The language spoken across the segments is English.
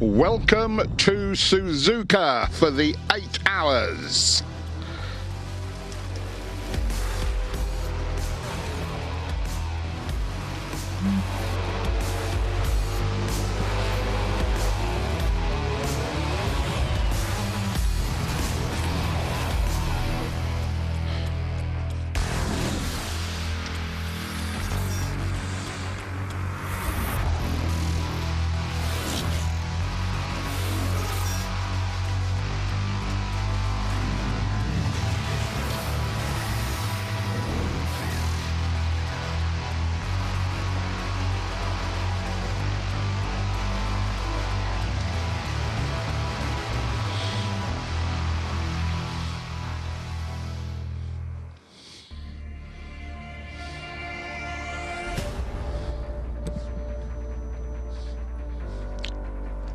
Welcome to Suzuka for the 8 hours.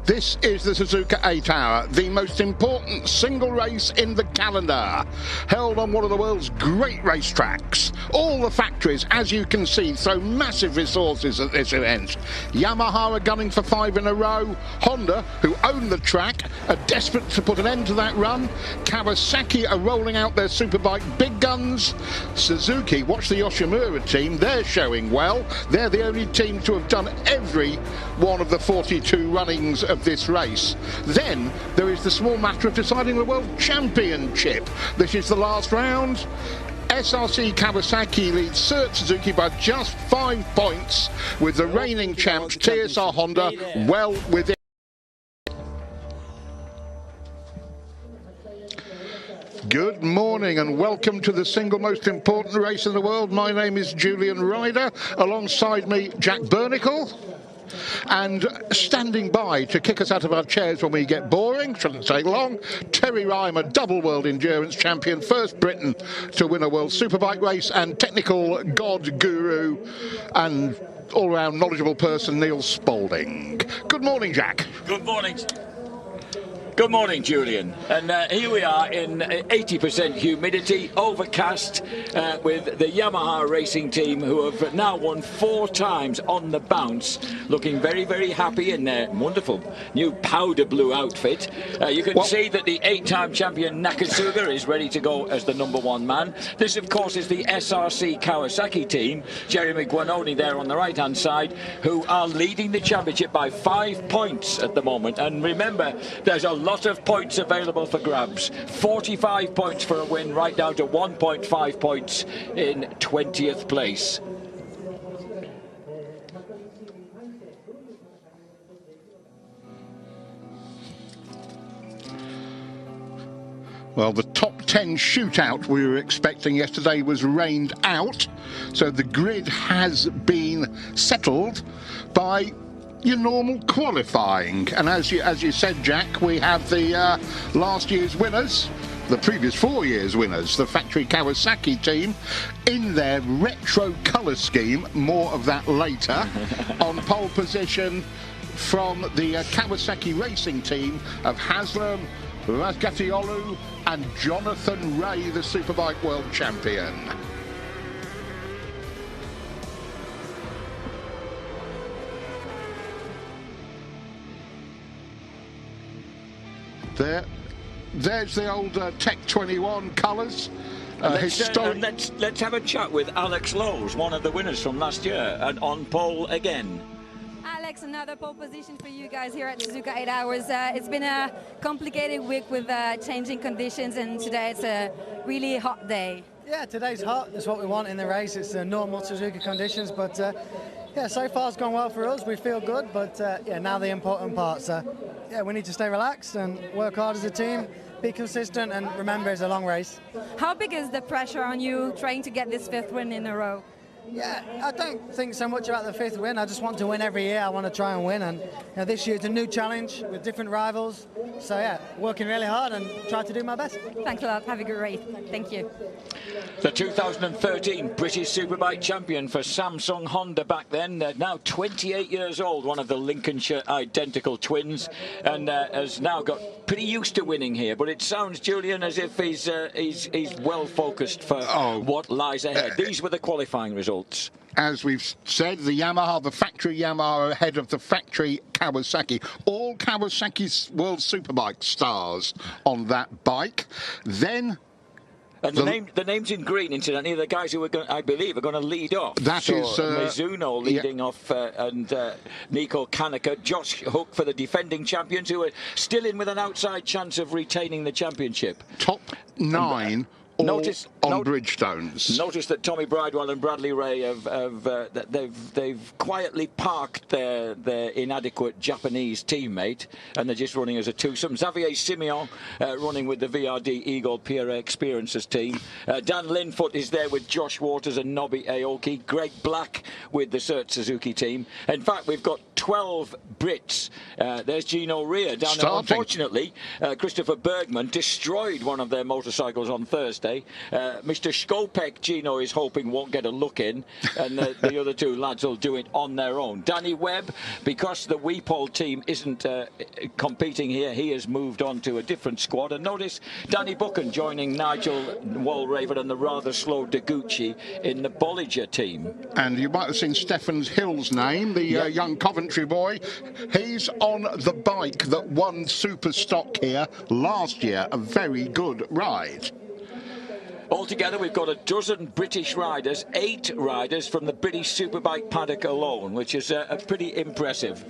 This is the Suzuka 8 Hour, the most important single race in the calendar, held on one of the world's great racetracks. All the factories, as you can see, throw massive resources at this event. Yamaha are gunning for 5 in a row. Honda, who own the track, are desperate to put an end to that run. Kawasaki are rolling out their superbike big guns. Suzuki, watch the Yoshimura team, they're showing well. They're the only team to have done every one of the 42 runnings of this race. Then there is the small matter of deciding the World Championship. This is the last round. SRC Kawasaki leads Cert Suzuki by just 5 points, with the reigning champs TSR Honda well within. Good morning and welcome to the single most important race in the world. My name is Julian Ryder. Alongside me, Jack Bernicle. And standing by to kick us out of our chairs when we get boring, shouldn't take long, Terry Rymer, double world endurance champion, first Briton to win a world superbike race, and technical god guru and all-round knowledgeable person, Neil Spalding. Good morning, Jack. Good morning. Good morning, Julian. And here we are in 80% humidity, overcast, with the Yamaha racing team, who have now won 4 times on the bounce, looking very, very happy in their wonderful new powder blue outfit. You can see that the 8-time champion Nakasuga is ready to go as the #1 man. This, of course, is the SRC Kawasaki team, Jeremy Guanoni there on the right-hand side, who are leading the championship by 5 points at the moment. And remember, there's a lot of points available for grabs. 45 points for a win, right down to 1.5 points in 20th place. Well, the top 10 shootout we were expecting yesterday was rained out, so the grid has been settled by your normal qualifying. And as you said, Jack, we have the last year's winners, the previous 4 years' winners, the factory Kawasaki team, in their retro colour scheme, more of that later. On pole position from the Kawasaki racing team of Haslam, Razgatiolu and Jonathan Ray, the Superbike World Champion. There's the old Tech 21 colours. Let's have a chat with Alex Lowe's, one of the winners from last year, and on pole again. Alex, another pole position for you guys here at Suzuka 8 Hours. It's been a complicated week with changing conditions, and today it's a really hot day. Yeah, today's hot. That's what we want in the race. It's the normal Suzuka conditions, but yeah, so far it's gone well for us. We feel good, but yeah, now the important parts. Yeah, we need to stay relaxed and work hard as a team, be consistent, and remember it's a long race. How big is the pressure on you trying to get this 5th win in a row? Yeah, I don't think so much about the 5th win. I just want to win every year. I want to try and win, and this year it's a new challenge with different rivals. So yeah, working really hard and try to do my best. Thanks a lot. Have a good race. Thank you. The 2013 British Superbike champion for Samsung Honda back then, now 28 years old, one of the Lincolnshire identical twins, and has now got pretty used to winning here. But it sounds, Julian, as if he's well focused for what lies ahead. These were the qualifying results. as we've said, the Yamaha, the factory Yamaha ahead of the factory Kawasaki. All Kawasaki's World Superbike stars on that bike. Then... And the names in green, incidentally, are the guys who are going, I believe, are going to lead off. That so is Mizuno leading off, and Nico Kaneka, Josh Hook for the defending champions, who are still in with an outside chance of retaining the championship. Top 9. On Bridgestones. Notice that Tommy Bridewell and Bradley Ray they've quietly parked their inadequate Japanese teammate, and they're just running as a twosome. Xavier Simeon running with the VRD Eagle Pierre Experiences team. Dan Linfoot is there with Josh Waters and Nobby Aoki. Greg Black with the Cert Suzuki team. In fact, we've got 12 Brits. There's Gino Rea down there. Unfortunately, Christopher Bergman destroyed one of their motorcycles on Thursday. Mr. Skopek, Gino is hoping won't get a look in, and the other two lads will do it on their own. Danny Webb, because the Weepole team isn't competing here, he has moved on to a different squad. And notice Danny Buchan joining Nigel Walraven and the rather slow Deguchi in the Bolliger team. And you might have seen Stephen Hill's name, the young Coventry boy. He's on the bike that won Super Stock here last year. A very good ride. Altogether, we've got a dozen British riders, 8 riders from the British Superbike paddock alone, which is pretty impressive.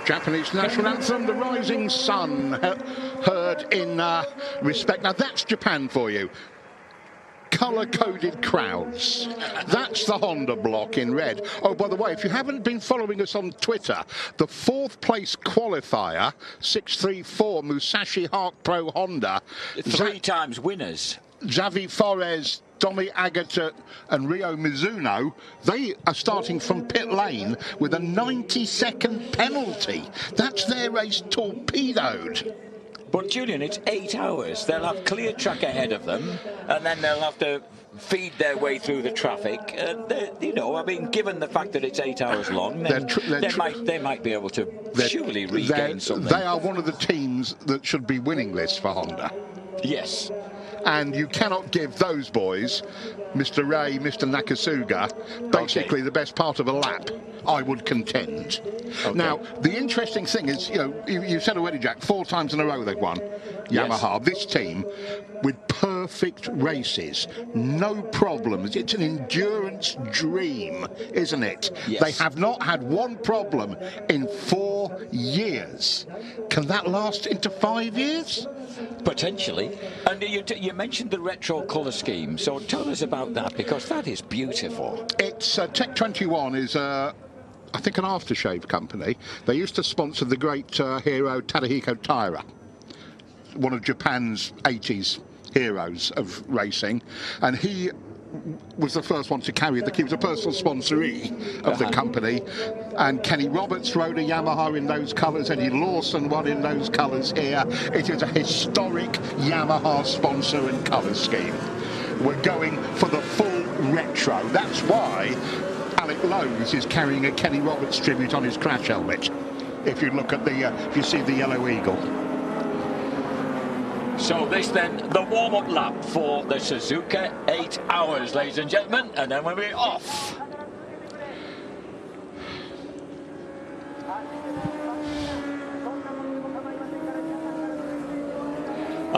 Japanese national anthem, The Rising Sun, heard in respect. Now that's Japan for you. Colour-coded crowds. That's the Honda block in red. Oh, by the way, if you haven't been following us on Twitter, the 4th place qualifier, 634 Musashi Hark Pro Honda. 3 times winners. Xavi Forez, Domi Agata and Ryo Mizuno, they are starting from pit lane with a 90-second penalty. That's their race torpedoed. But Julian, it's 8 hours. They'll have clear track ahead of them, and then they'll have to feed their way through the traffic. You know, I mean, given the fact that it's 8 hours long, then they might be able to surely regain something. They are one of the teams that should be winning this for Honda. Yes. And you cannot give those boys, Mr. Ray, Mr. Nakasuga, basically the best part of a lap, I would contend. Okay. Now, the interesting thing is, you know, you said already, Jack, 4 times in a row they've won. Yamaha, this team, with perfect races, no problems. It's an endurance dream, isn't it? Yes. They have not had one problem in 4 years. Can that last into 5 years? Potentially. And you mentioned the retro colour scheme, so tell us about that, because that is beautiful. It's Tech 21 is I think an aftershave company. They used to sponsor the great hero Tadahiko Taira, one of Japan's 80s heroes of racing, and he was the first one to carry he was a personal sponsoree of the company, and Kenny Roberts rode a Yamaha in those colours, Eddie Lawson won in those colours here. It is a historic Yamaha sponsor and colour scheme. We're going for the full retro. That's why Alec Lowe's is carrying a Kenny Roberts tribute on his crash helmet. If you look at the, if you see the yellow eagle. So this then, the warm-up lap for the Suzuka, 8 hours, ladies and gentlemen, and then we'll be off.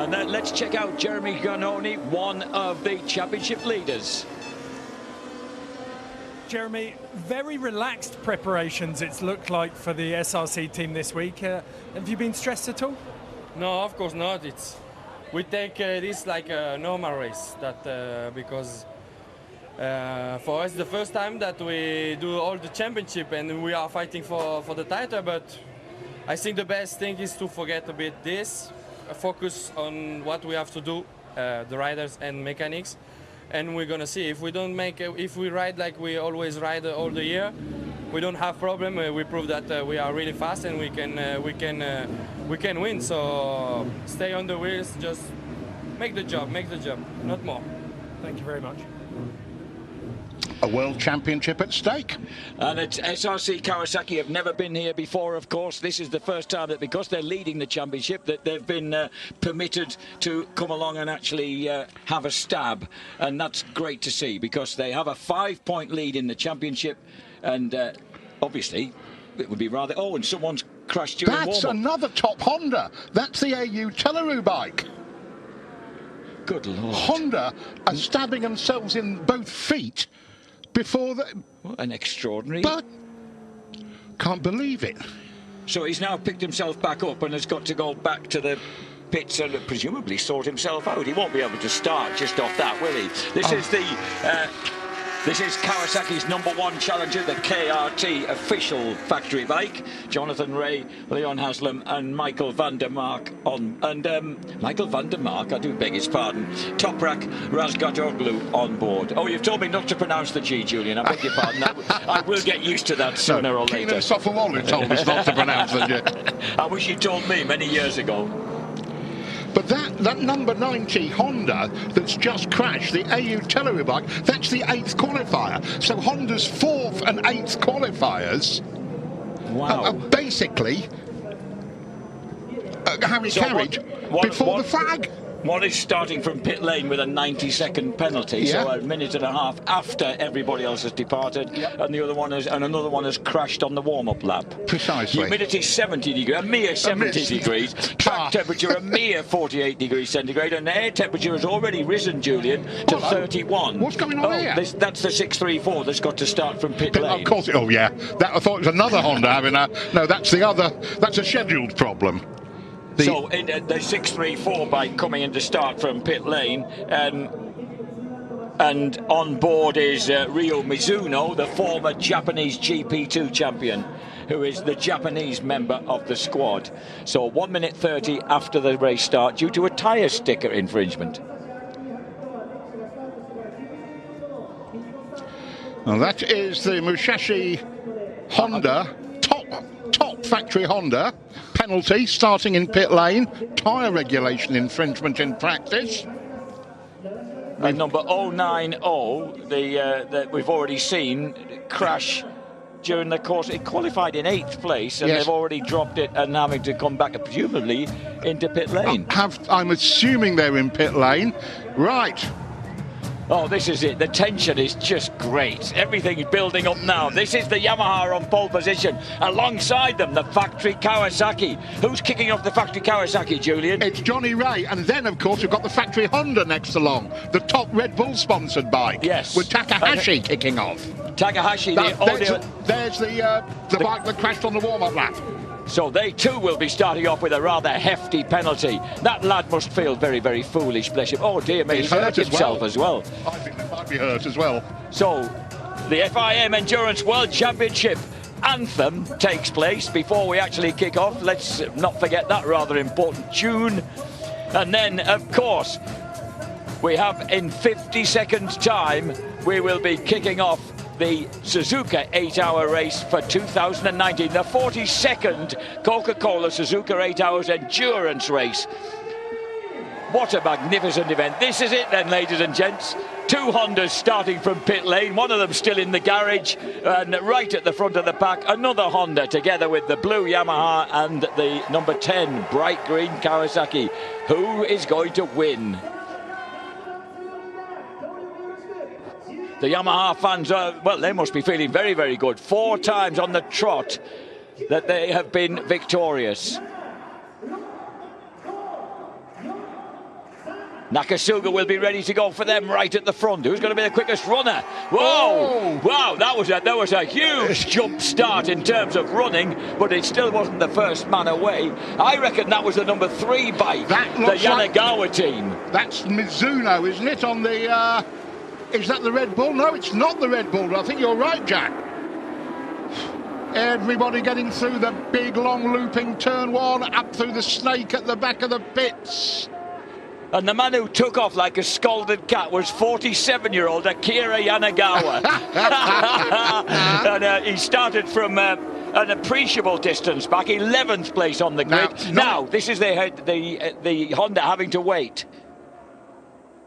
And then let's check out Jeremy Giannoni, one of the championship leaders. Jeremy, very relaxed preparations it's looked like for the SRC team this week. Have you been stressed at all? No, of course not. We take this like a normal race, because for us the first time that we do all the championship and we are fighting for the title. But I think the best thing is to forget a bit this, focus on what we have to do, the riders and mechanics. And we're gonna see if we ride like we always ride all the year, we don't have problem. We prove that we are really fast and we can win. So stay on the wheels, just make the job, not more. Thank you very much. A world championship at stake. And it's SRC Kawasaki have never been here before, of course. This is the first time that, because they're leading the championship, that they've been permitted to come along and actually have a stab. And that's great to see, because they have a 5-point lead in the championship. And obviously, it would be rather... Oh, and someone's crashed during warm-up. That's another top Honda. That's the AU Teleru bike. Good Lord. Honda are stabbing themselves in both feet before the... What an extraordinary... But can't believe it. So he's now picked himself back up and has got to go back to the pits and presumably sort himself out. He won't be able to start just off that, will he? This is Kawasaki's #1 challenger, the KRT official factory bike. Jonathan Ray, Leon Haslam and Michael van der Mark Michael van der Mark, I do beg his pardon. Toprak Razgatoglu on board. Oh, you've told me not to pronounce the G, Julian. I beg your pardon. I will get used to that sooner or later. Keenan Sofawolu told us not to pronounce the G. I wish you told me many years ago. But that number 90 Honda that's just crashed, the AU Teleru bike, that's the 8th qualifier. So Honda's 4th and 8th qualifiers are basically having carried before the flag. One is starting from pit lane with a 90-second penalty, so a minute and a half after everybody else has departed, and another one has crashed on the warm-up lap. Precisely. Humidity 70 degrees, a mere 70 degrees. Track temperature a mere 48 degrees centigrade, and air temperature has already risen, Julian, to 31. What's going on here? That's the 634 that's got to start from pit lane. Of course. Oh yeah. I thought it was another Honda having a. No, that's the other. That's a scheduled problem. So in the 634 bike coming in to start from pit lane, and on board is Ryo Mizuno, the former Japanese GP2 champion, who is the Japanese member of the squad. So 1 minute 30 after the race start due to a tyre sticker infringement. Now that is the Musashi Honda, top factory Honda. Penalty starting in pit lane, tyre regulation infringement in practice. And number 090, that we've already seen crash during the course. It qualified in 8th place, and they've already dropped it and having to come back, presumably, into pit lane. I'm assuming they're in pit lane. Right. Oh, this is it. The tension is just great. Everything is building up now. This is the Yamaha on pole position. Alongside them, the factory Kawasaki. Who's kicking off the factory Kawasaki, Julian? It's Johnny Ray. And then, of course, we've got the factory Honda next along. The top Red Bull-sponsored bike. Yes. With Takahashi kicking off. Takahashi, there's the bike that crashed on the warm-up lap. So they too will be starting off with a rather hefty penalty. That lad must feel very, very foolish, bless him. Oh dear me, he's hurt himself as well. I think they might be hurt as well. So the FIM Endurance World Championship anthem takes place before we actually kick off. Let's not forget that rather important tune. And then, of course, we have in 50 seconds time, we will be kicking off the Suzuka 8-hour race for 2019, the 42nd Coca-Cola Suzuka 8 hours endurance race. What a magnificent event. This is it then, ladies and gents. 2 Hondas starting from pit lane, one of them still in the garage, and right at the front of the pack, another Honda together with the blue Yamaha and the number 10 bright green Kawasaki. Who is going to win? The Yamaha fans, well, they must be feeling very, very good. 4 times on the trot that they have been victorious. Nakasuga will be ready to go for them right at the front. Who's going to be the quickest runner? Whoa! Oh. Wow, that was a huge jump start in terms of running, but it still wasn't the first man away. I reckon that was the number 3 bike, the Yanagawa team. That's Mizuno, isn't it? On the is that the Red Bull? No, it's not the Red Bull. I think you're right, Jack. Everybody getting through the big, long looping turn 1, up through the snake at the back of the pits. And the man who took off like a scalded cat was 47-year-old Akira Yanagawa. And he started from an appreciable distance back, 11th place on the grid. Now this is the Honda having to wait.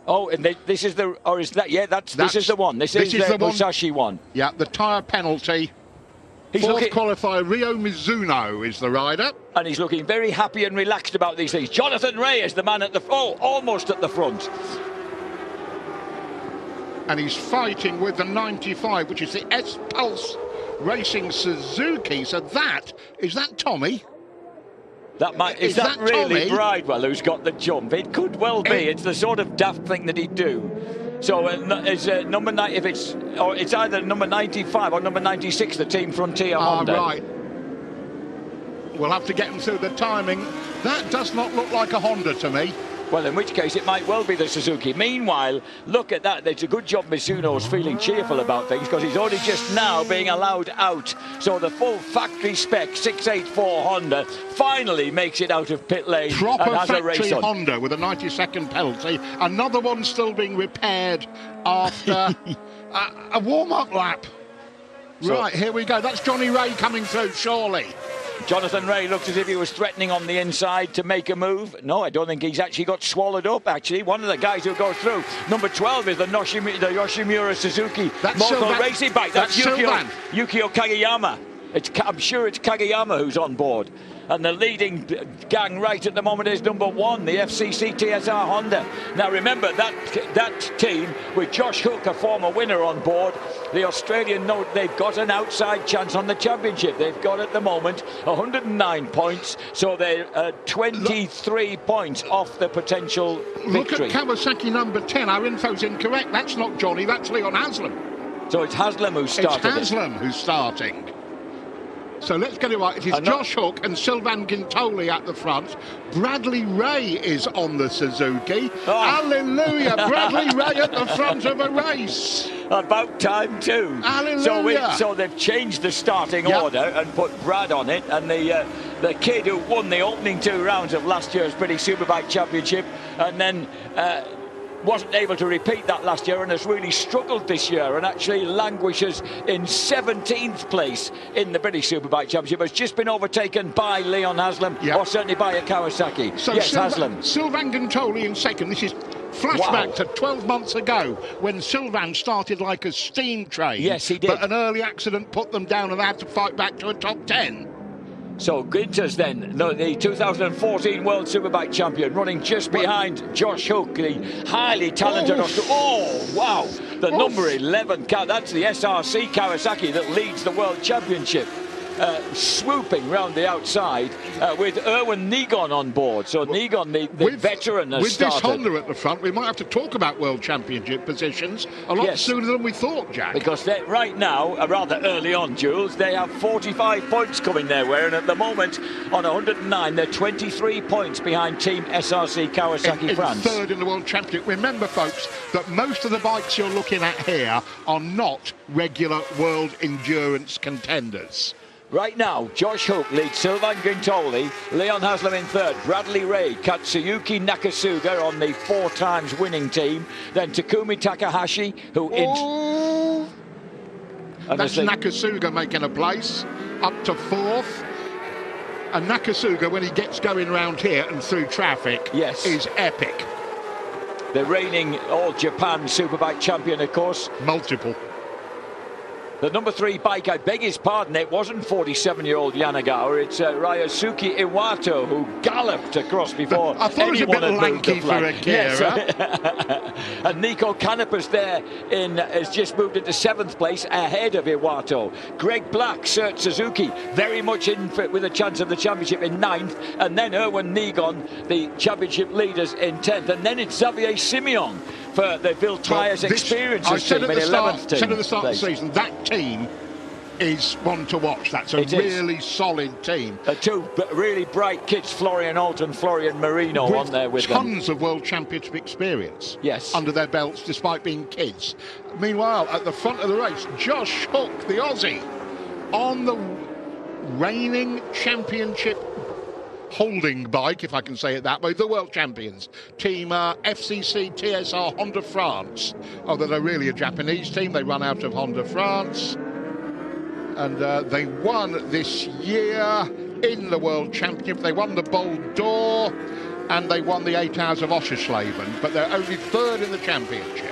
Oh, and this is the, or is that? Yeah, this is the one. This is the Musashi one. Yeah, the tyre penalty. Fourth qualifier, Ryo Mizuno is the rider. And he's looking very happy and relaxed about these things. Jonathan Ray is the man at the, almost at the front. And he's fighting with the 95, which is the S-Pulse Racing Suzuki. So is that Tommy? Is that really Tommy? Bridewell who's got the jump? It could well be. It's the sort of daft thing that he'd do. So number 9, it's either number 95 or number 96, the Team Frontier Honda. Right. We'll have to get them through the timing. That does not look like a Honda to me. Well, in which case it might well be the Suzuki. Meanwhile, look at that. It's a good job Mizuno's feeling cheerful about things, because he's only just now being allowed out. So the full factory spec 684 Honda finally makes it out of pit lane. Proper and has factory a race on. Honda with a 90-second penalty. Another one still being repaired after a warm-up lap. Right, here we go. That's Johnny Ray coming through, surely. Jonathan Ray looked as if he was threatening on the inside to make a move. No, I don't think he's actually got swallowed up, actually. One of the guys who goes through. Number 12 is the Yoshimura Suzuki motor racing bike. That's Yukio Kageyama. I'm sure it's Kageyama who's on board. And the leading gang right at the moment is number 1, the FCC TSR Honda. Now remember, that team with Josh Hook, a former winner, on board, the Australian note they've got an outside chance on the championship. They've got at the moment 109 points, so they're 23 points off the potential victory. Look at Kawasaki number 10. Our info's incorrect. That's not Johnny, that's Leon Haslam. So it's Haslam who's starting. It's Haslam who's starting. So let's get it right. It is Josh Hook and Sylvain Guintoli at the front. Bradley Ray is on the Suzuki. Hallelujah! Bradley Ray at the front of a race. About time too. Hallelujah! So they've changed the starting order and put Brad on it, and the kid who won the opening 2 rounds of last year's British Superbike Championship, and then wasn't able to repeat that last year and has really struggled this year and actually languishes in 17th place in the British Superbike Championship, has just been overtaken by Leon Haslam, or certainly by a Kawasaki. So yes, Haslam. Sylvain Guintoli in second. This is flashback to 12 months ago when Sylvain started like a steam train. Yes, he did. But an early accident put them down and they had to fight back to a top 10. So Ginter's then the 2014 World Superbike champion, running just behind Josh Hook, the highly talented Australian. Oh, wow. The number 11 car, that's the SRC Kawasaki that leads the World Championship. Swooping round the outside with Erwin Negon on board. So Negon, the veteran, has started. With this Honda at the front, we might have to talk about World Championship positions a lot sooner than we thought, Jack. Because right now, rather early on, Jules, they have 45 points coming their way, and at the moment, on 109, they're 23 points behind Team SRC Kawasaki France. Third in the World Championship. Remember, folks, that most of the bikes you're looking at here are not regular World Endurance contenders. Right now, Josh Hook leads Sylvain Guintoli, Leon Haslam in third, Bradley Ray, Katsuyuki Nakasuga on the 4 times winning team, then Takumi Takahashi, who that's Nakasuga making a place, up to 4th. And Nakasuga, when he gets going round here and through traffic, is epic. The reigning All-Japan Superbike champion, of course. Multiple. The number 3 bike, I beg his pardon, it wasn't 47-year-old Yanagawa, it's Ryosuke Iwato, who galloped across before I thought anyone it was a bit lanky for a Akira. And Nico Canepa's there has just moved into 7th place ahead of Iwato. Greg Black, Sert Suzuki, very much in for, with a chance of the championship in 9th. And then Erwin Negon, the championship leaders, in 10th. And then it's Xavier Simeon for the Bill Tyres Experiences team in 11th team. I said at the start of the season, that team is one to watch. That's a really solid team. Two really bright kids, Florian Holt and Florian Marino, on there with tons of World Championship experience under their belts, despite being kids. Meanwhile, at the front of the race, Josh Hook, the Aussie, on the reigning championship holding bike, if I can say it that way, the world champions, team FCC TSR Honda France. Although they're really a Japanese team, they run out of Honda France. And they won this year in the World Championship. They won the Bold Door and they won the 8 Hours of Oschersleben, but they're only 3rd in the championship.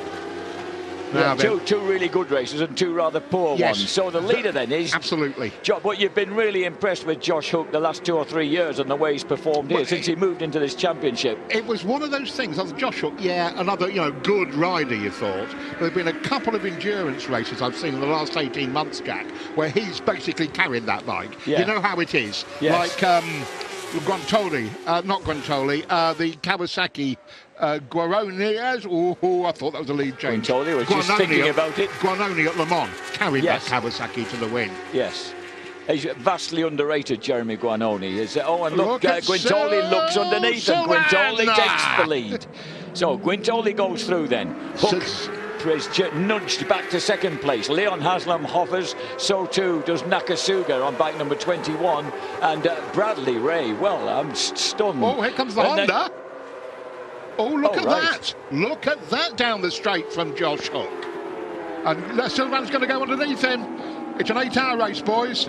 Yeah, two really good races and 2 rather poor ones. So the leader then is... Absolutely. But you've been really impressed with Josh Hook the last 2 or 3 years and the way he's performed here since he moved into this championship. It was one of those things. Josh Hook, another good rider, you thought. There have been a couple of endurance races I've seen in the last 18 months, Jack, where he's basically carried that bike. Yeah. You know how it is. Yes. Like Guantoli, not Guantoli, the Kawasaki Guaronias. I thought that was a lead change. Guantoli was just thinking about it. Guanoni at Le Mans carried that Kawasaki to the win. Yes. He's vastly underrated, Jeremy Guanoni. And look Guintoli looks underneath and Guintoli takes the lead. So Guintoli goes through then. Hook is nudged back to 2nd place. Leon Haslam hovers, so too does Nakasuga on bike number 21. And Bradley Ray, well, I'm stunned. Oh, here comes the Honda. Look at that. Look at that down the straight from Josh Hook. And Sylvan's going to go underneath him. It's an 8-hour race, boys.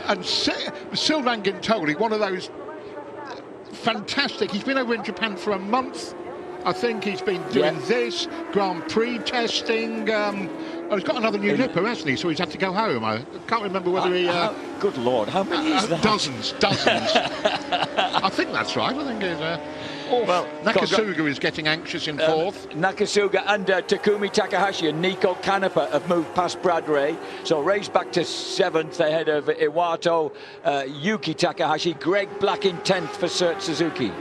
And Sylvain Guintoli, one of those fantastic. He's been over in Japan for a month. I think he's been doing this Grand Prix testing. He's got another new nipper, hasn't he? So he's had to go home. I can't remember whether he... good Lord, how many is that? Dozens. I think that's right. I think he's... well, Nakasuga is getting anxious in 4th. Nakasuga and Takumi Takahashi and Nico Canepa have moved past Brad Ray. So Ray's back to 7th ahead of Iwato, Yuki Takahashi, Greg Black in 10th for Sert Suzuki.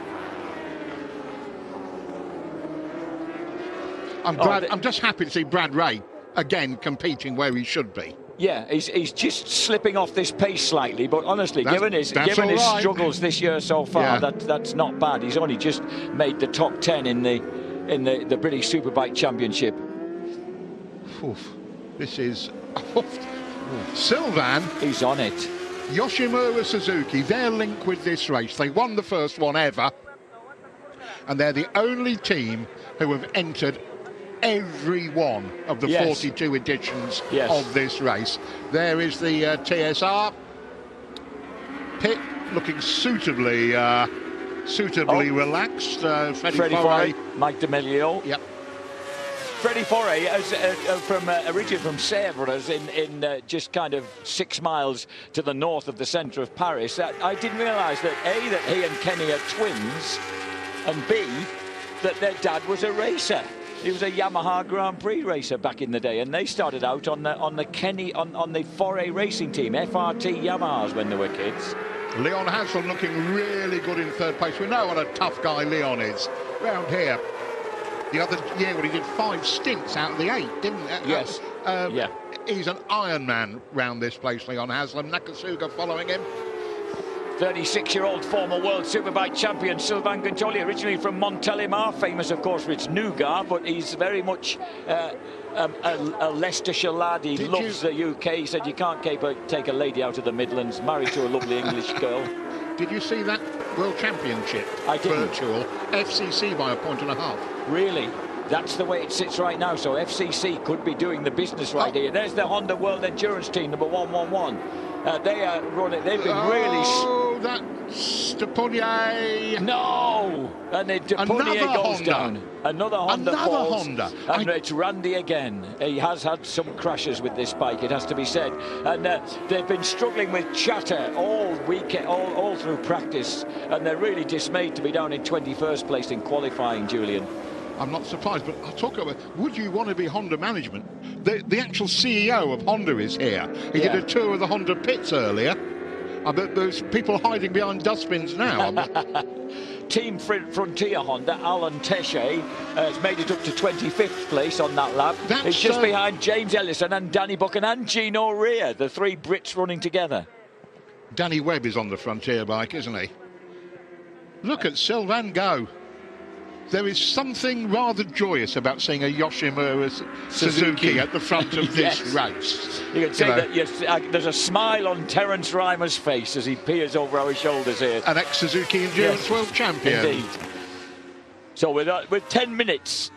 I'm just happy to see Brad Ray again competing where he should be. Yeah, he's just slipping off this pace slightly, but honestly, given his struggles this year so far, that's not bad. He's only just made the top 10 in the British Superbike Championship. This is Sylvain. He's on it. Yoshimura Suzuki, their link with this race. They won the first one ever, and they're the only team who have entered every one of the 42 editions of this race. There is the TSR pit looking suitably relaxed. Freddie Foray, Mike D'Amelio. Yep. Freddie Foray, originally from Sèvres, in just kind of 6 miles to the north of the centre of Paris. I didn't realise that A, that he and Kenny are twins, and B, that their dad was a racer. He was a Yamaha Grand Prix racer back in the day, and they started out on the Foray racing team, FRT Yamahas, when they were kids. Leon Haslam looking really good in 3rd place. We know what a tough guy Leon is. Round here, the other year when he did 5 stints out of the 8, didn't he? Yes. He's an Iron Man round this place, Leon Haslam. Nakasuga following him. 36-year-old former World Superbike champion Sylvain Guintoli, originally from Montélimar, famous of course for its nougat, but he's very much a Leicestershire lad. He loves the UK. He said you can't take a lady out of the Midlands, married to a lovely English girl. Did you see that World Championship? I didn't. Virtual FCC by 1.5 points. Really? That's the way it sits right now, so FCC could be doing the business right here. There's the Honda World Endurance Team, number 111. They've been really... that's Depunier. No! And then Depunier goes down. Another Honda falls. And it's Randy again. He has had some crashes with this bike, it has to be said. And they've been struggling with chatter all weekend, all through practice. And they're really dismayed to be down in 21st place in qualifying, Julian. I'm not surprised, but I'll talk about, would you want to be Honda management? The actual CEO of Honda is here. He did a tour of the Honda pits earlier. I bet there's people hiding behind dustbins now. Team Frontier Honda, Alan Tesche, has made it up to 25th place on that lap. It's just behind James Ellison and Danny Buchan and Gino Rea, the three Brits running together. Danny Webb is on the Frontier bike, isn't he? Look at Sylvain go. There is something rather joyous about seeing a Yoshimura Suzuki at the front of this race. You can see that there's a smile on Terence Reimer's face as he peers over our shoulders here. An ex-Suzuki Endurance World Champion. Indeed. So with 10 minutes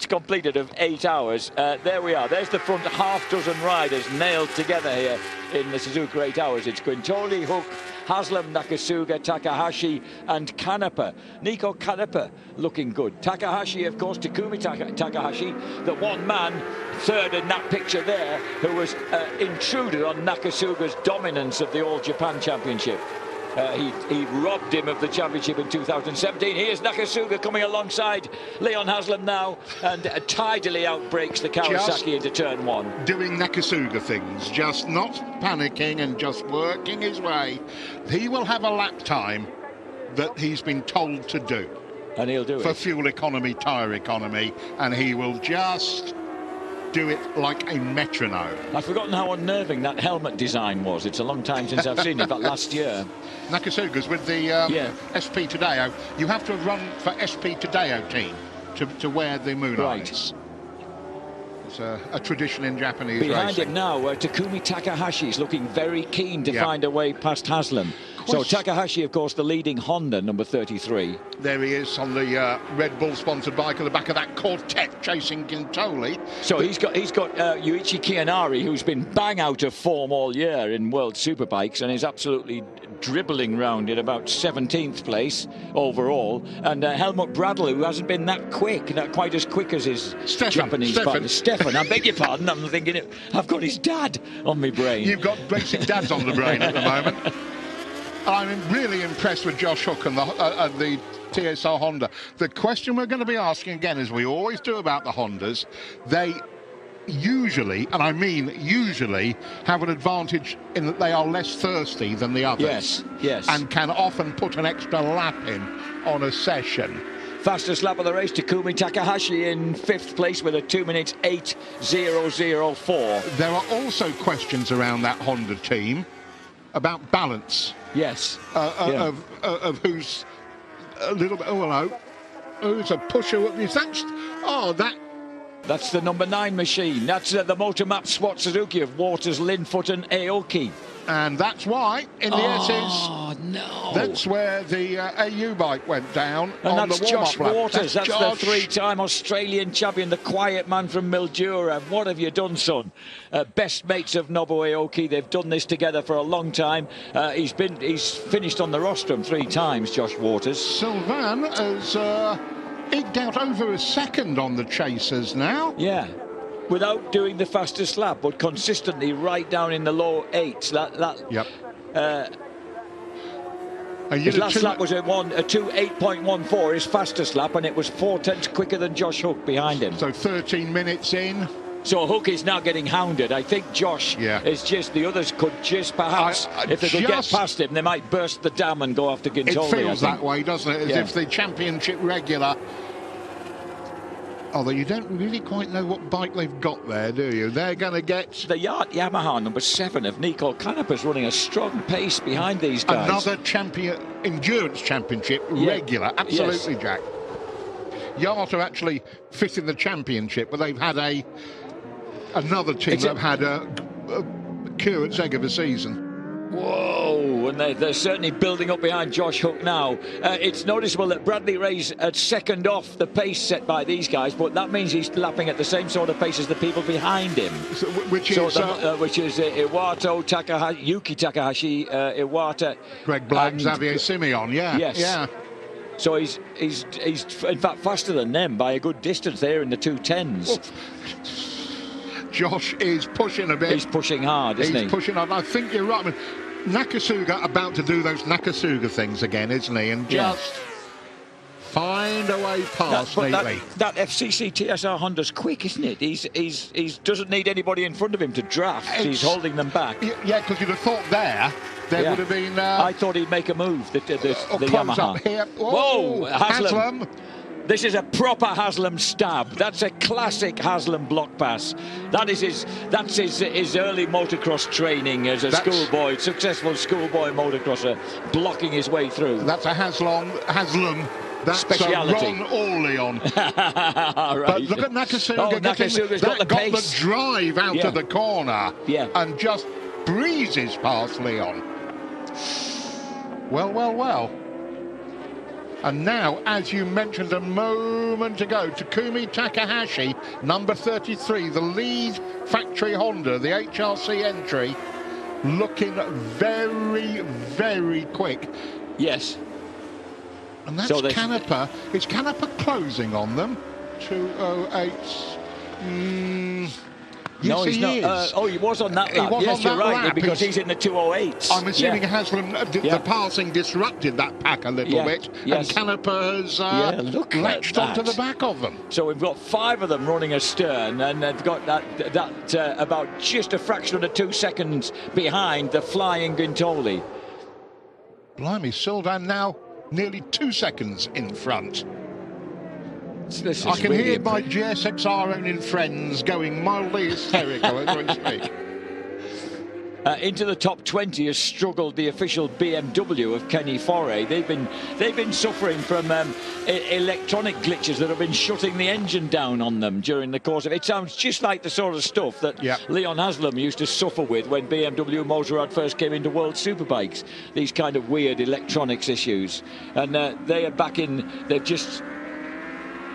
completed of 8 hours, there we are. There's the front half dozen riders nailed together here in the Suzuka 8 hours. It's Quintoli, Hook, Haslam, Nakasuga, Takahashi and Canepa. Nico Canepa looking good. Takahashi, of course, Takumi Takahashi, the one man third in that picture there, who was intruded on Nakasuga's dominance of the All Japan Championship. He robbed him of the championship in 2017. Here's Nakasuga coming alongside Leon Haslam now, and tidily outbreaks the Kawasaki into turn one. Doing Nakasuga things, just not panicking and just working his way. He will have a lap time that he's been told to do. And he'll do it. For fuel economy, tyre economy, and he will just do it like a metronome. I've forgotten how unnerving that helmet design was. It's a long time since I've seen it, but last year. Nakasuga's with the SP Tadeo. You have to run for SP Tadeo team to wear the moon eyes. It's a tradition in Japanese Behind racing. him now, Takumi Takahashi is looking very keen to find a way past Haslam. So Takahashi, of course, the leading Honda, number 33. There he is on the Red Bull sponsored bike at the back of that quartet chasing Quintoli. So he's got Yuichi Kianari, who's been bang out of form all year in World Superbikes and is absolutely dribbling round in about 17th place overall. And Helmut Bradl, who hasn't been that quick, not quite as quick as his Japanese partner. Stefan, I beg your pardon, I'm thinking I've got his dad on my brain. You've got basic dads on the brain at the moment. I'm really impressed with Josh Hook and the TSR Honda. The question we're going to be asking again, as we always do about the Hondas, they usually, and I mean usually, have an advantage in that they are less thirsty than the others. Yes. And can often put an extra lap in on a session. Fastest lap of the race, Takumi Takahashi in 5th place with a 2 minutes 8:004. There are also questions around that Honda team about balance. Yes. Of who's a little bit. Oh, hello. Who's a pusher? Is that? That's the number 9 machine. That's the Motormap SWAT Suzuki of Waters, Linfoot and Aoki. And that's why in the S's. Oh no! That's where the AU bike went down. And on that's the warm-up Josh lap. Waters. That's Josh. the 3-time Australian champion, the quiet man from Mildura. What have you done, son? Best mates of Nobuo Aoki. They've done this together for a long time. He's finished on the rostrum 3 times. Josh Waters. Sylvain has eked out over a second on the chasers now. Yeah. Without doing the fastest lap, but consistently right down in the low 8s. His last lap was a 2:8.14, his fastest lap, and it was 4 tenths quicker than Josh Hook behind him. So 13 minutes in. So Hook is now getting hounded. I think Josh is just, the others could just perhaps, if they could get past him, they might burst the dam and go after Gintoli. It feels that way, doesn't it? As if the championship regular. Although you don't really quite know what bike they've got there, do you? They're going to get... The Yamaha number 7 of Nico Canepa's running a strong pace behind these guys. Another endurance championship regular. Absolutely, Jack. Yamaha actually fit in the championship, but they've had another team that have had a curate's egg of a season. Whoa! Oh, and they're certainly building up behind Josh Hook now. It's noticeable that Bradley Ray's at second off the pace set by these guys, but that means he's lapping at the same sort of pace as the people behind him. So, which is Iwato, Takahashi, Yuki Takahashi, Iwata, Greg Black, Xavier Simeon. Yeah, yes. Yeah. So he's in fact faster than them by a good distance there in the 2:10s. Oh. Josh is pushing a bit. He's pushing hard, isn't he? He's pushing hard. I think you're right. I mean, Nakasuga about to do those Nakasuga things again, isn't he? And just find a way past neatly. That FCC TSR Honda's quick, isn't it? He's doesn't need anybody in front of him to draft. He's holding them back. Yeah, because you'd have thought there would have been. I thought he'd make a move. The Yamaha. Up here. Whoa, Haslam. This is a proper Haslam stab. That's a classic Haslam block pass. That's his early motocross training as a schoolboy, successful schoolboy motocrosser, blocking his way through. That's a Haslam. That's speciality. Ron Orleon. Right. But look at Nakasuga. Nakasuga's got the pace. The drive out of the corner. Yeah. And just breezes past Leon. Well. And now, as you mentioned a moment ago, Takumi Takahashi, number 33, the lead factory Honda, the HRC entry, looking very, very quick. Yes. And that's Canepa. Is Canepa closing on them? 2:08. Yes, no, he's not. He was on that lap. Yes, you're right, because he's in the 2:08s. I'm assuming Haslam, the passing disrupted that pack a little bit, and Canepa has latched onto the back of them. So we've got 5 of them running astern, and they've got that about just a fraction under 2 seconds behind the flying Gintoli. Blimey, Silvan now nearly 2 seconds in front. I can hear my GSXR owning friends going mildly hysterical as we speak. Into the top 20 has struggled the official BMW of Kenny Foray. They've been suffering from electronic glitches that have been shutting the engine down on them during the course of it. Sounds just like the sort of stuff that Leon Haslam used to suffer with when BMW Motorrad first came into World Superbikes. These kind of weird electronics issues, and they are back in. They've just.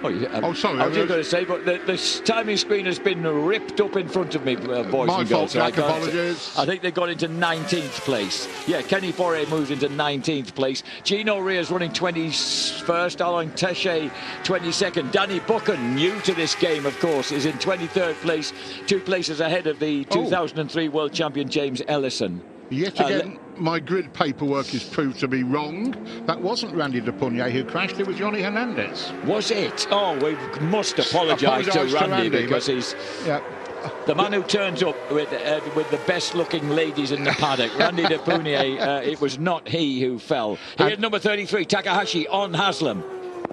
Sorry. I was going to say, but the timing screen has been ripped up in front of me, boys and girls. Apologies. I think they got into 19th place. Yeah, Kenny Foray moves into 19th place. Gino Ria's running 21st. Alain Teche 22nd. Danny Buchan, new to this game, of course, is in 23rd place, 2 places ahead of the 2003 world champion James Ellison. Yet again, my grid paperwork is proved to be wrong. That wasn't Randy De Pugny who crashed, it was Johnny Hernandez. Was it? Oh, we must apologise to Randy because he's the man who turns up with the best-looking ladies in the paddock. Randy De Pugny, it was not he who fell. He had number 33, Takahashi, on Haslam.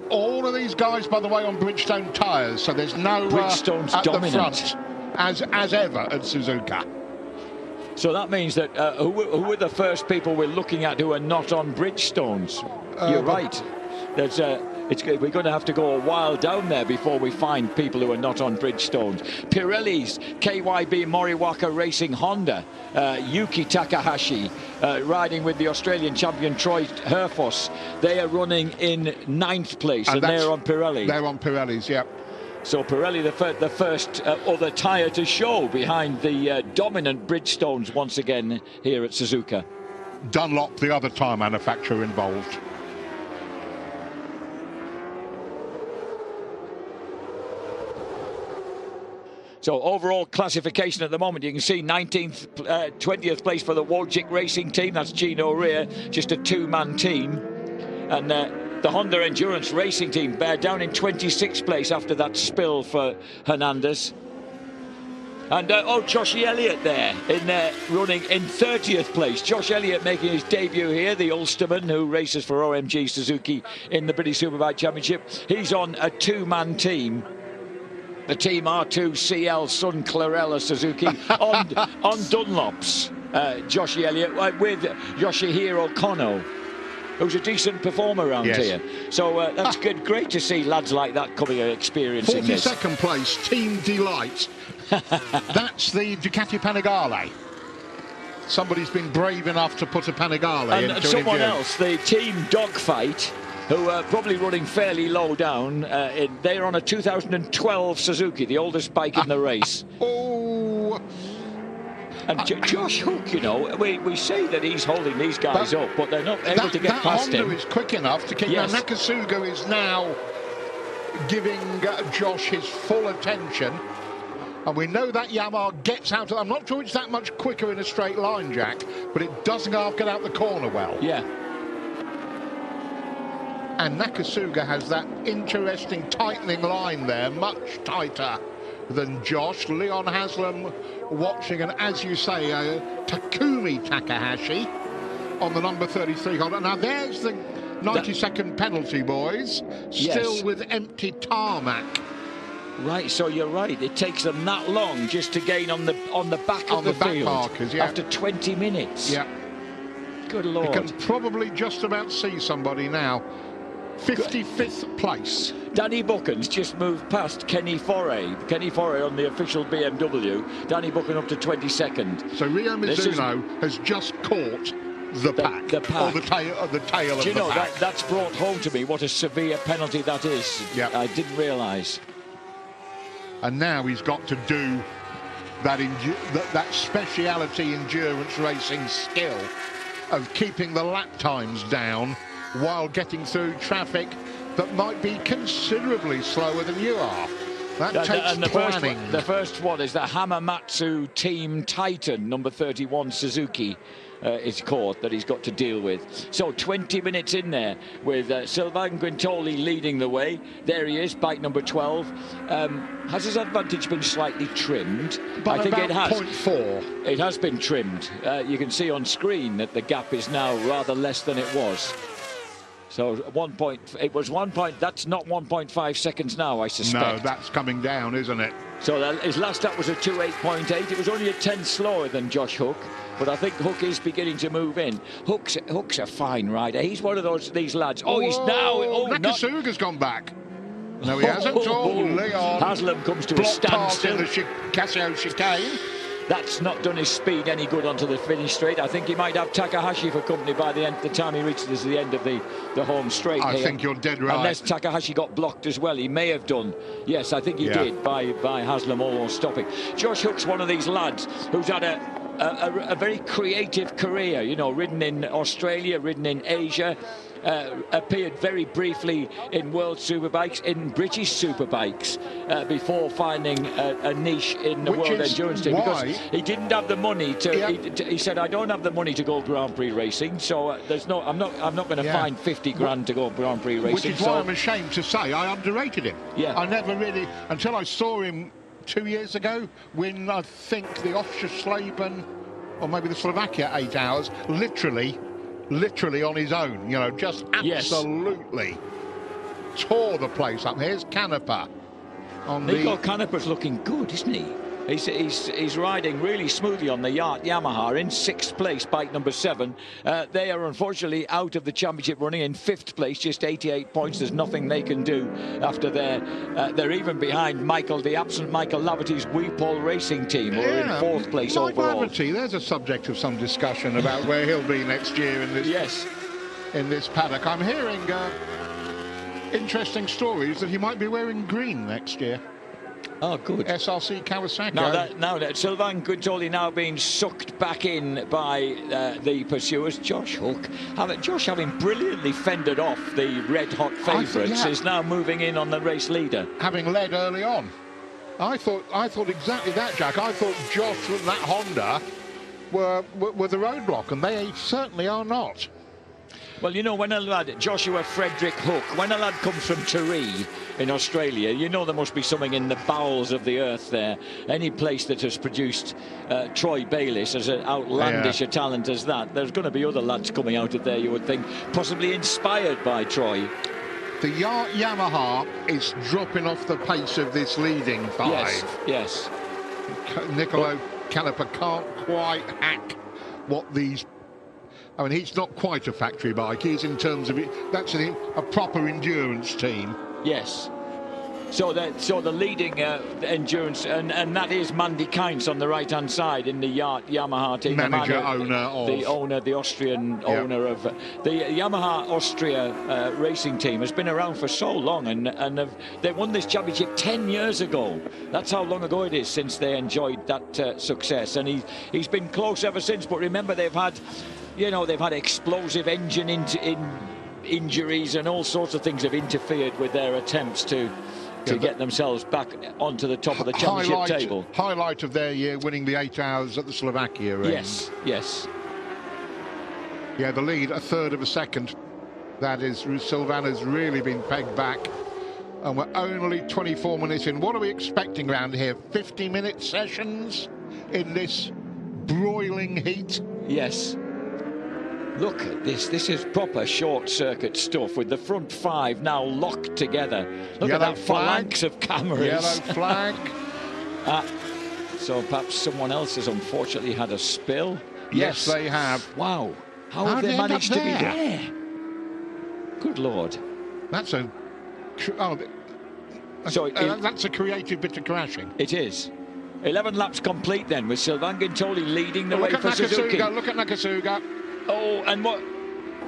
All of these guys, by the way, on Bridgestone tyres, so there's no Bridgestone's at dominant. The front, as ever at Suzuka. So that means that who are the first people we're looking at who are not on Bridgestones? You're right. We're going to have to go a while down there before we find people who are not on Bridgestones. Pirelli's KYB Moriwaka Racing Honda, Yuki Takahashi riding with the Australian champion Troy Herfoss. They are running in 9th place, and they're on Pirelli. They're on Pirelli's, yeah. So Pirelli, the first other tyre to show behind the dominant Bridgestones once again here at Suzuka. Dunlop, the other tyre manufacturer involved. So overall classification at the moment, you can see 19th, 20th place for the Wojcik Racing team. That's Gino Rea, just a 2-man team. And the Honda Endurance Racing team down in 26th place after that spill for Hernandez. And Josh Elliott there running in 30th place. Josh Elliott making his debut here, the Ulsterman who races for OMG Suzuki in the British Superbike Championship. He's on a 2-man team. The Team R2CL Sun Clarella Suzuki on Dunlops. Josh Elliott with Yoshihiro Kono, who's a decent performer around here. So that's good. Great to see lads like that coming and experiencing this. 42nd place, Team Delight. That's the Ducati Panigale. somebody's been brave enough to put a Panigale into And someone endurance. else, the team Dogfight, who are probably running fairly low down. They're on a 2012 Suzuki, the oldest bike in the race. Oh. And Josh Hook, you know, we say that he's holding these guys up, but they're not able to get past Honda him. is quick enough to keep. Yes. Now, Nakasuga is now giving Josh his full attention. And we know that Yamaha gets out of... I'm not sure it's that much quicker in a straight line, Jack, but it doesn't get out the corner well. Yeah. And Nakasuga has that interesting tightening line there, much tighter than Josh. Leon Haslam watching, and as you say, Takumi Takahashi on the number 33 Honda. Now there's the 90-second penalty, boys. Still Yes. with empty tarmac. Right, so you're right. It takes them that long just to gain on the back of the back field markers, yeah. after 20 minutes. Yeah. Good You Lord. can probably just about see somebody now. 55th place. Danny Buchan's just moved past Kenny Foray. Kenny Foray on the official BMW. Danny Buchan up to 22nd. So Rio Mizuno has just caught the pack. The pack. Or the tail of the pack. Do you know, that's brought home to me what a severe penalty that is. Yeah. I didn't realise. And now he's got to do that speciality endurance racing skill of keeping the lap times down while getting through traffic that might be considerably slower than you are. That takes planning. The first one is the Hamamatsu Team Titan, number 31 Suzuki. Is caught that he's got to deal with. So 20 minutes in there with Sylvain Guintoli leading the way. There he is, bike number 12. Has his advantage been slightly trimmed? But I think about it has. 0.4. It has been trimmed. You can see on screen that the gap is now rather less than it was. So it was 1 point. That's not 1.5 seconds now, I suspect. No, that's coming down, isn't it? So his last lap was a 2:08.8. It was only a 10 slower than Josh Hook, but I think Hook is beginning to move in. Hook's a fine rider. He's one of these lads. Oh, he's now. Oh, Nakasuga's gone back. No, he hasn't. Leon Haslam comes to a blocked past standstill. in the Casio chicane. That's not done his speed any good onto the finish straight. I think he might have Takahashi for company by the time he reaches the end of the home straight. I here. think you're dead right. Unless Takahashi got blocked as well. He may have done. Yes, I think he did by Haslam almost stopping. Josh Hook's one of these lads who's had a very creative career, you know, ridden in Australia, ridden in Asia, appeared very briefly in World Superbikes, in British Superbikes, before finding a niche in the World Endurance Team, because he didn't have the money to. He said, "I don't have the money to go Grand Prix racing, so there's no. I'm not going to find 50 grand to go Grand Prix racing." Which is why I'm ashamed to say I underrated him. Yeah. I never really, until I saw him 2 years ago, when I think the Offshore or maybe the Slovakia 8 hours, literally on his own, you know, just absolutely tore the place up. Here's Canepa. Nico Canepa's looking good, isn't he? He's riding really smoothly on the Yamaha in 6th place, bike number 7. They are unfortunately out of the championship running in 5th place, just 88 points. There's nothing they can do after they're even behind the absent Michael Laverty's Paul Racing team, who are in 4th place overall. Laverty, there's a subject of some discussion about where he'll be next year in this in this paddock. I'm hearing interesting stories that he might be wearing green next year. Oh, good. SRC Kawasaki. Now that Sylvain Guintoli now being sucked back in by the pursuers. Josh Hook, having brilliantly fended off the red-hot favourites, is now moving in on the race leader. Having led early on. I thought exactly that, Jack. I thought Josh and that Honda were the roadblock, and they certainly are not. Well, you know, when a lad, Joshua Frederick Hook, when a lad comes from Terry in Australia, you know there must be something in the bowels of the earth there. Any place that has produced Troy Bayliss as an outlandish a talent as that, there's going to be other lads coming out of there, you would think, possibly inspired by Troy. The Yamaha is dropping off the pace of this leading 5. Yes. Niccolo Canepa can't quite hack what these... I mean, he's not quite a factory bike. He's in terms of it. That's a proper endurance team. Yes. So the leading endurance, and that is Mandy Kainz on the right-hand side in the Yamaha team. The Austrian owner of the Yamaha Austria racing team, has been around for so long, and they won this championship 10 years ago. That's how long ago it is since they enjoyed that success, and he's been close ever since. But remember, they've had explosive engine injuries and all sorts of things have interfered with their attempts to get themselves back onto the top of the championship table. Highlight of their year, winning the 8 hours at the Slovakia ring. Yes. Yeah, the lead, a third of a second. That is, Silvana's really been pegged back. And we're only 24 minutes in. What are we expecting around here? 50-minute sessions in this broiling heat? Yes. Look at this. This is proper short-circuit stuff with the front 5 now locked together. Look at that phalanx of cameras. Yellow flag. So perhaps someone else has unfortunately had a spill. Yes, they have. Wow. How have they managed to be there? Good Lord. That's a... that's a creative bit of crashing. It is. 11 laps complete then, with Sylvain Guintoli leading the way for Suzuki. Look at Nakasuga. Oh, and what?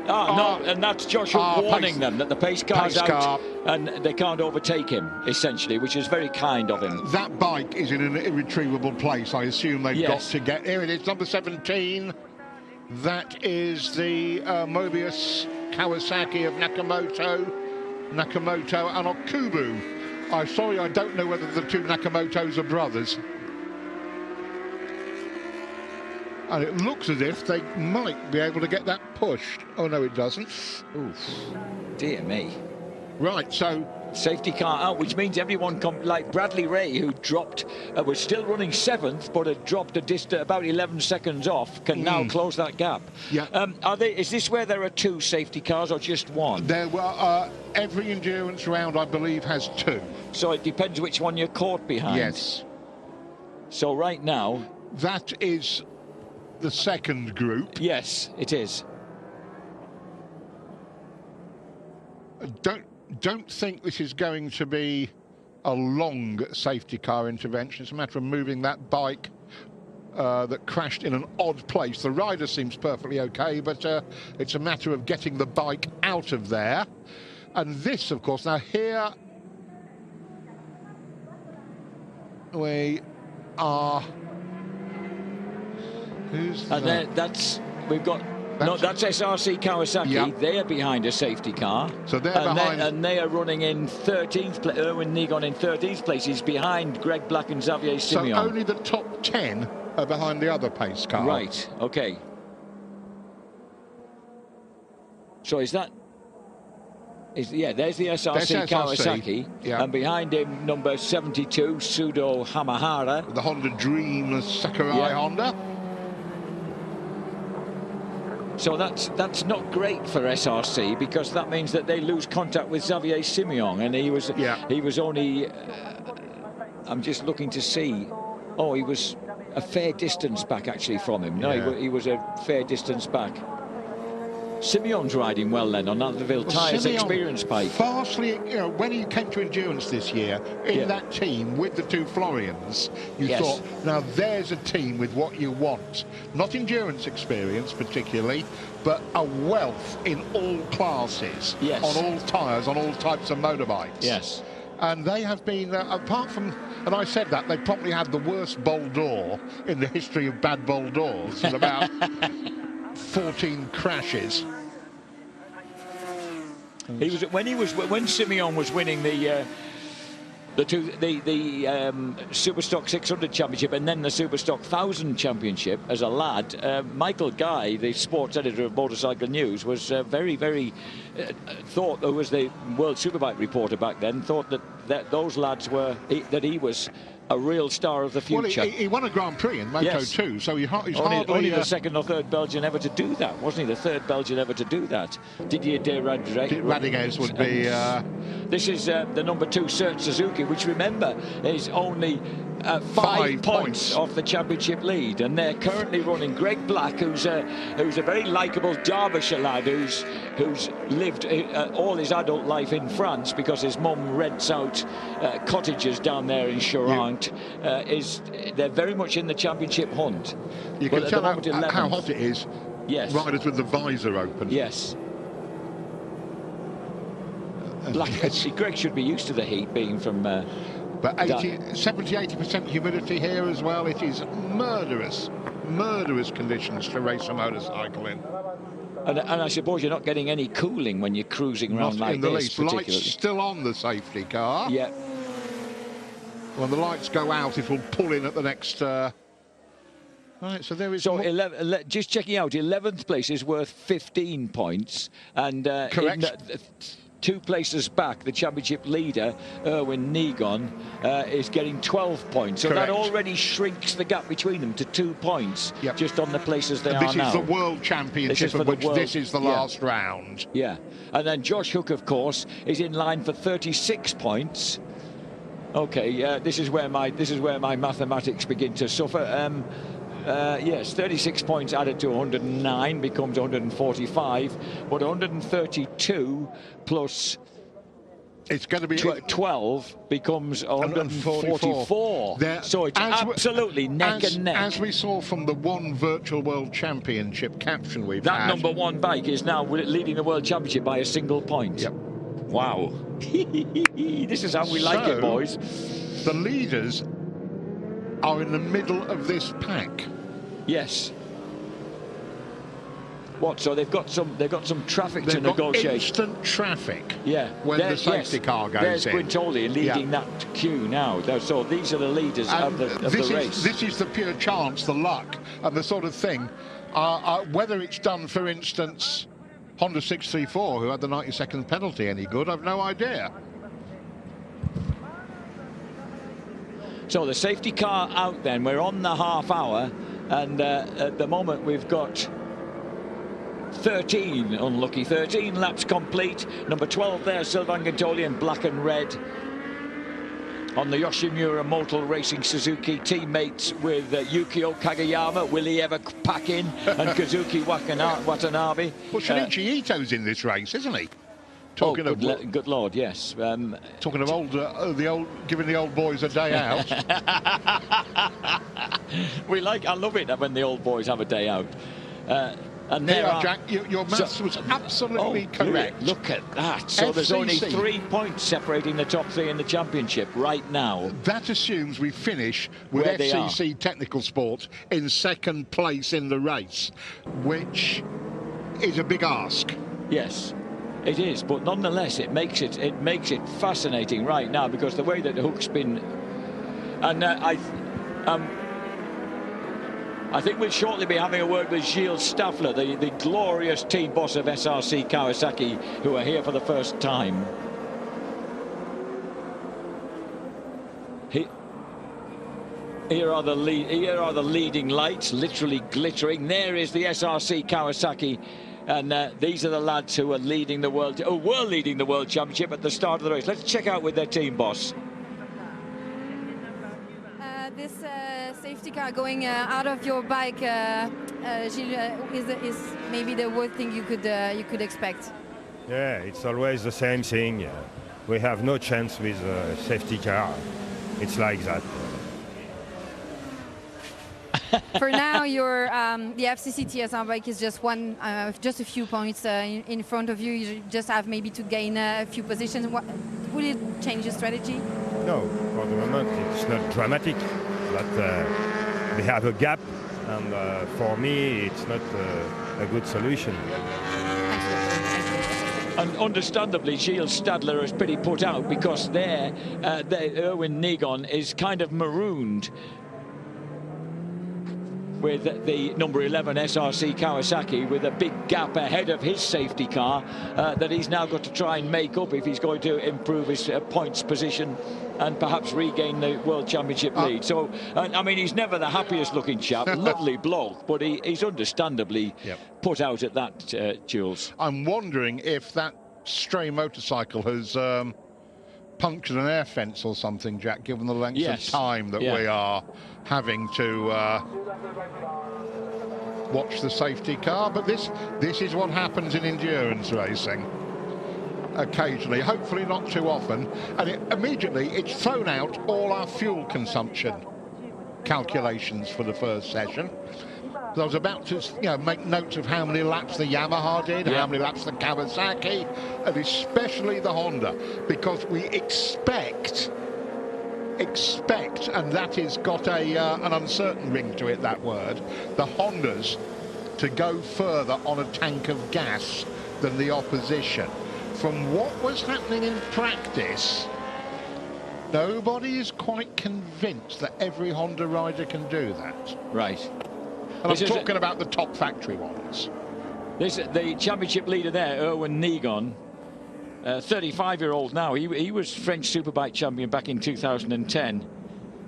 No, and that's Joshua warning them that the pace car's out and they can't overtake him, essentially, which is very kind of him. That bike is in an irretrievable place. I assume they've got to get... Here it is, number 17. That is the Mobius Kawasaki of Nakamoto and Okubu. I'm sorry, I don't know whether the two Nakamotos are brothers. And it looks as if they might be able to get that pushed. Oh, no, it doesn't. Oof. Dear me. Right, so... Safety car out, which means everyone, like Bradley Ray, who dropped, was still running 7th, but had dropped about 11 seconds off, can now close that gap. Yeah. Is this where there are 2 safety cars or just 1? There were... every endurance round, I believe, has 2. So it depends which one you're caught behind. Yes. So right now... That is... the second group. Yes, it is. Don't think this is going to be a long safety car intervention. It's a matter of moving that bike that crashed in an odd place. The rider seems perfectly okay, but it's a matter of getting the bike out of there. And this, of course, now here we are... Who's that? That's SRC Kawasaki. Yep. They are behind a safety car. So they're behind. And they are running in 13th place. Erwin Negon in 13th place. He's behind Greg Black and Xavier Simeon. So only the top 10 are behind the other pace car. Right, okay. So is that... there's the SRC Kawasaki. Yeah. And behind him, number 72, Sudo Hamahara. The Honda Dream Sakurai Honda. So that's not great for SRC, because that means that they lose contact with Xavier Simeon, and he was only I'm just looking to see. Oh, he was a fair distance back actually from him. No, he was a fair distance back. Simeon's riding well then on Alderville Tyres experience bike. Fastly, when he came to endurance this year in that team with the 2 Florians, you thought, now there's a team with what you want. Not endurance experience particularly, but a wealth in all classes, on all tyres, on all types of motorbikes. Yes. And they have been, apart from, and I said that, they probably had the worst Bol d'Or in the history of bad Bol d'Ors. There's about 14 crashes. When Simeon was winning the Superstock 600 Championship and then the Superstock 1000 Championship as a lad, Michael Guy, the sports editor of Motorcycle News, was thought, who was the World Superbike reporter back then, thought that those lads were, that he was a real star of the future. Well, he won a Grand Prix in Moto 2, so he's hardly... Only the second or third Belgian ever to do that, wasn't he? The third Belgian ever to do that. Didier Rodriguez would be... This is the number 2 Cert Suzuki, which, remember, is only 5 points off the championship lead, and they're currently running Greg Black, who's a very likeable Derbyshire lad who's lived all his adult life in France because his mum rents out cottages down there in Charente. They're very much in the championship hunt. You can tell how hot it is. Yes. Riders with the visor open. Yes. Greg should be used to the heat, being from... but 70-80% humidity here as well. It is murderous conditions to race a motorcycle in. And I suppose you're not getting any cooling when you're cruising around like this, particularly. Lights still on the safety car. Yeah. When the lights go out, it will pull in at the next... Right, so there is... So, just checking out, 11th place is worth 15 points. And correct. 2 places back, the championship leader, Erwin Negon, is getting 12 points. So correct. that already shrinks the gap between them to 2 points, just on the places they are now. This is the World Championship, of which this is the last round. Yeah, and then Josh Hook, of course, is in line for 36 points. Okay, this is where my mathematics begin to suffer. Yes, 36 points added to 109 becomes 145, but 132 plus it's going to be 12 becomes 144. So it's absolutely neck and neck. As we saw from the one virtual world championship caption we've had. That number 1 bike is now leading the world championship by a single point. Yep. Wow. This is how we like it, boys. The leaders are in the middle of this pack. Yes. What? So they've got some traffic to negotiate. Instant traffic. Yeah. When the safety car goes there's in. Quintoli leading that queue now. So these are the leaders of the race. This is the pure chance, the luck, and the sort of thing. Whether it's done, for instance, Honda 634, who had the 90-second penalty, any good, I've no idea. So the safety car out then, we're on the half hour, and at the moment we've got 13 laps complete. Number 12 there, Sylvain Guintoli in black and red. On the Yoshimura Motor Racing Suzuki, teammates with Yukio Kagayama. Will he ever pack in? And Kazuki Watanabe. Well, Shinichi Ito's in this race, isn't he? Talking of good lord, yes. Talking of giving the old boys a day out. I love it when the old boys have a day out. And there Jack, your maths was absolutely correct. Look at that. So there's only 3 points separating the top 3 in the championship right now. That assumes we finish with FCC Technical Sports in 2nd place in the race, which is a big ask. Yes, it is, but nonetheless it makes it fascinating right now, because the way that Hook's been, and I think we'll shortly be having a word with Gilles Staffler, the glorious team boss of SRC Kawasaki, who are here for the first time. Here are the leading lights, literally glittering. There is the SRC Kawasaki, and these are the lads who are leading the world championship at the start of the race. Let's check out with their team boss. This safety car going out of your bike, Gilles, is maybe the worst thing you could expect. Yeah, it's always the same thing. We have no chance with a safety car. It's like that. For now, your the FCC TSR bike is just just a few points in front of you. You just have maybe to gain a few positions. Will it change your strategy? No, for the moment it's not dramatic, but we have a gap, and for me it's not a good solution. And understandably, Gilles Stadler is pretty put out, because Erwin Negon is kind of marooned. with the number 11 SRC Kawasaki, with a big gap ahead of his safety car that he's now got to try and make up if he's going to improve his points position and perhaps regain the World Championship lead. So, I mean, he's never the happiest looking chap, lovely bloke, but he's understandably put out at that, Jules. I'm wondering if that stray motorcycle has punctured an air fence or something, Jack, given the length of time that we are having to watch the safety car. But this is what happens in endurance racing occasionally, hopefully not too often, and immediately it's thrown out all our fuel consumption calculations for the first session. I was about to, make notes of how many laps the Yamaha did, how many laps the Kawasaki, and especially the Honda, because we expect, and that has got an uncertain ring to it, that word, the Hondas to go further on a tank of gas than the opposition. From what was happening in practice, nobody is quite convinced that every Honda rider can do that. Right. And I'm talking about the top factory ones. The championship leader there, Erwin Negon, 35-year-old now. He was French Superbike champion back in 2010,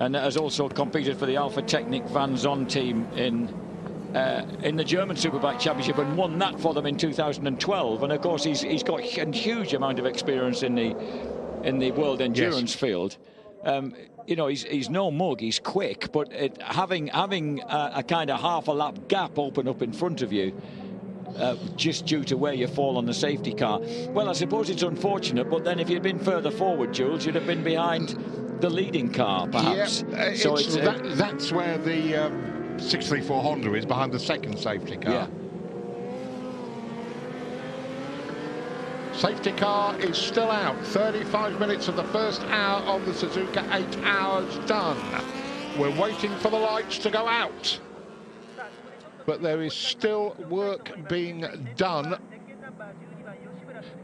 and has also competed for the Alpha Technic Van Zon team in the German Superbike Championship and won that for them in 2012. And of course, he's got a huge amount of experience in the world endurance field. He's no mug, he's quick, but having a kind of half a lap gap open up in front of you, just due to where you fall on the safety car, well, I suppose it's unfortunate, but then if you'd been further forward, Jules, you'd have been behind the leading car, perhaps. Yeah, so that's where the 634 Honda is, behind the second safety car. Yeah. Safety car is still out. 35 minutes of the first hour of the Suzuka 8 hours done. We're waiting for the lights to go out. But there is still work being done.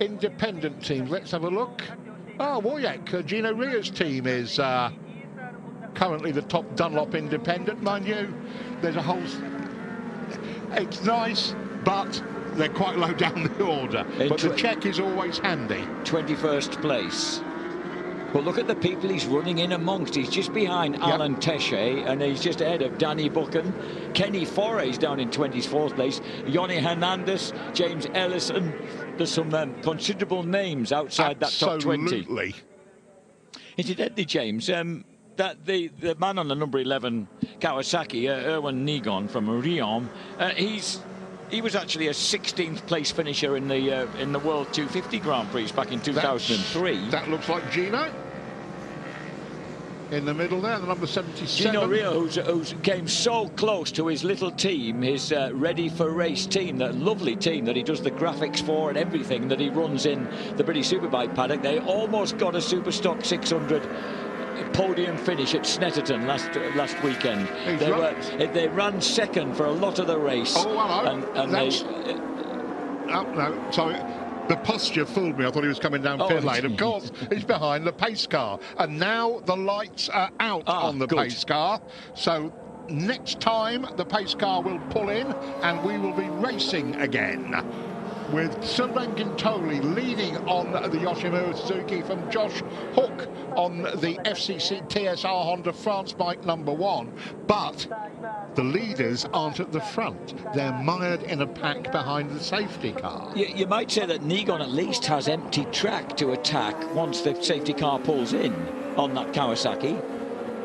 Independent teams, let's have a look. Wojek, Gino Ria's team is currently the top Dunlop independent. Mind you, there's a whole... It's nice, but they're quite low down the order. But the check is always handy. 21st place. But look at the people he's running in amongst. He's just behind Alan Teche, and he's just ahead of Danny Buchan. Kenny Fore's down in 24th place. Yoni Hernandez, James Ellison. There's some considerable names outside that top 20. Absolutely. Incidentally, James, that the man on the number 11 Kawasaki, Erwin Negon from Riom, he was actually a 16th place finisher in the World 250 Grand Prix back in 2003. That looks like Gino in the middle there, the number 77. Gino Rio, who came so close to his little team, his Ready for Race team, that lovely team that he does the graphics for and everything that he runs in the British Superbike paddock. They almost got a Superstock 600 podium finish at Snetterton last weekend. They ran second for a lot of the race. Oh, hello. Sorry. The posture fooled me. I thought he was coming down pit lane. Of course, he's behind the pace car. And now the lights are out on the pace car. So next time the pace car will pull in and we will be racing again, with Sylvain Gintoli leading on the Yoshimura Suzuki from Josh Hook on the FCC TSR Honda France bike number 1. But the leaders aren't at the front. They're mired in a pack behind the safety car. You might say that Negon at least has empty track to attack once the safety car pulls in on that Kawasaki.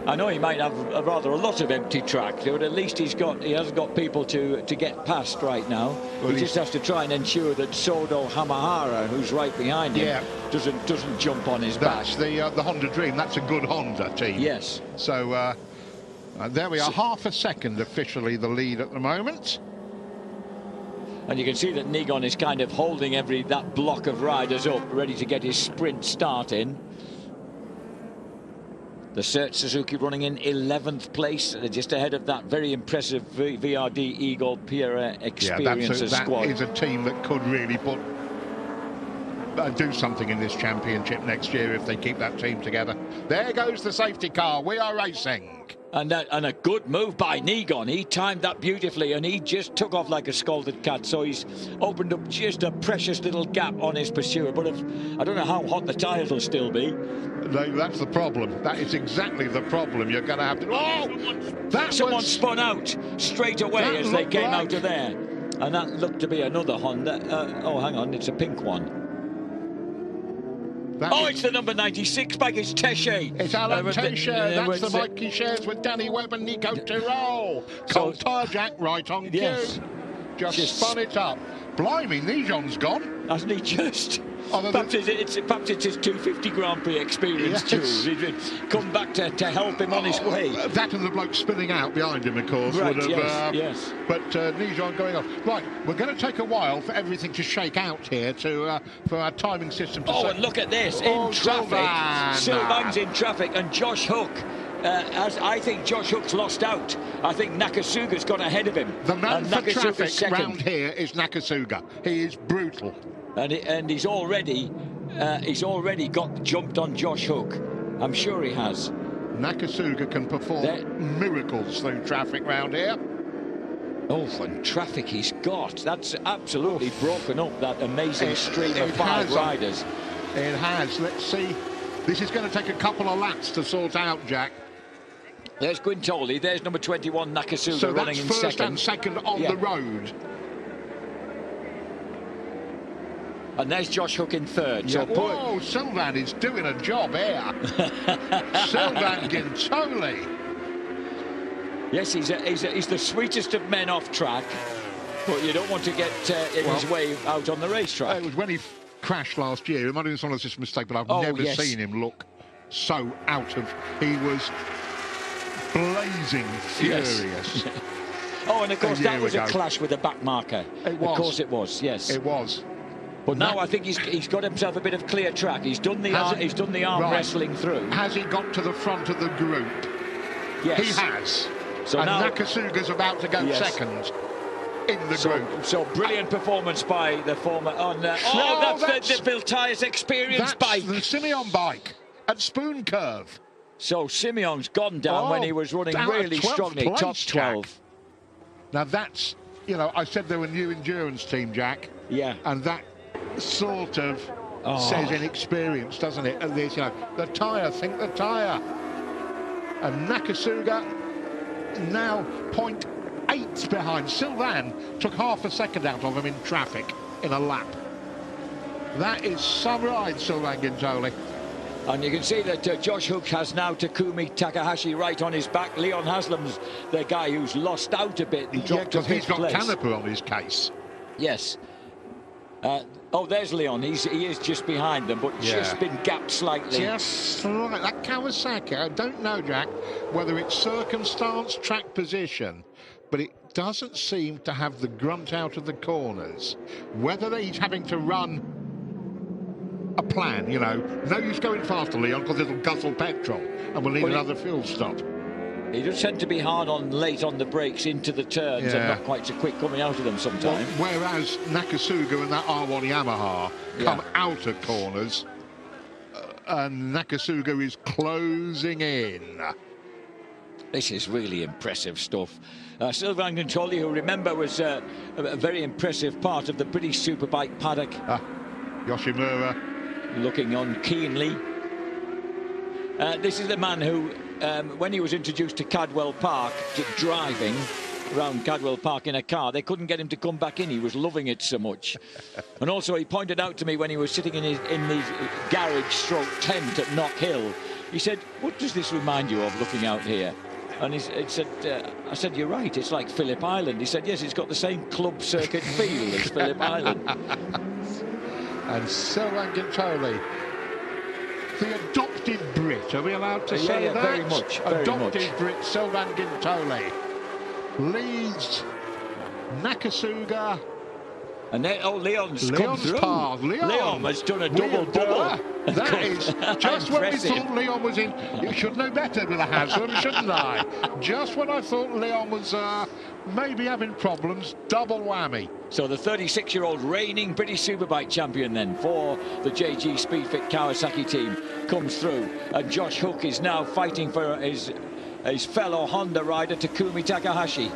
I know he might have rather a lot of empty track, but at least he hasn't got people to get past right now. Well, he just has to try and ensure that Sodo Hamahara, who's right behind him, doesn't jump on his back. That's the Honda Dream. That's a good Honda team. Yes. So there we are, half a second officially the lead at the moment. And you can see that Negon is kind of holding that block of riders up, ready to get his sprint start in. The Search Suzuki running in 11th place, just ahead of that very impressive VRD Eagle Pierre Experiences squad. That is a team that could really do something in this championship next year if they keep that team together. There goes the safety car. We are racing. And a good move by Negon. He timed that beautifully, and he just took off like a scalded cat. So he's opened up just a precious little gap on his pursuer. But I don't know how hot the tyres will still be. No, that's the problem. That is exactly the problem. You're going to have to... Oh! Someone spun out straight away as they came out of there. And that looked to be another Honda. Oh, hang on, it's a pink one. It's the number 96 bike. It's Tesche. It's Alan Tesche. That's the bike he shares with Danny Webb and Nico Tirol. Cold tyre jack right on cue. Just spun it up. Blimey, Nijon's gone. Hasn't he just? Perhaps it's his 250 Grand Prix experience too. He's come back to help him on his way. That and the bloke spinning out behind him, of course, would have. Yes. But Nijon going off. Right, we're going to take a while for everything to shake out here for our timing system to. And look at this in traffic. Sylvain's in traffic, and Josh Hook. I think Josh Hook's lost out. I think Nakasuga's got ahead of him. The man for traffic round here is Nakasuga. He is brutal. And he's already got jumped on Josh Hook. I'm sure he has. Nakasuga can perform miracles through traffic round here. And traffic he's got. That's absolutely broken up that amazing stream of 5 riders. It has. Let's see. This is going to take a couple of laps to sort out, Jack. There's Guintoli. There's number 21 Nakasuga so running in second. So that's first and second on the road. And there's Josh Hook in third. Yeah. So Sylvain is doing a job here. Sylvain Guintoli. Yes, he's the sweetest of men off track, but you don't want to get in his way out on the racetrack. It was when he crashed last year. It might have been someone else's mistake, but I've never seen him look so out of... He was blazing furious. Yes. And of course that was a clash with the back marker. It was. Of course it was, yes. It was. But now I think he's got himself a bit of clear track. He's done the arm wrestling through. Has he got to the front of the group? Yes. He has. So and now Nakasuga's about to go second in the group. So brilliant performance by the former... that's the Bill Tyres experience bike. That's the Simeon bike at Spoon Curve. So Simeon's gone down when he was running really strongly, top 12. Jack. Now that's, I said they were a new endurance team, Jack. Yeah. And that sort of says inexperience, doesn't it? At this, the tyre, think the tyre. And Nakasuga now 0.8 behind. Sylvain took half a second out of him in traffic in a lap. That is some ride, Sylvain Guintoli. And you can see that Josh Hook has now Takumi Takahashi right on his back. Leon Haslam's the guy who's lost out a bit and dropped to 5th place. He's got Canepa on his case. Yes. There's Leon. He is just behind them, but just been gapped slightly. Just like that Kawasaki. I don't know, Jack, whether it's circumstance, track position, but it doesn't seem to have the grunt out of the corners. Whether he's having to run a plan, no use going faster, Leon, because it'll guzzle petrol and we'll need another fuel stop. He does tend to be hard late on the brakes into the turns and not quite so quick coming out of them sometimes. Whereas Nakasuga and that R1 Yamaha come out of corners and Nakasuga is closing in. This is really impressive stuff. Sylvain Guintoli, who remember was a very impressive part of the British Superbike paddock. Yoshimura. Looking on keenly. This is the man who, when he was introduced to Cadwell Park, driving around Cadwell Park in a car, they couldn't get him to come back in. He was loving it so much. And also he pointed out to me when he was sitting in his garage tent at Knock Hill, he said, "What does this remind you of looking out here?" And I said, "You're right, it's like Phillip Island." He said, "Yes, it's got the same club circuit feel as Phillip Island." And Sylvain Guintoli, the adopted Brit, are we allowed to say that? Very much. Adopted Brit, Sylvain Guintoli leads Nakasuga. And then, Leon's come through. Leon has done a double bubble. That is just when we thought Leon was in. You should know better with a Haslam, shouldn't I? Just when I thought Leon was maybe having problems, double whammy. So the 36-year-old reigning British Superbike champion then for the JG Speedfit Kawasaki team comes through. And Josh Hook is now fighting for his his fellow Honda rider Takumi Takahashi.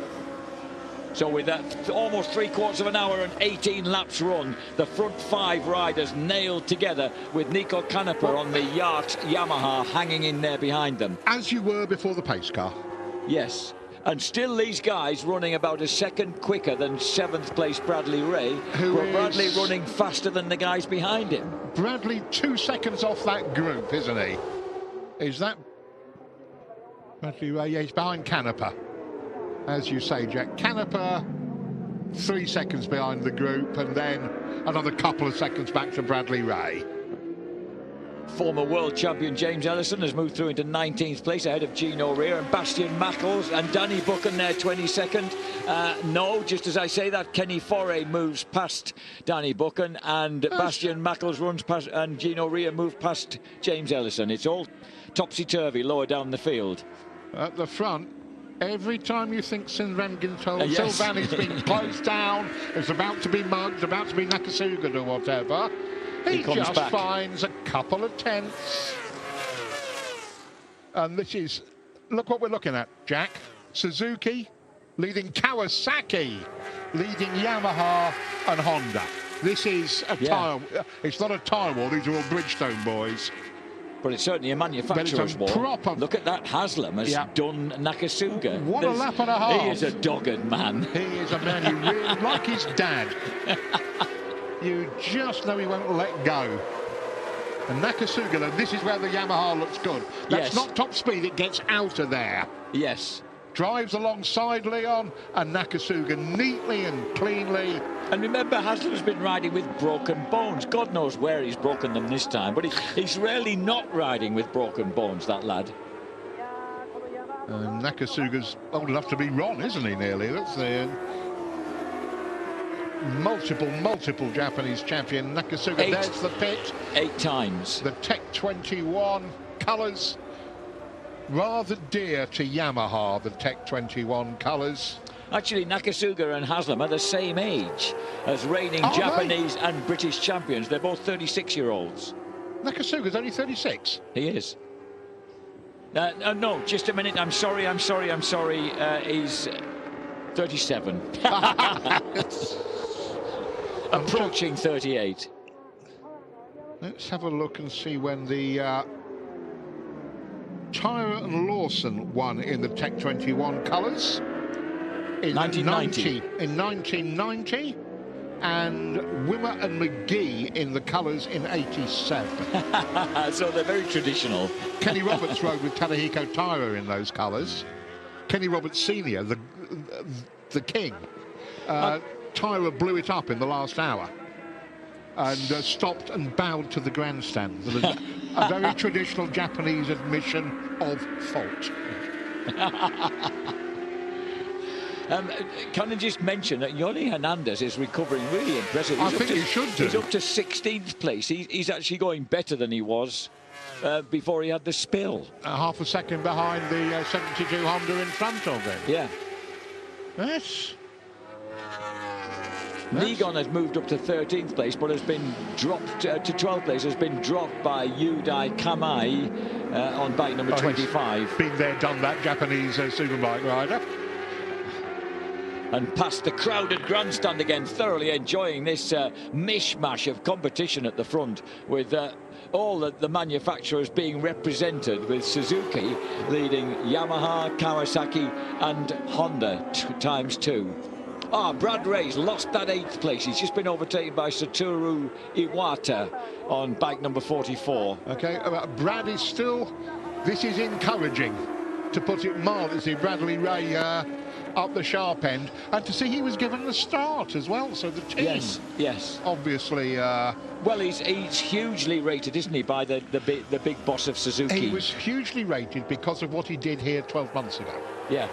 So with that almost 3/4 of an hour and 18 laps run, the front 5 riders nailed together with Nico Canepa on the yacht Yamaha hanging in there behind them. As you were before the pace car. Yes. And still these guys running about a second quicker than 7th place Bradley Ray. Bradley running faster than the guys behind him. Bradley 2 seconds off that group, isn't he? Is that Bradley Ray? Yeah, he's behind Canepa. As you say, Jack. Canepa 3 seconds behind the group, and then another couple of seconds back to Bradley Ray. Former world champion James Ellison has moved through into 19th place ahead of Gino Rea and Bastian Mackles, and Danny Buchan there 22nd. No, just as I say that, Kenny Foray moves past Danny Buchan, and Bastian Mackles runs past, and Gino Rea moved past James Ellison. It's all topsy-turvy lower down the field. At the front, every time you think Sylvain Guintol, yes. Sylvain's been closed down, it's about to be mugged, about to be Nakasuga or whatever, he just back. finds a couple of tenths. And this is, look what we're looking at, Jack. Suzuki leading Kawasaki, leading Yamaha and Honda. This is a tire, it's not a tyre war, these are all Bridgestone boys. But it's certainly a manufacturer's war. Proper... Look at that, Haslam has done Nakasuga. What a lap and a half. He is a dogged man. He is a man who really, like his dad. You just know he won't let go. And Nakasuga, this is where the Yamaha looks good. That's not top speed, it gets out of there. Yes. Drives alongside Leon, and Nakasuga neatly and cleanly. And remember, Haslam's been riding with broken bones. God knows where he's broken them this time, but he's rarely not riding with broken bones, that lad. Nakasuga's old enough to be Ron, isn't he, nearly? That's the multiple Japanese champion. Nakasuga, there's the pit. 8 times. The Tech 21 colours. Rather dear to Yamaha, the Tech 21 colours. Actually, Nakasuga and Haslam are the same age as reigning Japanese and British champions. They're both 36-year-olds. Nakasuga's only 36? He is. No, just a minute. I'm sorry. He's 37. Approaching 38. Let's have a look and see when the Tyra and Lawson won in the Tech 21 colours. In 1990. In 1990. And Wimmer and McGee in the colours in 87. So they're very traditional. Kenny Roberts rode with Tadahiko Taira in those colours. Kenny Roberts Sr., the king. Taira blew it up in the last hour and stopped and bowed to the grandstand. There was a very traditional Japanese admission of fault. Can I just mention that Yoni Hernandez is recovering really impressive. I think he should do. He's up to 16th place. He's actually going better than he was before he had the spill. Half a second behind the 72 Honda in front of him. Yeah. Yes. Nigon has moved up to 13th place, but has been dropped to 12th place. Has been dropped by Yudai Kamai on bike number 25. Been there, done that, Japanese superbike rider. And past the crowded grandstand again, thoroughly enjoying this mishmash of competition at the front, with all the manufacturers being represented, with Suzuki leading Yamaha, Kawasaki and Honda ×2. Brad Ray's lost that 8th place. He's just been overtaken by Satoru Iwata on bike number 44. Okay, Brad is still, this is encouraging, to put it mildly. Bradley Ray up the sharp end, and to see he was given the start as well, so the team yes obviously well, he's hugely rated, isn't he, by the big boss of Suzuki. He was hugely rated because of what he did here 12 months ago. Yeah.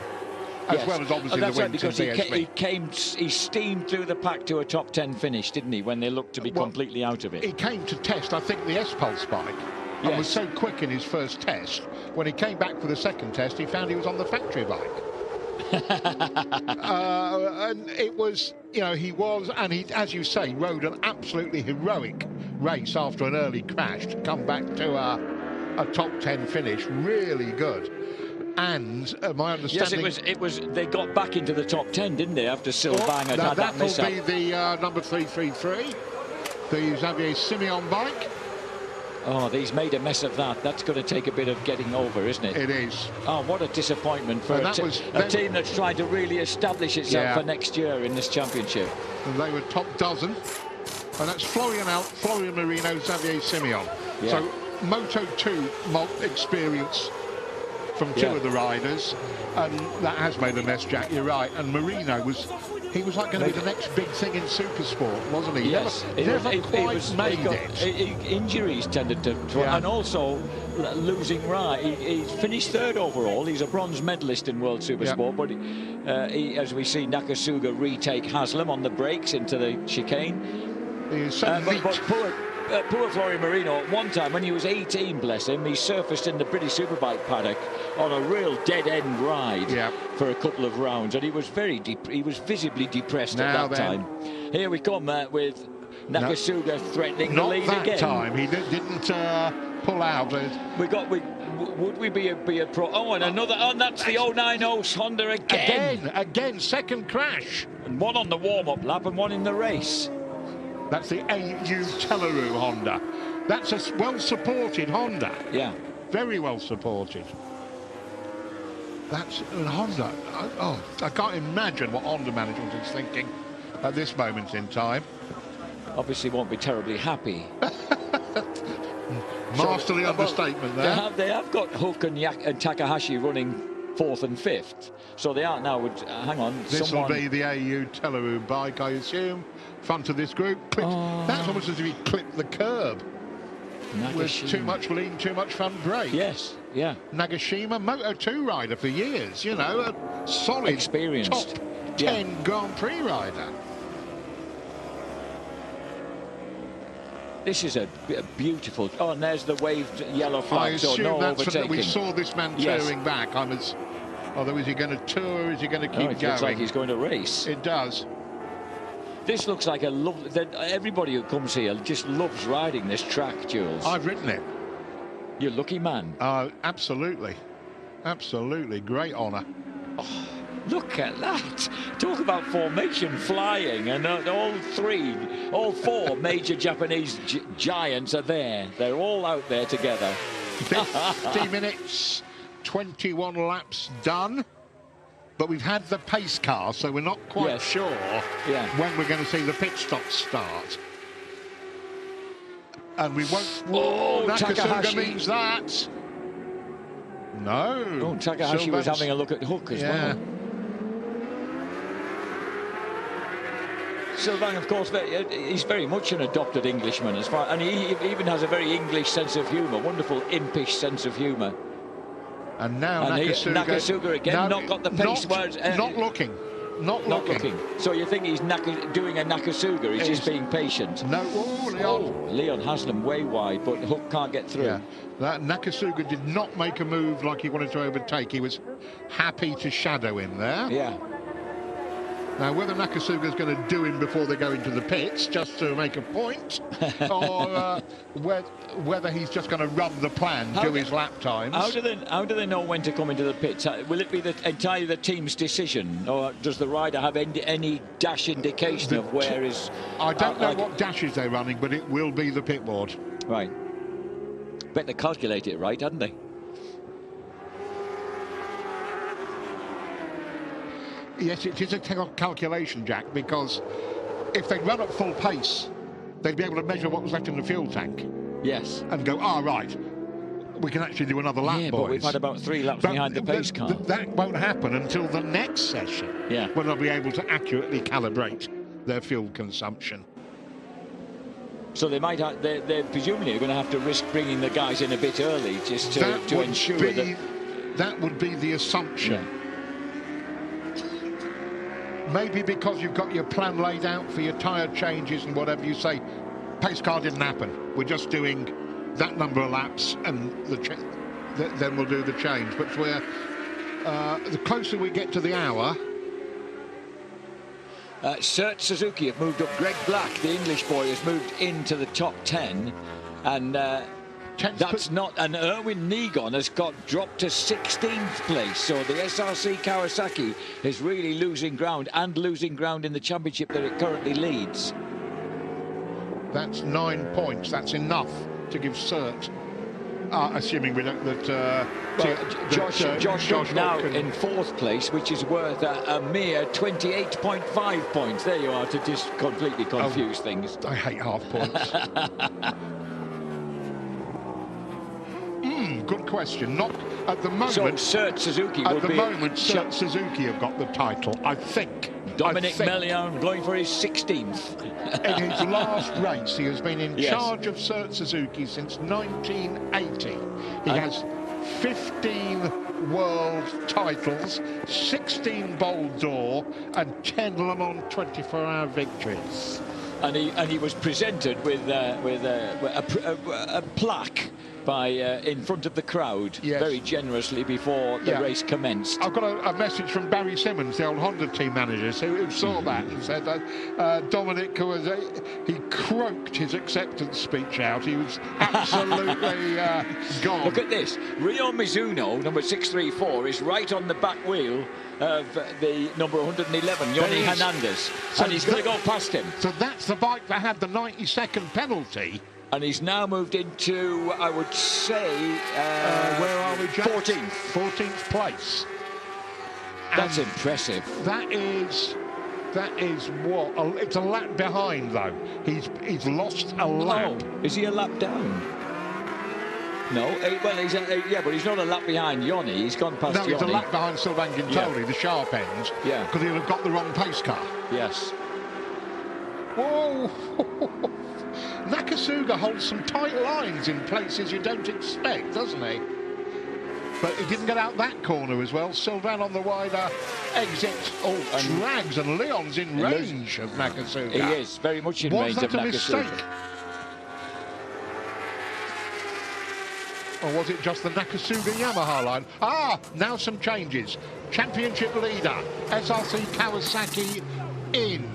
As well as obviously the wins in because he steamed through the pack to a top 10 finish, didn't he, when they looked to be completely out of it. He came to test, I think, the S-Pulse bike, and was so quick in his first test. When he came back for the second test, he found he was on the factory bike. And it was, he was, and he, as you say, rode an absolutely heroic race after an early crash to come back to a top 10 finish. Really good. And my understanding... Yes, it was. They got back into the top 10, didn't they, after Sylvain had had that miss-up? That will be the number 333, the Xavier Simeon bike. Oh, he's made a mess of that. That's going to take a bit of getting over, isn't it? It is. Oh, what a disappointment for a team that's trying to really establish itself for next year in this championship. And they were top dozen. And that's Florian Marino, Xavier Simeon. Yeah. So Moto 2 experience from two of the riders, and that has made a mess, Jack. You're right. And Marino was like going to be the next big thing in Supersport, wasn't he? Yes, never quite made it. Injuries tended to, and also losing right. He finished third overall. He's a bronze medalist in World Supersport, but as we see Nakasuga retake Haslam on the brakes into the chicane. But poor Florian Marino, at one time when he was 18, bless him, he surfaced in the British Superbike paddock on a real dead-end ride for a couple of rounds, and he was visibly depressed at that time. Here we come with Nakasuga threatening the lead again. Not that time. He didn't pull out. Would we be a pro? Oh, and another. Oh, and that's the 090 Honda again. Again, second crash. And one on the warm-up lap and one in the race. That's the AU Teleru Honda. That's a well-supported Honda. Yeah. Very well supported. That's a Honda. I can't imagine what Honda management is thinking at this moment in time. Obviously won't be terribly happy. Masterly understatement there. They have got Hook and Takahashi running 4th and 5th. So they are now, hang on. This will be the AU Teleru bike, I assume. Front of this group. That's almost as if he clipped the curb. With too much lean, too much front brake. Yes, yeah. Nagashima, Moto 2 rider for years, you know, a solid experienced top 10 Grand Prix rider. This is a beautiful... Oh, and there's the waved yellow flag. I assume no that's overtaking. We saw this man tearing back. Although, is he going to tour or is he going to keep going? It looks like he's going to race. It does. This looks like a lovely... Everybody who comes here just loves riding this track, Jules. I've ridden it. You're a lucky man. Absolutely. Absolutely. Great honour. Oh, look at that. Talk about formation flying. And all four major Japanese giants are there. They're all out there together. 50 minutes, 21 laps done. But we've had the pace car, so we're not quite sure when we're going to see the pit stop start. And we won't... Nakasuga means that. No. Oh, Takahashi was having a look at Hook as well. Sylvain, of course, he's very much an adopted Englishman, and he even has a very English sense of humour, wonderful impish sense of humour. And now Nakasuga again, not got the pace. Not looking. So you think he's doing a Nakasuga? He's just being patient. No, Leon Haslam way wide, but Hook can't get through. Yeah. That Nakasuga did not make a move like he wanted to overtake. He was happy to shadow him there. Yeah. Now, whether Nakasuga's going to do him before they go into the pits, just to make a point, or whether he's just going to run the plan, do his lap times. How do they know when to come into the pits? Will it be entirely the team's decision, or does the rider have any dash indication of where is... I don't know what dashes they're running, but it will be the pit board. Right. Bet they calculate it right, hadn't they? Yes, it is a calculation, Jack, because if they run at full pace, they'd be able to measure what was left in the fuel tank. Yes. And go, right, we can actually do another lap, boys. But we've had about 3 laps behind the pace car. That won't happen until the next session, when they'll be able to accurately calibrate their fuel consumption. So they might have, they're presumably going to have to risk bringing the guys in a bit early just to ensure that... That would be the assumption. Yeah. Maybe because you've got your plan laid out for your tyre changes and whatever, you say, pace car didn't happen. We're just doing that number of laps and then we'll do the change. But the closer we get to the hour... Cert Suzuki have moved up. Greg Black, the English boy, has moved into the top 10. And That's not, and Erwin Negon has dropped to 16th place. So the SRC Kawasaki is really losing ground, and losing ground in the championship that it currently leads. That's 9 points. That's enough to give cert. Assuming we don't, that Josh is now in 4th place, which is worth a mere 28.5 points. There you are, to just completely confuse things. I hate half points. Good question. Not at the moment. So Cert Suzuki at will the be moment. Cert Suzuki have got the title, I think. Dominic Melian going for his 16th. In his last race, he has been in charge of Cert Suzuki since 1980. He has 15 world titles, 16 Bowl d'Or, and 10 Le Mans 24-hour victories. And he was presented with a plaque by in front of the crowd, very generously before the race commenced. I've got a message from Barry Simmons, the old Honda team manager, who saw that and said that Dominic he croaked his acceptance speech out. He was absolutely gone. Look at this. Ryo Mizuno, number 634, is right on the back wheel of the number 111, Yoni Hernandez, and he's going to go past him. So that's the bike that had the 90-second penalty. And he's now moved into, I would say, where are we, Jack? 14th place. That's impressive. That is what? It's a lap behind, though. He's lost a lap. Oh, is he a lap down? No, well, but he's not a lap behind Yoni. He's gone past Yoni. No, he's a lap behind Sylvain Guintoli, the sharp end. Yeah. Because he'll have got the wrong pace car. Yes. Whoa! Nakasuga holds some tight lines in places you don't expect, doesn't he? But he didn't get out that corner as well. Sylvain on the wider exit. Drags, and Leon's in range of Nakasuga. He is very much in range of Nakasuga. Was that a mistake? Or was it just the Nakasuga Yamaha line? Now some changes. Championship leader, SRC Kawasaki in.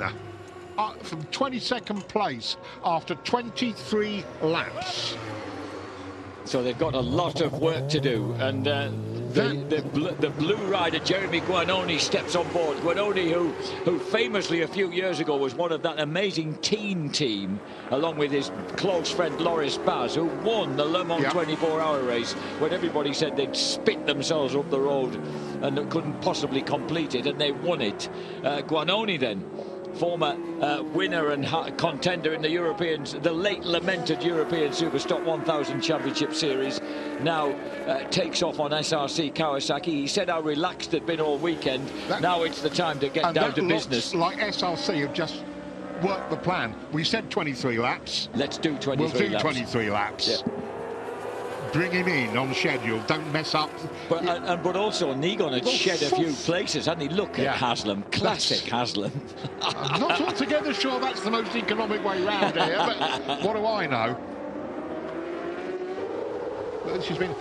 From 22nd place after 23 laps. So they've got a lot of work to do, and the blue rider Jeremy Guanoni steps on board. Guanoni, who famously a few years ago was one of that amazing teen team, along with his close friend Loris Baz, who won the Le Mans 24-hour race when everybody said they'd spit themselves up the road and couldn't possibly complete it, and they won it. Guanoni then, former winner and contender in the late lamented European Superstock 1000 Championship Series, now takes off on SRC Kawasaki. He said how relaxed it'd been all weekend. Now it's the time to get down to business. Like SRC have just worked the plan. We said 23 laps. Let's do 23 laps. We'll do 23 laps. Yeah. Bring him in on schedule, don't mess up. But also Negon had shed a few places, hadn't he? Look at Haslam, classic Haslam. I'm not altogether sure that's the most economic way round here, but what do I know? She's been...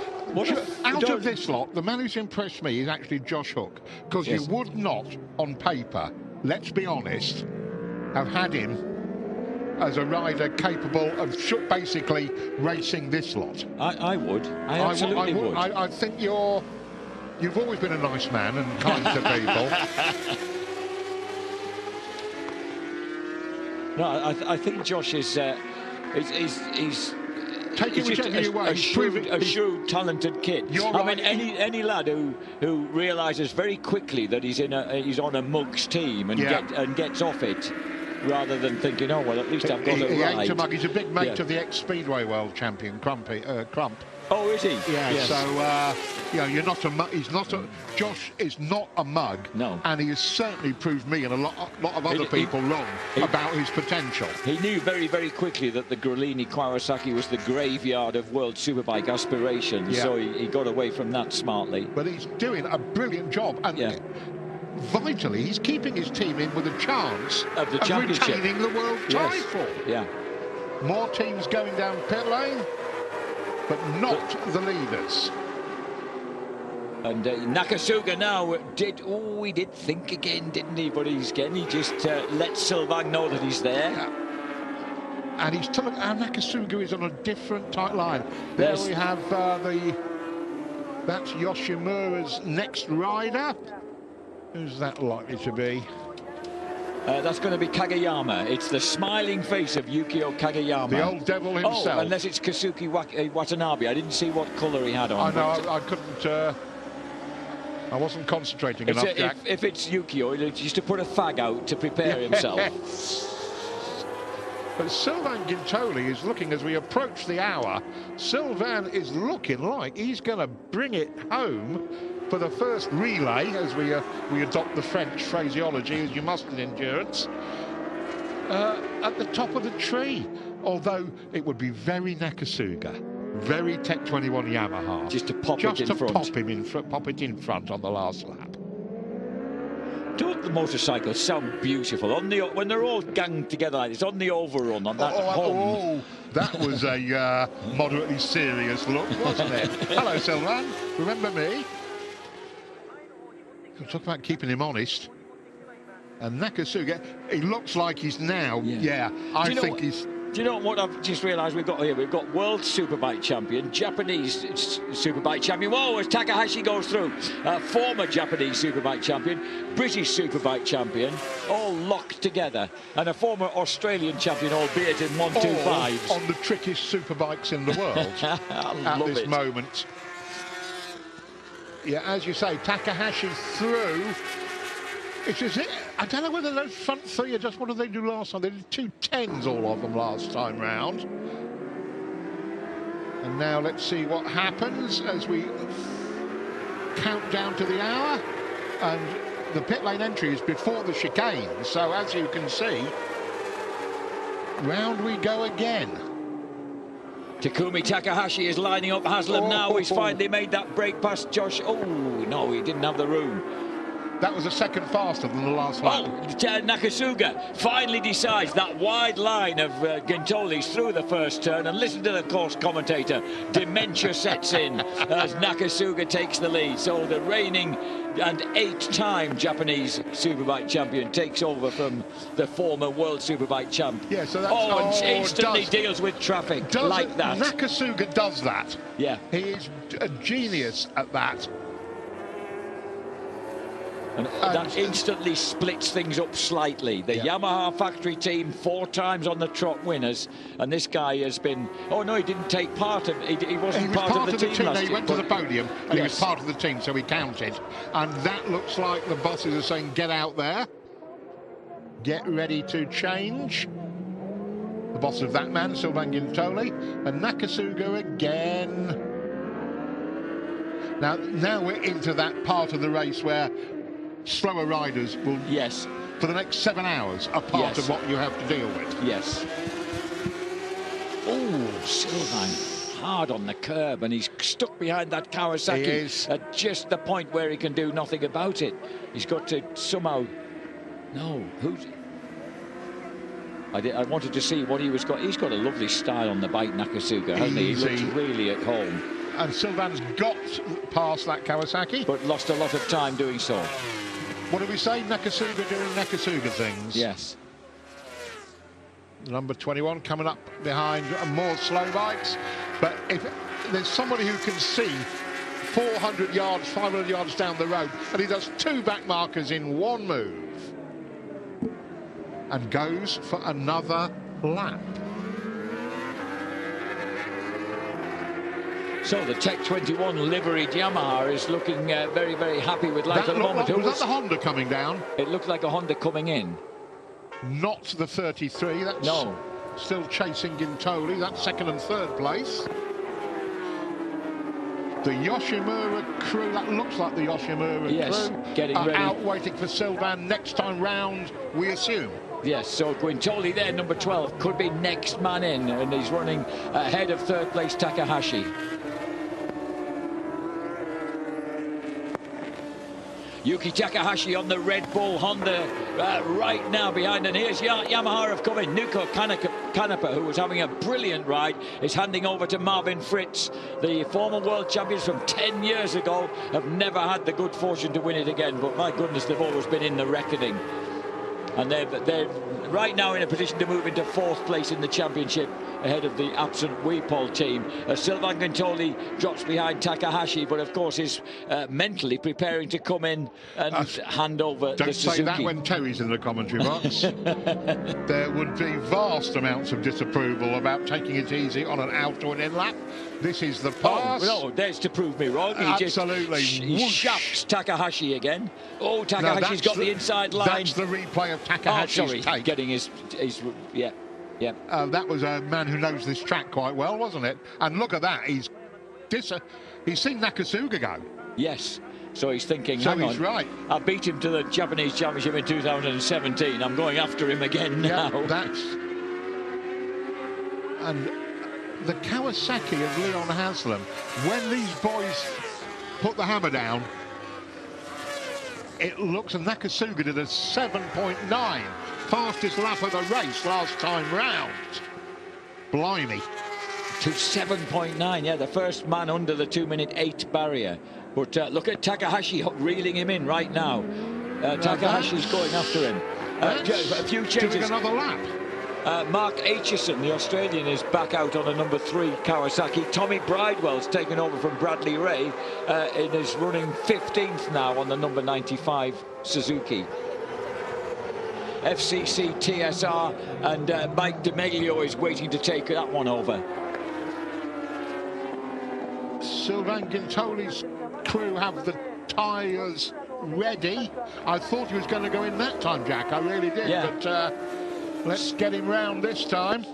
Out of this lot, the man who's impressed me is actually Josh Hook, because you would not, on paper, let's be honest, have had him as a rider capable of basically racing this lot. I would. I absolutely would. I think you've always been a nice man and kind to people. No, I think Josh is taking whichever you want. A shrewd, talented kid. I mean, any lad who realises very quickly that he's on a mugs team and gets off it, rather than thinking, oh well, at least I've got it right. He's a big mate of the ex-Speedway world champion, Crump. Oh, is he? Yeah. Yes. So you're not a mug. Josh is not a mug. No. And he has certainly proved me and a lot of other people wrong about his potential. He knew very, very quickly that the Grellini Kawasaki was the graveyard of World Superbike aspirations. So he got away from that smartly. But he's doing a brilliant job. And vitally, he's keeping his team in with a chance of retaining the world title. Yeah. More teams going down pit lane, but not the leaders. And Nakasuga now he did think again, didn't he? But he just let Sylvain know that he's there. And he's still, Nakasuga is on a different tight line. There Yes. we have that's Yoshimura's next rider. Who's that likely to be? That's going to be Kageyama. It's the smiling face of Yukio Kageyama. The old devil himself. Oh, unless it's Kazuki Watanabe. I didn't see what colour he had on. I know, I couldn't... I wasn't concentrating enough, Jack. If it's Yukio, he used to put a fag out to prepare himself. But Sylvain Guintoli is looking, as we approach the hour, Sylvain is looking like he's going to bring it home for the first relay, as we adopt the French phraseology, as you must in endurance, at the top of the tree. Although it would be very Nakasuga, very Tech 21 Yamaha. Just to pop it in front. Pop it in front on the last lap. Don't the motorcycles sound beautiful when they're all ganged together like this on the overrun on that home? That was a moderately serious look, wasn't it? Hello, Sylvain. Remember me? We'll talk about keeping him honest. And Nakasuga, he looks like he's now. Yeah, I think he's. Do you know what I've just realised we've got here? We've got world superbike champion, Japanese superbike champion. Whoa, as Takahashi goes through, former Japanese superbike champion, British superbike champion, all locked together, and a former Australian champion, albeit in 125s. On the trickiest superbikes in the world at this moment. Yeah, as you say, Takahashi through. I don't know whether those front three are just what did they do last time? They did 2 10s, all of them, last time round. And now let's see what happens as we count down to the hour. And the pit lane entry is before the chicane. So as you can see, round we go again. Takumi Takahashi is lining up Haslam now. He's finally made that break past Josh. Oh, no, he didn't have the room. That was a second faster than the last lap. Nakasuga finally decides that wide line of Guintoli's through the first turn, and listen to the course commentator. Dementia sets in as Nakasuga takes the lead. So the reigning and 8-time Japanese superbike champion takes over from the former world superbike champ. Yeah, so that's and instantly deals with traffic like that. Nakasuga does that. Yeah. He is a genius at that. And that instantly splits things up slightly. The Yamaha factory team 4 times on the trot winners, and this guy has been. Oh no, he didn't take part of. He wasn't part of the team last year. He went to the podium, and he was part of the team, so he counted. And that looks like the bosses are saying, "Get out there, get ready to change." The boss of that man, Sylvain Guintoli, and Nakasuga again. Now we're into that part of the race where slower riders will, for the next 7 hours, are part of what you have to deal with. Yes. Oh, Sylvain, hard on the curb, and he's stuck behind that Kawasaki at just the point where he can do nothing about it. He's got to somehow. No, who's? I wanted to see what he was got. He's got a lovely style on the bike, Nakasuga, hasn't he? He looks really at home. And Sylvain's got past that Kawasaki, but lost a lot of time doing so. What did we say? Nakasuga doing Nakasuga things. Yes. Number 21 coming up behind more slow bikes. But if there's somebody who can see 400 yards, 500 yards down the road, and he does 2 back markers in 1 move and goes for another lap. So the Tech 21 liveried Yamaha is looking very, very happy with life at the moment. Was that the Honda coming down? It looked like a Honda coming in. Not the 33. That's still chasing Guintoli. That's 2nd and 3rd place. The Yoshimura crew, that looks like the Yoshimura crew, getting ready. Out waiting for Sylvain next time round, we assume. Yes, so Guintoli there, number 12, could be next man in, and he's running ahead of 3rd place Takahashi. Yuki Takahashi on the Red Bull Honda right now behind, and here's Yamaha have come in. Nuko Kanepa, who was having a brilliant ride, is handing over to Marvin Fritz. The former world champions from 10 years ago have never had the good fortune to win it again, but my goodness, they've always been in the reckoning. And they're right now in a position to move into 4th place in the championship ahead of the absent Weepol team. Sylvain Guintoli drops behind Takahashi, but of course is mentally preparing to come in and hand over the Suzuki. Don't say that when Terry's in the commentary box. There would be vast amounts of disapproval about taking it easy on an out or an in lap. This is the pass. Oh, no, there's to prove me wrong. Absolutely. He shafts Takahashi again. Oh, Takahashi's got the inside line. That's the replay of Takahashi's take. Getting his yeah. That was a man who knows this track quite well, wasn't it? And look at that. He's seen Nakasuga go. Yes. So he's thinking, so hang he's on, right. I beat him to the Japanese Championship in 2017. I'm going after him again now. And the Kawasaki of Leon Haslam, when these boys put the hammer down, it looks, and Nakasuga did a 7.9, fastest lap of the race last time round. Blimey. To 7.9, yeah, the first man under the 2-minute 8 barrier. But look at Takahashi reeling him in right now. Takahashi's going after him. A few changes. Doing another lap. Mark Aitchison, the Australian, is back out on a number 3 Kawasaki. Tommy Bridewell's taken over from Bradley Ray and is running 15th now on the number 95 Suzuki. FCC TSR and Mike DeMeglio is waiting to take that one over. Sylvain Guintoli's crew have the tyres ready. I thought he was going to go in that time, Jack. I really did. Yeah. But let's get him round this time.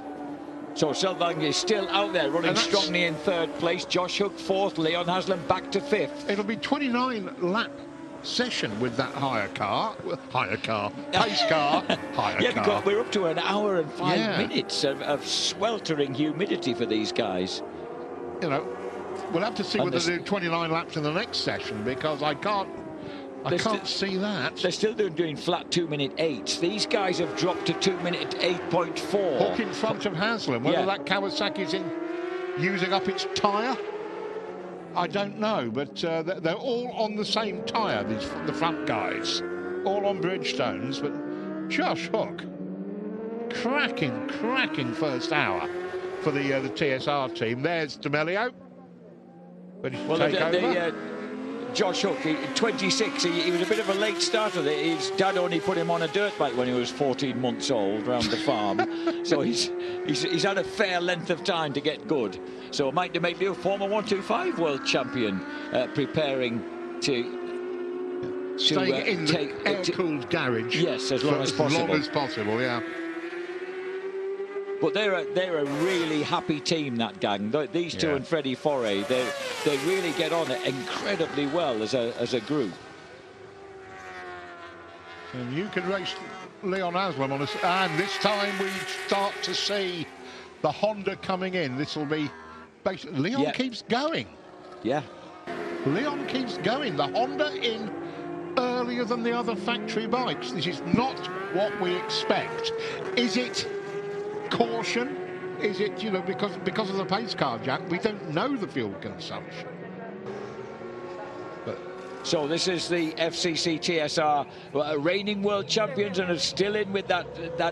So Sylvain is still out there running strongly in 3rd place. Josh Hook 4th. Leon Haslam back to 5th. It'll be 29 lap session with that pace car, higher car. Yeah, because we're up to an hour and 5 minutes of sweltering humidity for these guys. You know, we'll have to see whether they do 29 laps in the next session, because I can't see that. They're still doing flat 2-minute 8s. These guys have dropped to 2-minute 8.4. Hook in front of Haslam. Whether that Kawasaki's using up its tyre, I don't know, but they're all on the same tyre, the front guys, all on Bridgestones. But Josh Hook, cracking first hour for the TSR team. There's D'Amelio. Josh Hook, 26, he was a bit of a late starter. His dad only put him on a dirt bike when he was 14 months old around the farm. So he's had a fair length of time to get good. So Mike DeMeglio, former 125 world champion, preparing to staying in the air-cooled garage. Yes, as long as possible. As long as possible, yeah. But they're a really happy team, that gang. These two and Freddie Foray, they really get on incredibly well as a group. And you can race Leon Haslam on us, and this time we start to see the Honda coming in. This will be basically Leon keeps going. Yeah, Leon keeps going. The Honda in earlier than the other factory bikes. This is not what we expect. Is it caution? Is it, you know, because of the pace car, Jack? We don't know the fuel consumption. So this is the FCC TSR reigning world champions, and are still in with that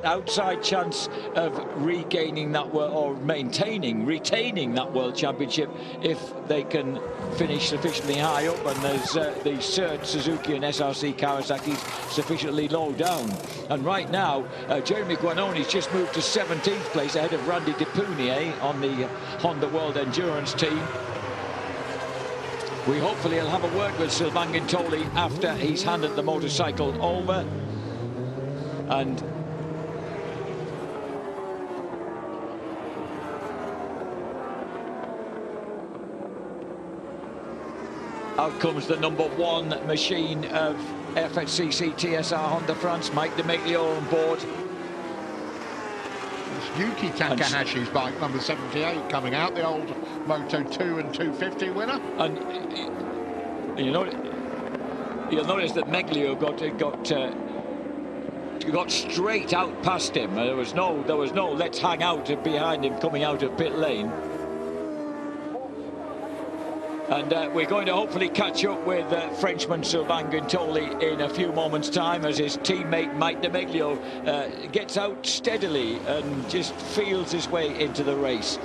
outside chance of regaining that retaining that world championship if they can finish sufficiently high up, and there's the Cert Suzuki and SRC Kawasaki's sufficiently low down. And right now Jeremy Guanoni's just moved to 17th place ahead of Randy Depunier on the Honda World Endurance team. We hopefully will have a word with Sylvain Guintoli after he's handed the motorcycle over. And out comes the #1 machine of FCC TSR Honda France, Mike DeMeglio on board. It's Yuki Takahashi's bike, number 78, coming out, the old Moto 2 and 250 winner. And you know, you'll notice that Meglio got straight out past him. There was no let's hang out behind him coming out of pit lane. And we're going to hopefully catch up with Frenchman Sylvain Guintoli in a few moments' time as his teammate Mike de Meglio gets out steadily and just feels his way into the race.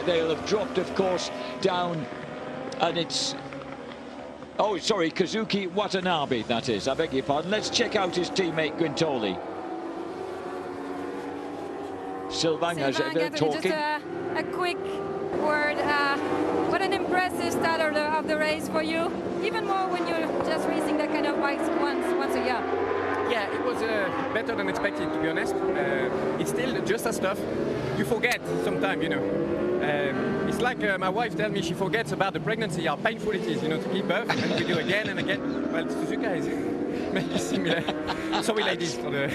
They'll have dropped, of course, down, and it's... Oh, sorry, Kazuki Watanabe, that is. I beg your pardon. Let's check out his teammate Guintoli. Sylvain is talking. Just a quick word. What an impressive start of the race for you. Even more when you're just racing that kind of bikes once a year. Yeah, it was better than expected, to be honest. It's still just a stuff. You forget sometimes, you know. It's like my wife tells me she forgets about the pregnancy, how painful it is, you know, to give birth, and we do again and again. Well, Suzuka is maybe similar. Sorry, ladies, for the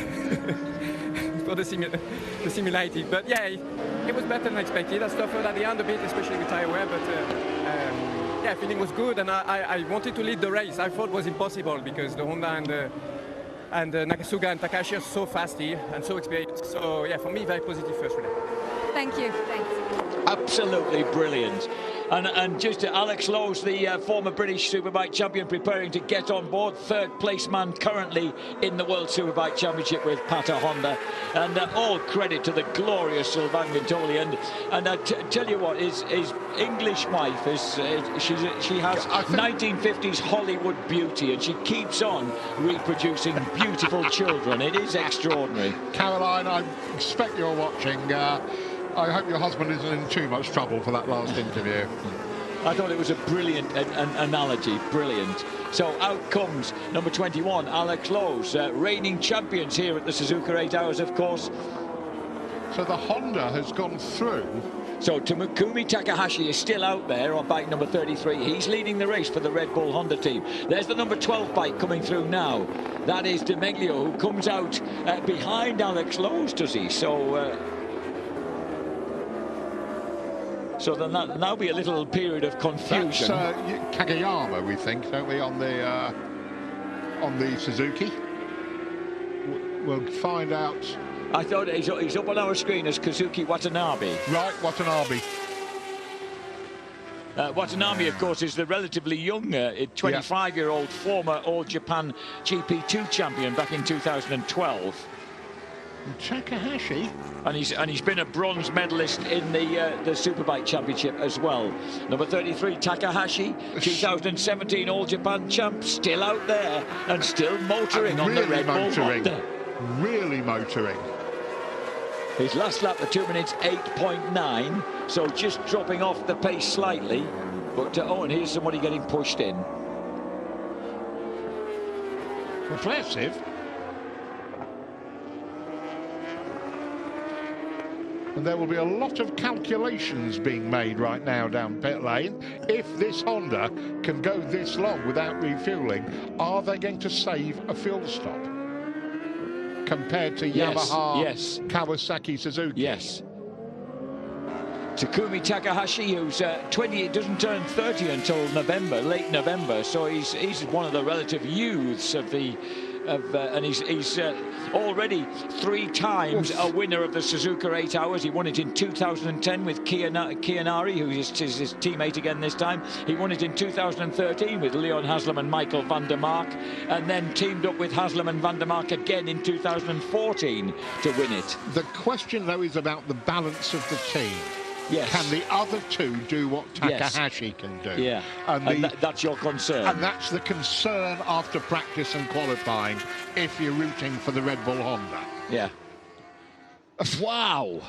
for the similarity. But yeah, it was better than expected. I suffered at the end a bit, especially with tire wear, but yeah, feeling was good, and I wanted to lead the race. I thought it was impossible because the Honda and Nakasuga and Takahashi are so fast here and so experienced. So yeah, for me, very positive first relay. Thank you. Thanks. Absolutely brilliant. And just Alex Lowe's, the former British Superbike champion, preparing to get on board. Third place man currently in the World Superbike Championship with Pata Honda. And all credit to the glorious Sylvain Guintoli. And I tell you what, his English wife is she has 1950s Hollywood beauty, and she keeps on reproducing beautiful children. It is extraordinary. Caroline, I expect you're watching. I hope your husband isn't in too much trouble for that last interview. I thought it was a brilliant analogy, brilliant. So out comes number 21, Alex Lowe's, reigning champions here at the Suzuka 8 Hours, of course. So the Honda has gone through. So Takumi Takahashi is still out there on bike number 33. He's leading the race for the Red Bull Honda team. There's the number 12 bike coming through now. That is De Meglio, who comes out behind Alex Lowe's, does he? So then that'll be a little period of confusion. That's Kageyama, we think, don't we, on the Suzuki? We'll find out. I thought he's up on our screen as Kazuki Watanabe. Right, Watanabe. Watanabe, of course, is the relatively young 25-year-old former All Japan GP2 champion back in 2012. Takahashi, and he's been a bronze medalist in the Superbike Championship as well. Number 33, Takahashi, 2017 All Japan champ, still out there and still motoring on the Red Bull Honda. Really motoring. His last lap, the 2 minutes 8.9, so just dropping off the pace slightly. But oh, and here's somebody getting pushed in. Impressive. And there will be a lot of calculations being made right now down pit lane. If this Honda can go this long without refueling, are they going to save a fuel stop compared to Yamaha, Kawasaki, Suzuki? Yes. Takumi Takahashi, who's 20, doesn't turn 30 until November, late November, so he's one of the relative youths of the. And he's already 3 times a winner of the Suzuka 8 Hours. He won it in 2010 with Kianari, who is his teammate again this time. He won it in 2013 with Leon Haslam and Michael van der Mark, and then teamed up with Haslam and van der Mark again in 2014 to win it. The question, though, is about the balance of the team. Yes. Can the other two do what Takahashi can do? Yeah, and that's your concern. And that's the concern after practice and qualifying if you're rooting for the Red Bull Honda. Yeah. Wow.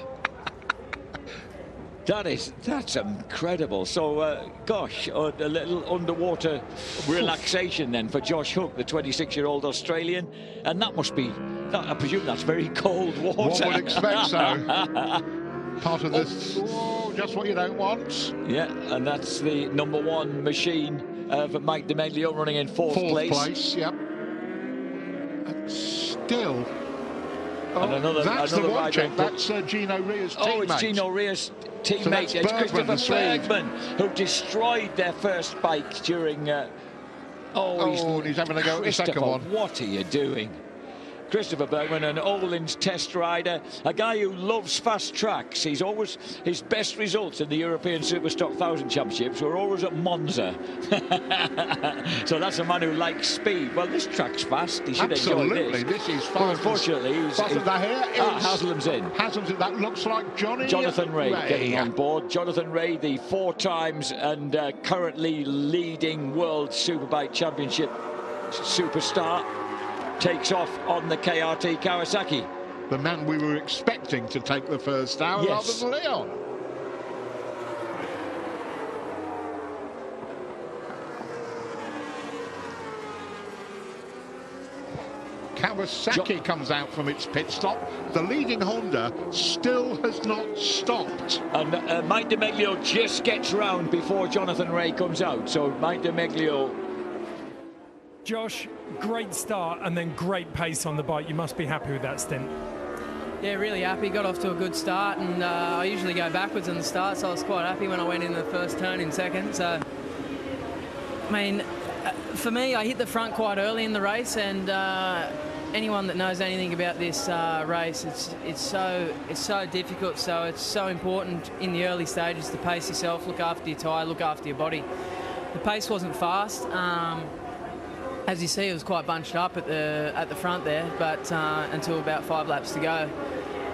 That's incredible. So, gosh, a little underwater relaxation then for Josh Hook, the 26-year-old Australian. And that must be, I presume that's very cold water. One would expect so. Part of this, just what you don't want. Yeah, and that's the number 1 machine of Mike de Meglio running in fourth place. Yep. And still. And that's the watching. That's Gino Ria's teammate. Oh, it's Gino Ria's teammate. So it's Christopher Bergman, who destroyed their first bike during... and he's having a go at the second one. What are you doing? Christopher Bergman, an Olin's test rider, a guy who loves fast tracks. He's always, his best results in the European Superstock 1000 Championships were always at Monza. So that's a man who likes speed. Well, this track's fast. He should enjoy this. Absolutely, this is fast. But unfortunately, Haslam's in. Haslam's in. That looks like Jonathan Ray getting on board. Jonathan Ray, the 4 times and currently leading World Superbike Championship superstar, takes off on the KRT Kawasaki. The man we were expecting to take the first hour, rather than Leon. Kawasaki comes out from its pit stop. The leading Honda still has not stopped. And Mike De Meglio just gets round before Jonathan Ray comes out. So Mike De Meglio. Josh, great start and then great pace on the bike. You must be happy with that stint. Yeah, really happy. Got off to a good start, and I usually go backwards in the start, so I was quite happy when I went in the first turn in second. So, I mean, for me, I hit the front quite early in the race, and anyone that knows anything about this race, it's so difficult. So it's so important in the early stages to pace yourself, look after your tyre, look after your body. The pace wasn't fast. As you see, it was quite bunched up at the front there, but until about 5 laps to go.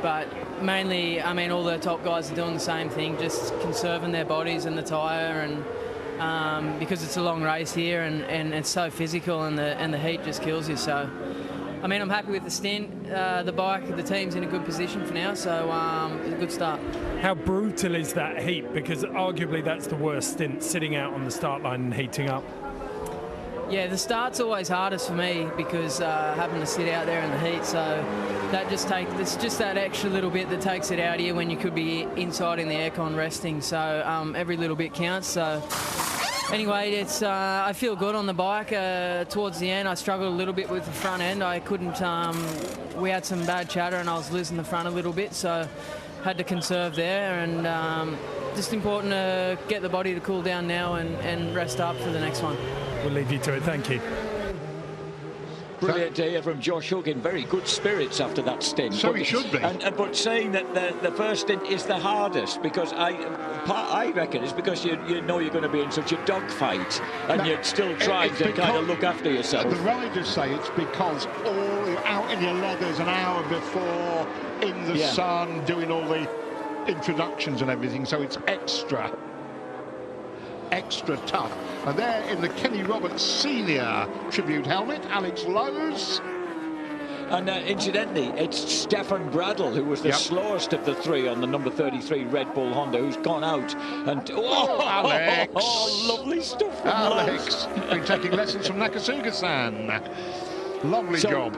But mainly, I mean, all the top guys are doing the same thing, just conserving their bodies and the tyre, and because it's a long race here and it's so physical, and the heat just kills you. So, I mean, I'm happy with the stint. The bike, the team's in a good position for now, so it's a good start. How brutal is that heat? Because arguably that's the worst stint, sitting out on the start line and heating up. Yeah, the start's always hardest for me because having to sit out there in the heat, so that it's just that extra little bit that takes it out of you when you could be inside in the aircon resting. So every little bit counts. So anyway, it's I feel good on the bike. Towards the end, I struggled a little bit with the front end. I couldn't. We had some bad chatter, and I was losing the front a little bit, so had to conserve there. And just important to get the body to cool down now and rest up for the next one. We'll leave you to it. Thank you. Brilliant to hear from Josh Hook, in very good spirits after that stint. So he should be. But saying that the first stint is the hardest, because I reckon it's because you know you're going to be in such a dogfight, and you're still trying to kind of look after yourself. The riders say it's because you're out in your leathers an hour before, in the sun, doing all the introductions and everything, so it's extra tough. And there in the Kenny Roberts Senior tribute helmet, Alex Lowe's. And incidentally, it's Stefan Bradl, who was the slowest of the 3 on the number 33 Red Bull Honda, who's gone out. And Alex! Lovely stuff from Alex, been taking lessons from Nakasuga-san. Lovely job.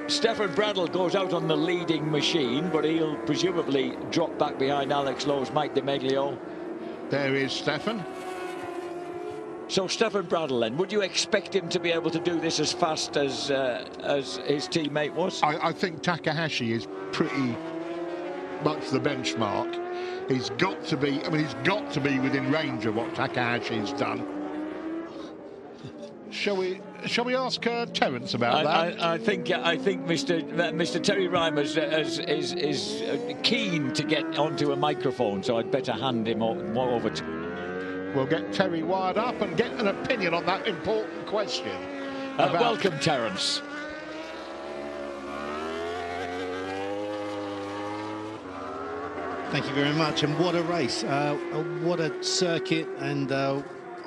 Stefan Bradl goes out on the leading machine, but he'll presumably drop back behind Alex Lowe's Mike De Meglio. There is Stefan. So Stefan Bradl, then, would you expect him to be able to do this as fast as his teammate was? I think Takahashi is pretty much the benchmark. He's got to be. I mean, he's got to be within range of what Takahashi's done. Shall we ask Terence about that? I think Mr. Terry Reimers is keen to get onto a microphone, so I'd better hand him over to. We'll get Terry wired up and get an opinion on that important question. Welcome, Terence. Thank you very much, and what a race, what a circuit, and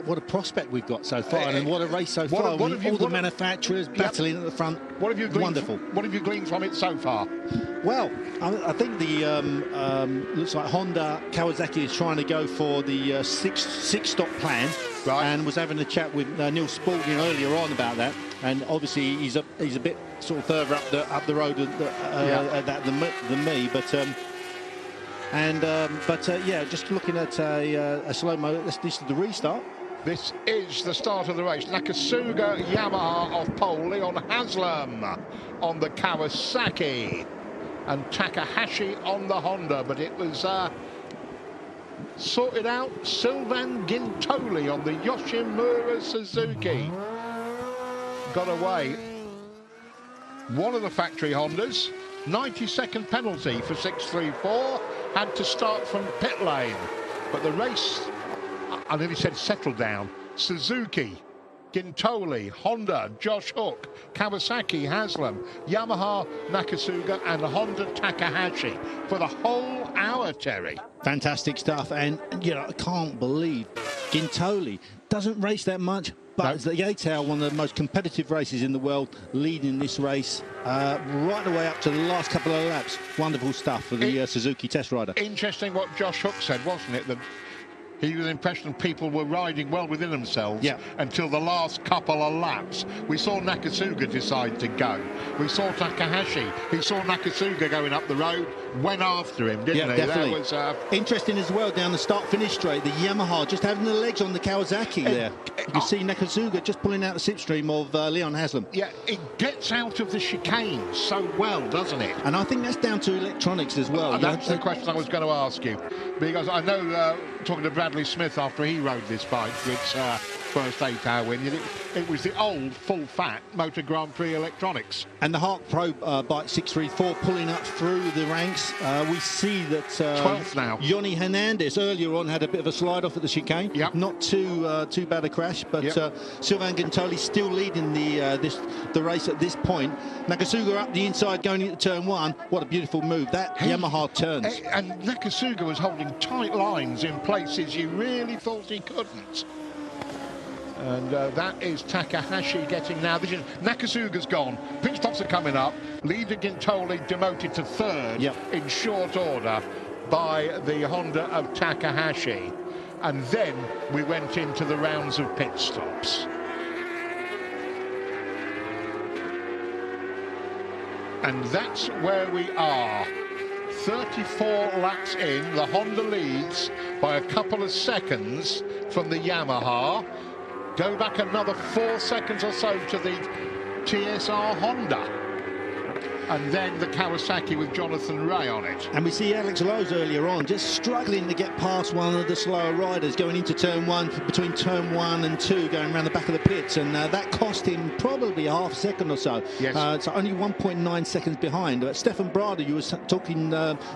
what a prospect we've got so far, and what a race so far. All the manufacturers battling at the front. What have you gleaned? Wonderful. What have you gleaned from it so far? Well, I think the looks like Honda Kawasaki is trying to go for the six-stop plan, and was having a chat with Neil Spalding earlier on about that. And obviously he's a bit sort of further up the road than me, but. Yeah, just looking at a slow-mo. This is the restart. This is the start of the race. Nakasuga Yamaha of Pole, Leon Haslam on the Kawasaki, and Takahashi on the Honda. But it was sorted out. Sylvain Gintoli on the Yoshimura Suzuki got away. one of the factory Hondas. 90-second penalty for 634. Had to start from pit lane. But the race, I nearly said settled down. Suzuki, Gintoli, Honda, Josh Hook, Kawasaki, Haslam, Yamaha, Nakasuga, and Honda Takahashi for the whole hour, Terry. Fantastic stuff. And, you know, I can't believe Gintoli doesn't race that much, but it's the 8 hour, one of the most competitive races in the world, leading this race right the way up to the last couple of laps. Wonderful stuff for the Suzuki test rider. Interesting what Josh Hook said, wasn't it? That he was the impression people were riding well within themselves until the last couple of laps. We saw Nakasuga decide to go. We saw Takahashi. He saw Nakasuga going up the road, went after him, didn't he? Definitely. That was interesting as well down the start-finish straight. The Yamaha just having the legs on the Kawasaki there. You can see Nakasuga just pulling out the slipstream of Leon Haslam. Yeah, it gets out of the chicane so well, doesn't it? And I think that's down to electronics as well. That's the question I was going to ask you. Because I know, talking to Bradley Smith after he rode this bike, its first 8 hour win, it was the old full-fat Motor Grand Prix electronics. And the Hark Pro bike 634 pulling up through the ranks. We see that 12th now. Yoni Hernandez earlier on had a bit of a slide off at the chicane. Not too bad a crash, but Sylvain Gintoli still leading the race at this point. Nakasuga up the inside going into turn 1. What a beautiful move. That Yamaha turns. And Nakasuga was holding tight lines in places you really thought he couldn't. And that is Takahashi getting now. This is Nakasuga's gone. Pit stops are coming up. Leader Gintoli demoted to third in short order by the Honda of Takahashi. And then we went into the rounds of pit stops. And that's where we are. 34 laps in, the Honda leads by a couple of seconds from the Yamaha. Go back another 4 seconds or so to the TSR Honda. And then the Kawasaki with Jonathan Ray on it. And we see Alex Lowe's earlier on just struggling to get past one of the slower riders going into turn 1, between turn 1 and 2, going around the back of the pits, and that cost him probably a half second or so. Yes. So only 1.9 seconds behind. But Stefan Bradl, you were talking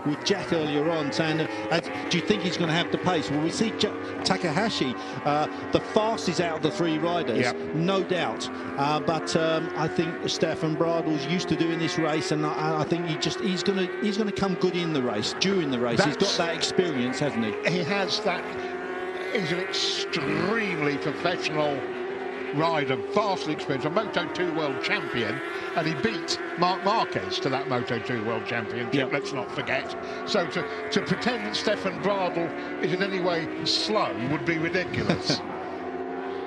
with Jack earlier on, saying, do you think he's going to have the pace? Well, we see Takahashi, the fastest out of the 3 riders, no doubt. But I think Stefan Bradl's used to doing this race, and I think he's going to come good in the race, during the race. He's got that experience, hasn't he? He has that. He's an extremely professional rider, vastly experienced, a Moto2 world champion, and he beat Marc Marquez to that Moto2 world championship, let's not forget. So to pretend that Stefan Bradl is in any way slow would be ridiculous.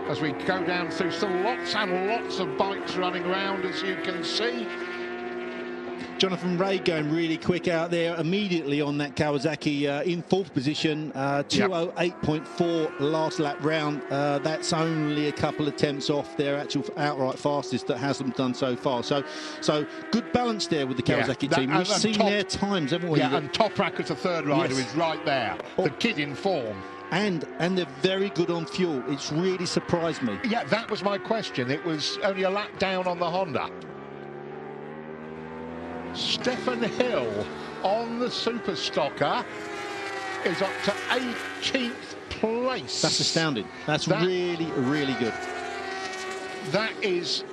As we go down through still lots and lots of bikes running around, as you can see. Jonathan Ray going really quick out there immediately on that Kawasaki in 4th position, 208.4 last lap round. That's only a couple of tenths off their actual outright fastest that Haslam's done so far. So good balance there with the Kawasaki team. We've seen their times, haven't we? Yeah, and Toprak as a third rider is right there. The kid in form. And they're very good on fuel. It's really surprised me. Yeah, that was my question. It was only a lap down on the Honda. Stefan Hill on the Super Stocker is up to 18th place. That's astounding. That's really, really good. That is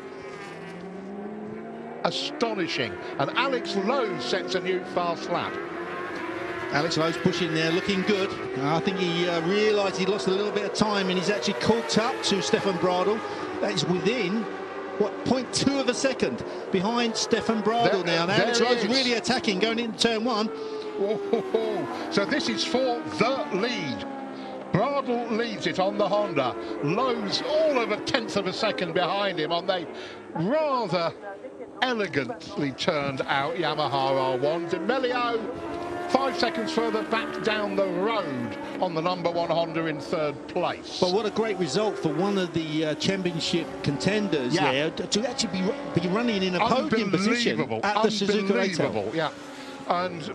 astonishing. And Alex Lowe sets a new fast lap. Alex Lowe's pushing there, looking good. I think he realised he lost a little bit of time, and he's actually caught up to Stefan Bradl. That is within, what, 0.2 of a second behind Stefan Bradl now. And Alex Lowe's really attacking, going into turn 1. So this is for the lead. Bradl leads it on the Honda. Lowe's all of a tenth of a second behind him on the rather elegantly turned out Yamaha R1. D'Amelio 5 seconds further back down the road on the number 1 Honda in 3rd place. But what a great result for one of the championship contenders there to actually be running in a podium position at the Suzuka 8 hour. Yeah, and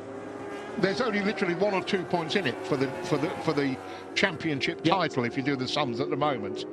there's only literally 1 or 2 points in it for the championship title if you do the sums at the moment.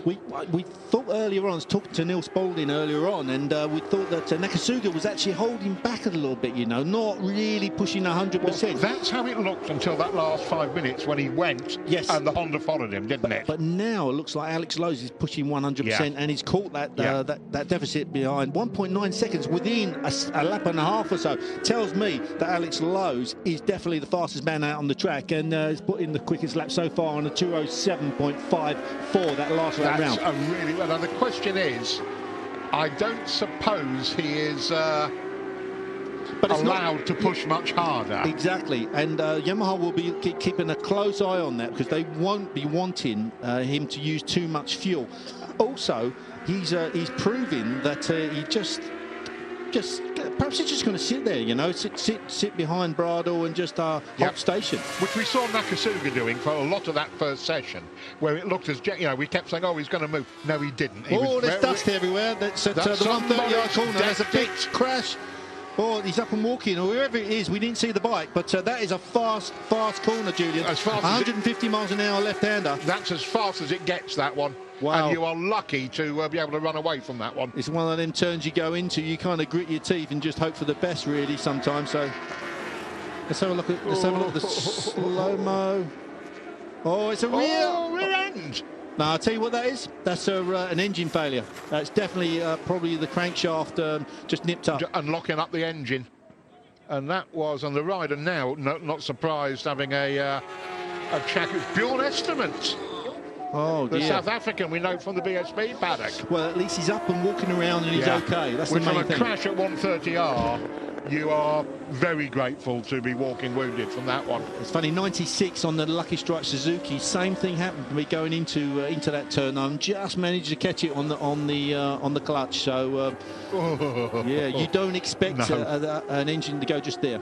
we thought earlier on, I was talking to Neil Spaulding earlier on, and we thought that Nakasuga was actually holding back a little bit, you know, not really pushing 100%. Well, that's how it looked until that last 5 minutes when he went, yes, and the Honda followed him, didn't it? But now it looks like Alex Lowe's is pushing 100%, and he's caught that that deficit behind 1.9 seconds within a lap and a half or so. Tells me that Alex Lowe's is definitely the fastest man out on the track, and has put in the quickest lap so far on a 2:07.54 that last lap round. That's a really well. Now the question is, I don't suppose he is allowed to push much harder. Exactly, and Yamaha will be keeping a close eye on that, because they won't be wanting him to use too much fuel. Also, he's proving that he just perhaps he's just going to sit there, you know, sit behind Brado and just hold station. Which we saw Nakasuga doing for a lot of that first session, where it looked as, you know, we kept saying, oh, he's going to move. No, he didn't. There's dust everywhere. That's at the 130-yard corner. There's a big crash. Oh, he's up and walking, or wherever it is. We didn't see the bike, but that is a fast corner, Julian. As fast 150 miles an hour left-hander. That's as fast as it gets, that one. Wow. And you are lucky to be able to run away from that one. It's one of them turns you go into, you kind of grit your teeth and just hope for the best, really, sometimes. So let's have a look at the slow-mo. Oh, it's a rear end. No, I'll tell you what that is. That's an engine failure. That's definitely probably the crankshaft just nipped up. And locking up the engine. And that was on the rider now, not surprised, having a check. It's Bjorn Estimant. Oh, the dear. South African we know from the BSB paddock. Well, at least he's up and walking around and he's okay. That's the main on a thing. Crash at 130R, you are very grateful to be walking wounded from that one. It's funny, 96 on the Lucky Strike Suzuki. Same thing happened to me going into that turn. I just managed to catch it on the clutch. So yeah, you don't expect an engine to go just there.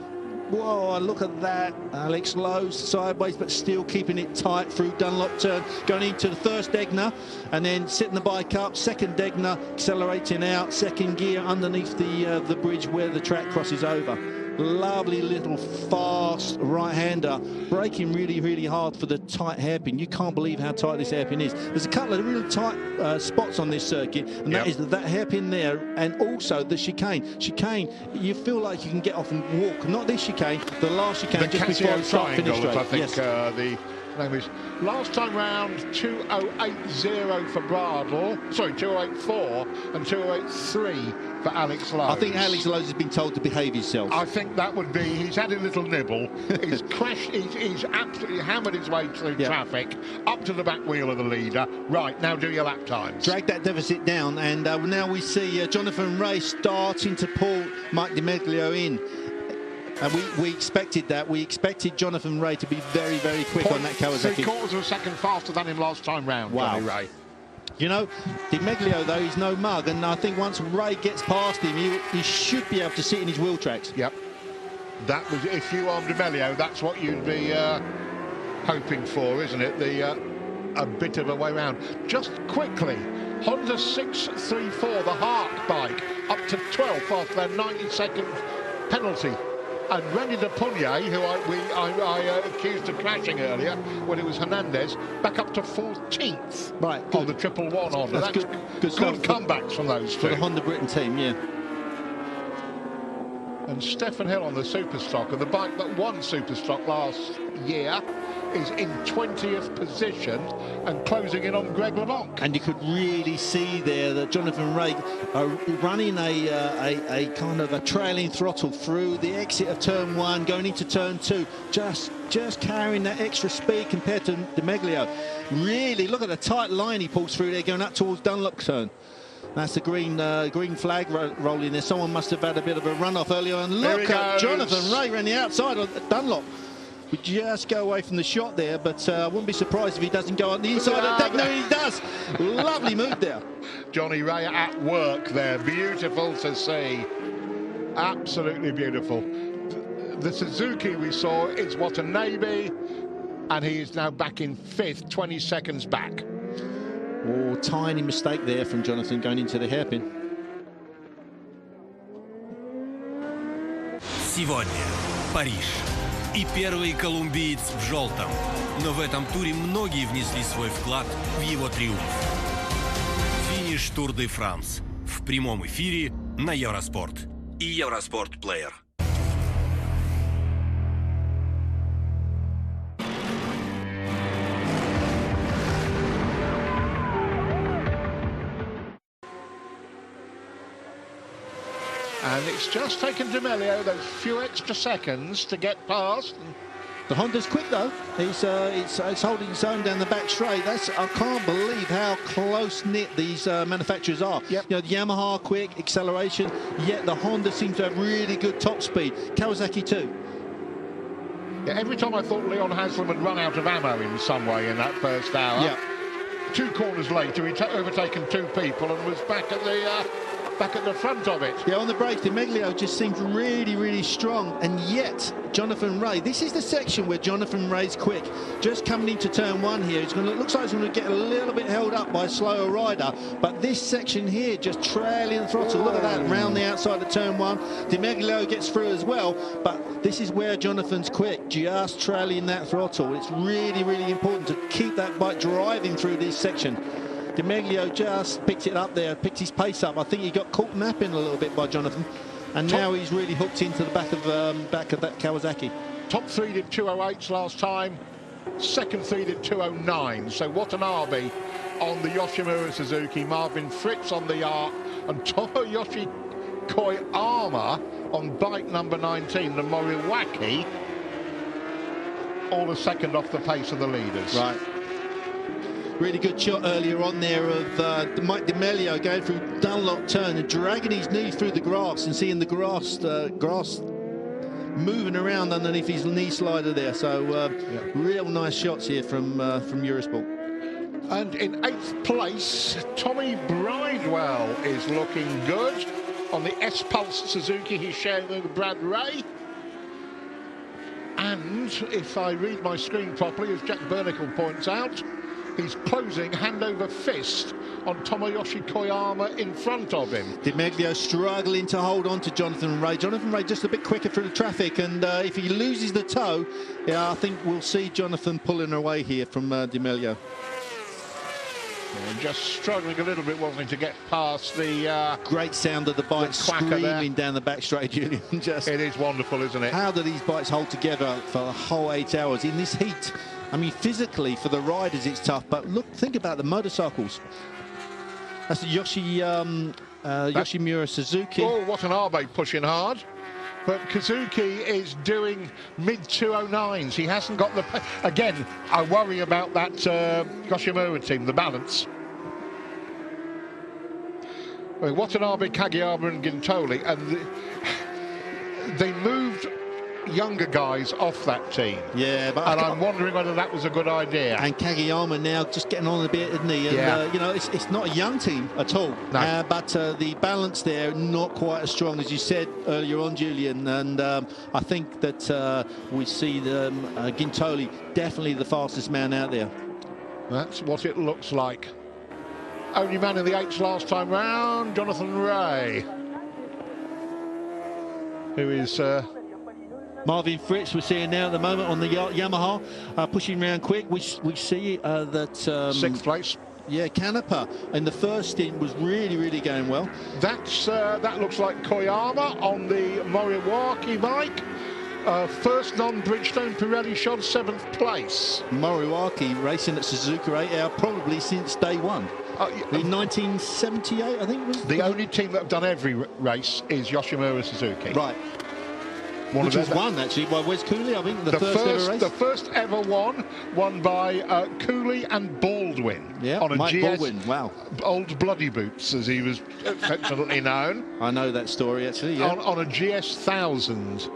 Whoa, look at that. Alex Lowe's sideways, but still keeping it tight through Dunlop turn, going into the first Degner, and then setting the bike up. Second Degner, accelerating out, second gear underneath the bridge where the track crosses over. Lovely little fast right-hander, braking really, really hard for the tight hairpin. You can't believe how tight this hairpin is. There's a couple of really tight spots on this circuit, and that is that hairpin there, and also the chicane. Chicane, you feel like you can get off and walk. Not this chicane, the last chicane just before the start finish straight. I think the name is. Last time round, 2080 for Bradle. Sorry, 2084 and 2083 for Alex Lowe. I think Alex Lowe has been told to behave himself. I think that would be. He's had a little nibble. He's crashed. He's absolutely hammered his way through traffic up to the back wheel of the leader. Right, now do your lap times. Drag that deficit down, and now we see Jonathan Ray starting to pull Mike DiMeglio in. And we expected that. We expected Jonathan Ray to be very, very quick on that Kawasaki. 3/4 of a second faster than him last time round, Johnny Ray. You know, DiMeglio, though, he's no mug. And I think once Ray gets past him, he should be able to sit in his wheel tracks. Yep. That was, if you are DiMeglio, that's what you'd be hoping for, isn't it? A bit of a way round. Just quickly, Honda 634, the Hark bike, up to 12th after their 90-second penalty. And Randy de Pugnet, who I accused of crashing earlier when it was Hernandez, back up to 14th on the 111 Honda. That's good comebacks from those two. For the Honda Britain team, yeah. And Stefan Hill on the Superstock, and the bike that won Superstock last year, is in 20th position and closing in on Greg LeBlanc. And you could really see there that Jonathan Ray running a kind of a trailing throttle through the exit of turn 1, going into turn 2, just carrying that extra speed compared to DiMeglio. Really, look at the tight line he pulls through there, going up towards Dunlop turn. That's the green flag rolling there. Someone must have had a bit of a run-off earlier. And look at Jonathan Ray around the outside of Dunlop. We just go away from the shot there, but I wouldn't be surprised if he doesn't go on the inside of the deck. No, he does. Lovely move there. Johnny Ray at work there. Beautiful to see. Absolutely beautiful. The Suzuki we saw is Watanabe, and he is now back in 5th, 20 seconds back. Oh, tiny mistake there from Jonathan going into the hairpin. Сегодня Париж. И первый колумбиец в желтом. Но в этом туре многие внесли свой вклад в его триумф. Финиш Тур де Франс в прямом эфире на Евроспорт и Евроспорт Плеер. And it's just taken D'Amelio those few extra seconds to get past. The Honda's quick though. It's holding its own down the back straight. I can't believe how close knit these manufacturers are. Yep. You know, the Yamaha quick acceleration, yet the Honda seems to have really good top speed. Kawasaki too. Yeah, every time I thought Leon Haslam had run out of ammo in some way in that first hour, Yeah. 2 corners later he'd overtaken 2 people and was back at the front of it. Yeah, on the brakes, D'Amelio just seems really, really strong. And yet, Jonathan Rea, this is the section where Jonathan Rea's quick. Just coming into turn 1 here, looks like he's going to get a little bit held up by a slower rider. But this section here, just trailing the throttle. Look at that, round the outside of turn 1. D'Amelio gets through as well. But this is where Jonathan's quick, just trailing that throttle. It's really, really important to keep that bike driving through this section. D'Amelio just picked it up there, picked his pace up. I think he got caught napping a little bit by Jonathan, and now he's really hooked into the back of that Kawasaki. Top 3 did 208s last time, second 3 did 209. So Watanabe on the Yoshimura Suzuki, Marvin Fritz on the Yart, and Tomoyoshi Koyama on bike number 19, the Moriwaki, all a second off the pace of the leaders. Right. Really good shot earlier on there of Mike D'Amelio going through Dunlop turn and dragging his knee through the grass and seeing the grass moving around underneath his knee slider there. So real nice shots here from Eurosport. And in 8th place, Tommy Bridewell is looking good on the S-Pulse Suzuki. He's sharing with Brad Ray. And if I read my screen properly, as Jack Bernicle points out, he's closing hand over fist on Tomoyoshi Koyama in front of him. D'Amelio struggling to hold on to Jonathan Rea. Jonathan Rea just a bit quicker through the traffic, and if he loses the toe, I think we'll see Jonathan pulling away here from D'Amelio. Yeah, just struggling a little bit, wasn't he, to get past the... Great sound of the bike screaming down the back straight, Julian. Just, it is wonderful, isn't it? How do these bikes hold together for the whole 8 hours in this heat? I mean, physically, for the riders, it's tough, but look, think about the motorcycles. That's the Yoshimura Suzuki. Oh, Watanabe pushing hard. But Kazuki is doing mid-209s. He hasn't got the... Again, I worry about that Yoshimura team, the balance. Well, Watanabe, Kageyama and Gintoli, and they moved younger guys off that team. Yeah, but I'm wondering whether that was a good idea. And Kageyama now just getting on a bit, isn't he? And, you know, it's not a young team at all. No. But the balance there, not quite as strong as you said earlier on, Julian. And I think that we see Gintoli definitely the fastest man out there. That's what it looks like. Only man in the 8s last time round, Jonathan Rea, who is... Marvin Fritz we're seeing now at the moment on the Yamaha, pushing around quick. We see that... 6th place. Yeah, Canepa in the first stint was really going well. That looks like Koyama on the Moriwaki bike. First non-Bridgestone Pirelli shot, 7th place. Moriwaki racing at Suzuka 8 Hour probably since day one. In 1978, I think it was. The only team that have done every race is Yoshimura Suzuki. Right. Which was won actually by Wes Cooley, I think, the first ever race. The first ever won by Cooley and Baldwin. Yeah, on a Mike GS, Baldwin, wow. Old Bloody Boots, as he was affectionately known. I know that story actually, yeah. On a GS 1000.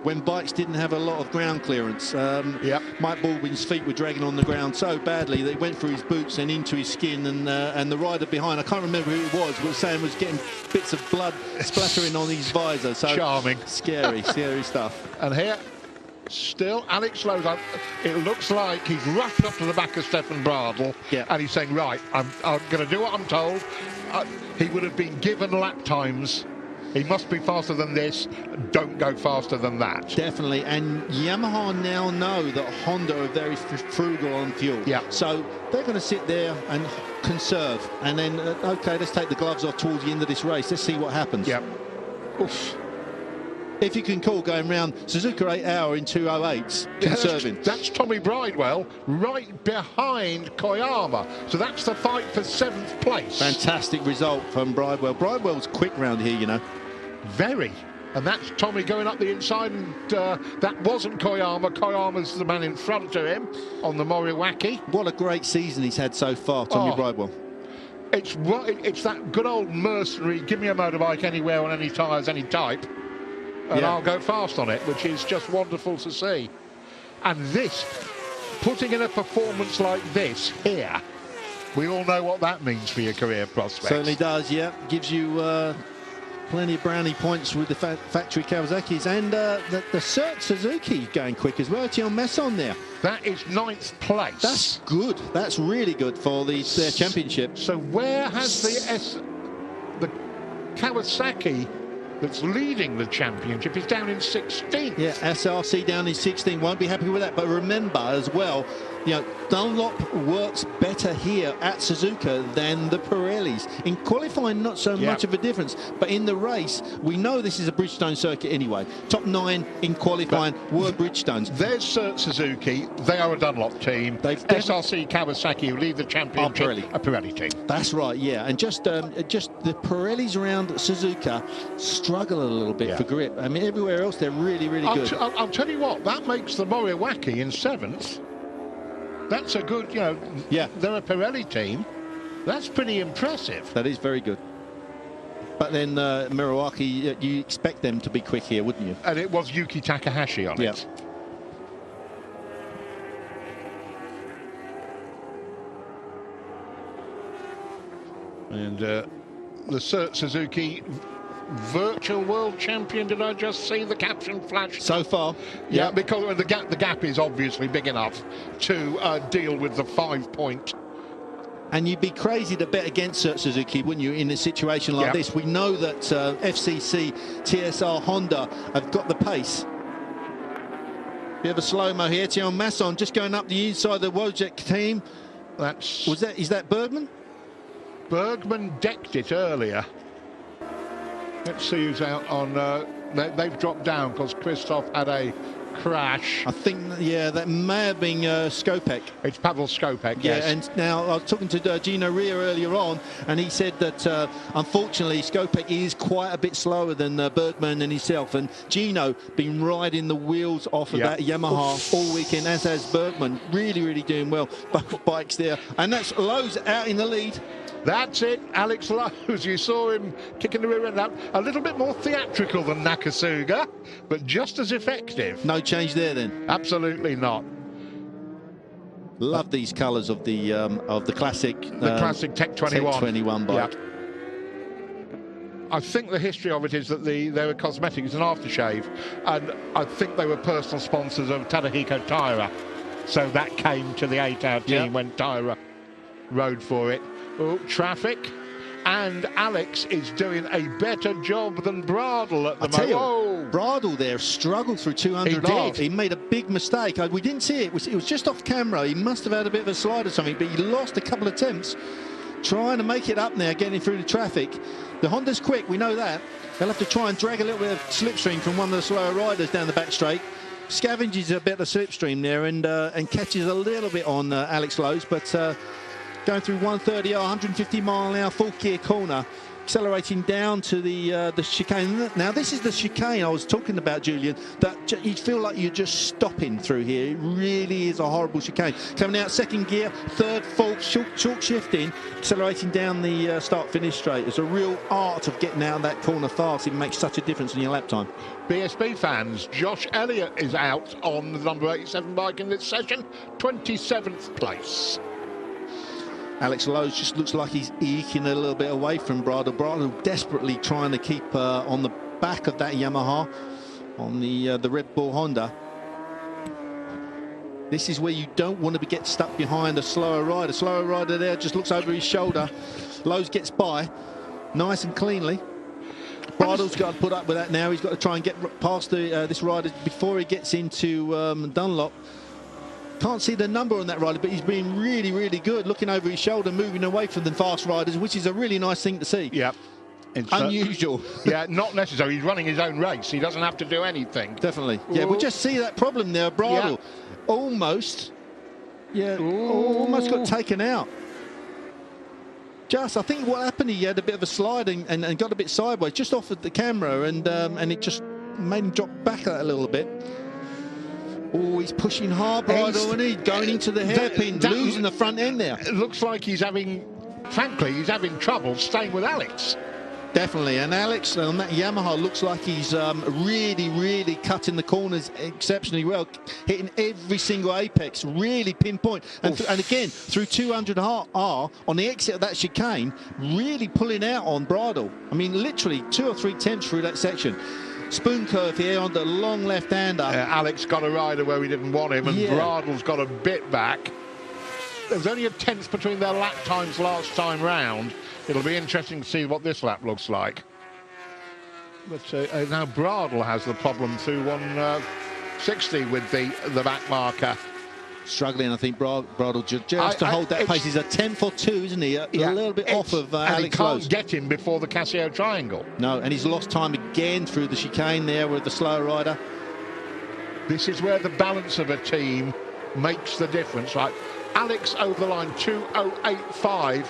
When bikes didn't have a lot of ground clearance. Mike Baldwin's feet were dragging on the ground so badly they went through his boots and into his skin, and the rider behind, I can't remember who it was, but Sam was getting bits of blood splattering on his visor. So charming. Scary stuff. And here, still Alex Lowe's. It looks like he's rushed up to the back of Stefan Bradl, and he's saying, right, I'm going to do what I'm told. He would have been given lap times He must be faster than this. Don't go faster than that. Definitely. And Yamaha now know that Honda are very frugal on fuel. Yeah. So they're going to sit there and conserve. And then, okay, let's take the gloves off towards the end of this race. Let's see what happens. Yep. Oof. If you can call going round Suzuka 8 hour in 2:08s, conserving. That's Tommy Bridewell right behind Koyama. So that's the fight for 7th place. Fantastic result from Bridewell. Bridewell's quick round here, you know. Very. And that's Tommy going up the inside, and that wasn't Koyama. Koyama's the man in front of him on the Moriwaki. What a great season he's had so far, Tommy Bridewell. It's that good old mercenary, give me a motorbike anywhere on any tyres, any type, and I'll go fast on it, which is just wonderful to see. And this, putting in a performance like this here, we all know what that means for your career prospects. Certainly does, yeah. Gives you plenty of brownie points with the factory Kawasaki's, and the Cert Suzuki going quick as well. Tion Messon there. That is 9th place. That's good. That's really good for their championship. So where has the Kawasaki that's leading the championship is down in 16th? Yeah, SRC down in 16. Won't be happy with that. But remember as well, you know, Dunlop works better here at Suzuka than the Pirellis. In qualifying, not so much of a difference. But in the race, we know this is a Bridgestone circuit anyway. Top 9 in qualifying were Bridgestones. There's Cert Suzuki. They are a Dunlop team. SRC Kawasaki, who lead the championship, a Pirelli team. That's right, yeah. And just the Pirellis around Suzuka struggle a little bit for grip. I mean, everywhere else, they're really, really good. I'll tell you what, that makes the Moriwaki in 7th. That's a good, you know, they're a Pirelli team. That's pretty impressive. That is very good. But then Moriwaki, you expect them to be quick here, wouldn't you? And it was Yuki Takahashi on it. And the Cert Suzuki virtual world champion. Did I just see the caption flash? So far, yeah, because the gap is obviously big enough to deal with the 5-point. And you'd be crazy to bet against Suzuki, wouldn't you, in a situation like this? We know that FCC, TSR, Honda have got the pace. Bit of a slow-mo here. Tion Messon just going up the inside of the Wojciech team. Is that Bergman? Bergman decked it earlier. Let's see who's out on... they've dropped down because Christoph had a crash. I think, that may have been Skopek. It's Pavel Skopek, yes. Yeah, and now I was talking to Gino Ria earlier on, and he said that unfortunately Skopek is quite a bit slower than Bergman and himself, and Gino been riding the wheels off of that Yamaha all weekend, as has Bergman. Really, really doing well. Both bikes there, and that's Lowe's out in the lead. That's it, Alex Lowe's. You saw him kicking the rear end out. A little bit more theatrical than Nakasuga, but just as effective. No change there then? Absolutely not. Love these colours of the classic. The classic Tech 21. Tech 21 bike. Yeah. I think the history of it is that they were cosmetic. It's an aftershave, and I think they were personal sponsors of Tadahiko Taira. So that came to the 8-hour team when Taira rode for it. Oh, traffic, and Alex is doing a better job than Bradle at the moment. Bradle there struggled through 200 off. He made a big mistake. We didn't see it. It was just off camera. He must have had a bit of a slide or something, but he lost a couple of attempts trying to make it up there, getting through the traffic. The Honda's quick, we know that. They'll have to try and drag a little bit of slipstream from one of the slower riders down the back straight. Scavenges a bit of slipstream there and catches a little bit on Alex Lowe's, but going through 130, 150 mile an hour full gear corner, accelerating down to the chicane. Now this is the chicane I was talking about, Julian, that you feel like you're just stopping through here. It really is a horrible chicane. Coming out second gear, third, fourth, short shifting, accelerating down the start-finish straight. It's a real art of getting out of that corner fast. It makes such a difference in your lap time. BSB fans, Josh Elliott is out on the number 87 bike in this session, 27th place. Alex Lowe's just looks like he's eking a little bit away from Bradle. Bradle desperately trying to keep on the back of that Yamaha, on the Red Bull Honda. This is where you don't want to get stuck behind a slower rider. Slower rider there just looks over his shoulder. Lowe's gets by, nice and cleanly. Bridle's got to put up with that now. He's got to try and get past this rider before he gets into Dunlop. Can't see the number on that rider, but he's been really, really good, looking over his shoulder, moving away from the fast riders, which is a really nice thing to see. Yeah. It's unusual. Yeah, not necessary. He's running his own race. He doesn't have to do anything. Definitely. Yeah, we'll just see that problem there. Bridle almost got taken out. I think what happened, he had a bit of a slide and got a bit sideways, just off of the camera, and it just made him drop back a little bit. Oh, he's pushing hard, Bridle, and he's going into the hairpin, losing the front end there. It looks like he's having trouble staying with Alex. Definitely, and Alex on that Yamaha looks like he's really, really cutting the corners exceptionally well, hitting every single apex, really pinpoint. And again, through 200R on the exit of that chicane, really pulling out on Bridle. I mean, literally 2 or 3 tenths through that section. Spoon curve here on the long left-hander. Alex got a rider where we didn't want him, and Bridle's got a bit back. There's only a tenth between their lap times last time round. It'll be interesting to see what this lap looks like. But now Bridle has the problem through 160 with the back marker. Struggling, I think, Bridle just to hold that pace. He's a tenth or two, isn't he? A little bit off of Alex. He can't get him before the Casio triangle. No, and he's lost time again through the chicane there with the slower rider. This is where the balance of a team makes the difference, right? Alex over the line 2:08.5,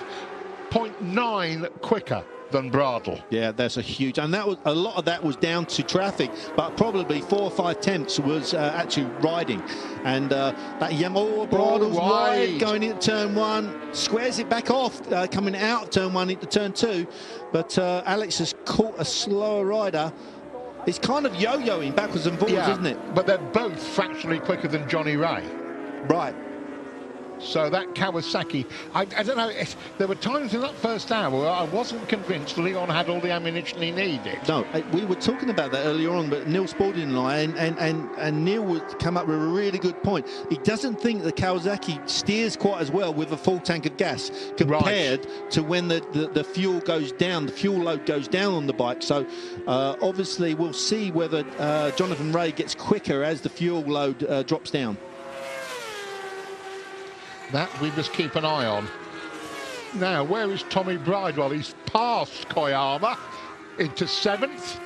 0.9 quicker than Bridle. Yeah, that's a huge, and that was a lot of that was down to traffic, but probably 4 or 5 tenths was actually riding. And that Yamaha Bridle's wide going into turn 1, squares it back off, coming out of turn 1 into turn 2. But Alex has caught a slower rider. It's kind of yo-yoing backwards and forwards, isn't it? But they're both fractionally quicker than Johnny Ray. Right. So that Kawasaki, I don't know, there were times in that first hour where I wasn't convinced Leon had all the ammunition he needed. No, we were talking about that earlier on, but Neil Spalding and I, and Neil would come up with a really good point. He doesn't think the Kawasaki steers quite as well with a full tank of gas compared to when the fuel goes down, the fuel load goes down on the bike. So obviously we'll see whether Jonathan Ray gets quicker as the fuel load drops down. That we must keep an eye on. Now, where is Tommy Bridewell? He's past Koyama into 7th.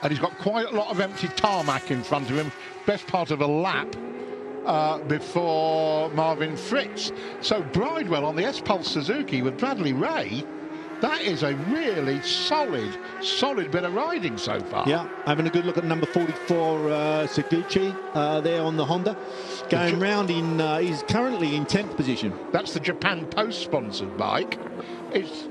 And he's got quite a lot of empty tarmac in front of him. Best part of a lap before Marvin Fritz. So Bridewell on the S-Pulse Suzuki with Bradley Ray. That is a really solid bit of riding so far. Yeah, having a good look at number 44, Seguchi, there on the Honda. Going round in, he's currently in 10th position. That's the Japan Post-sponsored bike. It's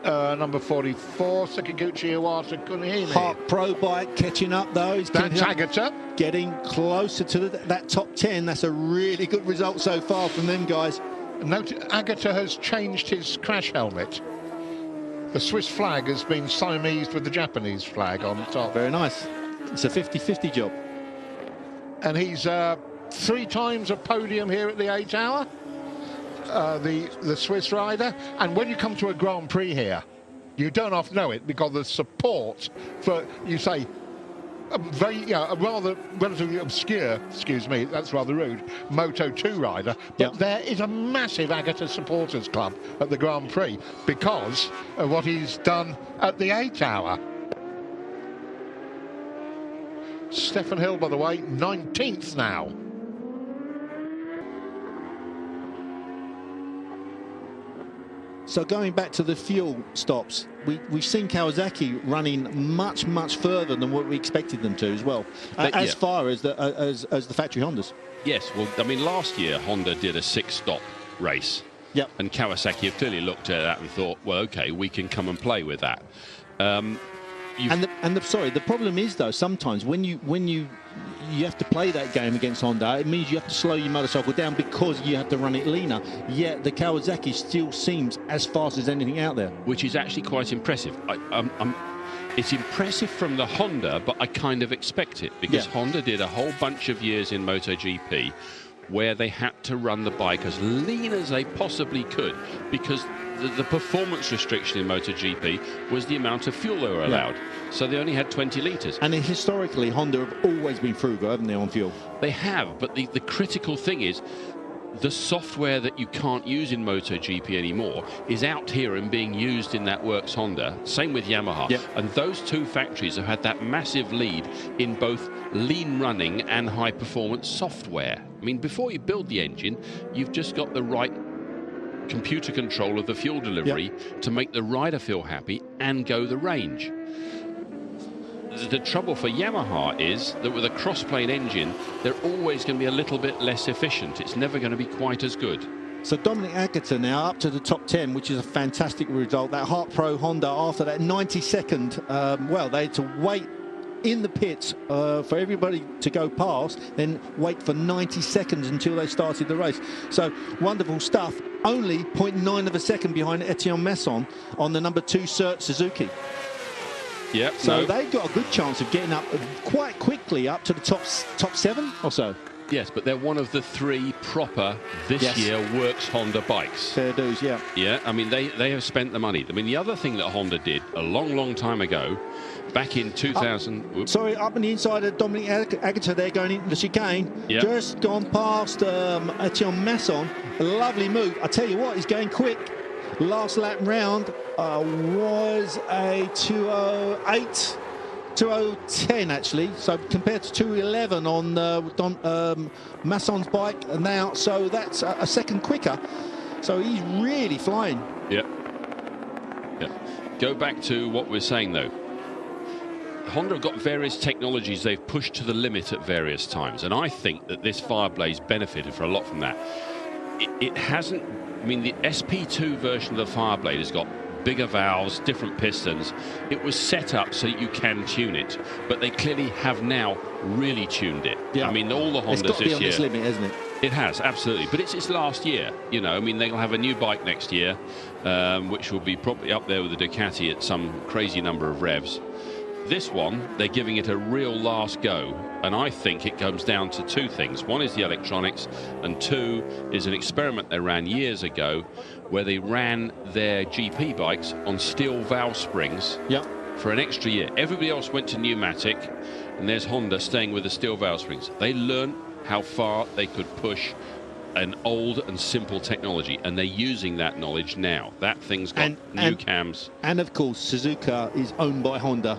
number 44, Sakaguchi Iwata Kunihime. Hart Pro bike catching up, though. That's Agata. Getting closer to that top 10. That's a really good result so far from them guys. Note, Agata has changed his crash helmet. The Swiss flag has been Siamesed with the Japanese flag on top. Very nice. It's a 50-50 job. And he's 3 times a podium here at the 8 Hour, the Swiss rider. And when you come to a Grand Prix here, you don't often know it because the support for, you say, a rather relatively obscure, excuse me, that's rather rude, Moto2 rider, but there is a massive Agata supporters club at the Grand Prix because of what he's done at the 8 Hour. Stefan Hill, by the way, 19th now. So going back to the fuel stops, we've seen Kawasaki running much further than what we expected them to as well, as far as the factory Hondas. Yes, well, I mean, last year Honda did a 6-stop race. Yep. And Kawasaki have clearly looked at that and thought, well, okay, we can come and play with that. The problem is though, sometimes when you have to play that game against Honda, it means you have to slow your motorcycle down because you have to run it leaner. Yet the Kawasaki still seems as fast as anything out there, which is actually quite impressive. It's impressive from the Honda, but I kind of expect it because Honda did a whole bunch of years in MotoGP where they had to run the bike as lean as they possibly could, because the performance restriction in MotoGP was the amount of fuel they were allowed. So they only had 20 litres. And historically, Honda have always been frugal, haven't they, on fuel? They have, but the critical thing is the software that you can't use in MotoGP anymore is out here and being used in that works Honda. Same with Yamaha. Yep. And those two factories have had that massive lead in both lean running and high performance software. I mean, before you build the engine, you've just got the right computer control of the fuel delivery to make the rider feel happy and go the range. The trouble for Yamaha is that with a cross-plane engine, they're always going to be a little bit less efficient. It's never going to be quite as good. So Dominic Agata now up to the top 10, which is a fantastic result. That Hart Pro Honda, after that 90-second, well, they had to wait in the pits for everybody to go past, then wait for 90 seconds until they started the race. So wonderful stuff. Only 0.9 of a second behind Etienne Masson on the number 2 Suzuki. Yep. So they've got a good chance of getting up quite quickly up to the top 7 or so. Yes, but they're one of the 3 proper this year works Honda bikes. Fair dues, yeah. Yeah, I mean, they have spent the money. I mean, the other thing that Honda did a long time ago, back in 2000... Sorry, up on the inside of Dominic Agata there going into the chicane. Yep. Just gone past Etienne Masson. A lovely move. I tell you what, he's going quick. Last lap round was a 2:08. 2:10 actually, so compared to 2:11 on Masson's bike now, so that's a second quicker. So he's really flying. Yeah. Go back to what we're saying though. Honda have got various technologies they've pushed to the limit at various times, and I think that this Fireblaze benefited for a lot from that. It hasn't, I mean, the SP2 version of the Fireblade has got bigger valves, different pistons. It was set up so you can tune it, but they clearly have now really tuned it. Yeah. I mean, all the Hondas it's got to be this on year. This limit, hasn't it? It has, absolutely. But it's its last year, you know. I mean, they'll have a new bike next year, which will be probably up there with the Ducati at some crazy number of revs. This one, they're giving it a real last go, and I think it comes down to 2 things. One is the electronics, and 2 is an experiment they ran years ago where they ran their GP bikes on steel valve springs for an extra year. Everybody else went to pneumatic, and there's Honda staying with the steel valve springs. They learned how far they could push an old and simple technology, and they're using that knowledge now. That thing's got new cams. And of course, Suzuka is owned by Honda,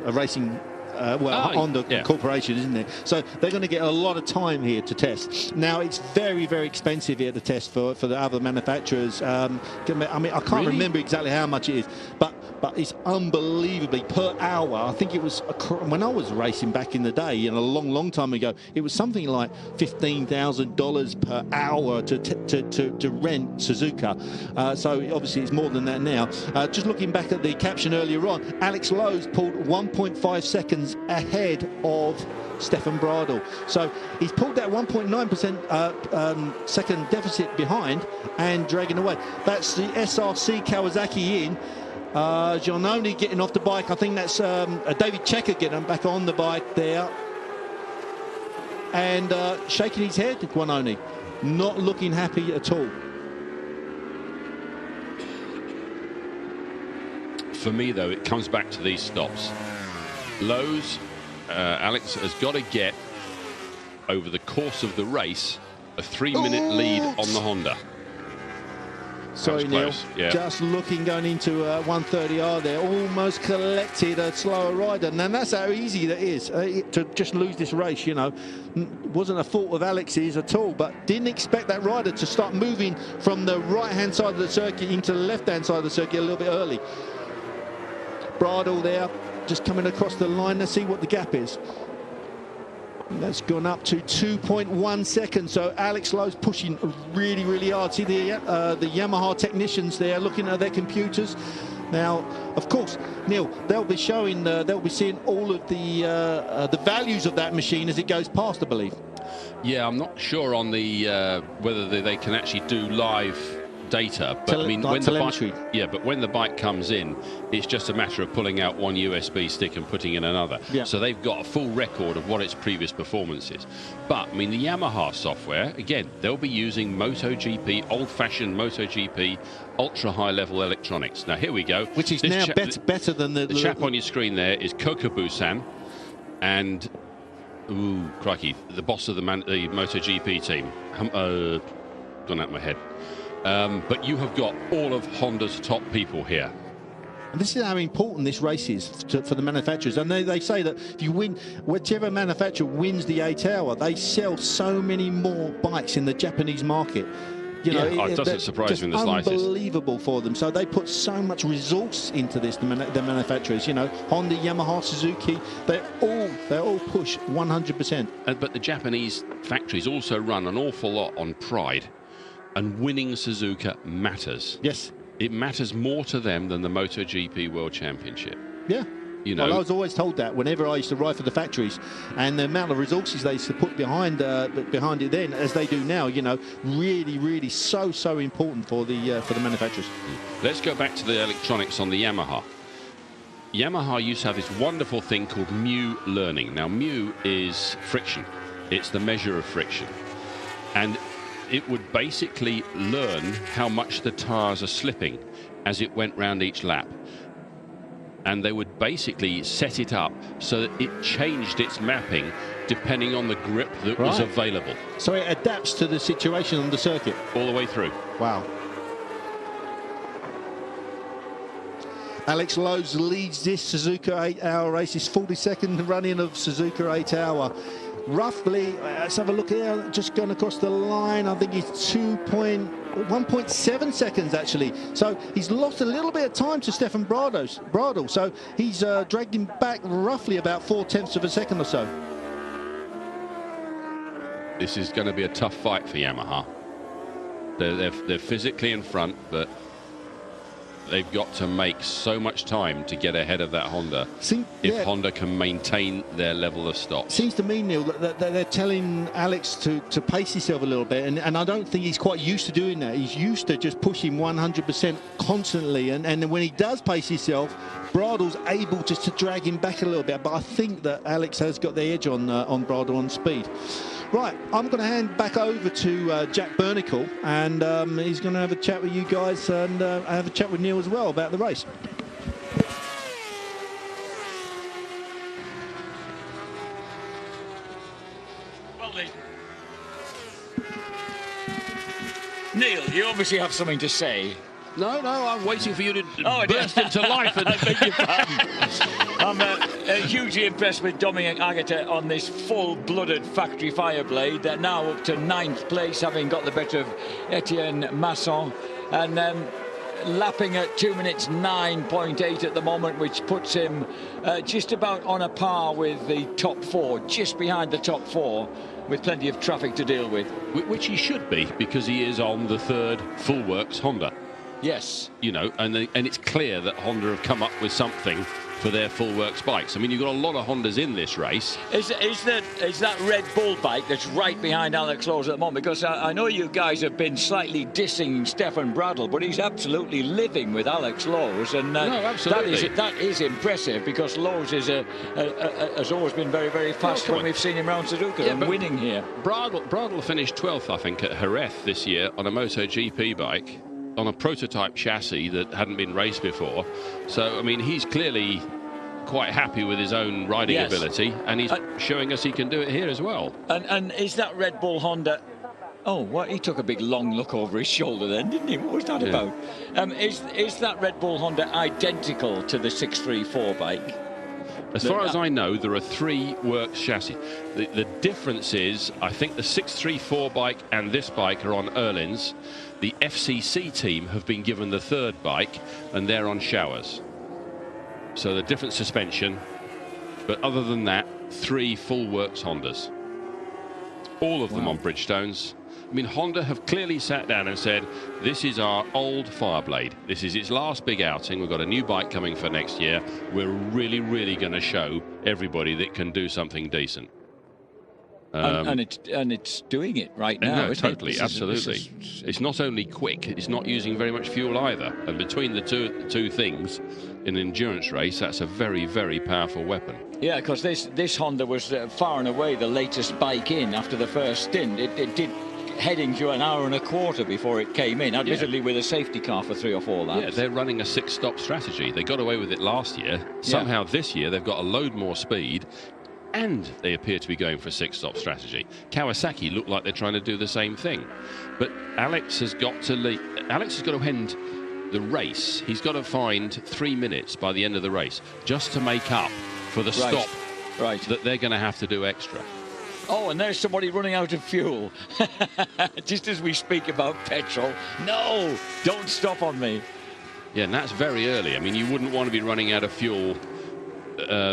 a racing Honda Corporation, isn't it? So they're going to get a lot of time here to test. Now, it's very expensive here to test for the other manufacturers. I mean, I can't remember exactly how much it is, but it's unbelievably per hour. I think it was, when I was racing back in the day, a long time ago, it was something like $15,000 per hour to rent Suzuka. So obviously it's more than that now. Just looking back at the caption earlier on, Alex Lowe's pulled 1.5 seconds ahead of Stefan Bradl. So he's pulled that 1.9% second deficit behind and dragging away. That's the SRC Kawasaki in. Giannone getting off the bike. I think that's David Checker getting back on the bike there. And shaking his head, Giannone. Not looking happy at all. For me, though, it comes back to these stops. Lowe's, Alex has got to get, over the course of the race, a 3-minute lead on the Honda. Sorry, Neil. Yeah. Just looking going into 130R there. Almost collected a slower rider. And that's how easy that is to just lose this race, you know. Wasn't a fault of Alex's at all, but didn't expect that rider to start moving from the right-hand side of the circuit into the left-hand side of the circuit a little bit early. Bradl there, just coming across the line. Let's see what the gap is. That's gone up to 2.1 seconds. So Alex Lowe's pushing really hard. See the Yamaha technicians there looking at their computers. Now, of course, Neil, they'll be showing, they'll be seeing all of the values of that machine as it goes past, I believe. Yeah, I'm not sure on the whether they can actually do live data, but I mean, when the bike comes in, it's just a matter of pulling out one USB stick and putting in another. Yeah. So they've got a full record of what its previous performance is. But I mean, the Yamaha software, again, they'll be using MotoGP, old-fashioned MotoGP, ultra high-level electronics. Now here we go. Which is now better than the chap on your screen there is Kokobu-san, and ooh, crikey, the boss of the MotoGP team. Gone out of my head. But you have got all of Honda's top people here. And this is how important this race is for the manufacturers. And they say that if you win, whichever manufacturer wins the 8 hour, they sell so many more bikes in the Japanese market. You know, it doesn't surprise me in the slightest. Unbelievable for them. So they put so much resource into this. The manufacturers, you know, Honda, Yamaha, Suzuki, they all push 100%. But the Japanese factories also run an awful lot on pride, and winning Suzuka matters. Yes, it matters more to them than the MotoGP World Championship. Yeah. You know, well, I was always told that whenever I used to ride for the factories, and the amount of resources they used to put behind it then, as they do now, you know, really so important for the manufacturers. Let's go back to the electronics on the Yamaha. Yamaha used to have this wonderful thing called mu learning. Now, mu is friction. It's the measure of friction, and it would basically learn how much the tyres are slipping as it went round each lap. And they would basically set it up so that it changed its mapping depending on the grip that was available. So it adapts to the situation on the circuit? All the way through. Wow. Alex Lowe's leads this Suzuka 8 hour race. His 42nd run-in of Suzuka 8 hour. Roughly, let's have a look here, just going across the line, I think he's 1.7 seconds actually. So he's lost a little bit of time to Stefan Bradl. So he's dragged him back roughly about 0.4 of a second or so. This is going to be a tough fight for Yamaha. They're physically in front, but they've got to make so much time to get ahead of that Honda if Honda can maintain their level of stops. Seems to me, Neil, that they're telling Alex to pace himself a little bit, and I don't think he's quite used to doing that. He's used to just pushing 100% constantly, and when he does pace himself, Bradl's able just to drag him back a little bit, but I think that Alex has got the edge on Bradl on speed. Right, I'm going to hand back over to Jack Bernicle, and he's going to have a chat with you guys and have a chat with Neil as well about the race. Well, Neil, you obviously have something to say. No, I'm waiting for you to burst into life. And I beg your pardon. I'm hugely impressed with Dominic Agata on this full-blooded factory Fireblade. They're now up to 9th place, having got the better of Etienne Masson. And lapping at 2 minutes 9.8 at the moment, which puts him just about on a par with the top 4, just behind the top 4, with plenty of traffic to deal with. Which he should be, because he is on the 3rd full works Honda. Yes. You know, and it's clear that Honda have come up with something for their full works bikes. I mean, you've got a lot of Hondas in this race. Is that Red Bull bike that's right behind Alex Lowe's at the moment? Because I know you guys have been slightly dissing Stefan Bradl, but he's absolutely living with Alex Lowe's, and no, absolutely. that is impressive, because Lowe's is has always been very fast when we've seen him around Suzuka and winning here. Bradl finished 12th, I think, at Jerez this year on a MotoGP bike, on a prototype chassis that hadn't been raced before. So, I mean, he's clearly quite happy with his own riding ability, and he's showing us he can do it here as well. And is that Red Bull Honda... Oh, what? He took a big long look over his shoulder then, didn't he? What was that about? Is that Red Bull Honda identical to the 634 bike? As far as I know, there are 3 works chassis. The difference is, I think the 634 bike and this bike are on Erlins. The FCC team have been given the 3rd bike, and they're on showers. So the different suspension, but other than that, 3 full works Hondas. All of them on Bridgestones. I mean, Honda have clearly sat down and said, this is our old Fireblade. This is its last big outing. We've got a new bike coming for next year. We're really going to show everybody that can do something decent. And it's doing it right now. No, isn't totally, it? absolutely. It's not only quick; it's not using very much fuel either. And between the two things, in an endurance race, that's a very, very powerful weapon. Yeah, because this Honda was far and away the latest bike in after the first stint. It did heading to an hour and a quarter before it came in, admittedly with a safety car for 3 or 4 laps. Yeah, they're running a 6-stop strategy. They got away with it last year. Somehow this year they've got a load more speed, and they appear to be going for a 6-stop strategy. Kawasaki look like they're trying to do the same thing. But Alex has got to end the race. He's got to find 3 minutes by the end of the race just to make up for the stop that they're going to have to do extra. Oh, and there's somebody running out of fuel. Just as we speak about petrol. No, don't stop on me. Yeah, and that's very early. I mean, you wouldn't want to be running out of fuel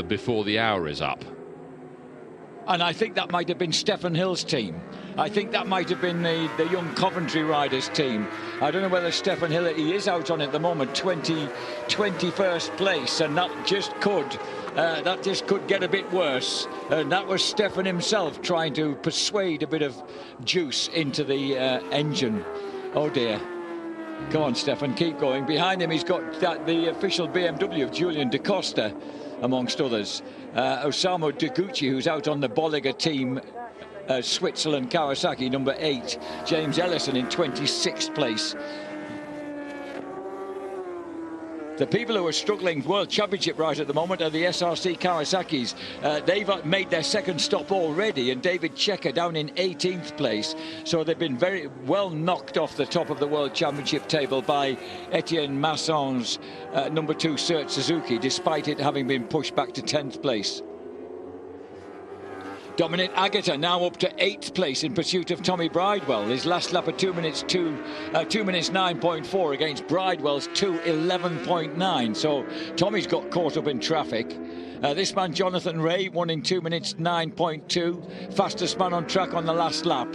before the hour is up. And I think that might have been Stefan Hill's team. I think that might have been the young Coventry riders team. I don't know whether Stefan Hill, he is out on it at the moment, 21st place, and that just could get a bit worse. And that was Stefan himself trying to persuade a bit of juice into the engine. Oh dear. Come on, Stefan, keep going. Behind him, he's got the official BMW of Julian Da Costa, amongst others. Osamu Deguchi, who's out on the Bolliger team, Switzerland Kawasaki, number 8. James Ellison in 26th place. The people who are struggling World Championship right at the moment are the SRC Kawasaki's. They've made their second stop already, and David Checker down in 18th place. So they've been very well knocked off the top of the World Championship table by Etienne Masson's number 2 Cert Suzuki, despite it having been pushed back to 10th place. Dominic Agata now up to 8th place in pursuit of Tommy Bridewell. His last lap at 2 minutes 9.4 against Bridewell's 2:11.9. So Tommy's got caught up in traffic. This man, Jonathan Ray, won in 2 minutes 9.2. Fastest man on track on the last lap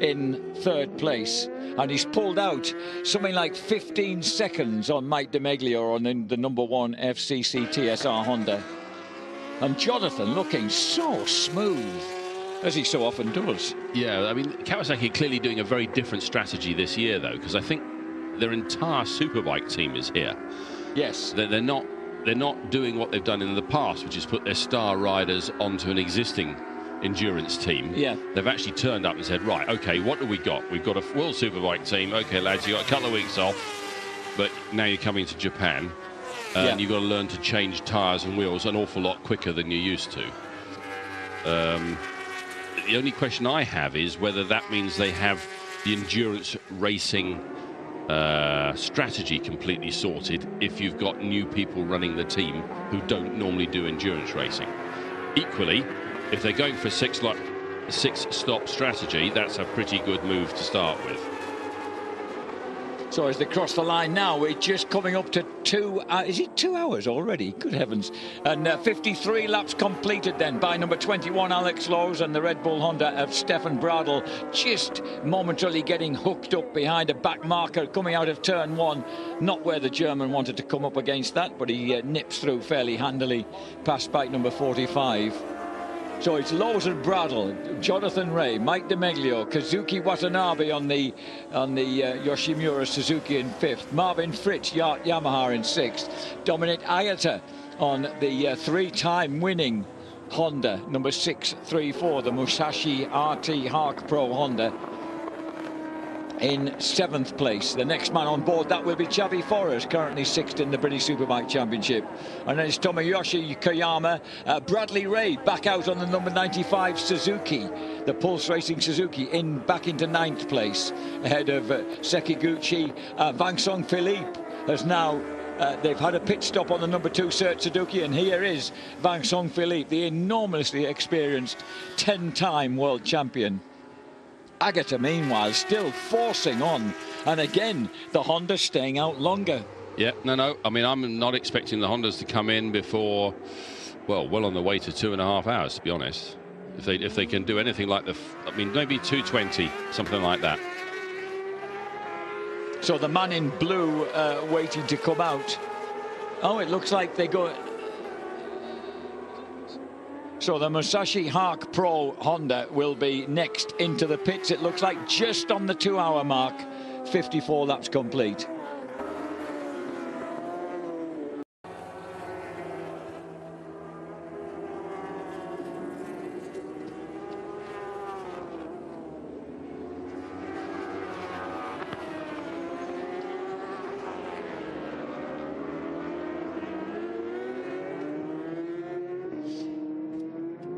in 3rd place. And he's pulled out something like 15 seconds on Mike DeMeglio on the number 1 FCC TSR Honda. And Jonathan looking so smooth, as he so often does. Yeah, I mean, Kawasaki are clearly doing a very different strategy this year, though, because I think their entire superbike team is here. Yes. They're not doing what they've done in the past, which is put their star riders onto an existing endurance team. Yeah. They've actually turned up and said, right, okay, what do we got? We've got a World Superbike team. Okay, lads, you got a couple of weeks off, but now you're coming to Japan. And you've got to learn to change tyres and wheels an awful lot quicker than you used to. The only question I have is whether that means they have the endurance racing strategy completely sorted if you've got new people running the team who don't normally do endurance racing. Equally, if they're going for a 6-stop strategy, that's a pretty good move to start with. So as they cross the line now, we're just coming up to 2 is it 2 hours already? Good heavens. And 53 laps completed then by number 21 Alex Lowe's and the Red Bull Honda of Stefan Bradl, just momentarily getting hooked up behind a back marker coming out of turn 1. Not where the German wanted to come up against that, but he nips through fairly handily past bike number 45. So it's Lowe's and Bradl, Jonathan Ray, Mike DeMeglio, Kazuki Watanabe on the Yoshimura Suzuki in 5th, Marvin Fritz, Yamaha in 6th, Dominic Ayata on the 3-time winning Honda, number 634, the Musashi RT Hark Pro Honda, in 7th place. The next man on board, that will be Xavi Forrest, currently 6th in the British Superbike Championship. And then it's Tomoyoshi Koyama, Bradley Ray back out on the number 95 Suzuki, the Pulse Racing Suzuki, back into 9th place, ahead of Sekiguchi. Vangsong Philippe has now they've had a pit stop on the number 2 Cert Suzuki, and here is Vangsong Philippe, the enormously experienced 10-time world champion. Agata, meanwhile, still forcing on. And again, the Honda staying out longer. Yeah, no. I mean, I'm not expecting the Hondas to come in before, well on the way to 2.5 hours, to be honest. If they can do anything like maybe 2:20, something like that. So the man in blue waiting to come out. Oh, it looks like they go... So the Musashi Hark Pro Honda will be next into the pits. It looks like just on the 2-hour mark, 54 laps complete.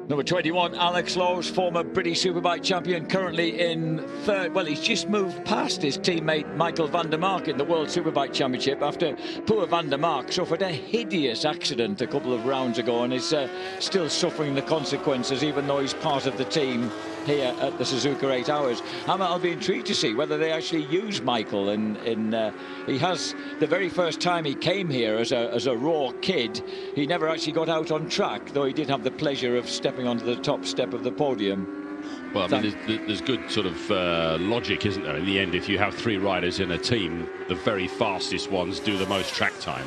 Number 21, Alex Lowe's, former British Superbike champion, currently in third. Well, he's just moved past his teammate Michael van der Mark in the World Superbike Championship after poor van der Mark suffered a hideous accident a couple of rounds ago and is still suffering the consequences, even though he's part of the team here at the Suzuka 8 Hours. I'll be intrigued to see whether they actually use Michael. He has, the very first time he came here as a raw kid, he never actually got out on track, though he did have the pleasure of stepping onto the top step of the podium. Well, I mean, there's good sort of logic, isn't there? In the end, if you have 3 riders in a team, the very fastest ones do the most track time.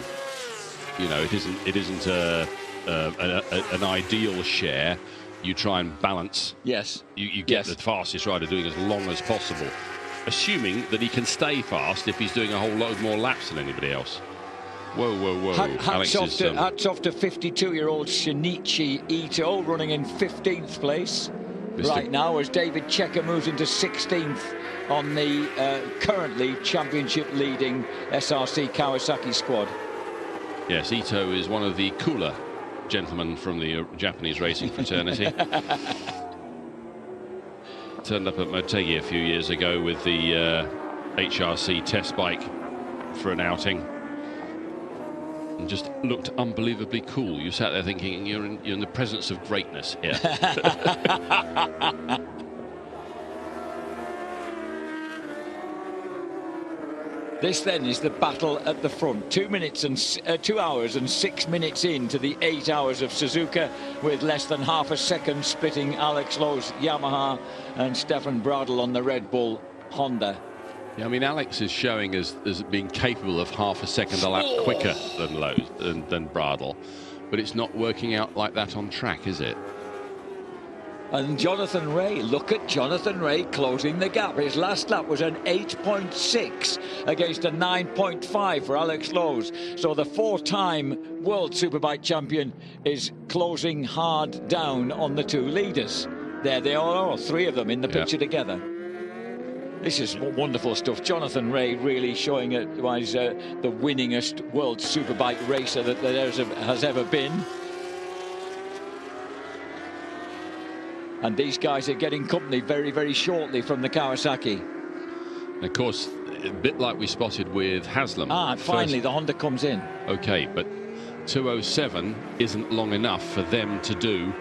You know, it isn't an ideal share. You try and balance. Yes. You get the fastest rider doing as long as possible, assuming that he can stay fast if he's doing a whole load more laps than anybody else. Whoa, whoa, whoa. Hats off to 52-year-old Shinichi Ito, running in 15th place right now, as David Checker moves into 16th on the currently championship-leading SRC Kawasaki squad. Yes, Ito is one of the cooler gentlemen from the Japanese racing fraternity. Turned up at Motegi a few years ago with the HRC test bike for an outing and just looked unbelievably cool. You sat there thinking you're in the presence of greatness here. This then is the battle at the front. 2 hours and 6 minutes into the 8 hours of Suzuka, with less than half a second splitting Alex Lowe's Yamaha and Stefan Bradl on the Red Bull Honda. Yeah, I mean, Alex is showing as being capable of half a second a lap quicker than Lowe's, than Bradl, but it's not working out like that on track, is it? And Jonathan Rea, look at Jonathan Rea closing the gap. His last lap was an 8.6 against a 9.5 for Alex Lowe's. So the 4-time World Superbike champion is closing hard down on the 2 leaders. There they are, 3 of them in the picture together. This is wonderful stuff. Jonathan Rea really showing why he's the winningest World Superbike racer that there has ever been. And these guys are getting company very, very shortly from the Kawasaki. And of course, a bit like we spotted with Haslam. Finally the Honda comes in. Okay, but 2:07 isn't long enough for them to do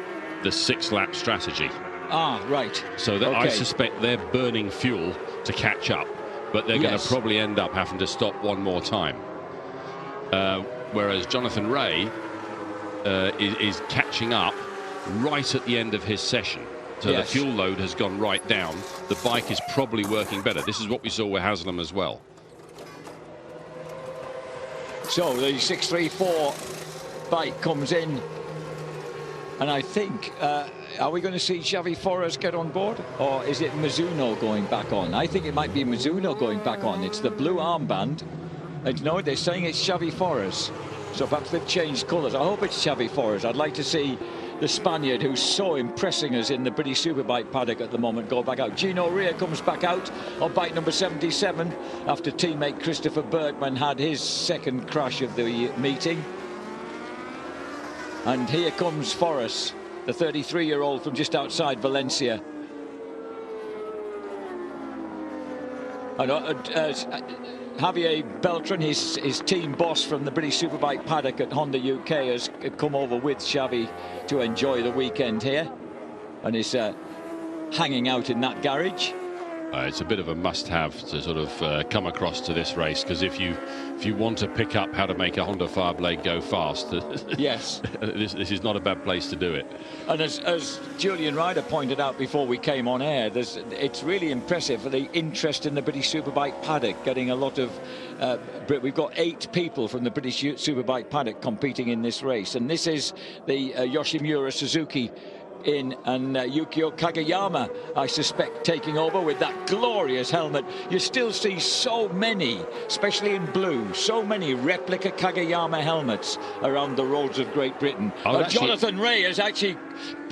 the 6-lap strategy. Right. So that I suspect they're burning fuel to catch up, but they're going to probably end up having to stop one more time. Whereas Jonathan Rea is catching up right at the end of his session. So the fuel load has gone right down. The bike is probably working better. This is what we saw with Haslam as well. So the 634 bike comes in, and I think, are we going to see Xavi Forres get on board, or is it Mizuno going back on? I think it might be Mizuno going back on. It's the blue armband, and no, they're saying it's Xavi Forres. So perhaps they've changed colours. I hope it's Xavi Forres. I'd like to see the Spaniard, who's so impressing us in the British Superbike paddock at the moment, go back out. Gino Rea comes back out on bike number 77 after teammate Christopher Bergman had his second crash of the meeting. And here comes Forres, the 33-year-old from just outside Valencia. And Javier Beltran, his team boss from the British Superbike paddock at Honda UK, has come over with Xavi to enjoy the weekend here, and is hanging out in that garage. It's a bit of a must-have to sort of come across to this race, because if you want to pick up how to make a Honda Fireblade go fast, yes, this is not a bad place to do it. And as Julian Ryder pointed out before we came on air, it's really impressive for the interest in the British Superbike paddock, getting a lot of we've got 8 people from the British Superbike paddock competing in this race, and this is the Yoshimura Suzuki in, and Yukio Kagayama, I suspect, taking over with that glorious helmet. You still see so many, especially in blue, so many replica Kagayama helmets around the roads of Great Britain. Jonathan Rea has actually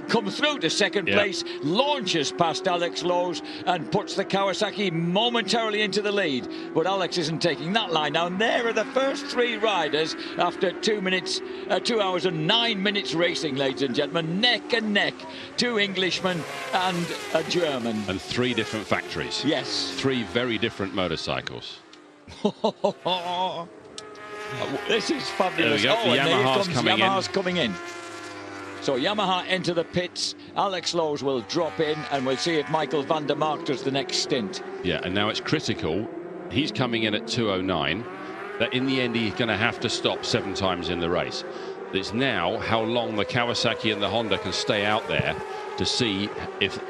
come through to second place, launches past Alex Lowe's and puts the Kawasaki momentarily into the lead. But Alex isn't taking that line now. And there are the first 3 riders after 2 hours and 9 minutes racing, ladies and gentlemen, neck and neck. 2 Englishmen and a German. And 3 different factories. Yes. 3 very different motorcycles. This is fabulous. There we go. The Yamaha's coming in. So Yamaha enter the pits. Alex Lowe's will drop in, and we'll see if Michael van der Mark does the next stint. Yeah, and now it's critical. He's coming in at 2:09. That in the end he's going to have to stop 7 times in the race. It's now how long the Kawasaki and the Honda can stay out there to see if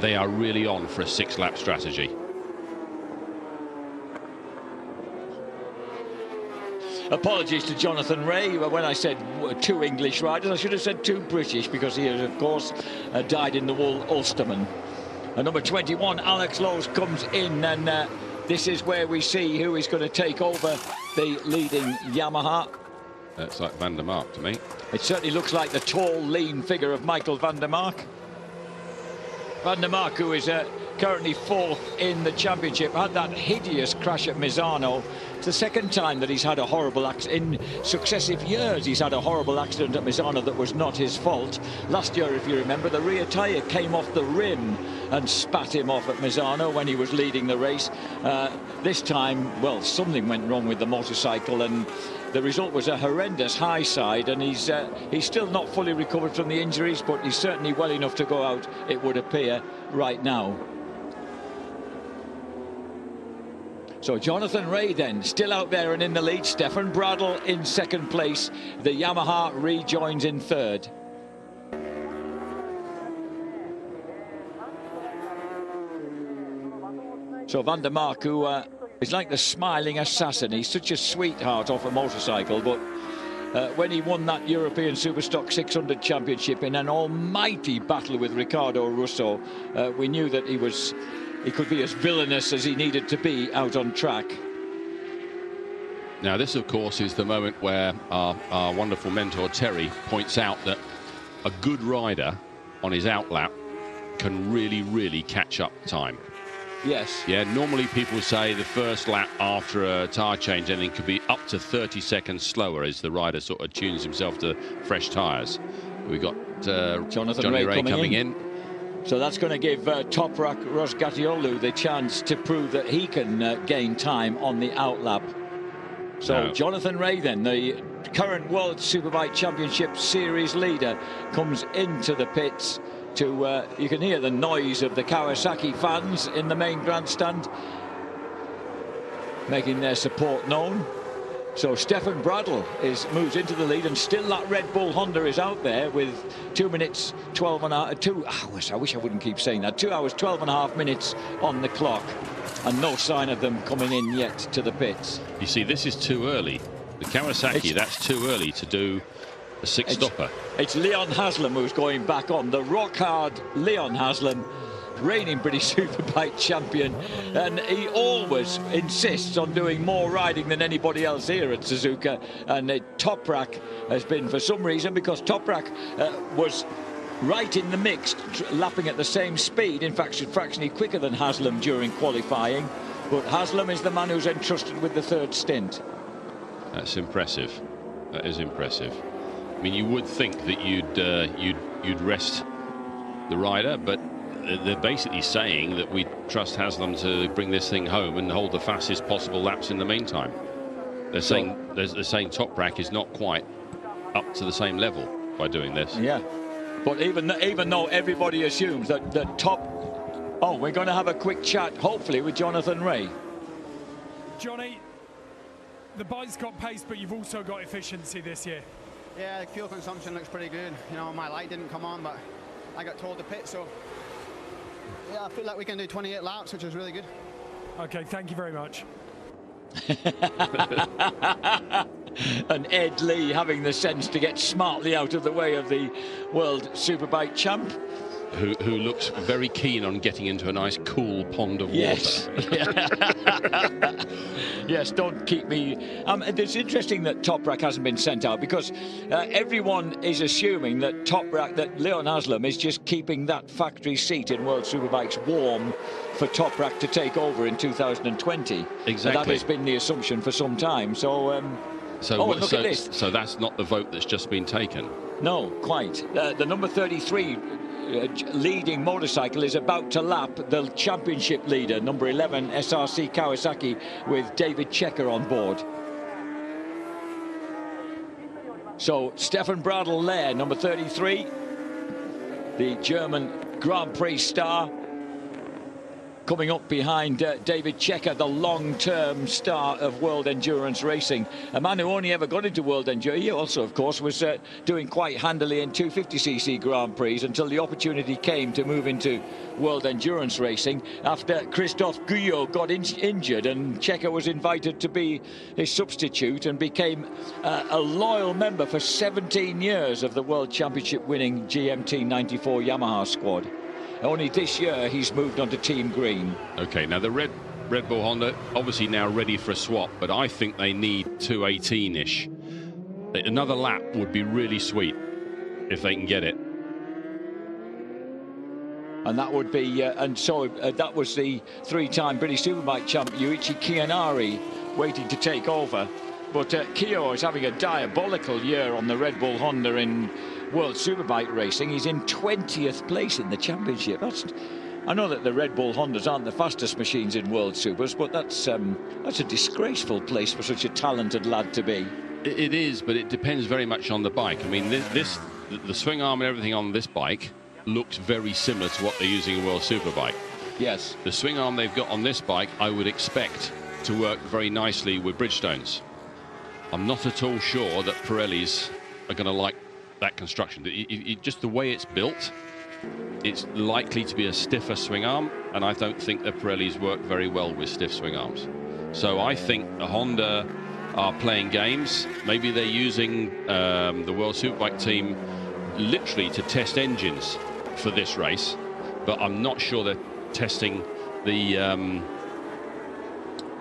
they are really on for a 6-lap strategy. Apologies to Jonathan Rea. When I said 2 English riders, I should have said 2 British, because he has, of course, died in the wool Ulsterman. Number 21, Alex Lowe's, comes in, and this is where we see who is going to take over the leading Yamaha. That's like Van der Mark to me. It certainly looks like the tall, lean figure of Michael van der Mark. Van der Mark, who is currently 4th in the championship, had that hideous crash at Misano. It's the second time that he's had a horrible accident. In successive years, he's had a horrible accident at Misano that was not his fault. Last year, if you remember, the rear tyre came off the rim and spat him off at Misano when he was leading the race. This time, well, something went wrong with the motorcycle, and the result was a horrendous high side, and he's still not fully recovered from the injuries, but he's certainly well enough to go out, it would appear, right now. So Jonathan Rea then still out there and in the lead. Stefan Bradl in second place. The Yamaha rejoins in 3rd. So Van der Mark, who is like the smiling assassin. He's such a sweetheart off a motorcycle, but when he won that European Superstock 600 Championship in an almighty battle with Riccardo Russo, we knew that he could be as villainous as he needed to be out on track. Now this, of course, is the moment where our wonderful mentor Terry points out that a good rider on his outlap can really catch up time. Yes. Yeah, normally people say the first lap after a tyre change, and it could be up to 30 seconds slower as the rider sort of tunes himself to fresh tyres. We've got Johnny Rea coming in. So that's going to give Toprak Rosgatiolu the chance to prove that he can gain time on the outlap. So Jonathan Rea then, the current World Superbike Championship Series leader, comes into the pits to, you can hear the noise of the Kawasaki fans in the main grandstand, making their support known. So Stefan Bradl moves into the lead, and still that Red Bull Honda is out there with 2 minutes 12 and a half, 2 hours, I wish I wouldn't keep saying that, 2 hours 12 and a half minutes on the clock, and no sign of them coming in yet to the pits. You see, this is too early. The Kawasaki, that's too early to do a 6-stopper. It's Leon Haslam who's going back on, the rock-hard Leon Haslam, reigning British Superbike champion, and he always insists on doing more riding than anybody else here at Suzuka. And Toprak has been, for some reason, because Toprak was right in the mix, lapping at the same speed, in fact fractionally quicker than Haslam during qualifying, but Haslam is the man who's entrusted with the 3rd stint. That's impressive. That is impressive. I mean, you would think that you'd rest the rider, but they're basically saying that we trust Haslam to bring this thing home and hold the fastest possible laps in the meantime. They're saying Toprak is not quite up to the same level by doing this. Yeah, but even though everybody assumes that the top... Oh, we're going to have a quick chat, hopefully, with Jonathan Rea. Johnny, the bike's got pace, but you've also got efficiency this year. Yeah, the fuel consumption looks pretty good. You know, my light didn't come on, but I got told to pit, so yeah, I feel like we can do 28 laps, which is really good. Okay, thank you very much. And Ed Lee having the sense to get smartly out of the way of the World Superbike champ. Who looks very keen on getting into a nice cool pond of water. Yes, don't keep me. It's interesting that Toprak hasn't been sent out, because everyone is assuming that that Leon Haslam is just keeping that factory seat in World Superbikes warm for Toprak to take over in 2020. Exactly. And that has been the assumption for some time. So look at this. So that's not the vote that's just been taken. No, quite. The number 33 leading motorcycle is about to lap the championship leader, number 11 SRC Kawasaki, with David Checker on board. So Stefan Bradl, number 33, the German Grand Prix star, coming up behind David Checker, the long-term star of world endurance racing. A man who only ever got into world endurance. He also, of course, was doing quite handily in 250cc Grand Prix until the opportunity came to move into world endurance racing after Christophe Guyot got injured, and Checker was invited to be his substitute and became a loyal member for 17 years of the World Championship winning GMT 94 Yamaha squad. Only this year he's moved on to Team Green. Okay, now the Red Bull Honda obviously now ready for a swap, but I think they need 218-ish. Another lap would be really sweet if they can get it. And that would be, that was the three-time British Superbike champ Yuichi Kianari waiting to take over. But Kyo is having a diabolical year on the Red Bull Honda in World Superbike racing. He's in 20th place in the championship. I know that the Red Bull Hondas aren't the fastest machines in World Supers, but that's a disgraceful place for such a talented lad to be. It is, but it depends very much on the bike. I mean, the swing arm and everything on this bike looks very similar to what they're using in World Superbike. Yes. The swing arm they've got on this bike, I would expect to work very nicely with Bridgestones. I'm not at all sure that Pirellis are going to like that construction. Just the way it's built, it's likely to be a stiffer swing arm, and I don't think that Pirellis work very well with stiff swing arms. So I think the Honda are playing games. Maybe they're using the World Superbike team literally to test engines for this race, but I'm not sure they're testing the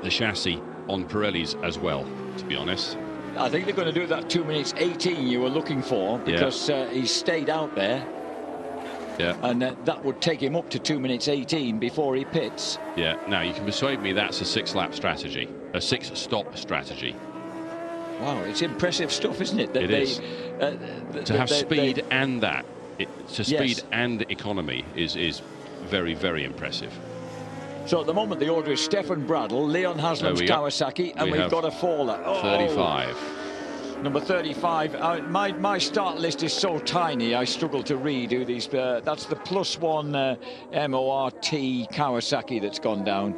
chassis on Pirellis as well, to be honest. I think they're going to do that 2 minutes 18 you were looking for, because he stayed out there. Yeah. And that would take him up to 2 minutes 18 before he pits. Yeah. Now you can persuade me that's a 6-lap strategy, a 6-stop strategy. Wow, it's impressive stuff, isn't it? That it is. To have speed and that, speed and economy is very, very impressive. So at the moment the order is Stefan Bradl, Leon Haslam's Kawasaki, and we've got a faller. 35. Number 35. My start list is so tiny I struggle to read who these. That's the +1 MORT Kawasaki that's gone down,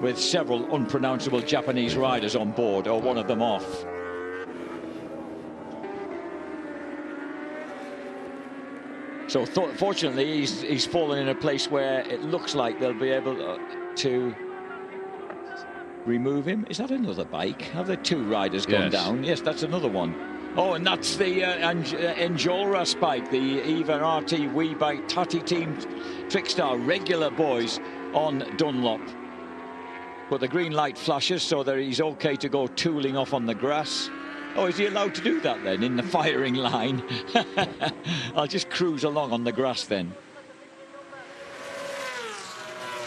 with several unpronounceable Japanese riders on board, or one of them off. So fortunately he's fallen in a place where it looks like they'll be able to remove him. Is that another bike? Have the two riders gone down? Yes, that's another one. Oh, and that's the Enjolras bike, the Eva RT Wee bike, Tati Team Trickstar, regular boys on Dunlop. But the green light flashes, so that he's okay to go tooling off on the grass. Oh, is he allowed to do that then, in the firing line? I'll just cruise along on the grass then.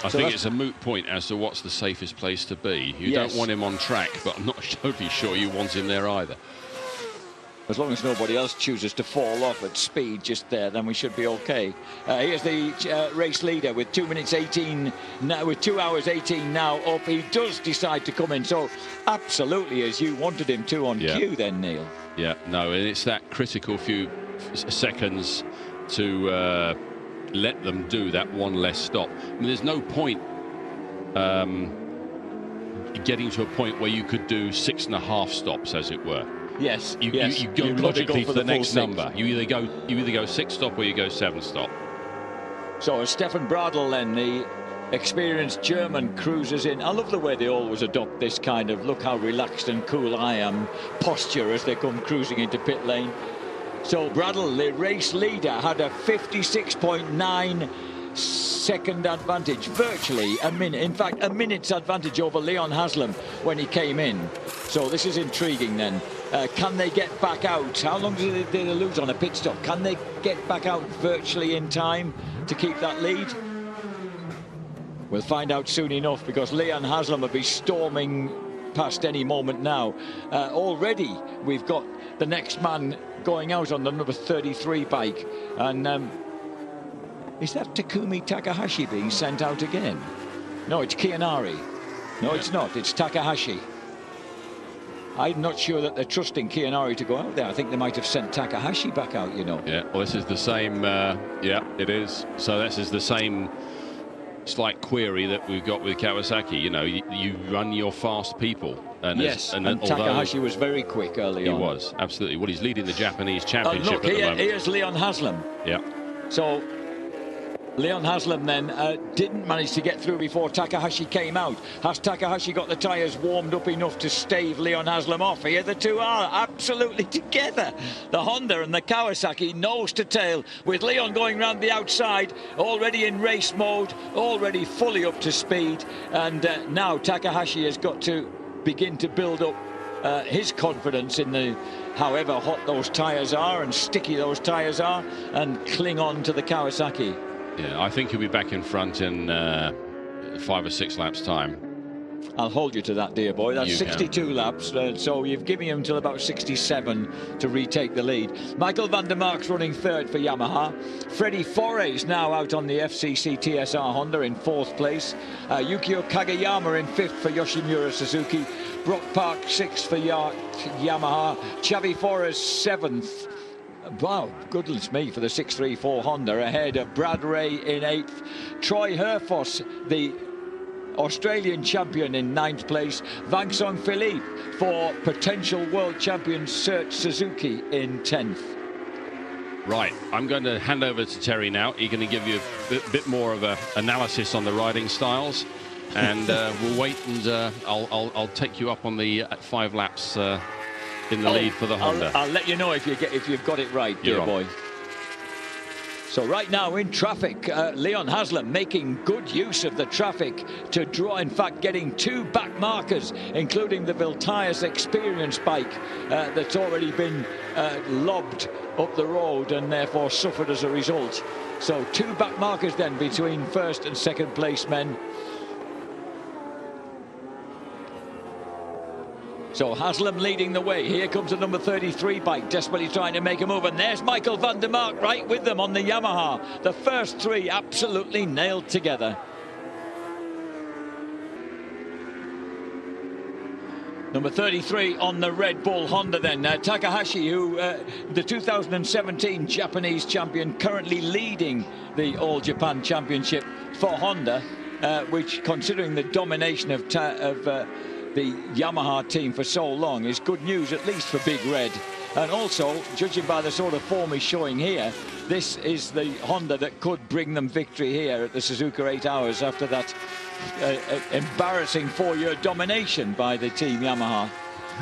I think it's a moot point as to what's the safest place to be. You don't want him on track, but I'm not totally sure you want him there either. As long as nobody else chooses to fall off at speed just there, then we should be okay. Here's the race leader with 2 minutes 18 now, with 2 hours 18 now up. He does decide to come in, so absolutely as you wanted him to on cue then, Neil. Yeah, no, and it's that critical few seconds to let them do that one less stop. I mean, there's no point getting to a point where you could do 6.5 stops, as it were. Yes, you go logically for the next number. You either go 6 stop or you go 7 stop. So Stefan Bradl then, the experienced German cruisers in. I love the way they always adopt this kind of look how relaxed and cool I am posture as they come cruising into pit lane. So Bradl, the race leader, had a 56.9 second advantage, virtually a minute, in fact a minute's advantage over Leon Haslam when he came in. So this is intriguing then. Can they get back out? How long did they lose on a pit stop? Can they get back out virtually in time to keep that lead? We'll find out soon enough, because Leon Haslam will be storming past any moment now. Already we've got the next man going out on the number 33 bike, and is that Takumi Takahashi being sent out again? No, it's Kianari. No, it's not. It's Takahashi. I'm not sure that they're trusting Kianari to go out there. I think they might have sent Takahashi back out, you know. Yeah, well, this is the same. Yeah, it is. So this is the same slight query that we've got with Kawasaki. You know, you run your fast people. And yes, and Takahashi was very quick early on. He was, absolutely. Well, he's leading the Japanese championship look, at the moment. Here's Leon Haslam. Yeah. So Leon Haslam then didn't manage to get through before Takahashi came out. Has Takahashi got the tyres warmed up enough to stave Leon Haslam off? Here the two are absolutely together. The Honda and the Kawasaki nose to tail, with Leon going round the outside, already in race mode, already fully up to speed. And now Takahashi has got to begin to build up his confidence in the however hot those tyres are and sticky those tyres are, and cling on to the Kawasaki. Yeah, I think he'll be back in front in 5 or 6 laps time. I'll hold you to that, dear boy. That's 62 laps, so you've given him until about 67 to retake the lead. Michael van der Mark's running third for Yamaha. Freddie Fore's now out on the FCC TSR Honda in 4th place. Yukio Kageyama in 5th for Yoshimura Suzuki. Brock Park 6th for Yamaha. Xavi Fore's 7th. Wow, goodness me, for the 634 Honda, ahead of Brad Ray in 8th. Troy Herfoss, the Australian champion, in 9th place. Vang Song Philippe for potential world champion Search Suzuki in 10th. Right, I'm going to hand over to Terry now. He's going to give you a bit more of an analysis on the riding styles, and we'll wait, and I'll take you up on the 5 laps in the lead for the Honda. I'll let you know if you've got it right, dear boy. So right now in traffic, Leon Haslam making good use of the traffic to draw, in fact getting 2 back markers, including the Viltias Experience bike that's already been lobbed up the road and therefore suffered as a result. So 2 back markers then between 1st and 2nd place men. So Haslam leading the way. Here comes the number 33 bike, desperately trying to make a move. And there's Michael van der Mark right with them on the Yamaha. The first 3 absolutely nailed together. Number 33 on the Red Bull Honda then. Takahashi, who the 2017 Japanese champion, currently leading the All Japan Championship for Honda, which, considering the domination of the Yamaha team for so long, is good news, at least for Big Red. And also, judging by the sort of form he's showing here, this is the Honda that could bring them victory here at the Suzuka 8 Hours after that embarrassing 4-year domination by the team Yamaha.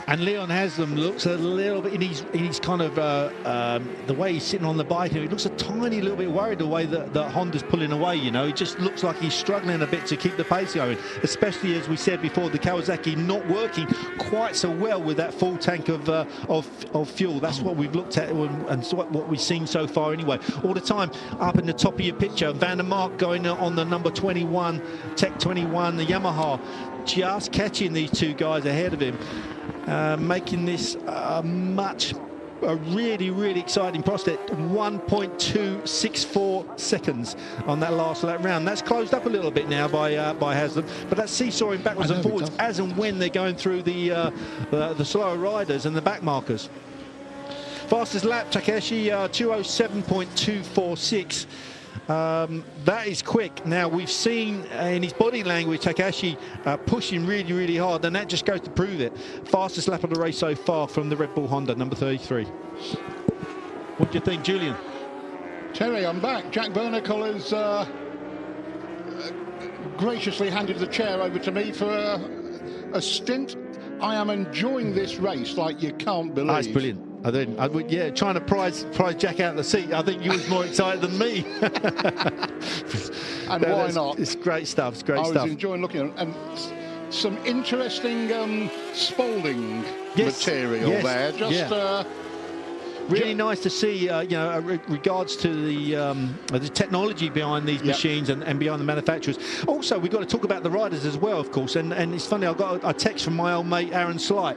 And Leon Haslam looks a little bit in his kind of the way he's sitting on the bike. He looks a tiny little bit worried the way that Honda's pulling away. You know, he just looks like he's struggling a bit to keep the pace going. Especially, as we said before, the Kawasaki not working quite so well with that full tank of fuel. That's what we've looked at and what we've seen so far anyway. All the time up in the top of your picture, Van der Mark going on the number 21, Tech 21, the Yamaha, just catching these 2 guys ahead of him. Making this a really, really exciting prospect. 1.264 seconds on that last lap round. That's closed up a little bit now by Haslam, but that's seesawing backwards and forwards as and when they're going through the slower riders and the back markers. Fastest lap, Takeshi, 207.246. That is quick. Now, we've seen in his body language Takahashi pushing really, really hard, and that just goes to prove it. Fastest lap of the race so far from the Red Bull Honda, number 33. What do you think, Julian? Terry, I'm back. Jack Bernacle has graciously handed the chair over to me for a stint. I am enjoying this race like you can't believe. That's brilliant. Yeah, trying to prize Jack out of the seat. I think you was more excited than me. And why not? It's great stuff. It's great stuff. I was enjoying looking at it. And some interesting Spalding material there. Just really nice to see, regards to the technology behind these machines and behind the manufacturers. Also, we've got to talk about the riders as well, of course. And it's funny, I got a text from my old mate Aaron Slight.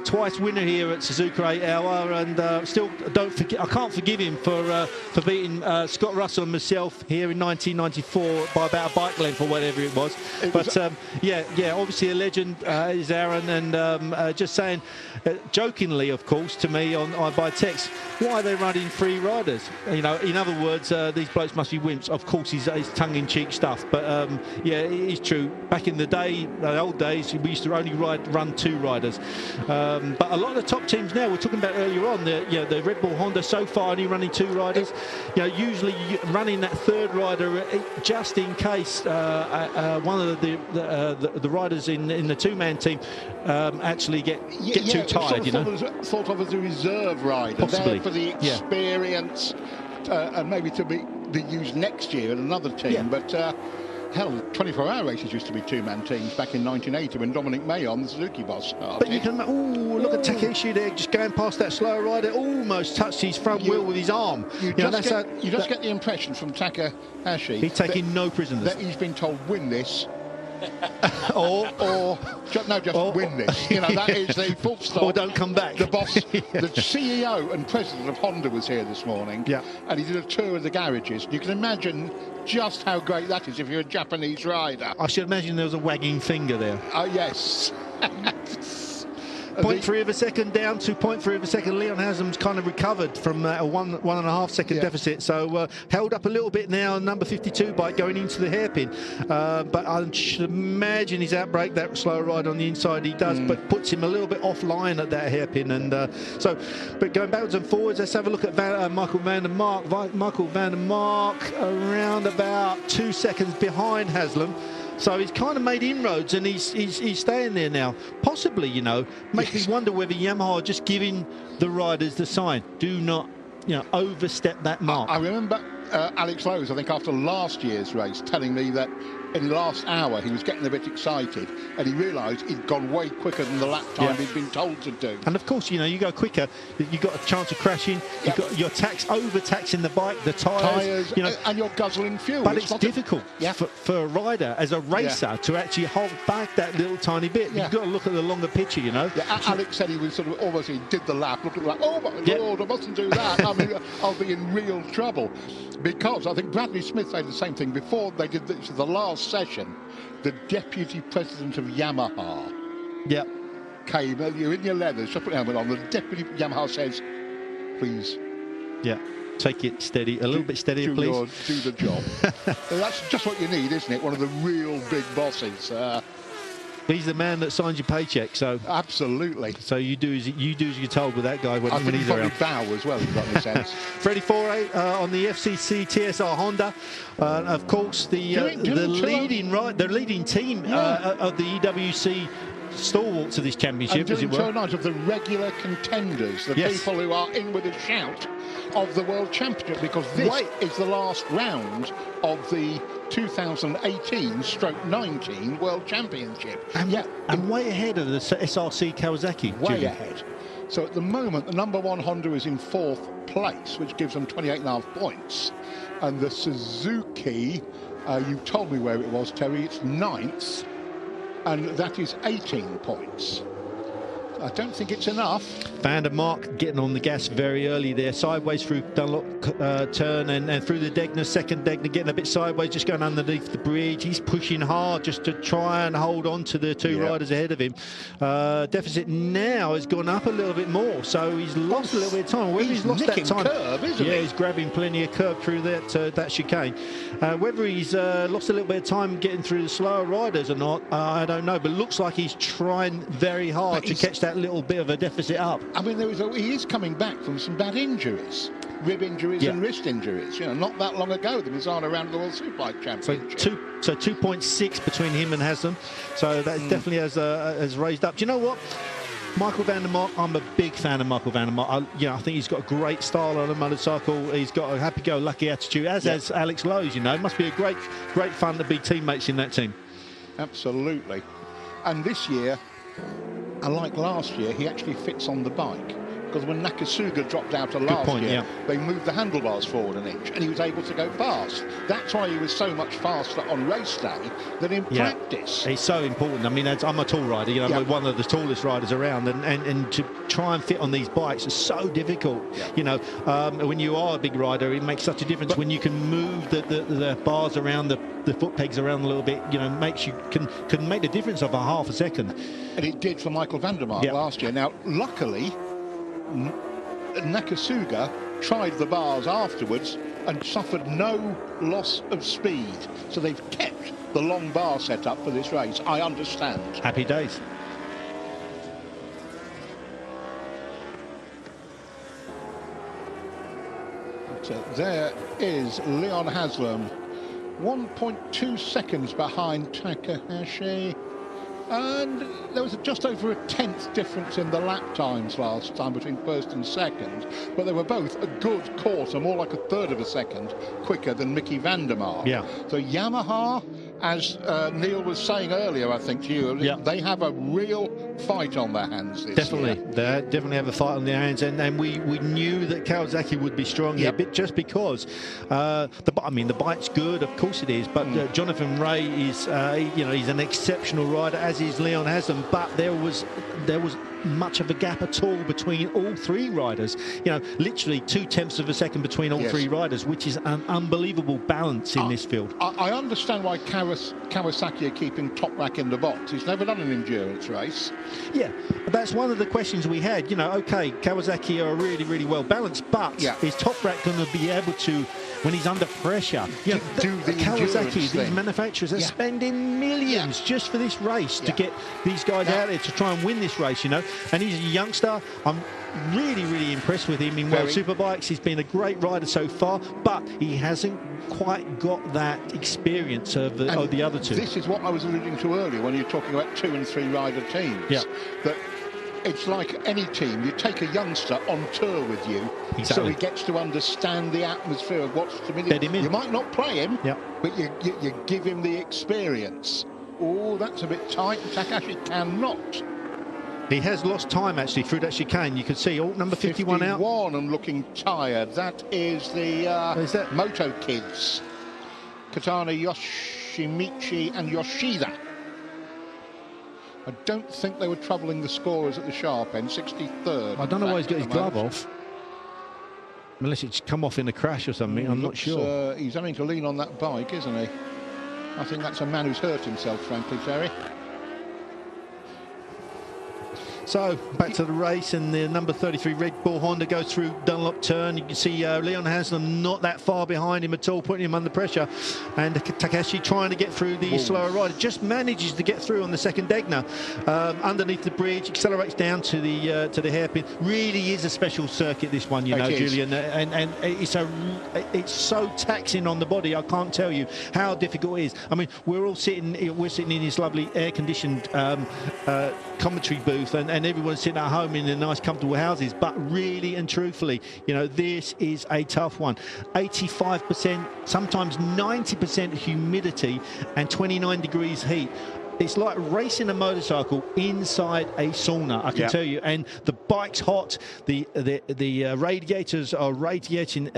Twice winner here at Suzuka 8 Hour, and still don't forget. I can't forgive him for beating Scott Russell and myself here in 1994 by about a bike length or whatever it was. Obviously a legend is Aaron, and just saying, jokingly, of course, to me by text, why are they running 3 riders? In other words, these blokes must be wimps. Of course, he's tongue-in-cheek stuff, but it is true. Back in the day, the old days, we used to only run 2 riders. But a lot of the top teams now, we're talking about earlier on, the Red Bull, Honda, so far only running 2 riders. Usually running that 3rd rider just in case one of the riders in the 2-man team actually get too tired. Thought of as a reserve rider, possibly, there for the experience, and maybe to be used next year in another team. But hell, 24-hour races used to be 2-man teams back in 1980 when Dominic Mayon, the Suzuki boss, started. But you can, look at Takeshi there, just going past that slow rider, almost touched his front wheel with his arm. You just get the impression from Takahashi he's taking no prisoners. That he's been told, win this. or win this. That is the full stop. Or don't come back. The boss, the CEO and president of Honda was here this morning, and he did a tour of the garages. You can imagine just how great that is if you're a Japanese rider. I should imagine there was a wagging finger there. Oh, yes. 0.3 of a second down to 0.3 of a second. Leon Haslam's kind of recovered from a 1.5 second deficit, so held up a little bit now. Number 52 bike going into the hairpin, but I should imagine his outbreak, that slow ride on the inside he does, but puts him a little bit offline at that hairpin. And but going backwards and forwards, let's have a look at Michael van der Mark. Michael van der Mark around about 2 seconds behind Haslam. So he's kind of made inroads, and he's staying there now. Possibly, makes me wonder whether Yamaha are just giving the riders the sign. Do not, overstep that mark. I remember Alex Lowe's, I think, after last year's race, telling me that in the last hour he was getting a bit excited, and he realised he'd gone way quicker than the lap time he'd been told to do. And of course, you go quicker, you've got a chance of crashing. You've got your over-taxing the bike, the tyres, and you're guzzling fuel. But it's difficult for a rider as a racer to actually hold back that little tiny bit. You've got to look at the longer picture, Alex said he was sort of almost, he did the lap, looked at the lap, oh my Lord, I mustn't do that. I mean, I'll be in real trouble. Because I think Bradley Smith said the same thing before they did the last session. The deputy president of Yamaha came, you're in your leathers, just put your helmet on. The deputy Yamaha says, please. Take it steady, a little bit steadier, please. Do the job. That's just what you need, isn't it? One of the real big bosses. He's the man that signs your paycheck, so absolutely. So you do as you're told with that guy when he's around. Bow as well, if you've got any sense. Freddie Foray on the FCC TSR Honda, of course the leading team of the EWC stalwarts of this championship, as it were. Tonight of the regular contenders, the people who are in with a shout of the World Championship, because this is the last round of the 2018/19 World Championship. And way ahead of the SRC Kawasaki. Way ahead. So at the moment, the number 1 Honda is in 4th place, which gives them 28.5 points. And the Suzuki, you told me where it was, Terry, it's 9th, and that is 18 points. I don't think it's enough. Van der Mark getting on the gas very early there, sideways through Dunlop turn and through the Degner, second Degner, getting a bit sideways, just going underneath the bridge. He's pushing hard just to try and hold on to the 2 riders ahead of him. Deficit now has gone up a little bit more, so he's lost a little bit of time. Whether he's lost that time, curb, isn't he? He's grabbing plenty of curb through that chicane. Whether he's lost a little bit of time getting through the slower riders or not, I don't know, but looks like he's trying very hard to catch that little bit of a deficit up. I mean, he is coming back from some bad injuries. rib injuries and wrist injuries. You know, not that long ago, the Misano round of the World Superbike Championship. So 2.6 between him and Haslam. So that definitely has raised up. Do you know what? Michael van der Mark, I'm a big fan of Michael van der Mark. I think he's got a great style on a motorcycle. He's got a happy-go-lucky attitude, as has Alex Lowe's, you know. It must be a great fun to be teammates in that team. Absolutely. And this year, unlike last year, he actually fits on the bike. Because when Nakasuga dropped out of last year, they moved the handlebars forward an inch and he was able to go fast. That's why he was so much faster on race day than in practice. It's so important. I mean, I'm a tall rider, you know, I'm one of the tallest riders around, and to try and fit on these bikes is so difficult. You know, when you are a big rider, it makes such a difference when you can move the bars around, the foot pegs around a little bit, you know, can make the difference of a half a second. And it did for Michael van der Mark last year. Now, luckily, Nakasuga tried the bars afterwards and suffered no loss of speed. So they've kept the long bar set up for this race. I understand. Happy days. So there is Leon Haslam, 1.2 seconds behind Takahashi. And there was just over a 10th difference in the lap times last time between first and second, but they were both a good quarter, more like a third of a second quicker than Mickey van der Mark. So Yamaha, as Neil was saying earlier, I think to you, they have a real fight on their hands this year. They definitely have a fight on their hands, and we knew that Kawasaki would be strong here, just because the bike's good, of course it is, but Jonathan Ray is you know, he's an exceptional rider, as is Leon Haslam, but there was much of a gap at all between all three riders. You know, literally 0.2 of a second between all three riders, which is an unbelievable balance in this field. I understand why Kawasaki are keeping Toprak in the box. He's never done an endurance race. Yeah, that's one of the questions we had. You know, okay, Kawasaki are really, really well balanced, but is Toprak going to be able to, when he's under pressure, you know, do the Kawasaki, these thing. Manufacturers are spending millions just for this race to get these guys out there to try and win this race, you know. And he's a youngster. I'm really, really impressed with him in World Superbikes. He's been a great rider so far, but he hasn't quite got that experience of the other two. This is what I was alluding to earlier when you're talking about 2- and 3-rider teams. That it's like any team. You take a youngster on tour with you, so he gets to understand the atmosphere of what's familiar. You might not play him, but you give him the experience. Oh, that's a bit tight. Takahashi cannot. He has lost time, actually, through that chicane. You can see, number 51 out. 51 and looking tired. That is the Moto kids. Katana, Yoshimichi and Yoshida. I don't think they were troubling the scorers at the sharp end, 63rd. I don't know why he's got his glove off. Unless it's come off in a crash or something, I'm not sure. He's having to lean on that bike, isn't he? I think that's a man who's hurt himself, frankly, Terry. So back to the race, and the number 33 Red Bull Honda goes through Dunlop turn. You can see Leon Haslam not that far behind him at all, putting him under pressure, and Takahashi trying to get through the slower rider, just manages to get through on the second Degner, underneath the bridge, accelerates down to the hairpin. Really is a special circuit, this one, you know, Julian, and it's so taxing on the body. I can't tell you how difficult it is. I mean, we're sitting in this lovely air-conditioned commentary booth, and everyone's sitting at home in their nice comfortable houses, but really and truthfully, you know, this is a tough one. 85%, sometimes 90% humidity and 29 degrees heat. It's like racing a motorcycle inside a sauna, I can tell you. And the bike's hot, the radiators are radiating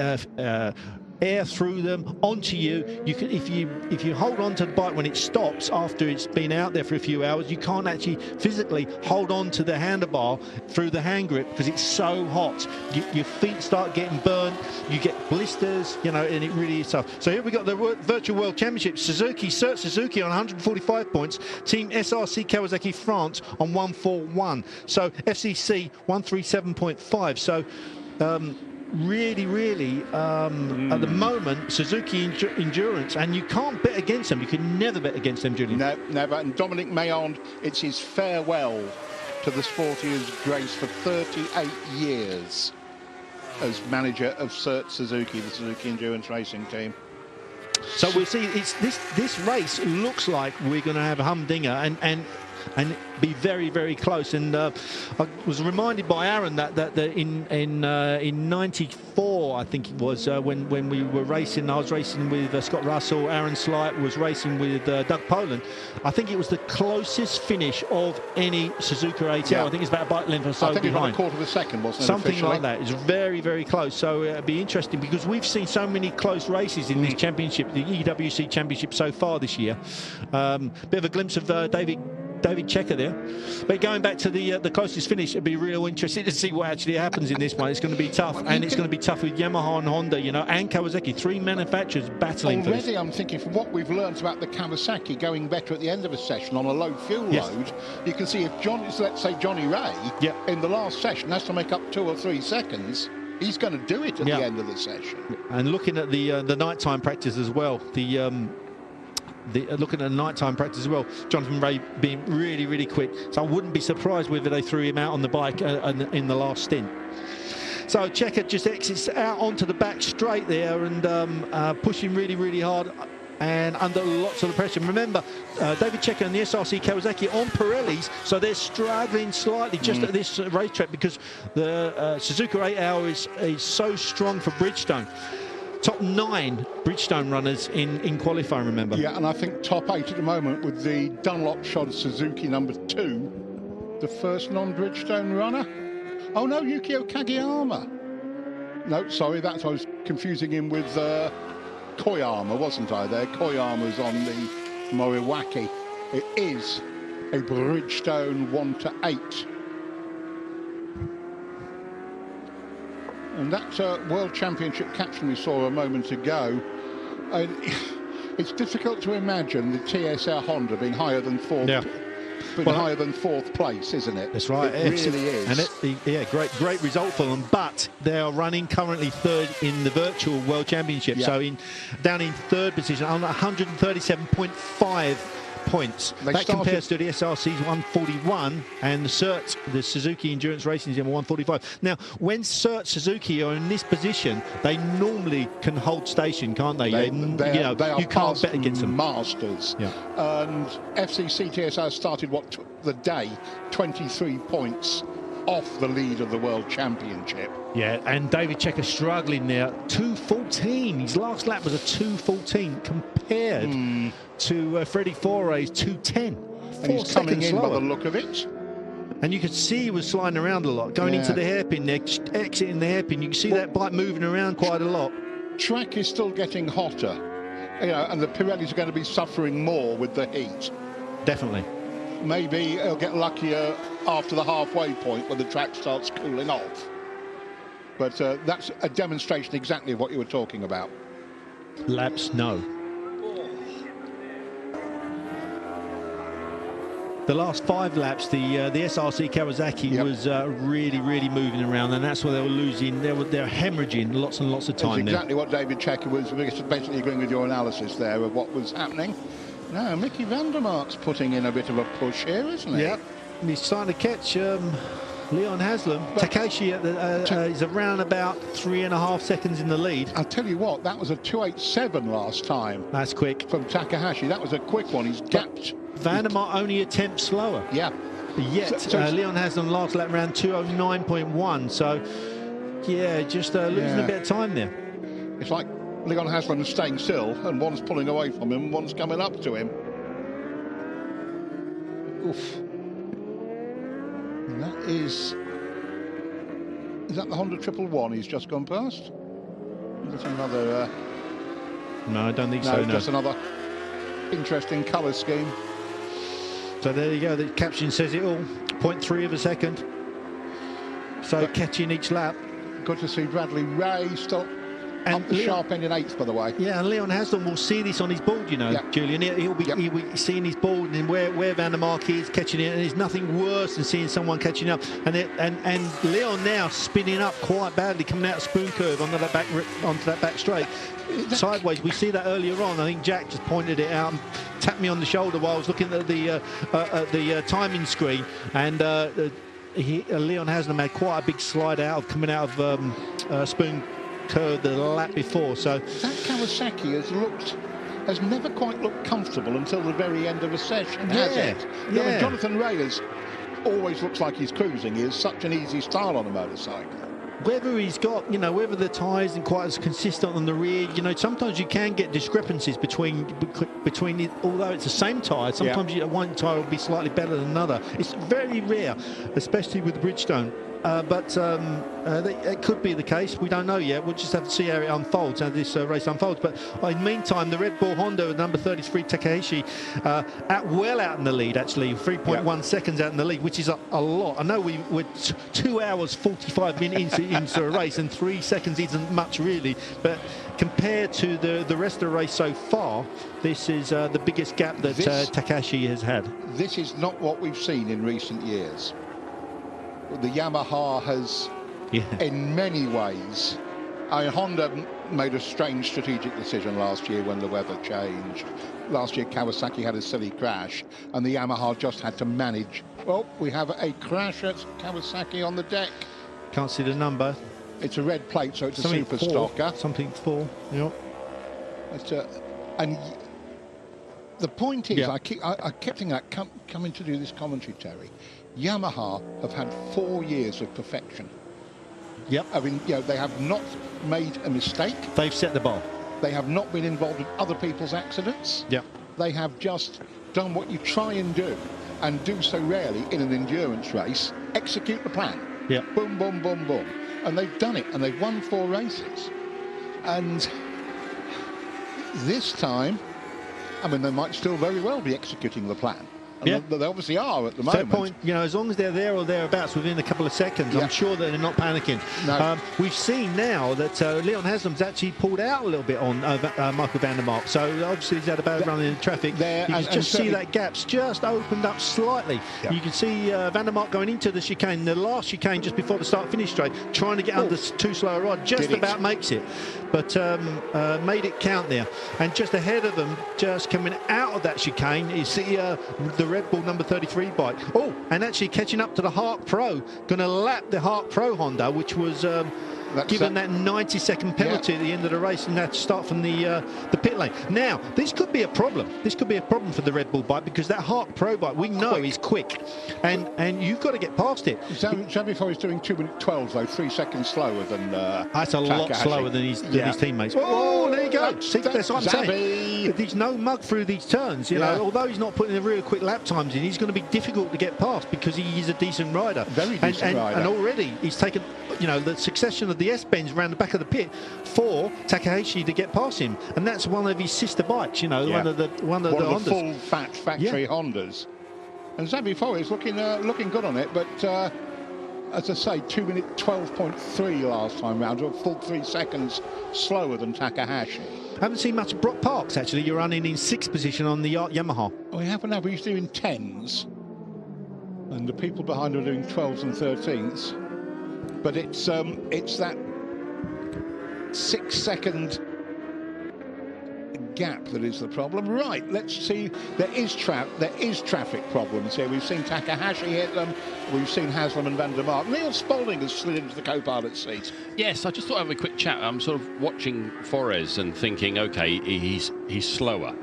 air through them onto you. You can, if you hold on to the bike when it stops after it's been out there for a few hours, you can't actually physically hold on to the handlebar through the hand grip because it's so hot. Your feet start getting burnt, you get blisters, you know, and it really is tough. So here we got the Virtual World Championship. Suzuki on 145 points, Team SRC Kawasaki France on 141. So FCC 137.5. So really at the moment Suzuki Endurance, and you can't bet against them. You can never bet against them, Julian. No, never. And Dominic Mayond, it's his farewell to the sport he has graced for 38 years. as manager of Sert Suzuki, the Suzuki Endurance Racing team. So we see this race looks like we're going to have a humdinger and be very, very close. And I was reminded by Aaron that in '94, I think it was, when we were racing, I was racing with Scott Russell, Aaron Slight was racing with Doug Poland. I think it was the closest finish of any Suzuka ATR. Yeah. I think it's about a bike length or so behind. I think it was a quarter of a second, wasn't it? Something officially? like that. It's very, very close. So it'll be interesting because we've seen so many close races in this championship, the EWC championship so far this year. Bit of a glimpse of David Checker there. But going back to the closest finish, it'd be real interesting to see what actually happens in this one. It's going to be tough, and it's going to be tough with Yamaha and Honda, you know, and Kawasaki. 3 manufacturers battling for this. Already, I'm thinking, from what we've learned about the Kawasaki going better at the end of a session on a low fuel load, you can see if let's say Johnny Ray, in the last session has to make up 2 or 3 seconds, he's going to do it at the end of the session. And looking at the nighttime practice as well, looking at the nighttime practice as well, Jonathan Ray being really, really quick. So I wouldn't be surprised whether they threw him out on the bike in the last stint. So Checker just exits out onto the back straight there and pushing really, really hard and under lots of pressure. Remember, David Checker and the SRC Kawasaki on Pirellis, so they're struggling slightly just at this racetrack because the Suzuka 8 Hour is so strong for Bridgestone. Top 9 Bridgestone runners in qualifying, remember? Yeah, and I think top 8 at the moment with the Dunlop shod Suzuki number 2, the first non-Bridgestone runner. Oh no, Yukio Kageyama. No, sorry, I was confusing him with Koyama, wasn't I there? Koyama's on the Moriwaki. It is a Bridgestone 1 to 8. And that World Championship caption we saw a moment ago, it's difficult to imagine the TSR Honda being higher than fourth, higher than 4th place, isn't it? That's right. It really is. And great result for them. But they are running currently 3rd in the virtual World Championship. So down in 3rd position on 137.5 points. That compares to the SRC's 141 and the Sert, the Suzuki Endurance Racing Team, 145. Now, when Sert Suzuki are in this position, they normally can hold station, can't they? They are you can't bet against them. Masters. Yeah. And FCC TSR started the day 23 points off the lead of the World Championship. Yeah, and David Checker struggling there. 2:14. His last lap was a 2:14 compared to Freddie Foray's 2:10. And he's coming in by the look of it. And you could see he was sliding around a lot, going into the hairpin there, exiting the hairpin. You can see that bike moving around quite a lot. Track is still getting hotter, and the Pirellis are going to be suffering more with the heat. Definitely. Maybe he'll get luckier after the halfway point when the track starts cooling off. But that's a demonstration exactly of what you were talking about. Laps, no. The last 5 laps, the SRC Kawasaki was really, really moving around, and that's where they were losing. They're hemorrhaging lots and lots of time. That's exactly what David Checker was basically agreeing with your analysis there of what was happening. Now, Mickey Vandermark's putting in a bit of a push here, isn't he? Yeah, he's starting to catch Leon Haslam. Takeshi is around about 3.5 seconds in the lead. I'll tell you what, that was a 2:87 last time. That's quick. From Takahashi. That was a quick one. He's gapped. Vandermark only attempts slower. Yeah. Yet Leon Haslam last lap round 2:09.1. So, yeah, just losing a bit of time there. It's like Leon Haslam is staying still, and one's pulling away from him, and one's coming up to him. Oof. And that is that the Honda 111 he's just gone past? Is it another... No, I don't think so, no. Just another interesting colour scheme. So there you go, the caption says it all. 0.3 of a second. So catching each lap. Good to see Bradley Ray still up the sharp end in 8th, by the way. Yeah, and Leon Haslam will see this on his board, you know, Julian. He'll be seeing his board and where Vandermark is catching it, and there's nothing worse than seeing someone catching up. And Leon now spinning up quite badly, coming out of spoon curve onto that back straight. Sideways, we see that earlier on. I think Jack just pointed it out and tapped me on the shoulder while I was looking at the timing screen, and Leon Haslam had quite a big slide out of coming out of spoon curve the lap before. So that Kawasaki has never quite looked comfortable until the very end of a session, has it? Yeah. I mean, Jonathan Reyes always looks like he's cruising. He has such an easy style on a motorcycle. Whether he's got, whether the tyre isn't quite as consistent on the rear, sometimes you can get discrepancies between it, although it's the same tyre. Sometimes one tyre will be slightly better than another. It's very rare, especially with Bridgestone. But it could be the case. We don't know yet. We'll just have to see how it unfolds, how this race unfolds. But in the meantime, the Red Bull Honda with number 33 Takahashi well out in the lead, actually 3.1 seconds out in the lead, which is a lot. I know we're 2 hours 45 minutes into a race, and 3 seconds isn't much really, but compared to the rest of the race so far, this is the biggest gap that Takahashi has had. This is not what we've seen in recent years. The Yamaha has, in many ways, Honda made a strange strategic decision last year when the weather changed. Last year, Kawasaki had a silly crash, and the Yamaha just had to manage. Well, we have a crash at Kawasaki on the deck. Can't see the number. It's a red plate, so it's a super stocker. Something 4, and the point is, I kept thinking that coming to do this commentary, Terry. Yamaha have had 4 years of perfection. Yep. I mean, they have not made a mistake. They've set the bar. They have not been involved in other people's accidents. Yep. They have just done what you try and do so rarely in an endurance race. Execute the plan. Yeah. Boom, boom, boom, boom. And they've done it, and they've won 4 races. And this time, I mean, they might still very well be executing the plan. Yeah. They obviously are at the Fair moment. point. As long as they're there or thereabouts within a couple of seconds, I'm sure that they're not panicking. No. We've seen now that Leon Haslam's actually pulled out a little bit on Michael van der Mark. So obviously he's had a bad run in the traffic. You can just see that gap's just opened up slightly. Yeah. You can see van der Mark going into the chicane, the last chicane just before the start-finish straight, trying to get under too slow a rod. Just about makes it. But made it count there. And just ahead of them, just coming out of that chicane, is the Red Bull number 33 bike. Oh, and actually catching up to the Hart Pro, going to lap the Hart Pro Honda, which was given that 90-second penalty at the end of the race, and had to start from the pit lane. Now, this could be a problem. This could be a problem for the Red Bull bike, because that Hart Pro bike, we know is quick, and you've got to get past it. Before he's doing 2:12, though, 3 seconds slower than that's a lot slower than his teammates. Oh, there you go. See, that's what I'm saying. There's no mug through these turns. Although he's not putting the real quick lap times in, he's going to be difficult to get past because he is a decent rider. Very decent rider. And already he's taken, the succession of the S-bends around the back of the pit for Takahashi to get past him, and that's one of his sister bikes. One of the Hondas. Full fat factory Hondas. And Xavi Forest looking good on it, but as I say, 2:12.3 last time round, a full 3 seconds slower than Takahashi. I haven't seen much of Brock Parks, actually. You're running in 6th position on the Yamaha. We haven't. He's doing 10s. And the people behind are doing 12s and 13s. But it's that 6-second gap that is the problem. Right, let's see. There is traffic problems here. We've seen Takahashi hit them. We've seen Haslam and van der Mark. Neil Spalding has slid into the co-pilot seat. Yes, I just thought I'd have a quick chat. I'm sort of watching Forres and thinking, okay, he's slower.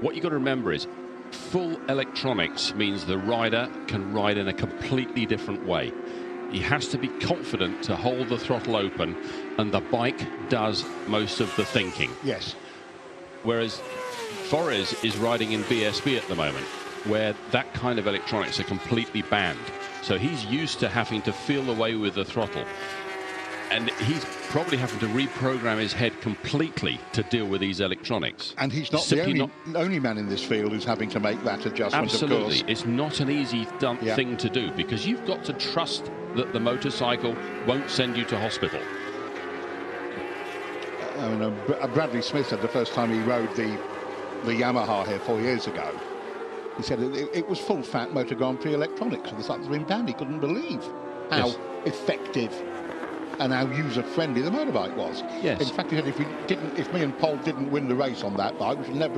What you've got to remember is full electronics means the rider can ride in a completely different way. He has to be confident to hold the throttle open, and the bike does most of the thinking. Yes. Whereas Forres is riding in BSB at the moment, where that kind of electronics are completely banned. So he's used to having to feel the way with the throttle. And he's probably having to reprogram his head completely to deal with these electronics. And he's not the only man in this field who's having to make that adjustment, absolutely. Of course. It's not an easy thing to do, because you've got to trust that the motorcycle won't send you to hospital. I mean, Bradley Smith said the first time he rode the Yamaha here 4 years ago, he said it was full fat Motor Grand Prix electronics, and the something's been banned. He couldn't believe how effective and how user-friendly the motorbike was. Yes. In fact, he said if me and Paul didn't win the race on that bike, we should never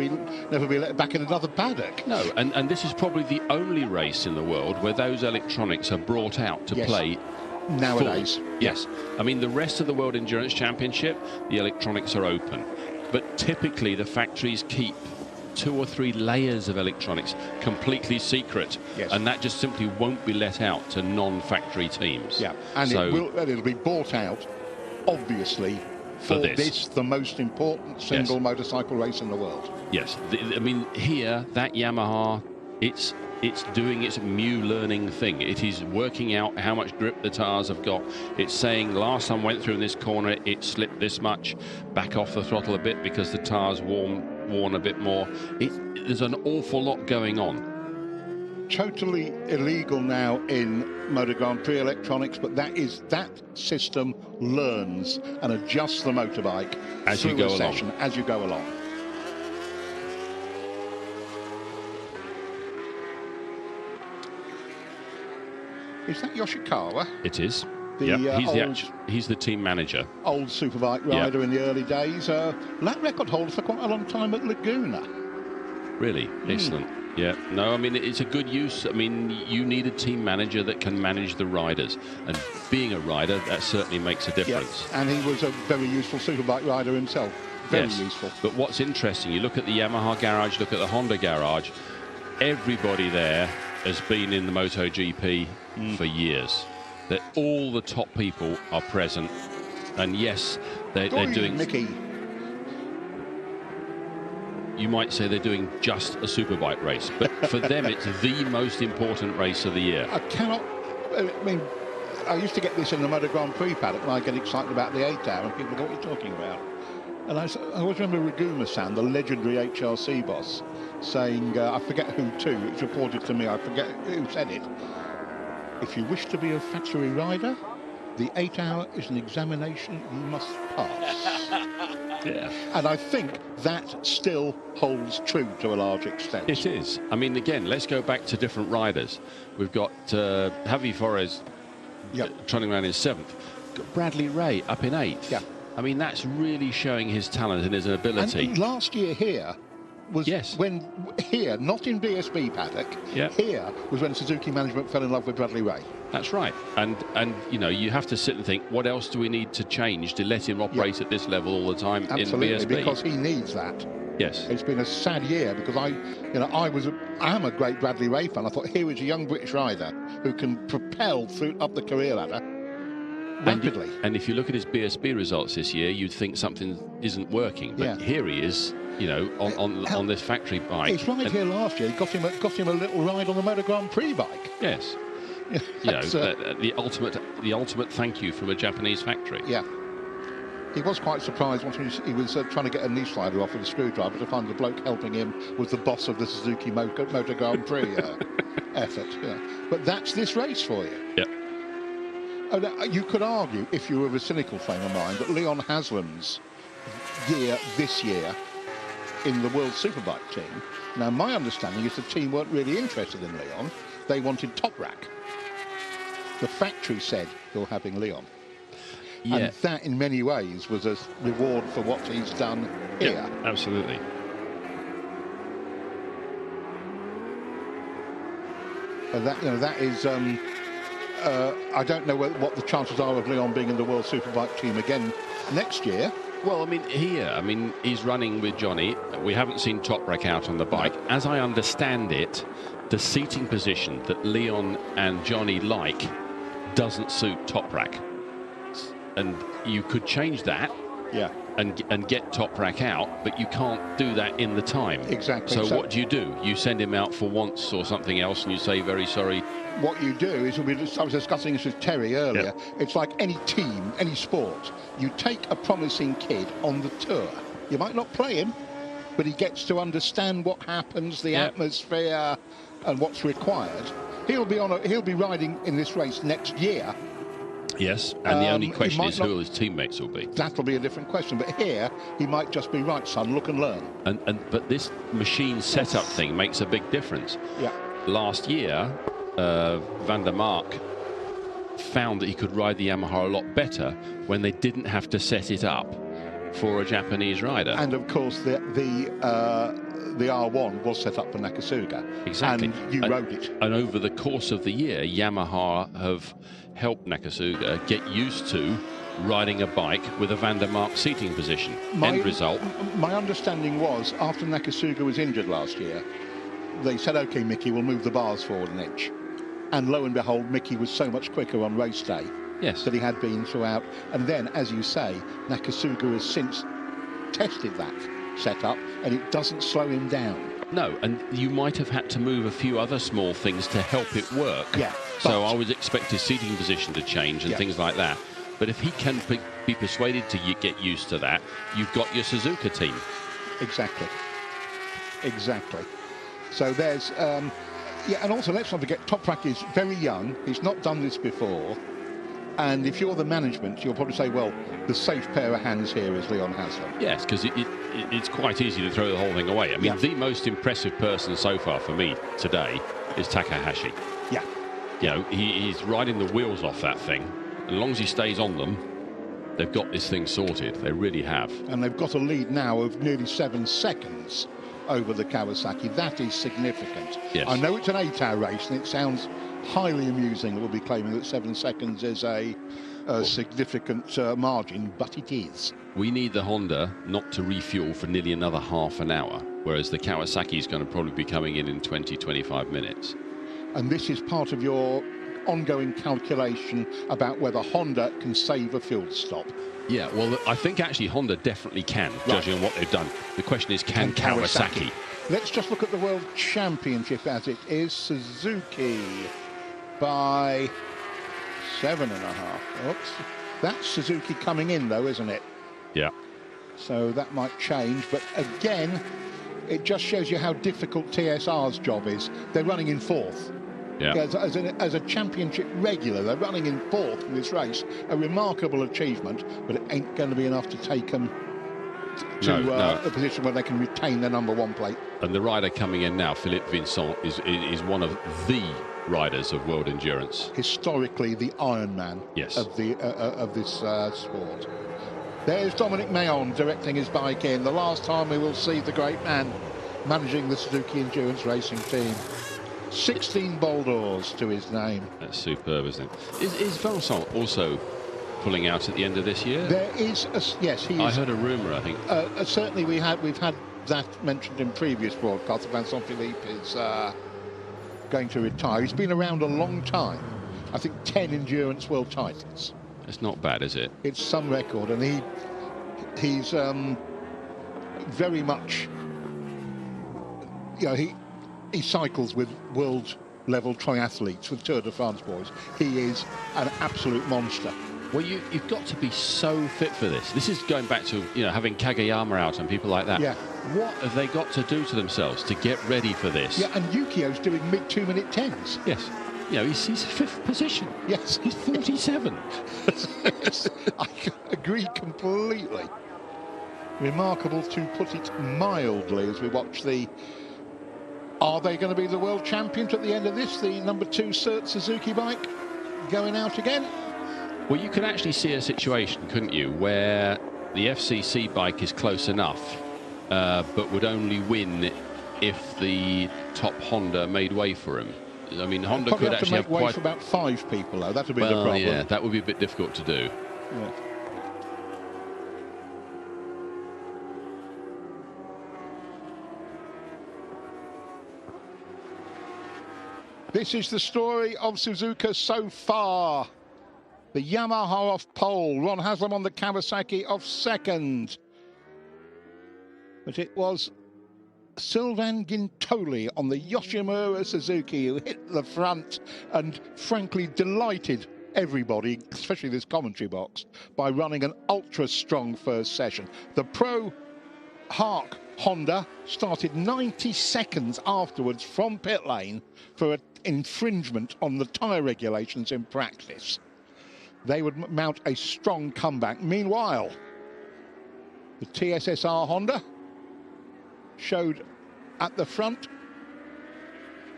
be let back in another paddock. No, and this is probably the only race in the world where those electronics are brought out to play Nowadays. Fully. Yes. I mean, the rest of the World Endurance Championship, the electronics are open. But typically the factories keep 2 or 3 layers of electronics completely secret. Yes. And that just simply won't be let out to non-factory teams. Yeah, and so, it'll be bought out, obviously, for this, the most important single motorcycle race in the world. Yes. I mean, here, that Yamaha, it's doing its learning thing. It is working out how much grip the tires have got. It's saying, last time I went through in this corner, it slipped this much. Back off the throttle a bit because the tires worn a bit more. There's an awful lot going on. Totally illegal now in Motor Grand Prix electronics, but that system learns and adjusts the motorbike as you go along. As you go along. Is that Yoshikawa? It is. He's the team manager. Old superbike rider in the early days. Lap record holder for quite a long time at Laguna. Really? Excellent. Yeah. No, I mean, it's a good use. I mean, you need a team manager that can manage the riders. And being a rider, that certainly makes a difference. Yeah. And he was a very useful superbike rider himself. Very useful. But what's interesting, you look at the Yamaha garage, look at the Honda garage, everybody there has been in the MotoGP for years. That all the top people are present, and yes, they're doing. Mickey. You might say they're doing just a superbike race, but for them, it's the most important race of the year. I mean, I used to get this in the Motor Grand Prix paddock, and I get excited about the 8 hour, and people go, "What are you talking about?" And I always remember Raguma-san, the legendary HRC boss, saying, I forget who to, it's reported to me, I forget who said it. If you wish to be a factory rider, the 8 hour is an examination you must pass. Yeah. And I think that still holds true to a large extent. It is. I mean, again, let's go back to different riders. We've got Javi Flores trotting around in 7th. Got Bradley Ray up in 8th. Yeah. I mean, that's really showing his talent and his ability. And last year here was when not in BSB paddock. Yeah. Here was when Suzuki management fell in love with Bradley Ray. That's right. And you know, you have to sit and think, what else do we need to change to let him operate at this level all the time in BSB? Because he needs that. Yes. It's been a sad year because I am a great Bradley Ray fan. I thought here is a young British rider who can propel up the career ladder rapidly. And if you look at his BSB results this year, you'd think something isn't working. But here he is, you know, on this factory bike. He's right here last year. He got him a little ride on the Motor Grand Prix bike. Yes. You know, the ultimate thank you from a Japanese factory. Yeah. He was quite surprised when he was trying to get a knee slider off with a screwdriver to find the bloke helping him was the boss of the Suzuki Motor Grand Prix effort. Yeah. But that's this race for you. Yeah. You could argue, if you were of a cynical frame of mind, that Leon Haslam's year this year in the World Superbike team. Now, my understanding is the team weren't really interested in Leon. They wanted Top Rack. The factory said you're having Leon. Yeah. And that, in many ways, was a reward for what he's done here. Yeah, absolutely. That is... I don't know what the chances are of Leon being in the World Superbike team again next year. Well, I mean, he's running with Johnny. We haven't seen Top Rack out on the bike. No. As I understand it, the seating position that Leon and Johnny like doesn't suit Top Rack. And you could change that. Yeah. And get Top Rack out, but you can't do that in the time. Exactly. So what do? You send him out for once or something else and you say, very sorry. What you do is, I was discussing this with Terry earlier, it's like any team, any sport. You take a promising kid on the tour. You might not play him, but he gets to understand what happens, the atmosphere and what's required. He'll be riding in this race next year. Yes, and the only question is who his teammates will be. That'll be a different question, but here he might just be right, son, look and learn. But this machine setup thing makes a big difference. Yeah. Last year, Van der Mark found that he could ride the Yamaha a lot better when they didn't have to set it up for a Japanese rider. And of course the the R1 was set up for Nakasuga. Exactly. And you rode it. And over the course of the year, Yamaha have helped Nakasuga get used to riding a bike with a Van der Mark seating position. End result. My understanding was, after Nakasuga was injured last year, they said, OK, Mickey, we'll move the bars forward an inch. And lo and behold, Mickey was so much quicker on race day that he had been throughout. And then, as you say, Nakasuga has since tested that setup, and it doesn't slow him down. No, and you might have had to move a few other small things to help it work. Yeah. So I would expect his seating position to change and things like that. But if he can be persuaded to get used to that, you've got your Suzuka team. Exactly. Exactly. So there's, and also let's not forget, Toprak is very young. He's not done this before. And if you're the management, you'll probably say, well, the safe pair of hands here is Leon Haslam. Yes, because it's quite easy to throw the whole thing away. I mean, the most impressive person so far for me today is Takahashi. Yeah. You know, he's riding the wheels off that thing. As long as he stays on them, they've got this thing sorted. They really have. And they've got a lead now of nearly 7 seconds over the Kawasaki. That is significant. Yes. I know it's an 8-hour race, and it sounds highly amusing that we'll be claiming that 7 seconds is a significant margin, but it is. We need the Honda not to refuel for nearly another half an hour, whereas the Kawasaki is going to probably be coming in 20-25 minutes. And this is part of your ongoing calculation about whether Honda can save a fuel stop. Yeah, well, I think actually Honda definitely can, judging on what they've done. The question is, can Kawasaki? Let's just look at the World Championship as it is. Suzuki by 7.5. Oops. That's Suzuki coming in, though, isn't it? Yeah. So that might change. But again, it just shows you how difficult TSR's job is. They're running in 4th. Yeah. As a championship regular, they're running in 4th in this race. A remarkable achievement, but it ain't going to be enough to take them to a position where they can retain their #1 plate. And the rider coming in now, Philippe Vincent, is one of the riders of world endurance. Historically, the Iron Man of this sport. There's Dominic Mayon directing his bike in. The last time we will see the great man managing the Suzuki Endurance Racing team. 16 Boulders to his name. That's superb, isn't it? Is Vincent also pulling out at the end of this year? There is, yes, he is. I heard a rumour, I think. Certainly we've had that mentioned in previous broadcasts. Vincent Philippe is going to retire. He's been around a long time. I think 10 endurance world titles. It's not bad, is it? It's some record, and he's very much, you know, he cycles with world-level triathletes, with Tour de France boys. He is an absolute monster. Well, you've got to be so fit for this. This is going back to, you know, having Kageyama out and people like that. Yeah. What have they got to do to themselves to get ready for this? Yeah, and Yukio's doing mid-2-minute 10s. Yes. You know, he's 5th position. Yes. He's 47. Yes, I agree completely. Remarkable, to put it mildly, as we watch the... Are they going to be the world champions at the end of this? The #2 Cert Suzuki bike going out again? Well, you could actually see a situation, couldn't you, where the FCC bike is close enough, but would only win if the top Honda made way for him. I mean, Honda could actually have way for about 5 people, though. That would be the problem. Yeah, that would be a bit difficult to do. Yeah. This is the story of Suzuka so far. The Yamaha off pole, Ron Haslam on the Kawasaki off 2nd. But it was Sylvain Gintoli on the Yoshimura Suzuki who hit the front and frankly delighted everybody, especially this commentary box, by running an ultra-strong first session. The Pro Hark Honda started 90 seconds afterwards from pit lane for an infringement on the tyre regulations in practice. They would mount a strong comeback. Meanwhile, the TSSR Honda showed at the front.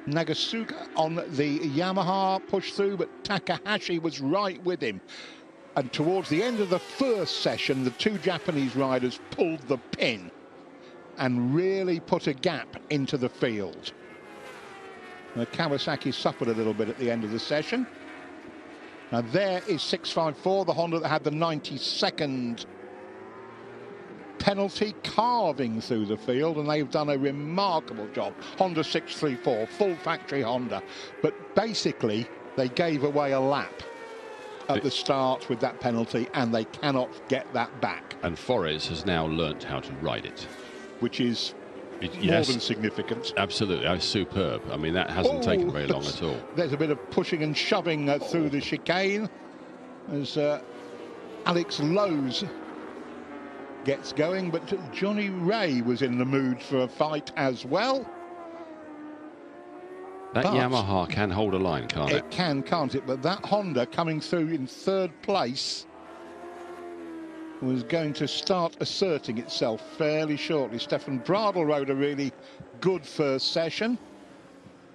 Nagasuga on the Yamaha pushed through, but Takahashi was right with him. And towards the end of the first session, the 2 Japanese riders pulled the pin. and really put a gap into the field. Kawasaki suffered a little bit at the end of the session. Now there is 654, the Honda that had the 92nd penalty, carving through the field, and they've done a remarkable job. Honda 634, full factory Honda, but basically they gave away a lap at the start with that penalty, and they cannot get that back. And Forres has now learnt how to ride it, which is more than significant. Absolutely, superb. I mean, that hasn't taken very long at all. There's a bit of pushing and shoving through the chicane as Alex Lowe's gets going, but Johnny Ray was in the mood for a fight as well. That Yamaha can hold a line, can't it? It can, can't it? But that Honda coming through in 3rd place was going to start asserting itself fairly shortly. Stefan Bradl rode a really good first session,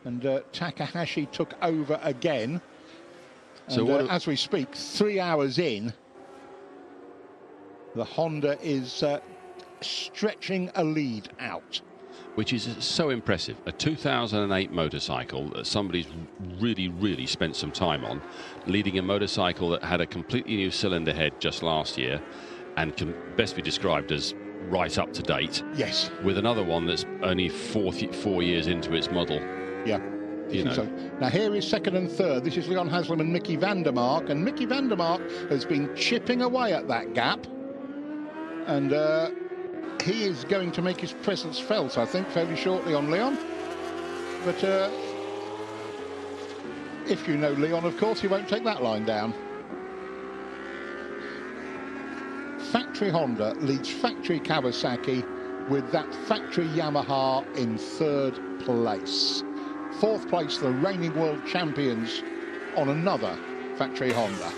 and Takahashi took over again. And, so as we speak, 3 hours in, the Honda is stretching a lead out. Which is so impressive. A 2008 motorcycle that somebody's really spent some time on, leading a motorcycle that had a completely new cylinder head just last year and can best be described as right up to date. Yes. With another one that's only 4 years into its model. Yeah. You know. So. Now here is 2nd and 3rd. This is Leon Haslam and Mickey van der Mark, and Mickey van der Mark has been chipping away at that gap, and he is going to make his presence felt, I think, fairly shortly on Leon. But if you know Leon, of course, he won't take that line down. Factory Honda leads factory Kawasaki with that factory Yamaha in 3rd place. 4th place, the reigning world champions on another factory Honda.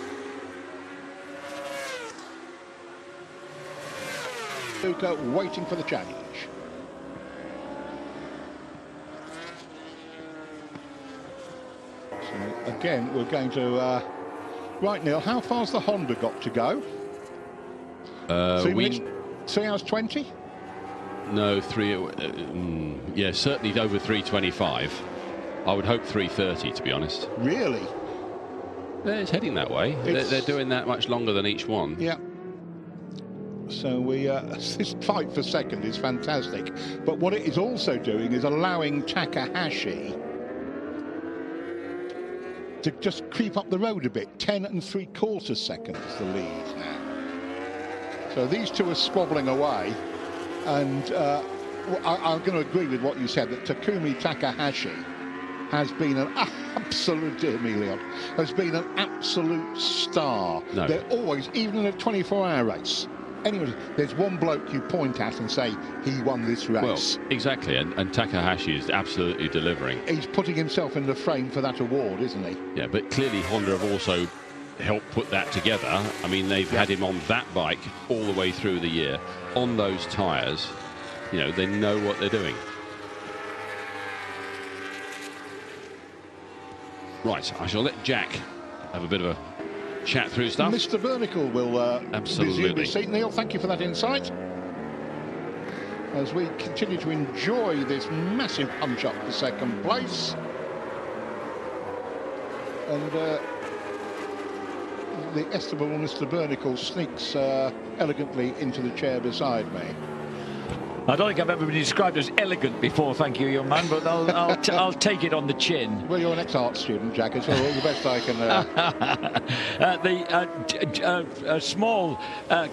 Suzuka waiting for the change. So again, we're going to... right, Neil, how far's the Honda got to go? 3 hours 20? No, yeah, certainly over 3:25. I would hope 3:30, to be honest. Really? It's heading that way. They're doing that much longer than each one. Yeah. So this fight for second is fantastic. But what it is also doing is allowing Takahashi to just creep up the road a bit. 10 3/4 seconds the lead now. So these two are squabbling away, and I'm going to agree with what you said, that Takumi Takahashi has been an absolute, dear me, Leon, has been an absolute star. No. They're always, even in a 24-hour race, anyway, there's one bloke you point at and say, he won this race. Well, exactly, and Takahashi is absolutely delivering. He's putting himself in the frame for that award, isn't he? Yeah, but clearly Honda have also helped put that together. I mean, they've had him on that bike all the way through the year, on those tyres. You know, they know what they're doing. Right, I shall let Jack have a bit of a chat through stuff. Mr. Bernicle will absolutely resume his seat. Neil, thank you for that insight. As we continue to enjoy this massive punch up for 2nd place. And the estimable Mr. Bernicle sneaks elegantly into the chair beside me. I don't think I've ever been described as elegant before, thank you, young man, but I'll take it on the chin. Well, you're an ex-art student, Jack, so all the best I can... A small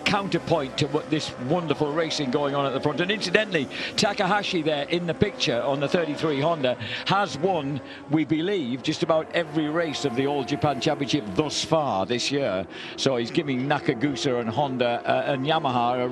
counterpoint to what this wonderful racing going on at the front. And incidentally, Takahashi there in the picture on the 33 Honda has won, we believe, just about every race of the All Japan Championship thus far this year. So he's giving Nakagusa and Honda and Yamaha a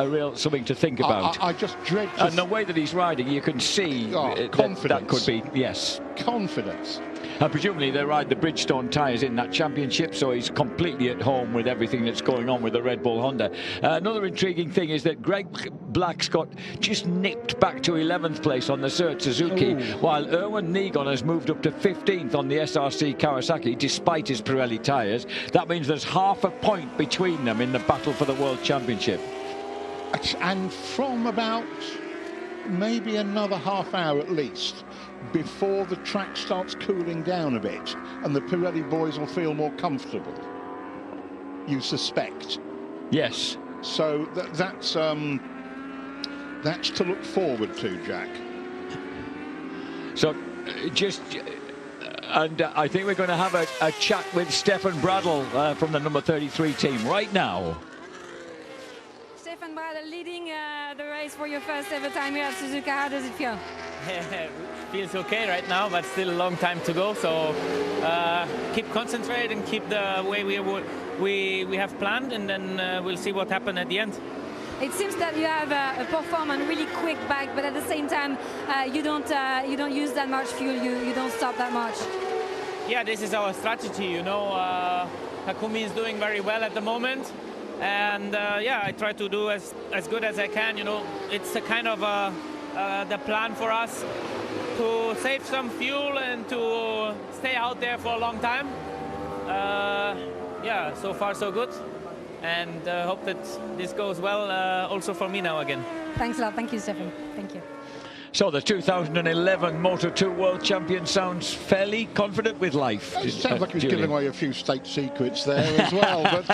real something to think about. I just dread and the way that he's riding, you can see that could be, yes, confidence. And presumably they ride the Bridgestone tyres in that championship, so he's completely at home with everything that's going on with the Red Bull Honda. Another intriguing thing is that Greg Black's got just nipped back to 11th place on the Sir Suzuki, while Erwin Negon has moved up to 15th on the SRC Kawasaki, despite his Pirelli tyres. That means there's half a point between them in the battle for the World Championship. And from about maybe another half hour at least, before the track starts cooling down a bit and the Pirelli boys will feel more comfortable, you suspect. Yes. So that's to look forward to, Jack. So and I think we're going to have a chat with Stefan Bradl from the number 33 team right now. Stefan Bradl leading the race for your first ever time here at Suzuka. How does it feel? Feels okay right now, but still a long time to go. So keep concentrated and keep the way we have planned, and then we'll see what happens at the end. It seems that you have a performance really quick back, but at the same time you don't use that much fuel. You don't stop that much. Yeah, this is our strategy. You know, Takumi is doing very well at the moment, and yeah, I try to do as good as I can. You know, it's a kind of the plan for us to save some fuel and to stay out there for a long time. Yeah, so far so good, and hope that this goes well also for me now again. Thanks a lot. Thank you, Stefan. Thank you. So the 2011 Moto2 World Champion sounds fairly confident with life. It sounds like he was giving away a few state secrets there as well, but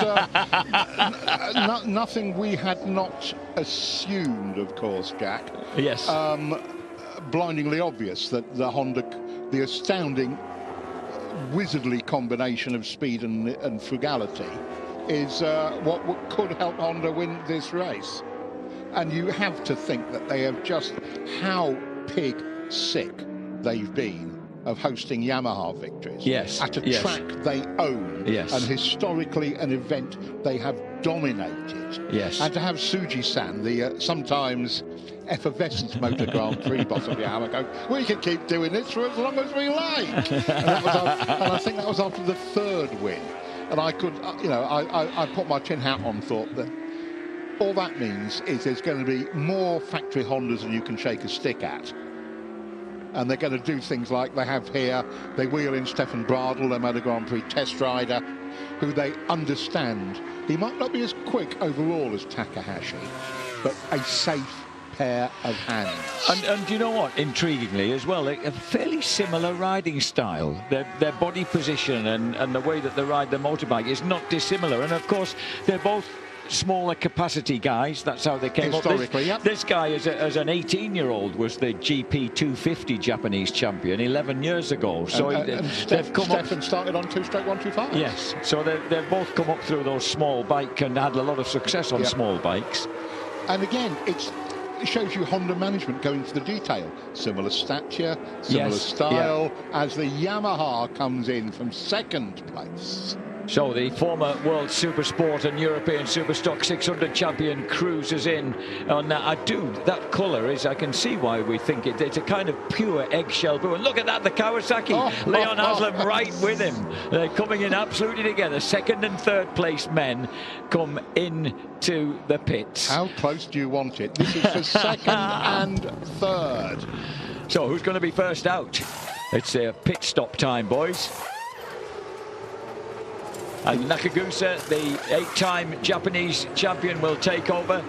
nothing we had not assumed, of course, Jack. Yes. Blindingly obvious that the astounding, wizardly combination of speed and frugality is what could help Honda win this race. And you have to think that they have just how pig sick they've been of hosting Yamaha victories. Yes. At a track they own. Yes. And historically an event they have dominated. Yes. And to have Suji-san, the sometimes effervescent Motor Grand Prix boss of Yamaha, go, we can keep doing this for as long as we like. and I think that was after the third win. And I could, I put my tin hat on, thought that all that means is there's going to be more factory Hondas than you can shake a stick at. And they're going to do things like they have here. They wheel in Stefan Bradl, their Motor Grand Prix test rider, who they understand. He might not be as quick overall as Takahashi, but a safe pair of hands. And you know what, intriguingly as well, a fairly similar riding style. Their body position and the way that they ride the motorbike is not dissimilar. And of course, they're both smaller capacity guys. That's how they came up. This guy, as an 18-year-old, was the GP 250 Japanese champion 11 years ago. So they've come up. Stefan started on 2/125. Yes. So they've both come up through those small bike and had a lot of success on small bikes. And again, it shows you Honda management going for the detail. Similar stature, similar style, as the Yamaha comes in from second place. So the former World Supersport and European Superstock 600 champion cruises in on that colour is, I can see why we think it's a kind of pure eggshell blue. And look at that, the Kawasaki, Leon Haslam right with him. They're coming in absolutely together. Second and third place men come into the pits. How close do you want it? This is for second and third. So who's going to be first out? It's a pit stop time, boys. And Nakagusa, the 8-time Japanese champion, will take over.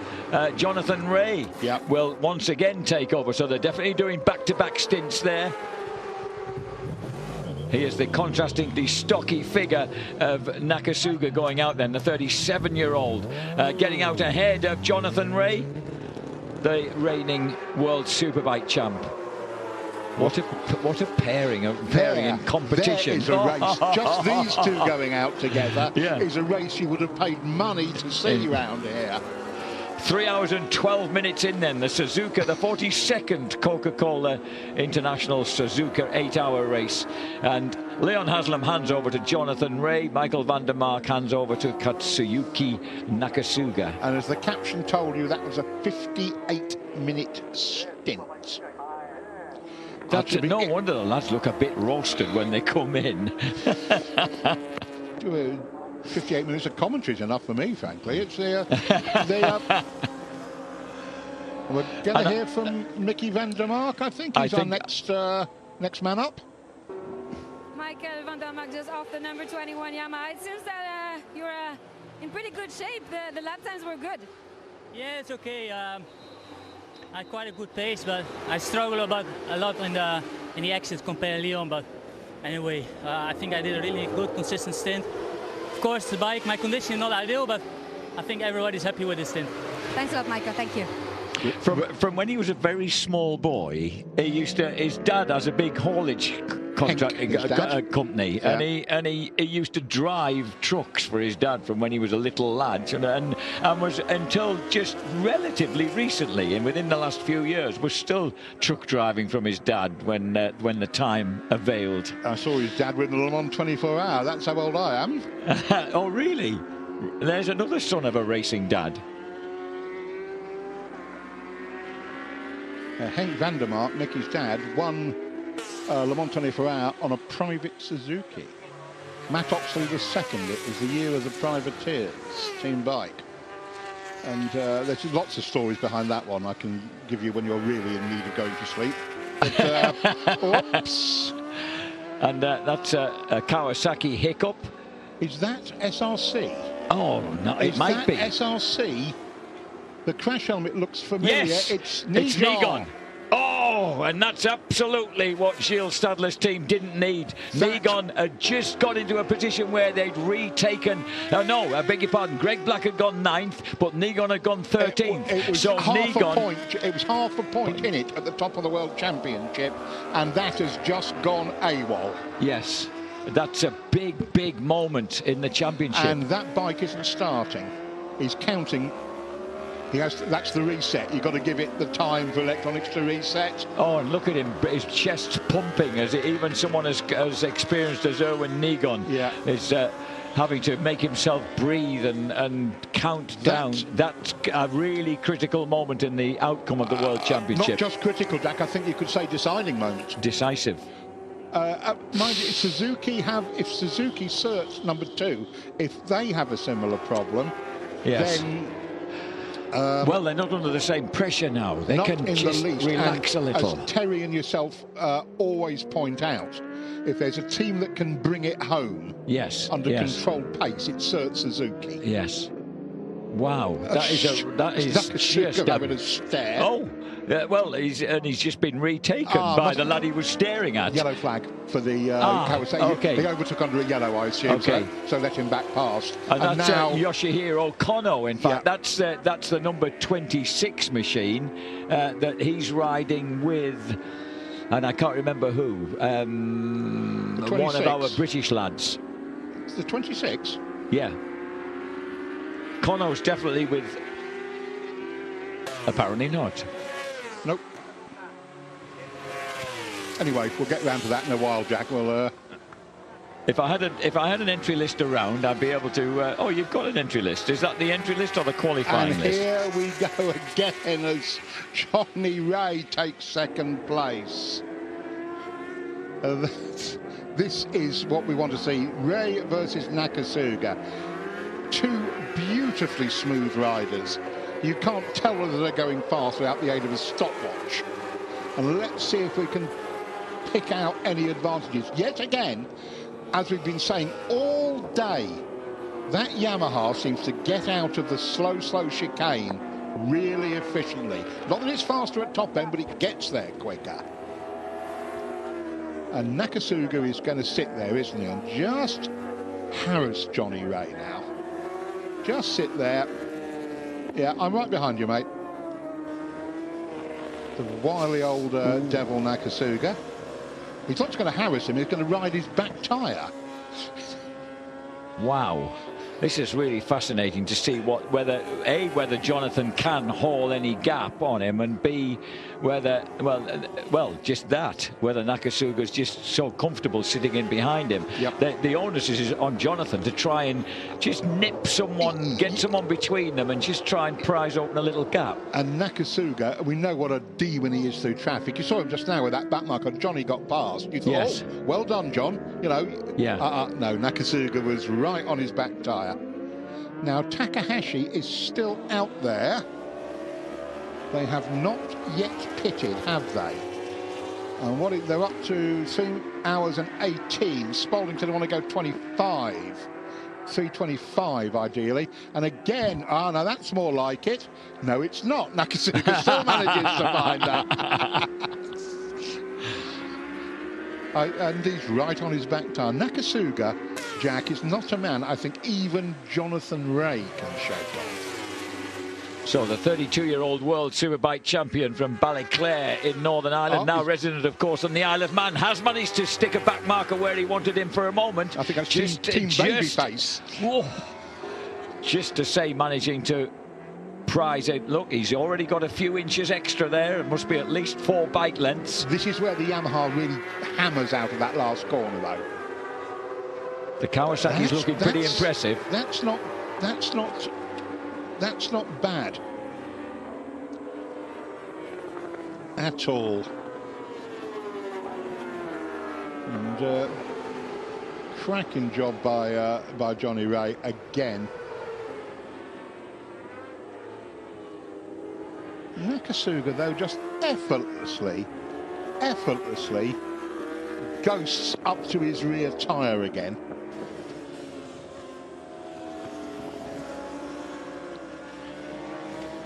Jonathan Ray will once again take over. So they're definitely doing back-to-back stints there. He is the contrastingly stocky figure of Nakasuga going out then, the 37-year-old, getting out ahead of Jonathan Ray, the reigning World Superbike champ. What a pairing in competition. There is a race. Just these two going out together is a race you would have paid money to see around here. 3 hours and 12 minutes in then, the Suzuka, the 42nd Coca-Cola International Suzuka 8-hour race. And Leon Haslam hands over to Jonathan Ray. Michael van der Mark hands over to Katsuyuki Nakasuga. And as the caption told you, that was a 58-minute stint. No wonder the lads look a bit roasted when they come in. 58 minutes of commentary is enough for me, frankly. It's we're going to hear from Mickey van der Mark, I think. He's our next man up. Michael van der Mark just off the number 21 Yamaha. It seems that you're in pretty good shape. The lap times were good. Yeah, it's okay. I had quite a good pace, but I struggle a lot in the exits compared to Leon. But anyway, I think I did a really good, consistent stint. Of course, the bike, my condition is not ideal, but I think everybody's happy with this stint. Thanks a lot, Michael. Thank you. From when he was a very small boy, his dad has a big haulage contracting company, yeah. and he used to drive trucks for his dad from when he was a little lad, and was until just relatively recently, and within the last few years, was still truck driving from his dad when the time availed. I saw his dad win the Le Mans 24-hour. That's how old I am. Oh, really? There's another son of a racing dad. Henk van der Mark, Nicky's dad, won Le Mans 24-hour on a private Suzuki. Matt Oxley was second. It was the year of the privateers, team bike. And there's lots of stories behind that one I can give you when you're really in need of going to sleep. But, oops. And that's a Kawasaki Hiccup. Is that SRC? Oh, no, it might be. SRC? The crash helmet looks familiar. Yes, it's Negon. Oh, and that's absolutely what Gilles Stadler's team didn't need. Negon had just got into a position where they'd retaken... No, I beg your pardon. Greg Black had gone 9th, but Negon had gone 13th. It was so half a point. It was half a point in it at the top of the World Championship, and that has just gone AWOL. Yes, that's a big, big moment in the championship. And that bike isn't starting. He's counting... That's the reset. You've got to give it the time for electronics to reset. Oh, and look at him, his chest pumping as even someone as experienced as Erwin Negon is having to make himself breathe and count down. That's a really critical moment in the outcome of the World Championship. Not just critical, Dak, I think you could say deciding moment. Decisive. Mind you, if Suzuki Certs number 2, if they have a similar problem, then... well, they're not under the same pressure now. They can just relax a little. As Terry and yourself always point out, if there's a team that can bring it home under controlled pace, it's Cert Suzuki. Yes. Wow, that is just having a stare. Oh, well, he's just been retaken by the lad he was staring at. Yellow flag for the Kawasaki. Okay. They overtook under a yellow, I assume. Okay. So let him back past. And that's now Yoshihiro Kono. In fact, that's the number 26 machine that he's riding with. And I can't remember who. One of our British lads. It's the 26? Yeah. Kono's definitely with... Apparently not. Nope. Anyway, we'll get round to that in a while, Jack. We'll... If I had an entry list around, I'd be able to... oh, you've got an entry list. Is that the entry list or the qualifying list? Here we go again as Johnny Ray takes second place. This is what we want to see. Ray versus Nakasuga. Two beautifully smooth riders. You can't tell whether they're going fast without the aid of a stopwatch. And let's see if we can pick out any advantages. Yet again, as we've been saying all day, that Yamaha seems to get out of the slow chicane really efficiently. Not that it's faster at top end, but it gets there quicker. And Nakasuga is going to sit there, isn't he, and just harass Johnny Ray now. Just sit there. Yeah, I'm right behind you, mate. The wily old devil Nakasuga. He's not just going to harass him, he's going to ride his back tyre. Wow. This is really fascinating to see whether Jonathan can haul any gap on him, and B, whether just that, whether Nakasuga's just so comfortable sitting in behind him. Yep. The onus is on Jonathan to try and just nip someone, get someone between them, and just try and prise open a little gap. And Nakasuga, we know what a demon he is through traffic. You saw him just now with that back marker. Johnny got past. You thought, oh, well done, John. You know. Yeah. No, Nakasuga was right on his back tyre. Now Takahashi is still out there. They have not yet pitted, have they? And they're up to 2 hours and 18. Spalding said they want to go 25. 3:25 ideally, and again, no, that's more like it. No, it's not. Nakasuga still manages to find that. And he's right on his back tire. Nakasuga, Jack, is not a man I think even Jonathan Ray can shake off. So the 32-year-old world superbike champion from Ballyclare in Northern Ireland, now resident, of course, on the Isle of Man, has managed to stick a back marker where he wanted him for a moment. I think that's team Babyface. Just to say, managing to prize it. Look, he's already got a few inches extra there. It must be at least 4 bike lengths. This is where the Yamaha really hammers out of that last corner, though. The Kawasaki's looking pretty impressive. That's not bad at all. And cracking job by Johnny Ray again. Nakasuga, though, just effortlessly ghosts up to his rear tyre again.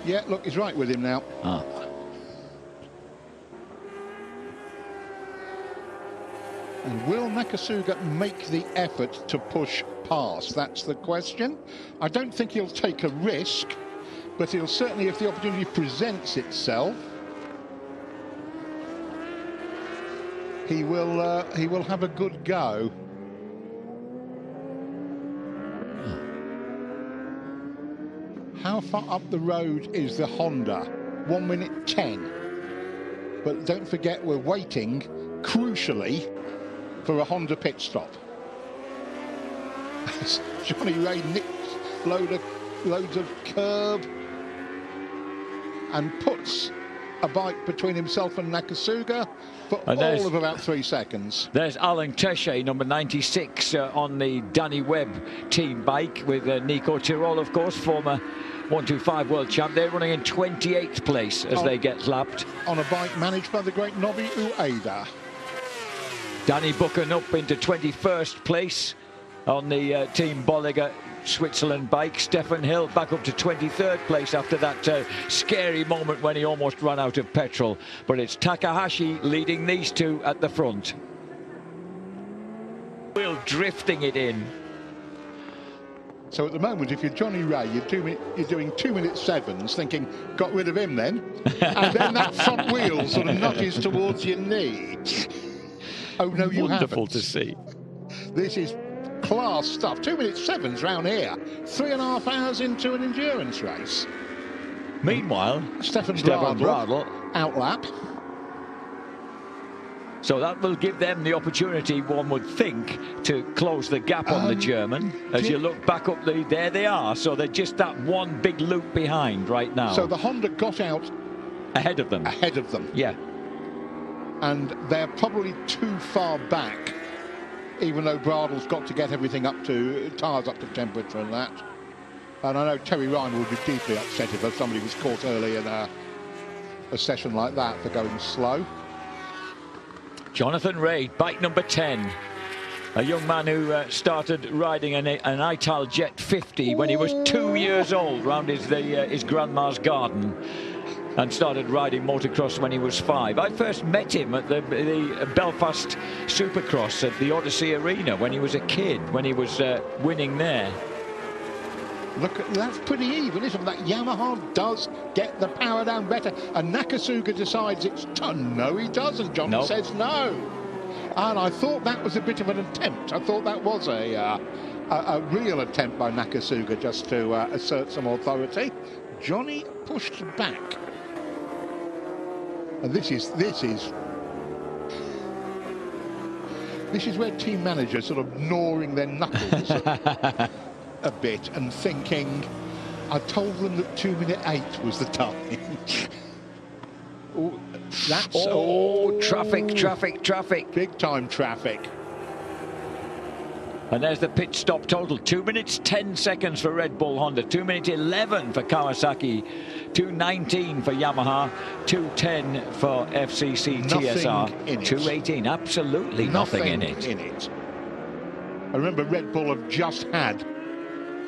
Yeah, look, he's right with him now. And will Nakasuga make the effort to push past? That's the question. I don't think he'll take a risk, but he'll certainly, if the opportunity presents itself, he will have a good go. How far up the road is the Honda? 1 minute 10. But don't forget, we're waiting, crucially, for a Honda pit stop. Johnny Ray nicks loads of curb and puts a bike between himself and Nakasuga for all of about 3 seconds. There's Alan Tesche, number 96, on the Danny Webb team bike with Nico Tirol, of course, former 125 world champ. They're running in 28th place as they get lapped. On a bike managed by the great Nobi Ueda. Danny Buchan up into 21st place on the Team Bolliger Switzerland bike. Stefan Hill back up to 23rd place after that scary moment when he almost ran out of petrol. But it's Takahashi leading these two at the front. Wheel drifting it in. So at the moment, if you're Johnny Ray, you're doing 2 minute 7s, thinking, got rid of him then. And then that front wheel sort of nudges towards your knee. Oh, no, you haven't. Wonderful to see. This is class stuff. 2 minute 7s round here. 3.5 hours into an endurance race. Meanwhile, Stefan Bradl outlap. So that will give them the opportunity, one would think, to close the gap on the German. As you look back up, there they are. So they're just that one big loop behind right now. So the Honda got out ahead of them. Yeah. And they're probably too far back, even though Bradl's got to get everything up to, tyres up to temperature and that. And I know Terry Ryan would be deeply upset if somebody was caught early in a session like that for going slow. Jonathan Ray, bike number 10. A young man who started riding an Ital Jet 50 when he was 2 years old round his grandma's garden, and started riding motocross when he was 5. I first met him at the Belfast Supercross at the Odyssey Arena when he was a kid, when he was winning there. Look, that's pretty even, isn't it? That Yamaha does get the power down better. And Nakasuga decides it's done. No, he doesn't. John says no. And I thought that was a bit of an attempt. I thought that was a real attempt by Nakasuga just to assert some authority. Johnny pushed back. And this is where team managers sort of gnawing their knuckles a bit and thinking, I told them that 2 minute 8 was the time. Traffic. Big time traffic. And there's the pit stop total. 2 minutes 10 seconds for Red Bull Honda, 2 minutes 11 for Kawasaki, 2:19 for Yamaha, 2:10 for FCC TSR, 2:18. Absolutely nothing in it. I remember Red Bull have just had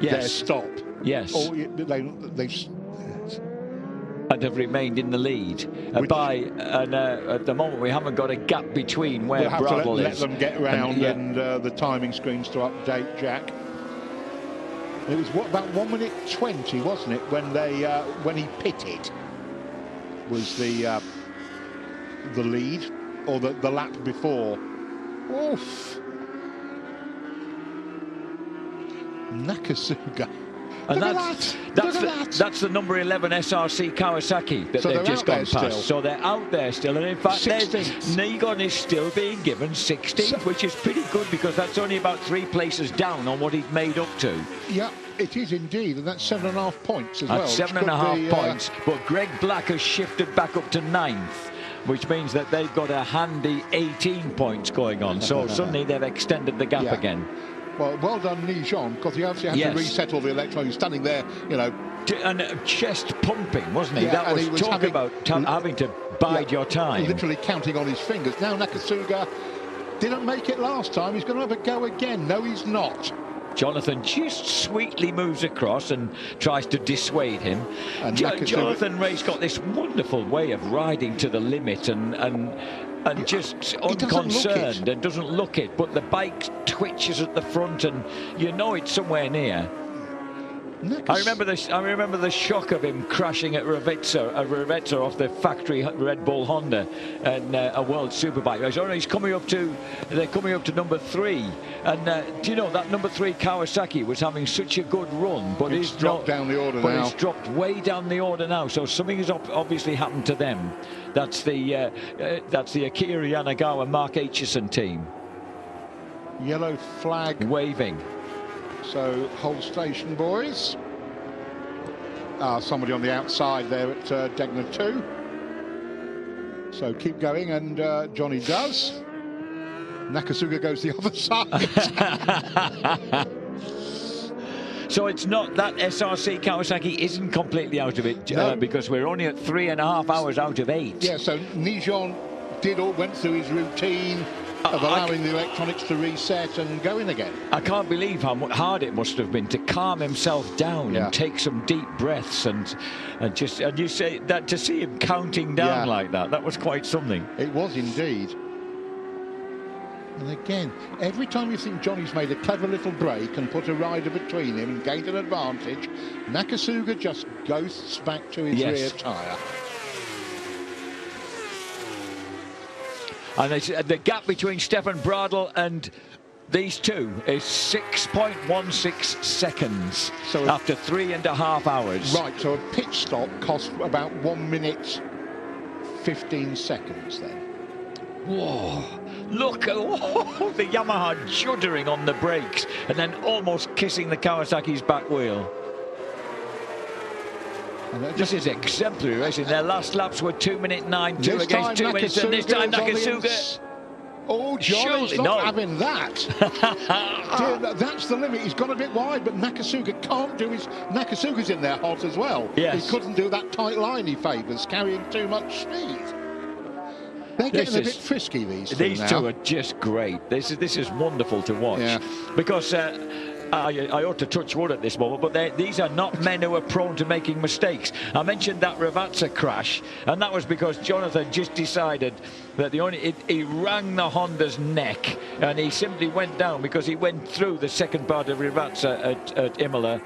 their stop. Yes. Or and have remained in the lead at the moment we haven't got a gap between where we'll have Bradl to let is. them get round and the timing screens to update, Jack. It was about 1 minute 20, wasn't it, when he pitted? Was the lead or the lap before? Oof. Nakasuga. And that's the number 11 SRC Kawasaki that they've just gone past. So they're out there still. And in fact, Negon is still being given 16th, which is pretty good because that's only about 3 places down on what he's made up to. Yeah, it is indeed. And that's 7.5 points as well. That's 7.5 points. But Greg Black has shifted back up to 9th, which means that they've got a handy 18 points going on. So suddenly they've extended the gap again. Well done, Nijon, because he actually had to reset all the electrons. He was standing there, you know. And chest pumping, wasn't he? Yeah, that was talking about having to bide your time. Literally counting on his fingers. Now Nakasuga didn't make it last time. He's going to have a go again. No, he's not. Jonathan just sweetly moves across and tries to dissuade him. And Jonathan Ray's got this wonderful way of riding to the limit and just unconcerned and doesn't look it, but the bike twitches at the front and you know it's somewhere near. I remember the shock of him crashing at Ravetsa off the factory Red Bull Honda and a World Superbike race. They're coming up to number 3, and do you know that number 3 Kawasaki was having such a good run, but it's dropped down the order now. It's dropped way down the order now, so something has obviously happened to them. That's the Akira Yanagawa Mark Aitchison team. Yellow flag waving. So hold station, boys. Somebody on the outside there at Degner 2. So keep going, and Johnny does. Nakasuga goes the other side. So it's not that SRC Kawasaki isn't completely out of it, because we're only at 3.5 hours out of 8. Yeah, so Nijon went through his routine of allowing the electronics to reset and go in again. I can't believe how hard it must have been to calm himself down and take some deep breaths and you say that to see him counting down like that was quite something. It was indeed. And again, every time you think Johnny's made a clever little break and put a rider between him and gained an advantage, Nakasuga just ghosts back to his rear tyre. And the gap between Stefan Bradl and these two is 6.16 seconds after 3.5 hours. Right, so a pit stop cost about 1 minute 15 seconds then. Whoa, look, the Yamaha juddering on the brakes and then almost kissing the Kawasaki's back wheel. This is exemplary racing. Their last laps were 2:09.2 against 2 minutes, and this time Nakasuga. Oh, Johnny's not having that. That's the limit. He's gone a bit wide, but Nakasuga can't do his. Nakasuga's in there hot as well. Yes. He couldn't do that tight line he favours, carrying too much speed. They're getting a bit frisky, these two. These two are just great. This is wonderful to watch because. I ought to touch wood at this moment, but these are not men who are prone to making mistakes. I mentioned that Ravatsa crash, and that was because Jonathan just decided that he rang the Honda's neck, and he simply went down because he went through the second part of Ravatsa at Imola.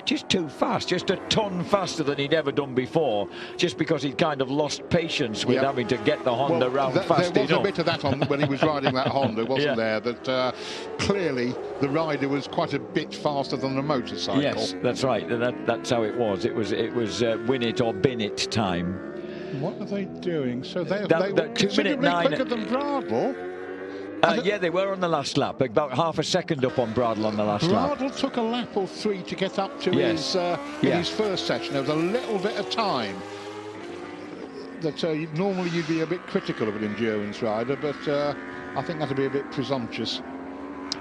Just too fast, just a ton faster than he'd ever done before, just because he'd kind of lost patience with having to get the Honda round fast enough. There was a bit of that when he was riding that Honda, wasn't there? That clearly the rider was quite a bit faster than the motorcycle. Yes, that's right. That's how it was. It was win it or bin it time. What are they doing? So they were 2:09 quicker than Bradl. Yeah, they were on the last lap, about half a second up on Bradl on the last lap. Bradl took a lap or 3 to get up to his first session. There was a little bit of time that normally you'd be a bit critical of an endurance rider, but I think that'd be a bit presumptuous.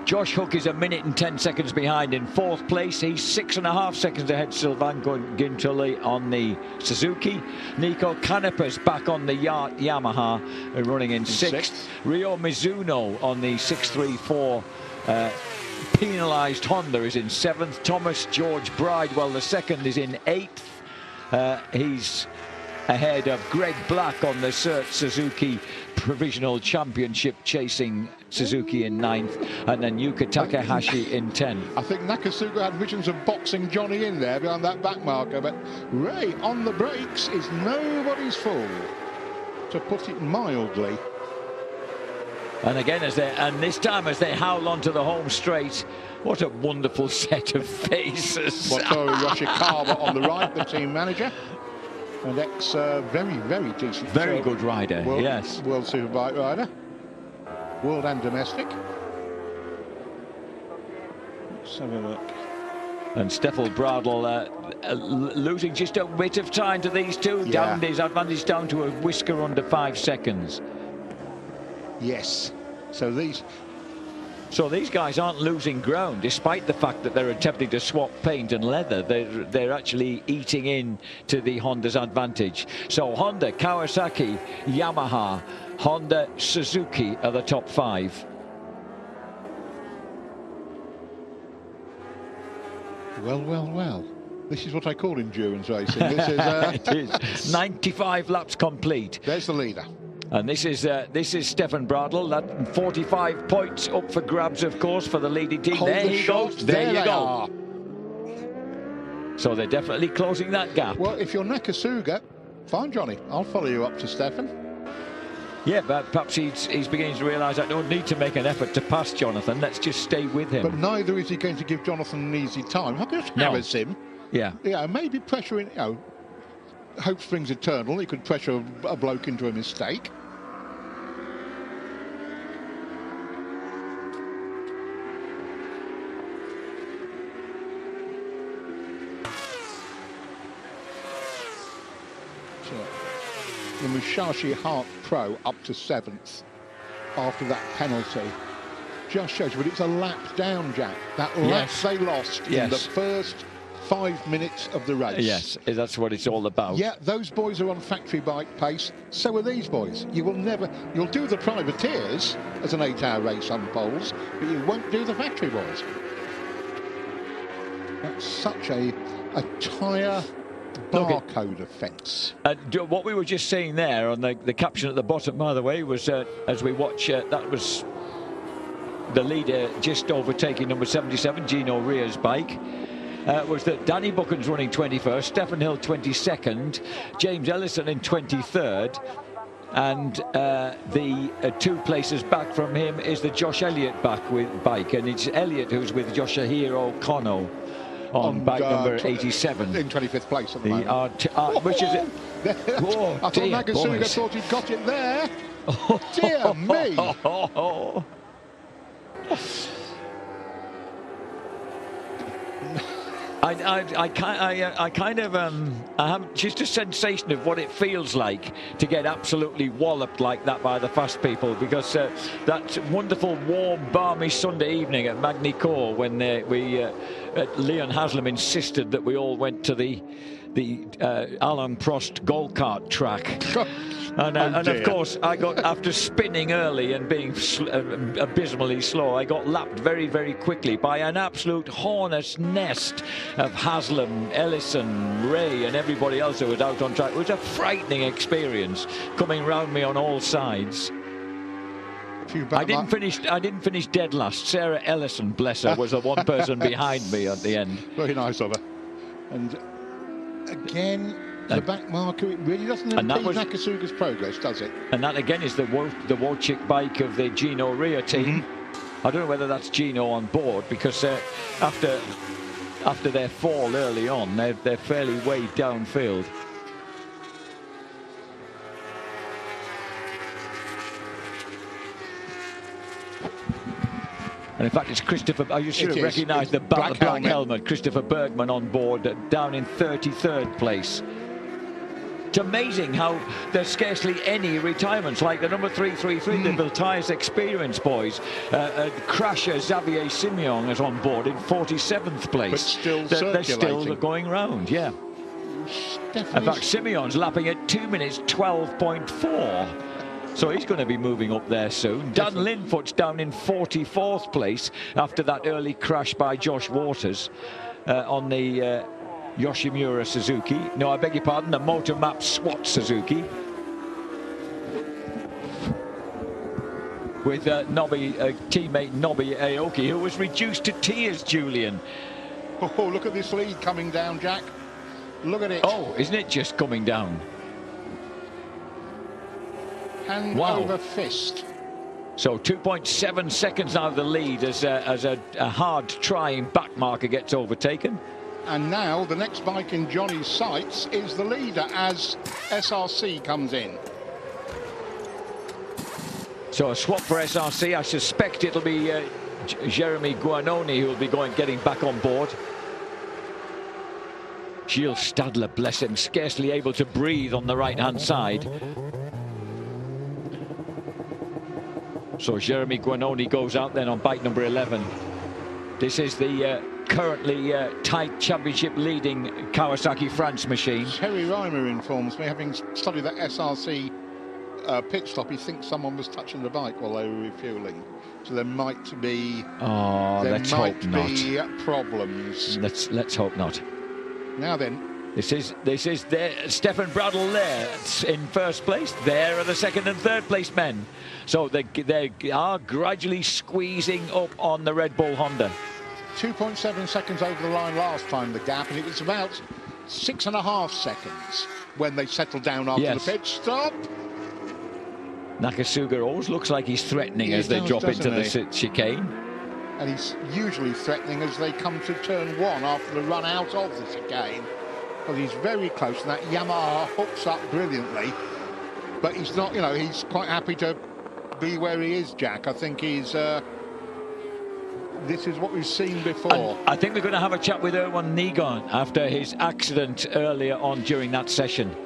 Josh Hook is 1 minute and 10 seconds behind in 4th place. He's 6.5 seconds ahead Sylvain Gintoli on the Suzuki. Nico Canepa's back on the Yamaha, running in 6th. Ryo Mizuno on the 634 penalised Honda is in 7th. Thomas George Bridewell, the second, is in 8th. He's ahead of Greg Black on the Suzuki Provisional Championship, chasing Suzuki in 9th, and then Yuka Takahashi in 10th. I think Nakasuga had visions of boxing Johnny in there behind that back marker, but Ray on the brakes is nobody's fool, to put it mildly. And again, this time as they howl onto the home straight, what a wonderful set of faces. Wataru Yoshikawa on the right, the team manager. And very, very decent. Very good rider, yes. World Superbike rider. World and domestic. Let's have a look. And Steffel Bradl losing just a bit of time to these two. Yeah. Down his advantage down to a whisker under 5 seconds. Yes. So these guys aren't losing ground, despite the fact that they're attempting to swap paint and leather. They're actually eating in to the Honda's advantage. So Honda, Kawasaki, Yamaha, Honda, Suzuki are the top 5. Well. This is what I call endurance racing. This is, it is 95 laps complete. There's the leader. And this is Stefan Bradl. That 45 points up for grabs, of course, for the leading team. Hold there the he shot. goes. There you go. Are. So they're definitely closing that gap. Well, if you're Nakasuga, fine, Johnny. I'll follow you up to Stefan. Yeah, but perhaps he's beginning to realise I don't need to make an effort to pass Jonathan. Let's just stay with him. But neither is he going to give Jonathan an easy time. How just hammers him? Yeah. Yeah, maybe pressuring. Hope springs eternal. He could pressure a bloke into a mistake. The Musashi Hart Pro up to 7th after that penalty just shows you, but it's a lap down, Jack. That lap they lost in the first 5 minutes of the race. Yes, that's what it's all about. Yeah, those boys are on factory bike pace. So are these boys. You'll do the privateers as an 8-hour race on poles, but you won't do the factory boys. That's such a tyre barcode offence. What we were just saying there on the caption at the bottom, by the way, was as we watch, that was the leader just overtaking number 77, Gino Ria's bike. Was that Danny Buchan's running 21st, Stefan Hill 22nd, James Ellison in 23rd, and the 2 places back from him is the Josh Elliott bike, and it's Elliott who's with Yoshihiro Kono on bike number 87. In 25th place at the moment. Which is it? I thought Nakasuga thought he'd got it there. Dear me. I have just a sensation of what it feels like to get absolutely walloped like that by the fast people, because that wonderful warm balmy Sunday evening at Magny-Cours when Leon Haslam insisted that we all went to the Alain Prost go-kart track. And of course, I got, after spinning early and being abysmally slow, I got lapped very, very quickly by an absolute hornet's nest of Haslam, Ellison, Ray, and everybody else who was out on track. It was a frightening experience coming round me on all sides. I didn't finish dead last. Sarah Ellison, bless her, was the one person behind me at the end. Very nice of her. And again, the back marker, it really doesn't impede Nakasuga's progress, does it? And that again is the Wojcik bike of the Gino Ria team. I don't know whether that's Gino on board, because after their fall early on, they're fairly way downfield. And in fact, it's Christopher. You should have recognised the black helmet. Christopher Bergman on board, down in 33rd place. It's amazing how there's scarcely any retirements, like the number 333, the Viltias Experience boys. Crasher Xavier Simeon is on board in 47th place. But still they're still going round, yeah. In fact, Simeon's lapping at 2 minutes 12.4. So he's going to be moving up there soon. Dan Linfoot's down in 44th place after that early crash by Josh Waters on the Yoshimura Suzuki. No, I beg your pardon, the Motor Map SWAT Suzuki. With teammate Nobby Aoki, who was reduced to tears, Julian. Oh, look at this lead coming down, Jack. Look at it. Oh, isn't it just coming down? Hand over fist. So 2.7 seconds out of the lead as a hard trying back marker gets overtaken. And now the next bike in Johnny's sights is the leader as SRC comes in. So a swap for SRC. I suspect it'll be Jeremy Guanoni who will be getting back on board. Gilles Stadler, bless him, scarcely able to breathe on the right-hand side. So Jeremy Guanoni goes out then on bike number 11. This is the currently tight championship leading Kawasaki France machine. Terry Reimer informs me, having studied that SRC pit stop, he thinks someone was touching the bike while they were refueling. So there might be problems. Let's hope not. Now then, this is Stefan Bradl there in first place. There are the second and third place men. So they are gradually squeezing up on the Red Bull Honda. 2.7 seconds over the line last time, the gap, and it was about 6.5 seconds when they settled down after the pit stop. Nakasuga always looks like he's threatening as they drop into the chicane. And he's usually threatening as they come to turn 1 after the run out of the chicane. Because he's very close, and that Yamaha hooks up brilliantly. But he's not, he's quite happy to be where he is, Jack. I think he's... this is what we've seen before. And I think we're going to have a chat with Erwan Nigon after his accident earlier on during that session.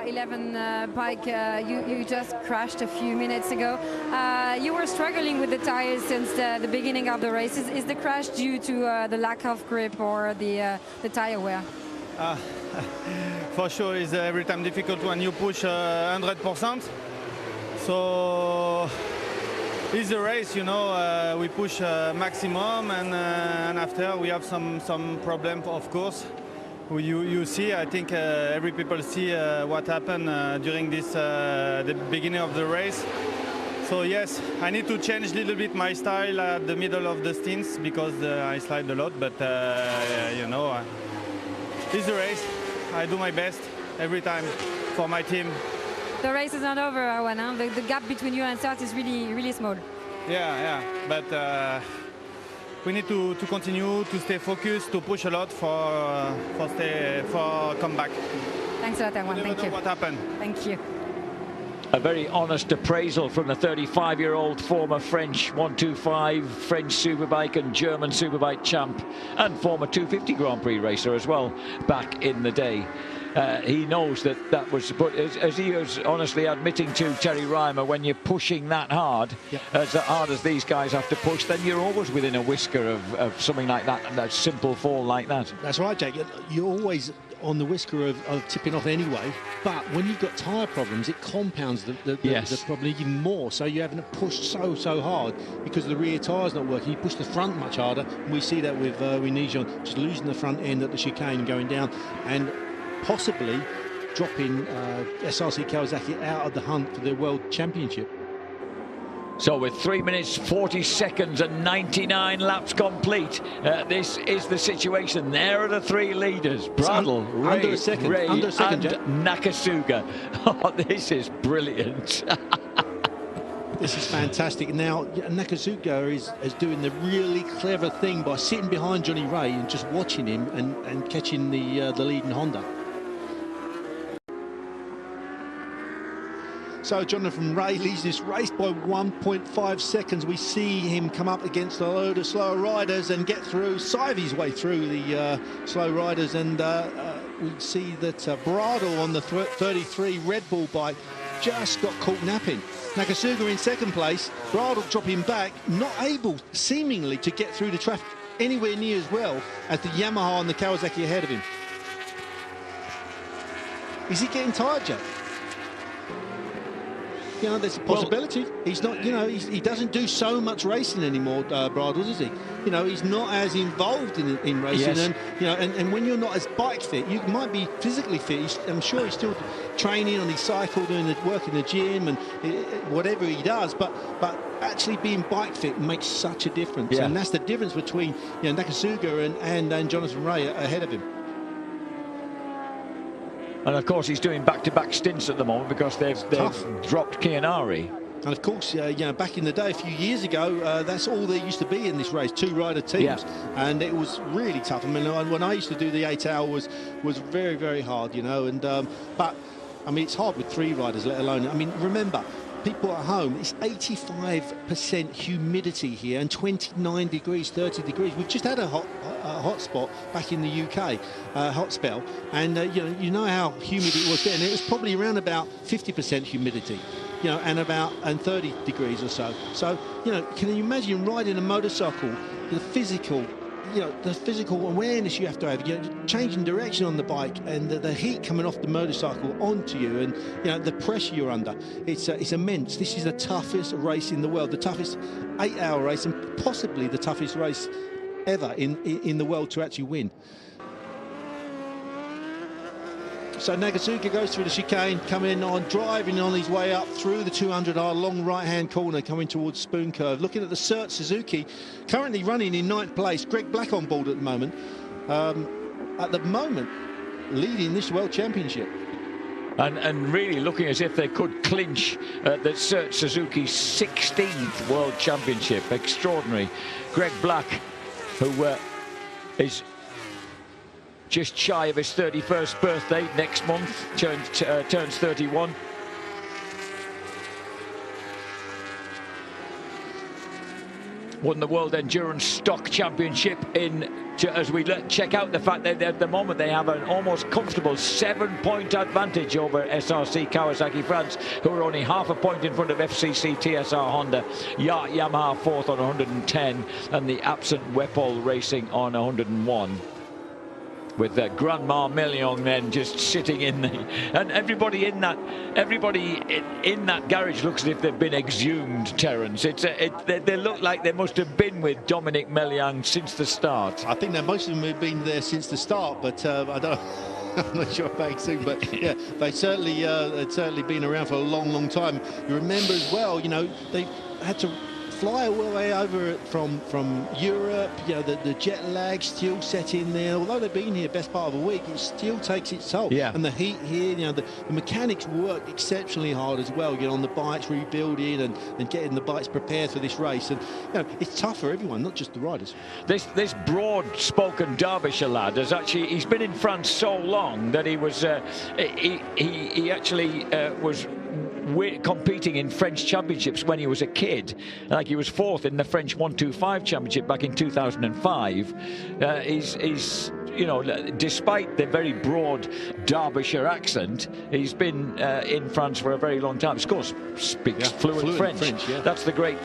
11 bike, you just crashed a few minutes ago. You were struggling with the tires since the beginning of the race. Is the crash due to the lack of grip or the tire wear? For sure, it's every time difficult when you push 100%. So it's a race, we push maximum, and after we have some problem, of course. You see, I think every people see what happened during this the beginning of the race. So yes, I need to change a little bit my style at the middle of the stints because I slide a lot. But it's a race. I do my best every time for my team. The race is not over, Erwan. Huh? The gap between you and start is really small. Yeah, but. We need to continue to stay focused, to push a lot for comeback. Thanks a lot, Erwan. Thank you. What happened? Thank you. A very honest appraisal from the 35-year-old former French 125 French Superbike and German Superbike champ, and former 250 Grand Prix racer as well back in the day. He knows that was, but as he was honestly admitting to Terry Reimer, when you're pushing that hard, as hard as these guys have to push, then you're always within a whisker of something like that, that simple fall like that. That's right, Jack. You're always on the whisker of tipping off anyway, but when you've got tyre problems, it compounds the problem even more. So you're having to push so hard because the rear tyre's not working. You push the front much harder, and we see that with Nijon just losing the front end at the chicane and going down, and possibly dropping SRC Kawasaki out of the hunt for the World Championship. So with 3 minutes 40 seconds and 99 laps complete, this is the situation. There are the three leaders: Bradl, Ray, and Nakasuga. Oh, this is brilliant. This is fantastic. Now Nakasuga is doing the really clever thing by sitting behind Johnny Ray and just watching him and catching the leading Honda. So Jonathan Ray leads this race by 1.5 seconds. We see him come up against a load of slower riders and get through, sieve his way through the slow riders, and we see that Bradl on the 33 Red Bull bike just got caught napping. Nakasuga in second place, Bradl dropping back, not able seemingly to get through the traffic anywhere near as well as the Yamaha and the Kawasaki ahead of him. Is he getting tired, Jack? You know, there's a possibility. He's not, you know, he doesn't do so much racing anymore, Bridle, does he? You know, he's not as involved in racing. Yes. And, you know, and when you're not as bike fit, you might be physically fit. I'm sure he's still training on his cycle, doing the work in the gym and whatever he does. But actually being bike fit makes such a difference. Yeah. And that's the difference between, you know, Nakasuga and Jonathan Rea ahead of him. And of course, he's doing back-to-back stints at the moment because they've dropped Chianari. And of course, you know, back in the day, a few years ago, that's all there used to be in this race, 2-rider teams. Yeah. And it was really tough. I mean, when I used to do the 8 hour was very, very hard, you know. And but, I mean, it's hard with 3 riders, let alone, I mean, remember, people at home, it's 85% humidity here and 29 degrees, 30 degrees. We've just had a hot spot back in the UK, hot spell, and you know how humid it was then. It was probably around about 50% humidity, you know, and 30 degrees or so. So, you know, can you imagine riding a motorcycle, the physical awareness you have to have, you know, changing direction on the bike and the heat coming off the motorcycle onto you, and you know the pressure you're under. It's immense. This is the toughest race in the world, the toughest 8 hour race, and possibly the toughest race ever in the world to actually win. So Nakasuga goes through the chicane, driving on his way up through the 200R long right-hand corner, coming towards Spoon Curve. Looking at the Cert Suzuki, currently running in 9th place. Greg Black on board at the moment. Leading this World Championship. And really looking as if they could clinch the Cert Suzuki's 16th World Championship. Extraordinary. Greg Black, who is just shy of his 31st birthday next month, turns 31. Won the World Endurance Stock Championship as we check out the fact that at the moment they have an almost comfortable 7-point advantage over SRC Kawasaki France, who are only half a point in front of FCC TSR Honda, Yamaha 4th on 110, and the absent Wepol Racing on 101. With Grandma Million then just sitting in and everybody in that garage looks as if they've been exhumed, Terence. They look like they must have been with Dominic Meliang since the start. I think that most of them have been there since the start, but I'm not sure about exhumed, but yeah, they certainly been around for a long time. You remember as well, you know, they had to fly all the way over from Europe. You know, the jet lag still set in there. Although they've been here best part of a week, it still takes its toll. Yeah. And the heat here, you know, the mechanics work exceptionally hard as well. You know, on the bikes, rebuilding and getting the bikes prepared for this race. And you know, it's tough for everyone, not just the riders. This broad-spoken Derbyshire lad he's been in France so long that he was he actually was competing in French championships when he was a kid. Like he was 4th in the French 125 championship back in 2005. He's you know, despite the very broad Derbyshire accent, he's been in France for a very long time. Of course, speaks fluent French. Yeah. That's the great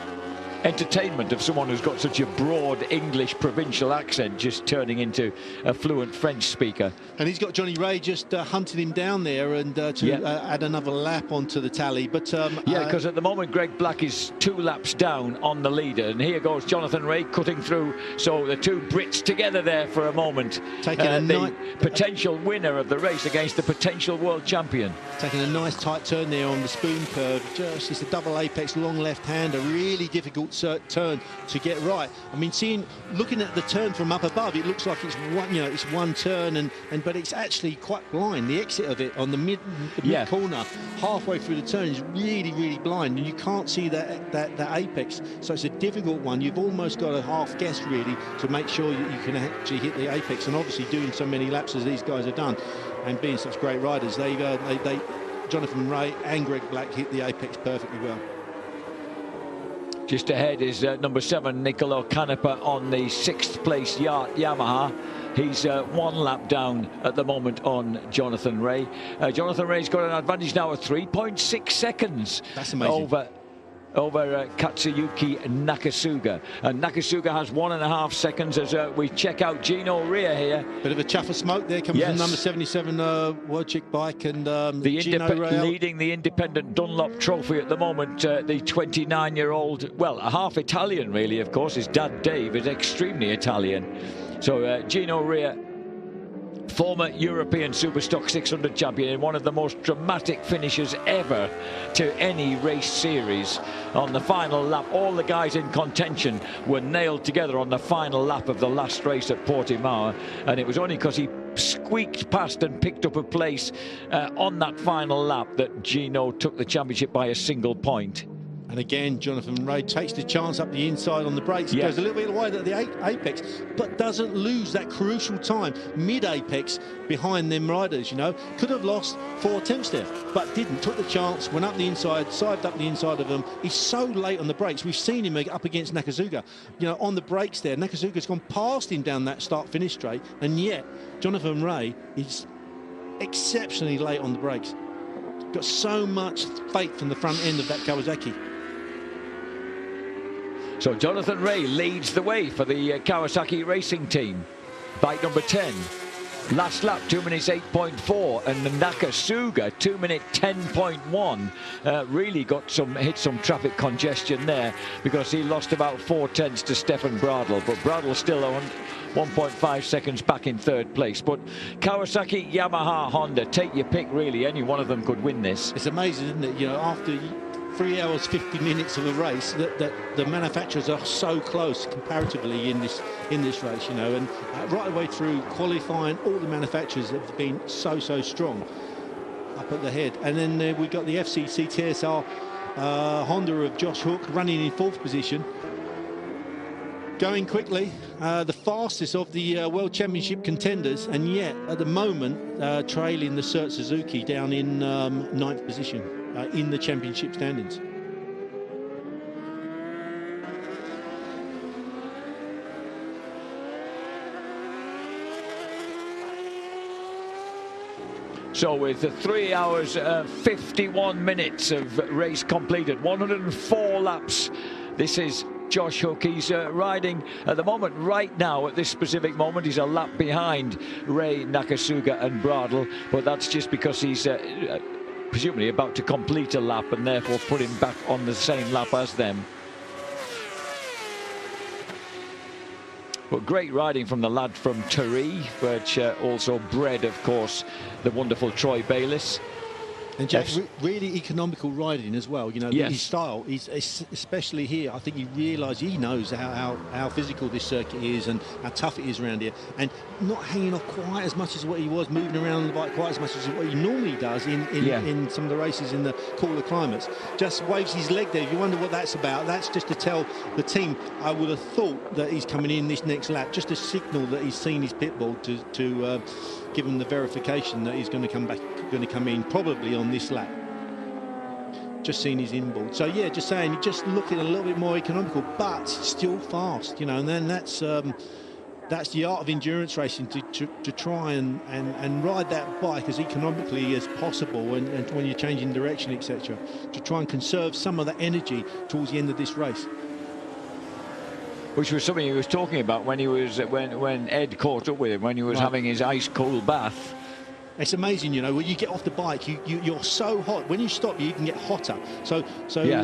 entertainment of someone who's got such a broad English provincial accent just turning into a fluent French speaker. And he's got Johnny Ray just hunting him down there and add another lap onto the tally. But because at the moment Greg Black is 2 laps down on the leader, and here goes Jonathan Ray cutting through. So the two Brits together there for a moment, taking the potential winner of the race against the potential world champion. Taking a nice tight turn there on the Spoon Curve. It's a double apex long left-hander, really difficult turn to get right. I mean, looking at the turn from up above, it looks like it's one turn, but it's actually quite blind. The exit of it on the mid corner, halfway through the turn, is really blind, and you can't see that apex. So it's a difficult one. You've almost got a half guess really to make sure you can actually hit the apex. And obviously, doing so many laps as these guys have done, and being such great riders, Jonathan Ray and Greg Black hit the apex perfectly well. Just ahead is number 7, Nicolo Canepa on the 6th place Yamaha. He's 1 lap down at the moment on Jonathan Ray. Jonathan Ray's got an advantage now of 3.6 seconds. That's amazing. Over over Katsuyuki Nakasuga. And Nakasuga has 1.5 seconds as we check out Gino Rea here. Bit of a chuff of smoke there comes from number 77 World Chick Bike, and leading the independent Dunlop Trophy at the moment. The 29-year-old, well, a half Italian really, of course. His dad Dave is extremely Italian. So Gino Rea, former European Superstock 600 champion, in one of the most dramatic finishes ever to any race series. On the final lap, all the guys in contention were nailed together on the final lap of the last race at Portimao, and it was only because he squeaked past and picked up a place on that final lap that Gino took the championship by a single point. And again, Jonathan Rea takes the chance up the inside on the brakes. Goes a little bit wide at the apex, but doesn't lose that crucial time mid-apex behind them riders, you know. Could have lost 4 attempts there, but didn't. Took the chance, went up the inside, sided up the inside of them. He's so late on the brakes. We've seen him up against Nakasuga, you know, on the brakes there. Nakasuga's gone past him down that start-finish straight, and yet Jonathan Rea is exceptionally late on the brakes. Got so much faith from the front end of that Kawasaki. So Jonathan Rea leads the way for the Kawasaki racing team. Bike number 10. Last lap, 2 minutes 8.4, and Nakasuga, 2 minute 10.1. Really hit some traffic congestion there because he lost about 4 tenths to Stefan Bradl, but Bradl still on 1.5 seconds back in 3rd place. But Kawasaki, Yamaha, Honda, take your pick really. Any one of them could win this. It's amazing, isn't it? You know, after 3 hours 50 minutes of a race, that the manufacturers are so close comparatively in this race, you know, and right away through qualifying, all the manufacturers have been so strong up at the head. And then we got the FCC TSR Honda of Josh Hook running in 4th position, going quickly, the fastest of the World Championship contenders, and yet at the moment trailing the Cert Suzuki down in 9th position in the championship standings. So with 3 hours 51 minutes of race completed, 104 laps, this is Josh Hook. He's riding at the moment, right now, at this specific moment, he's a lap behind Rea, Nakasuga and Bradl, but that's just because he's presumably about to complete a lap and therefore put him back on the same lap as them. But great riding from the lad from Terry, which also bred, of course, the wonderful Troy Bayliss. And Jack, really economical riding as well. You know, his style, especially here, I think he knows how physical this circuit is and how tough it is around here, and not hanging off quite as much as what he was, moving around on the bike quite as much as what he normally does in some of the races in the cooler climates. Just waves his leg there. If you wonder what that's about, that's just to tell the team, I would have thought, that he's coming in this next lap, just a signal that he's seen his pit bull to give him the verification that he's going to come in probably on this lap. Just seen his inboard. So yeah, just saying, just looking a little bit more economical, but still fast, you know. And then that's the art of endurance racing, to try and ride that bike as economically as possible, and when you're changing direction, etc., to try and conserve some of that energy towards the end of this race. Which was something he was talking about when he was when Ed caught up with him, when he was having his ice cold bath. It's amazing, you know, when you get off the bike, you're so hot. When you stop, you can get hotter. So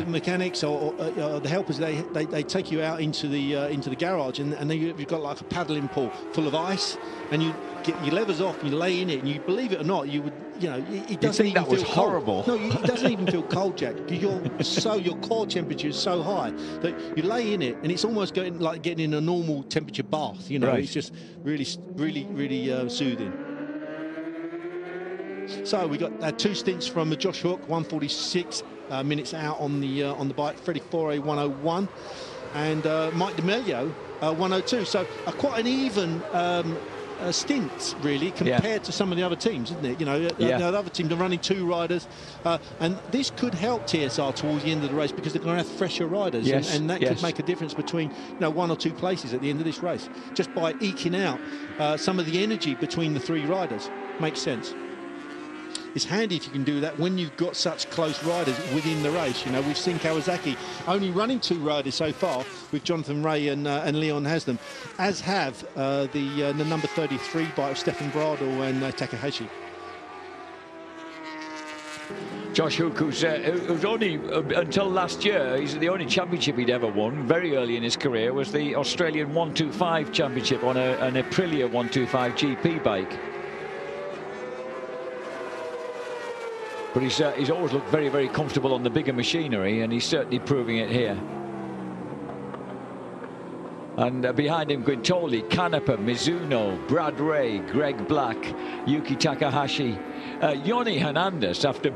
mechanics or the helpers, they take you out into the garage, and then you've got like a paddling pool full of ice, and you get your levers off, you lay in it, and you believe it or not, you would, you know, it doesn't even feel cold. Horrible. No, it doesn't even feel cold, Jack. Your core temperature is so high that you lay in it, and it's almost like getting in a normal temperature bath. You know, It's just really soothing. So we got 2 stints from Josh Hook, 146 minutes out on the bike. Freddie Foray 101, and Mike D'Amelio 102. So quite an even stints really compared to some of the other teams, isn't it? You know, the other teams are running 2 riders, and this could help TSR towards the end of the race because they're going to have fresher riders, and that could make a difference between 1 or 2 places at the end of this race, just by eking out some of the energy between the 3 riders. Makes sense. it's handy if you can do that when you've got such close riders within the race. You know, we've seen Kawasaki only running 2 riders so far with Jonathan Ray and Leon Haslam, as have the number 33 bike of Stefan Bradl and Takahashi. Josh Hook, who's only, until last year, he's the only championship he'd ever won, very early in his career, was the Australian 125 championship on an Aprilia 125 GP bike. But he's always looked very, very comfortable on the bigger machinery, and he's certainly proving it here. And behind him, Guintoli, Canepa, Mizuno, Brad Ray, Greg Black, Yuki Takahashi, Yoni Hernandez, after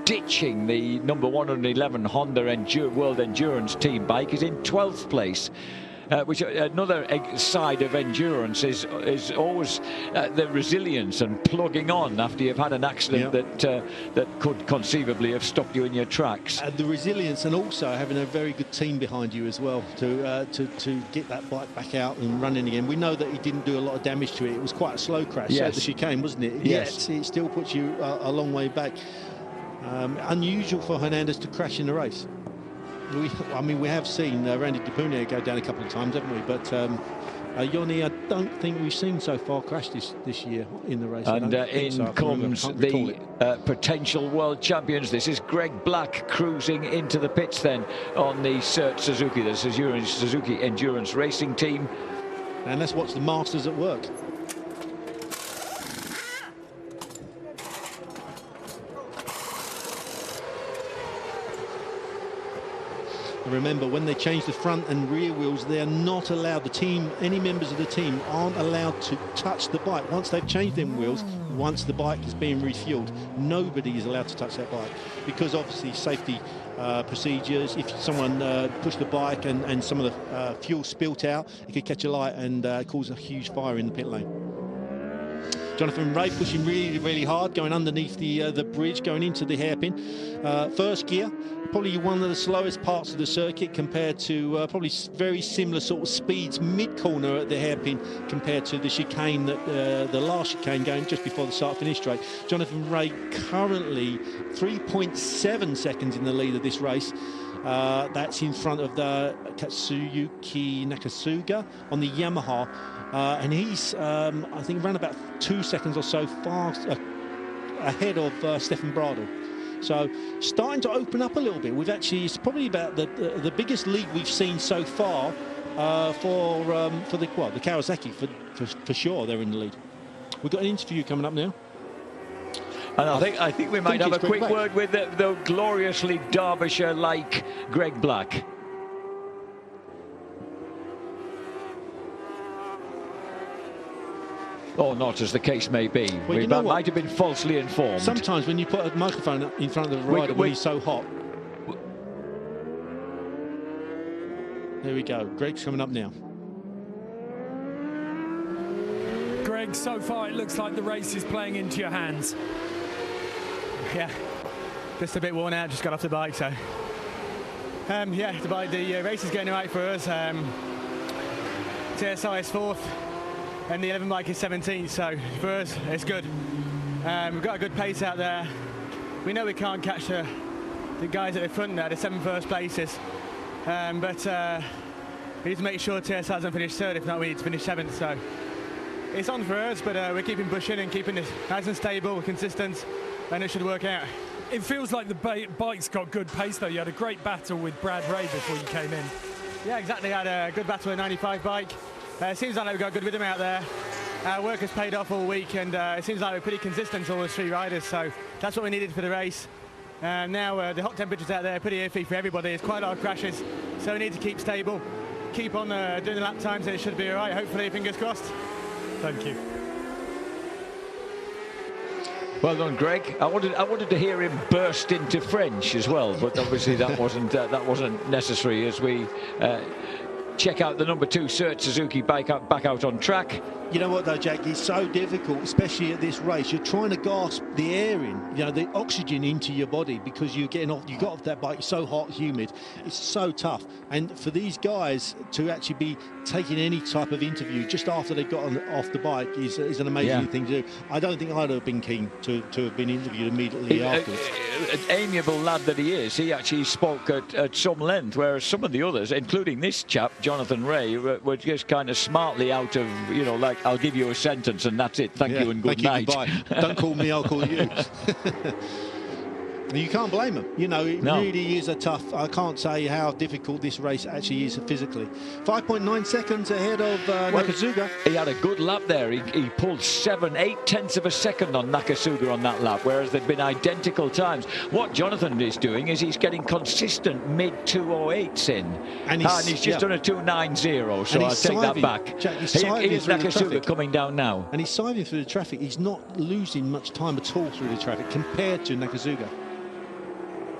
ditching the number 111 Honda World Endurance team bike, is in 12th place. Which another side of endurance is always the resilience and plugging on after you've had an accident that could conceivably have stopped you in your tracks. The resilience, and also having a very good team behind you as well to get that bike back out and running again. We know that he didn't do a lot of damage to it. It was quite a slow crash at the chicane, wasn't it? Yes. Yet it still puts you a long way back. Unusual for Hernandez to crash in the race. I mean, we have seen Randy DePunia go down a couple of times, haven't we? But Yoni, I don't think we've seen so far crash this year in the race. And in comes the potential world champions. This is Greg Black cruising into the pits then on the Suzuki, the Suzuki Endurance Racing Team. And let's watch the Masters at work. Remember, when they change the front and rear wheels, they are not allowed, any members of the team aren't allowed to touch the bike. Once they've changed them wheels, once the bike is being refueled, nobody is allowed to touch that bike, because obviously safety procedures. If someone pushed the bike and some of the fuel spilt out, it could catch a light and cause a huge fire in the pit lane. Jonathan Ray pushing really, really hard, going underneath the bridge, going into the hairpin. First gear, probably one of the slowest parts of the circuit compared to probably very similar sort of speeds mid-corner at the hairpin compared to the chicane, the last chicane going just before the start-finish straight. Jonathan Ray currently 3.7 seconds in the lead of this race. That's in front of the Katsuyuki Nakasuga on the Yamaha. And he's, I think, around about 2 seconds or so fast ahead of Stefan Bradl. So starting to open up a little bit. It's probably about the biggest lead we've seen so far for the Kawasaki for sure. They're in the lead. We've got an interview coming up now. And I think we might have a quick word with the gloriously Derbyshire-like Greg Black. Or not, as the case may be. Well, we might have been falsely informed. Sometimes when you put a microphone in front of the rider when he's so hot. There we go. Greg's coming up now. Greg, so far it looks like the race is playing into your hands. Yeah, just a bit worn out, just got off the bike, so. Yeah, the race is going all right for us. TSI is 4th. And the 11 bike is 17th, so for us, it's good. We've got a good pace out there. We know we can't catch the guys at the front there, the 7 first places. But we need to make sure TSI doesn't finish 3rd, if not we need to finish 7th. So it's on for us, but we're keeping pushing and keeping this nice and stable, consistent, and it should work out. It feels like the bike's got good pace, though. You had a great battle with Brad Ray before you came in. Yeah, exactly. I had a good battle with a 95 bike. It seems like we've got a good rhythm out there. Our work has paid off all week, and it seems like we're pretty consistent, all those 3 riders, so that's what we needed for the race. Now the hot temperatures out there are pretty iffy for everybody. There's quite a lot of crashes, so we need to keep stable, keep on doing the lap times, and it should be all right, hopefully, fingers crossed. Thank you. Well done, Greg. I wanted to hear him burst into French as well, but obviously that wasn't necessary as we check out the number 2 Cert Suzuki back out on track. You know what though, Jack, it's so difficult, especially at this race. You're trying to gasp the air in, you know, the oxygen into your body, because you got off that bike, it's so hot, humid, it's so tough. And for these guys to actually be taking any type of interview just after they got off the bike is an amazing thing to do. I don't think I'd have been keen to have been interviewed immediately after. An amiable lad that he is, he actually spoke at some length, whereas some of the others, including this chap, Jonathan Ray, were just kind of smartly out of, you know, like, I'll give you a sentence and that's it. Thank you and good night. Don't call me, I'll call you. You can't blame him. You know, it really is a tough. I can't say how difficult this race actually is physically. 5.9 seconds ahead of Nakasuga. He had a good lap there. He pulled 8 tenths of a second on Nakasuga on that lap, whereas there'd been identical times. What Jonathan is doing is he's getting consistent mid-208s in. And he's just done a 290, so I'll take that back. Jack, he's Nakasuga coming down now. And he's siving through the traffic. He's not losing much time at all through the traffic compared to Nakasuga.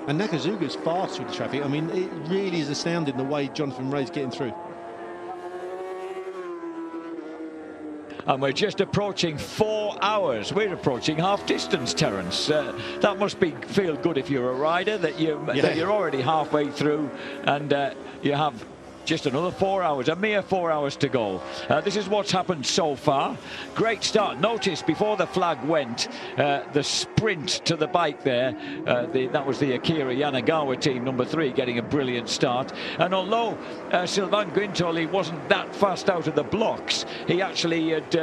And Nakasuga's fast through the traffic. I mean, it really is astounding the way Jonathan Ray's getting through. And we're just approaching 4 hours. We're approaching half distance, Terence. That must feel good if you're a rider, that you're already halfway through, and you have just another 4 hours, a mere 4 hours to go. This is what's happened so far. Great start. Notice before the flag went, the sprint to the bike there. That was the Akira Yanagawa team, number 3, getting a brilliant start. And although Sylvain Guintoli wasn't that fast out of the blocks, he actually had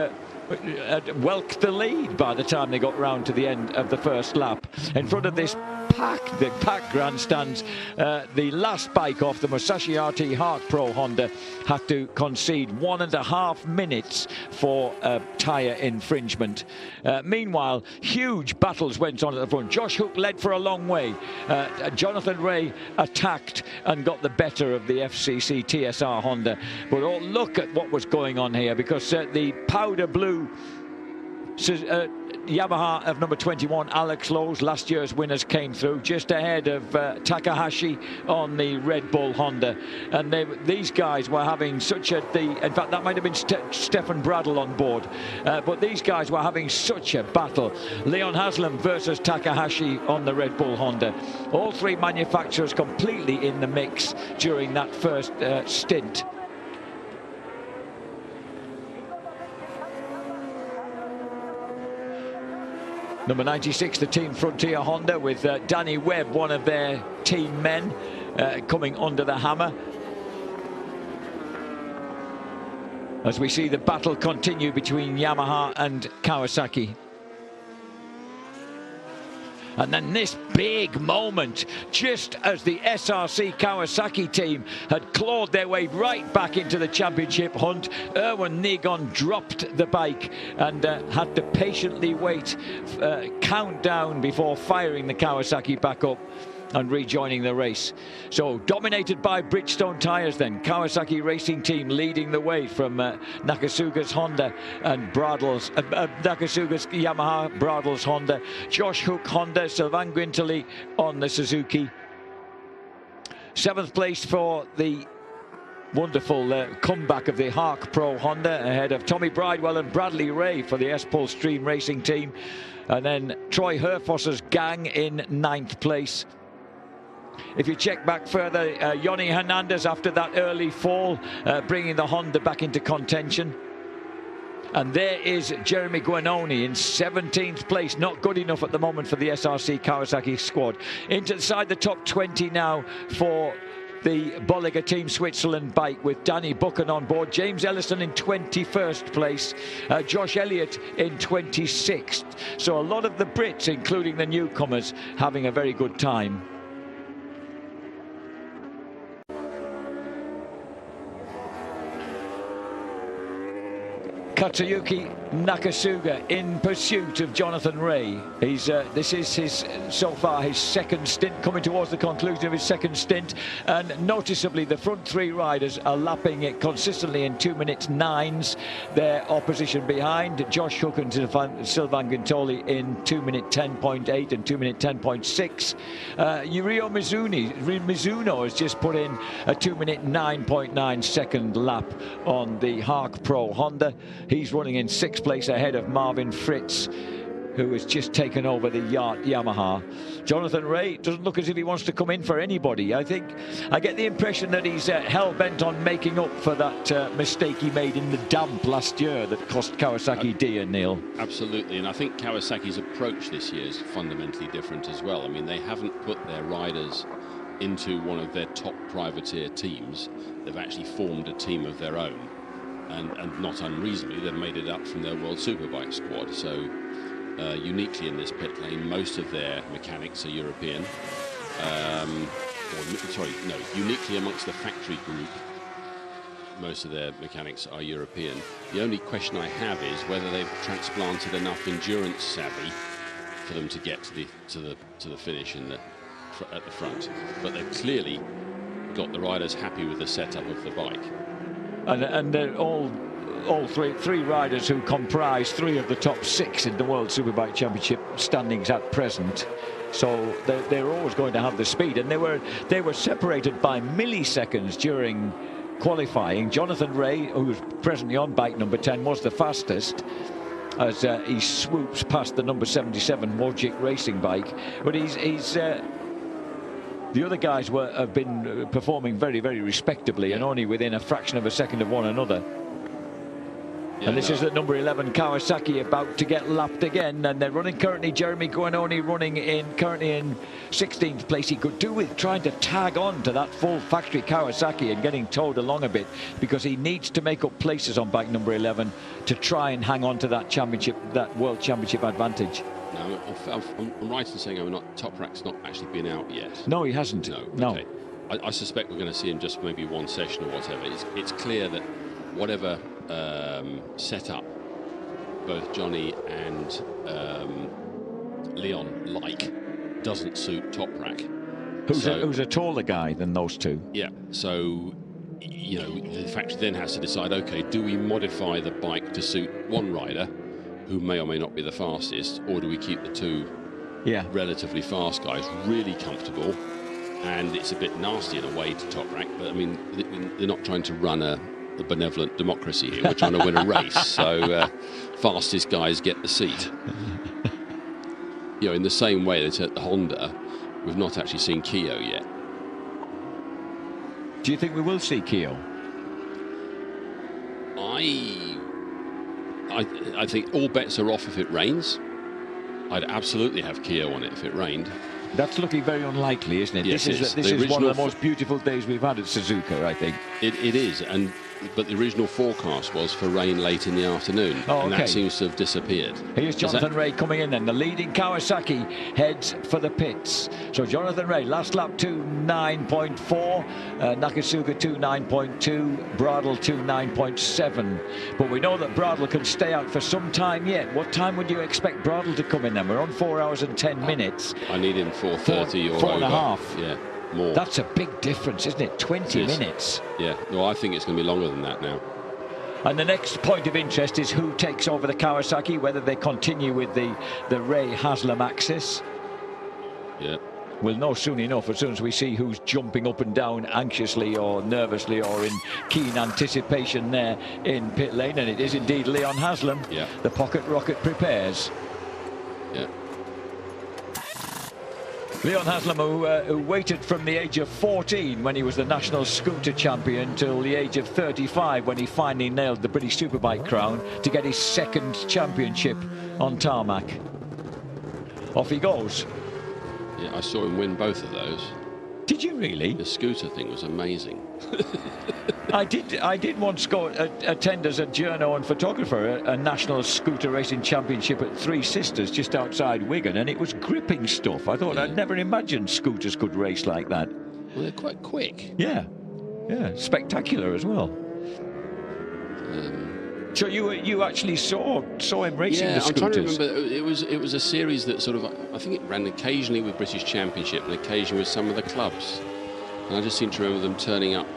whelked the lead by the time they got round to the end of the first lap. In front of this the packed grandstands, the last bike off, the Musashi RT Hart Pro Honda, had to concede 1.5 minutes for tyre infringement. Meanwhile, huge battles went on at the front. Josh Hook led for a long way. Jonathan Ray attacked and got the better of the FCC TSR Honda. But look at what was going on here, because the powder blue Yamaha of number 21, Alex Lowe's, last year's winners, came through just ahead of Takahashi on the Red Bull Honda. And these guys were having such in fact, that might have been Stefan Bradl on board. But these guys were having such a battle. Leon Haslam versus Takahashi on the Red Bull Honda. All 3 manufacturers completely in the mix during that first stint. Number 96, the Team Frontier Honda, with Danny Webb, one of their team men, coming under the hammer. As we see the battle continue between Yamaha and Kawasaki. And then this big moment, just as the SRC Kawasaki team had clawed their way right back into the championship hunt, Erwin Negon dropped the bike and had to patiently wait, count down before firing the Kawasaki back up and rejoining the race. So dominated by Bridgestone tyres then. Kawasaki Racing Team leading the way from Nakasuga's Honda and Bradl's Nakasuga's Yamaha, Bradl's Honda, Josh Hook Honda, Sylvain Guintoli on the Suzuki. 7th place for the wonderful comeback of the Hark Pro Honda, ahead of Tommy Bridewell and Bradley Ray for the S-Pol Stream Racing Team. And then Troy Herfoss's gang in 9th place. If you check back further, Yoni Hernandez, after that early fall, bringing the Honda back into contention. And there is Jeremy Guanoni in 17th place. Not good enough at the moment for the SRC Kawasaki squad. Inside the top 20 now for the Bolliger Team Switzerland bike, with Danny Buchan on board. James Ellison in 21st place. Josh Elliott in 26th. So a lot of the Brits, including the newcomers, having a very good time. Katsuyuki Nakasuga in pursuit of Jonathan Ray. This is so far his second stint, coming towards the conclusion of his second stint, and noticeably the front three riders are lapping it consistently in 2 minutes 9s. Their opposition behind, Josh Hook and Sylvain Guintoli in 2 minute 10.8 and 2 minute 10.6. Yurio Mizuno has just put in a 2 minute 9.9 second lap on the Hark Pro Honda. He's running in 6th place ahead of Marvin Fritz, who has just taken over the Yamaha. Jonathan Ray doesn't look as if he wants to come in for anybody. I get the impression that he's hell-bent on making up for that mistake he made in the damp last year that cost Kawasaki Dia, Neil. Absolutely, and I think Kawasaki's approach this year is fundamentally different as well. I mean, they haven't put their riders into one of their top privateer teams. They've actually formed a team of their own. And not unreasonably, they've made it up from their World Superbike squad. So uniquely in this pit lane, most of their mechanics are European. Uniquely amongst the factory group, most of their mechanics are European. The only question I have is whether they've transplanted enough endurance savvy for them to get to the finish at the front. But they've clearly got the riders happy with the setup of the bike. And they're all three riders who comprise 3 of the top 6 in the World Superbike Championship standings at present. So they're always going to have the speed, and they were separated by milliseconds during qualifying. Jonathan Ray, who's presently on bike number 10, was the fastest as he swoops past the number 77 Wojcik racing bike. But the other guys have been performing very, very respectably, and only within a fraction of a second of one another. And this is at number 11, Kawasaki, about to get lapped again, and they're running currently. Jeremy Guanoni currently in 16th place. He could do with trying to tag on to that full factory Kawasaki and getting towed along a bit, because he needs to make up places on bike number 11 to try and hang on to that World Championship advantage. No, I'm right in saying Toprak's not actually been out yet. No, he hasn't. No. Okay. I suspect we're going to see him just maybe one session or whatever. It's clear that whatever setup both Johnny and Leon doesn't suit Toprak. Who's a taller guy than those two. Yeah, so the factory then has to decide, okay, do we modify the bike to suit one rider who may or may not be the fastest, or do we keep the two relatively fast guys really comfortable? And it's a bit nasty in a way to Toprak, but I mean, they're not trying to run a benevolent democracy here. We're trying to win a race, so fastest guys get the seat. In the same way that at the Honda, we've not actually seen Keogh yet. Do you think we will see Keogh? I think all bets are off if it rains. I'd absolutely have Keogh on it if it rained. That's looking very unlikely, isn't it? Yes, this is one of the most beautiful days we've had at Suzuka, I think. It is, but the original forecast was for rain late in the afternoon, and that seems to have disappeared. Here's Jonathan Ray coming in then. The leading Kawasaki heads for the pits. So Jonathan Ray, last lap 2:09.4, Nakasuga 2:09.2, Bradl 2:09.7. But we know that Bradl can stay out for some time yet. What time would you expect Bradl to come in then? We're on 4 hours and 10 minutes. I need him 4:30 or 4.5. Yeah. More. That's a big difference, isn't it? 20 minutes. Yeah, no, I think it's going to be longer than that now. And the next point of interest is who takes over the Kawasaki, whether they continue with the Ray Haslam axis. Yeah. We'll know soon enough, as soon as we see who's jumping up and down anxiously or nervously or in keen anticipation there in pit lane. And it is indeed Leon Haslam. Yeah. The pocket rocket prepares. Yeah. Leon Haslam, who waited from the age of 14 when he was the national scooter champion till the age of 35 when he finally nailed the British Superbike crown to get his second championship on tarmac. Off he goes. Yeah, I saw him win both of those. Did you really? The scooter thing was amazing. I did once go attend as a journo and photographer a national scooter racing championship at Three Sisters just outside Wigan, and it was gripping stuff. I thought I'd never imagined scooters could race like that. Well, they're quite quick. Yeah, spectacular as well. So you actually saw him racing the I'm trying to scooters? remember. It was a series that sort of, I think it ran occasionally with British Championship and occasionally with some of the clubs. And I just seem to remember them turning up.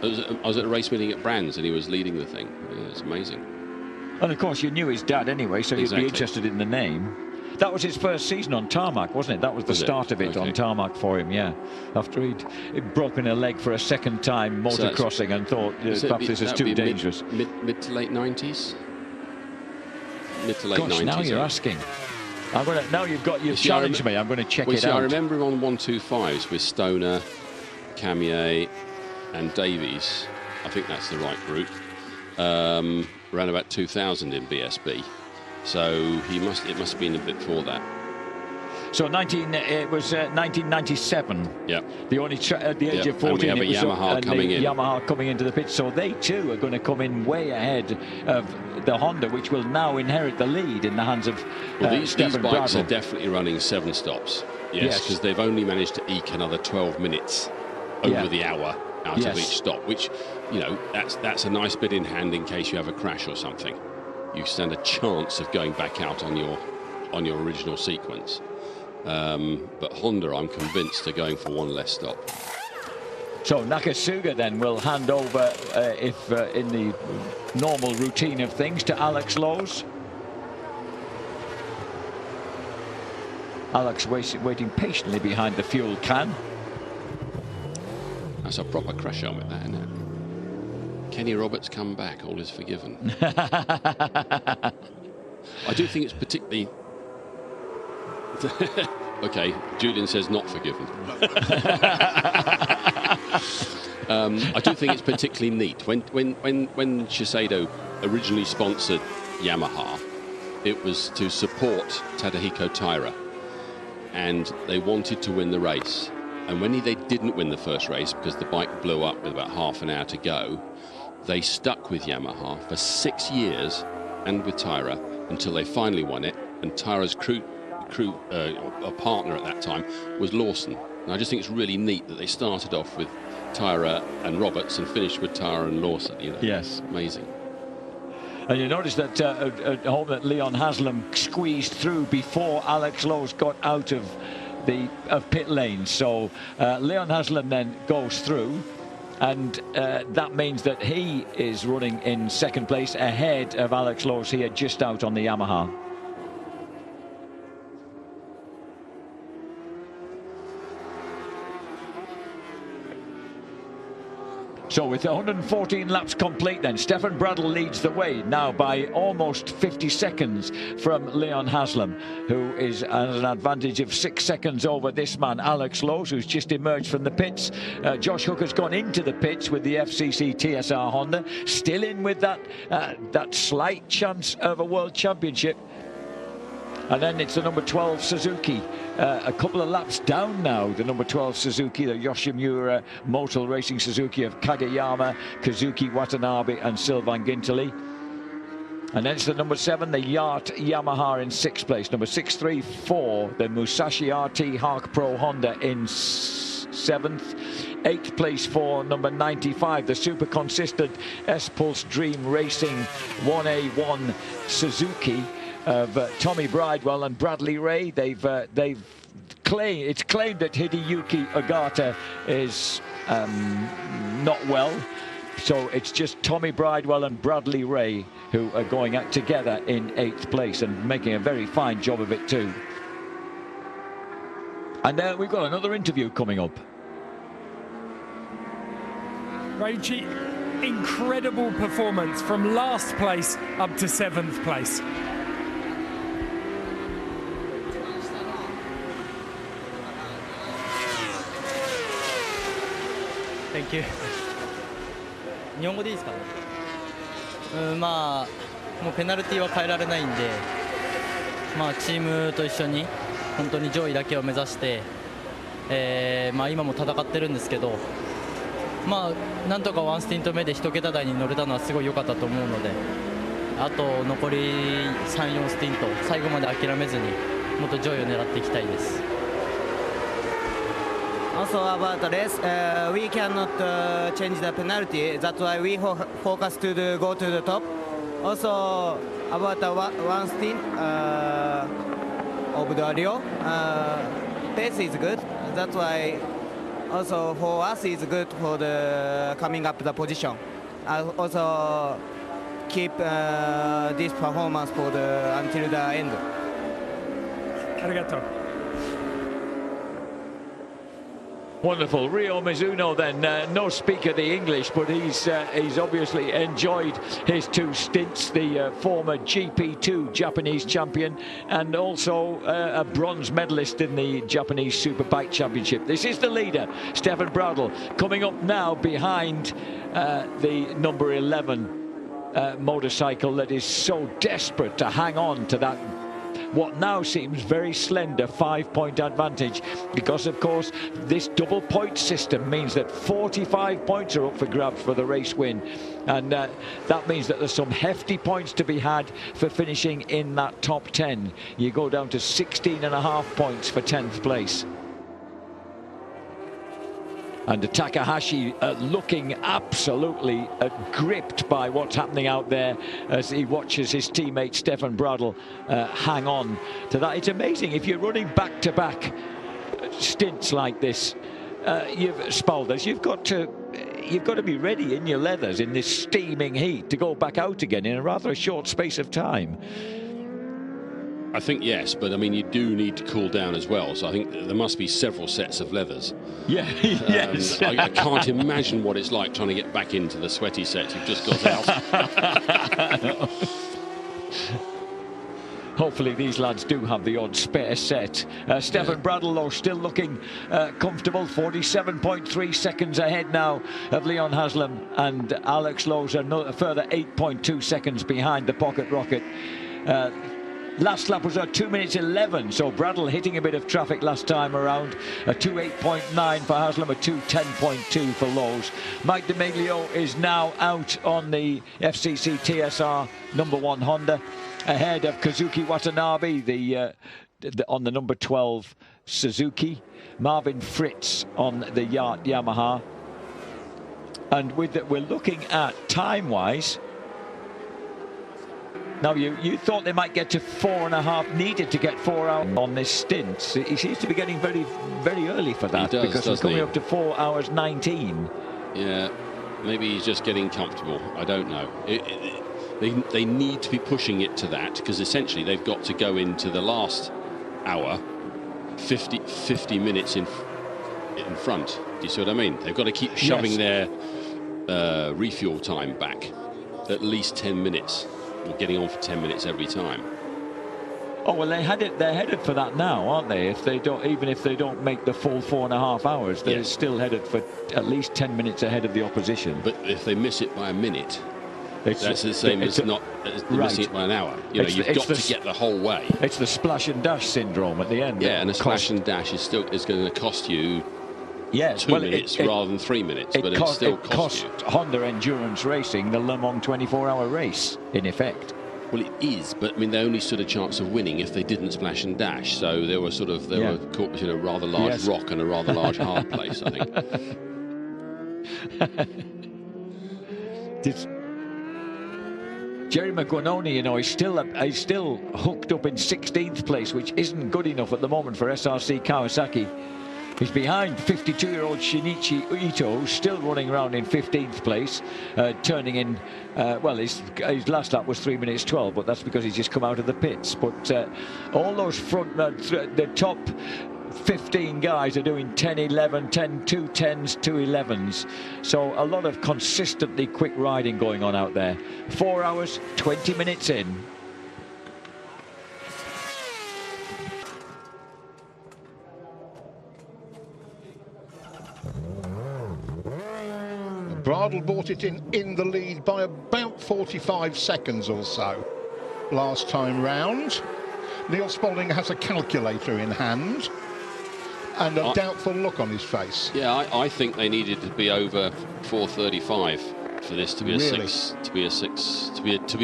I was at a race meeting at Brands and he was leading the thing. Yeah, it's amazing. And of course you knew his dad anyway, so Exactly. you'd be interested in the name. That was his first season on tarmac, wasn't it? That was the start of it on tarmac for him, yeah. After he'd broken a leg for a second time motocrossing and thought perhaps this is too dangerous. Mid to late 90s? Mid to late 90s. Now you're asking. Now you've challenged me. I'm going to check it out. I remember him on 125s with Stoner, Camier and Davies. I think that's the right group. Around about 2000 in BSB. So it must have been a bit before that. So it was 1997. Yeah. The only at the age of 14. And we have a Yamaha coming in. Yamaha coming into the pit. So they too are going to come in way ahead of the Honda, which will now inherit the lead in the hands of these Stefan bikes Bradl. are definitely running 7 stops. Yes, because they've only managed to eke another 12 minutes over the hour out of each stop, which, you know, that's a nice bit in hand in case you have a crash or something. You stand a chance of going back out on your original sequence. But Honda, I'm convinced, are going for 1 less stop. So Nakasuga then will hand over, if in the normal routine of things, to Alex Lowe's. Alex waiting patiently behind the fuel can. That's a proper crash helmet, that, isn't it? Kenny Roberts come back, all is forgiven. I do think it's particularly... Okay, Julian says not forgiven. I do think it's particularly neat. When Shiseido originally sponsored Yamaha, it was to support Tadahiko Taira, and they wanted to win the race. And when they didn't win the first race because the bike blew up with about half an hour to go, they stuck with Yamaha for 6 years and with Taira until they finally won it. And Taira's a partner at that time was Lawson. And I just think it's really neat that they started off with Taira and Roberts and finished with Taira and Lawson. You know? Yes, amazing. And you notice that at home that Leon Haslam squeezed through before Alex Lowe's got out of pit lane. So Leon Haslam then goes through, and that means that he is running in second place ahead of Alex Lowe's here, just out on the Yamaha. So with 114 laps complete then, Stefan Bradl leads the way now by almost 50 seconds from Leon Haslam, who is at an advantage of 6 seconds over this man, Alex Lowe's, who's just emerged from the pits. Josh Hooker's gone into the pits with the FCC TSR Honda, still in with that slight chance of a World Championship. And then it's the number 12 Suzuki, a couple of laps down now, the number 12 Suzuki, the Yoshimura Motor Racing Suzuki of Kageyama, Kazuki Watanabe and Sylvain Gintoli. And then it's the number 7, the Yacht Yamaha in 6th place. Number 634, the Musashi RT Hark Pro Honda in 7th. 8th place for number 95, the super consistent S-Pulse Dream Racing 1A1 Suzuki of Tommy Bridewell and Bradley Ray. It's claimed that Hideyuki Ogata is not well, so it's just Tommy Bridewell and Bradley Ray who are going out together in 8th place and making a very fine job of it too. And we've got another interview coming up. Reichi, incredible performance from last place up to 7th place. Thank you. 日本語でいいですかね。まあもうペナルティーは変えられないんで、まあチームと一緒に本当に上位だけを目指して、まあ今も戦ってるんですけど、まあなんとか1スティント目で1桁台に乗れたのはすごい良かったと思うので、あと残り3、4スティント最後まで諦めずにもっと上位を狙っていきたいです。Also about the race, we cannot change the penalty. That's why we focus to go to the top. Also about the one stint of the Rio, pace is good. That's why also for us it's good for the coming up the position. I also keep this performance for the until the end. Arigato. Wonderful. Rio Mizuno then, no speaker the English, but he's obviously enjoyed his 2 stints, the former GP2 Japanese champion and also a bronze medalist in the Japanese Superbike Championship. This is the leader, Stefan Bradl, coming up now behind the number 11 motorcycle that is so desperate to hang on to that what now seems very slender 5-point advantage, because of course this double point system means that 45 points are up for grabs for the race win, and that means that there's some hefty points to be had for finishing in that top 10. You go down to 16.5 points for 10th place. And Takahashi looking absolutely gripped by what's happening out there as he watches his teammate Stefan Bradl hang on to that. It's amazing if you're running back-to-back stints like this. You've got to be ready in your leathers in this steaming heat to go back out again in a rather short space of time. I think yes, but I mean you do need to cool down as well, so I think there must be several sets of leathers. Yeah, yes. I can't imagine what it's like trying to get back into the sweaty set you've just got out. Hopefully these lads do have the odd spare set. Stefan Bradl though still looking comfortable, 47.3 seconds ahead now of Leon Haslam, and Alex Lowe's a further 8.2 seconds behind the pocket rocket. Last lap was a 2 minutes 11, so Bradl hitting a bit of traffic last time around. A 2:08.9 for Haslam, a 2:10.2 for Lowe's. Mike DeMiglio is now out on the FCC TSR number 1 Honda, ahead of Kazuki Watanabe, on the number 12 Suzuki. Marvin Fritz on the Yamaha. And we're looking at time-wise. Now, you thought they might get to 4.5, needed to get 4 out on this stint. He seems to be getting very, very early for that, because he's coming up to 4 hours 19. Yeah, maybe he's just getting comfortable. I don't know. They need to be pushing it to that, because essentially they've got to go into the last hour 50 minutes in front. Do you see what I mean? They've got to keep shoving their refuel time back at least 10 minutes. Or getting on for 10 minutes every time. Oh well, they're headed for that now, aren't they? Even if they don't make the full 4.5 hours, they're still headed for at least 10 minutes ahead of the opposition. But if they miss it by a minute, that's the same as missing it by an hour. You've got to get the whole way. It's the splash and dash syndrome at the end. Yeah, and a splash and dash is going to cost you. Yes, 2 minutes rather than 3 minutes, but it still costs you. Honda Endurance Racing the Le Mans 24-hour race, in effect. Well, it is, but I mean, they only stood a chance of winning if they didn't splash and dash. So they were caught between a rather large rock and a rather large hard place, I think. Jerry McGuanoni, he's still hooked up in 16th place, which isn't good enough at the moment for SRC Kawasaki. He's behind 52-year-old Shinichi Ito, who's still running around in 15th place, turning in, his last lap was 3 minutes 12, but that's because he's just come out of the pits. But all those the top 15 guys are doing 10, 11, 10, 2 10s, 2 11s. So a lot of consistently quick riding going on out there. 4 hours, 20 minutes in. Bradl brought it in the lead by about 45 seconds or so last time round. Neil Spalding has a calculator in hand and a doubtful look on his face. Yeah, I think they needed to be over 4:35 for this to be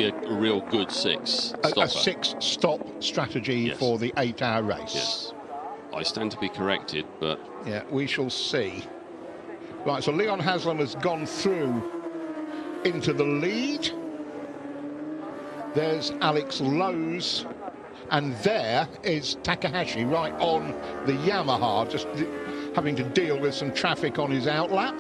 a real good six stopper. A 6-stop strategy for the 8-hour race. Yes, I stand to be corrected, but yeah, we shall see. Right, so Leon Haslam has gone through into the lead. There's Alex Lowe's, and there is Takahashi right on the Yamaha, just having to deal with some traffic on his outlap.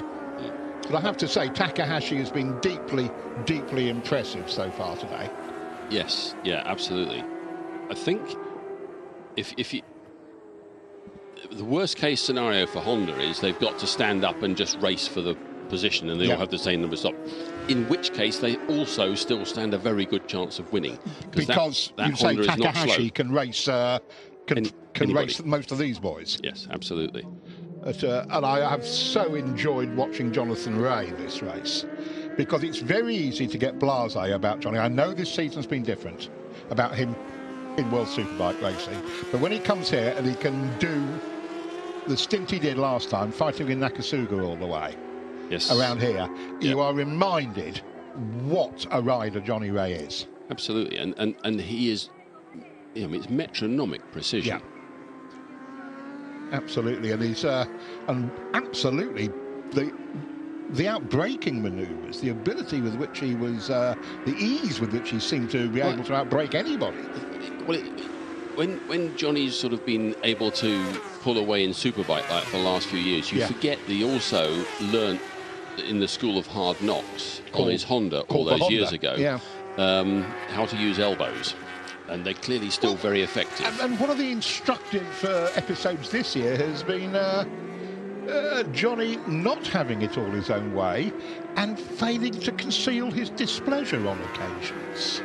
But I have to say, Takahashi has been deeply, deeply impressive so far today. Yes, yeah, absolutely. I think if you, the worst case scenario for Honda is they've got to stand up and just race for the position, and they all have the same number of stops. In which case, they also still stand a very good chance of winning, because that you say Honda is not Takahashi slow. can race can race most of these boys. Yes, absolutely. And I have so enjoyed watching Jonathan Rea this race, because it's very easy to get blasé about Johnny. I know this season's been different about him in World Superbike racing, but when he comes here and he can do the stint he did last time, fighting in Nakasuga all the way, around here, you are reminded what a rider Johnny Rea is. Absolutely, and he is, I mean, it's metronomic precision. Yeah. Absolutely, and he's and absolutely the outbraking manoeuvres, the ability with which he was, the ease with which he seemed to be able to outbrake anybody. Well, when Johnny's sort of been able to pull away in Superbike like for the last few years, you forget that he also learnt in the school of hard knocks on his Honda all those years ago how to use elbows. And they're clearly still very effective. And one of the instructive episodes this year has been Johnny not having it all his own way and failing to conceal his displeasure on occasions.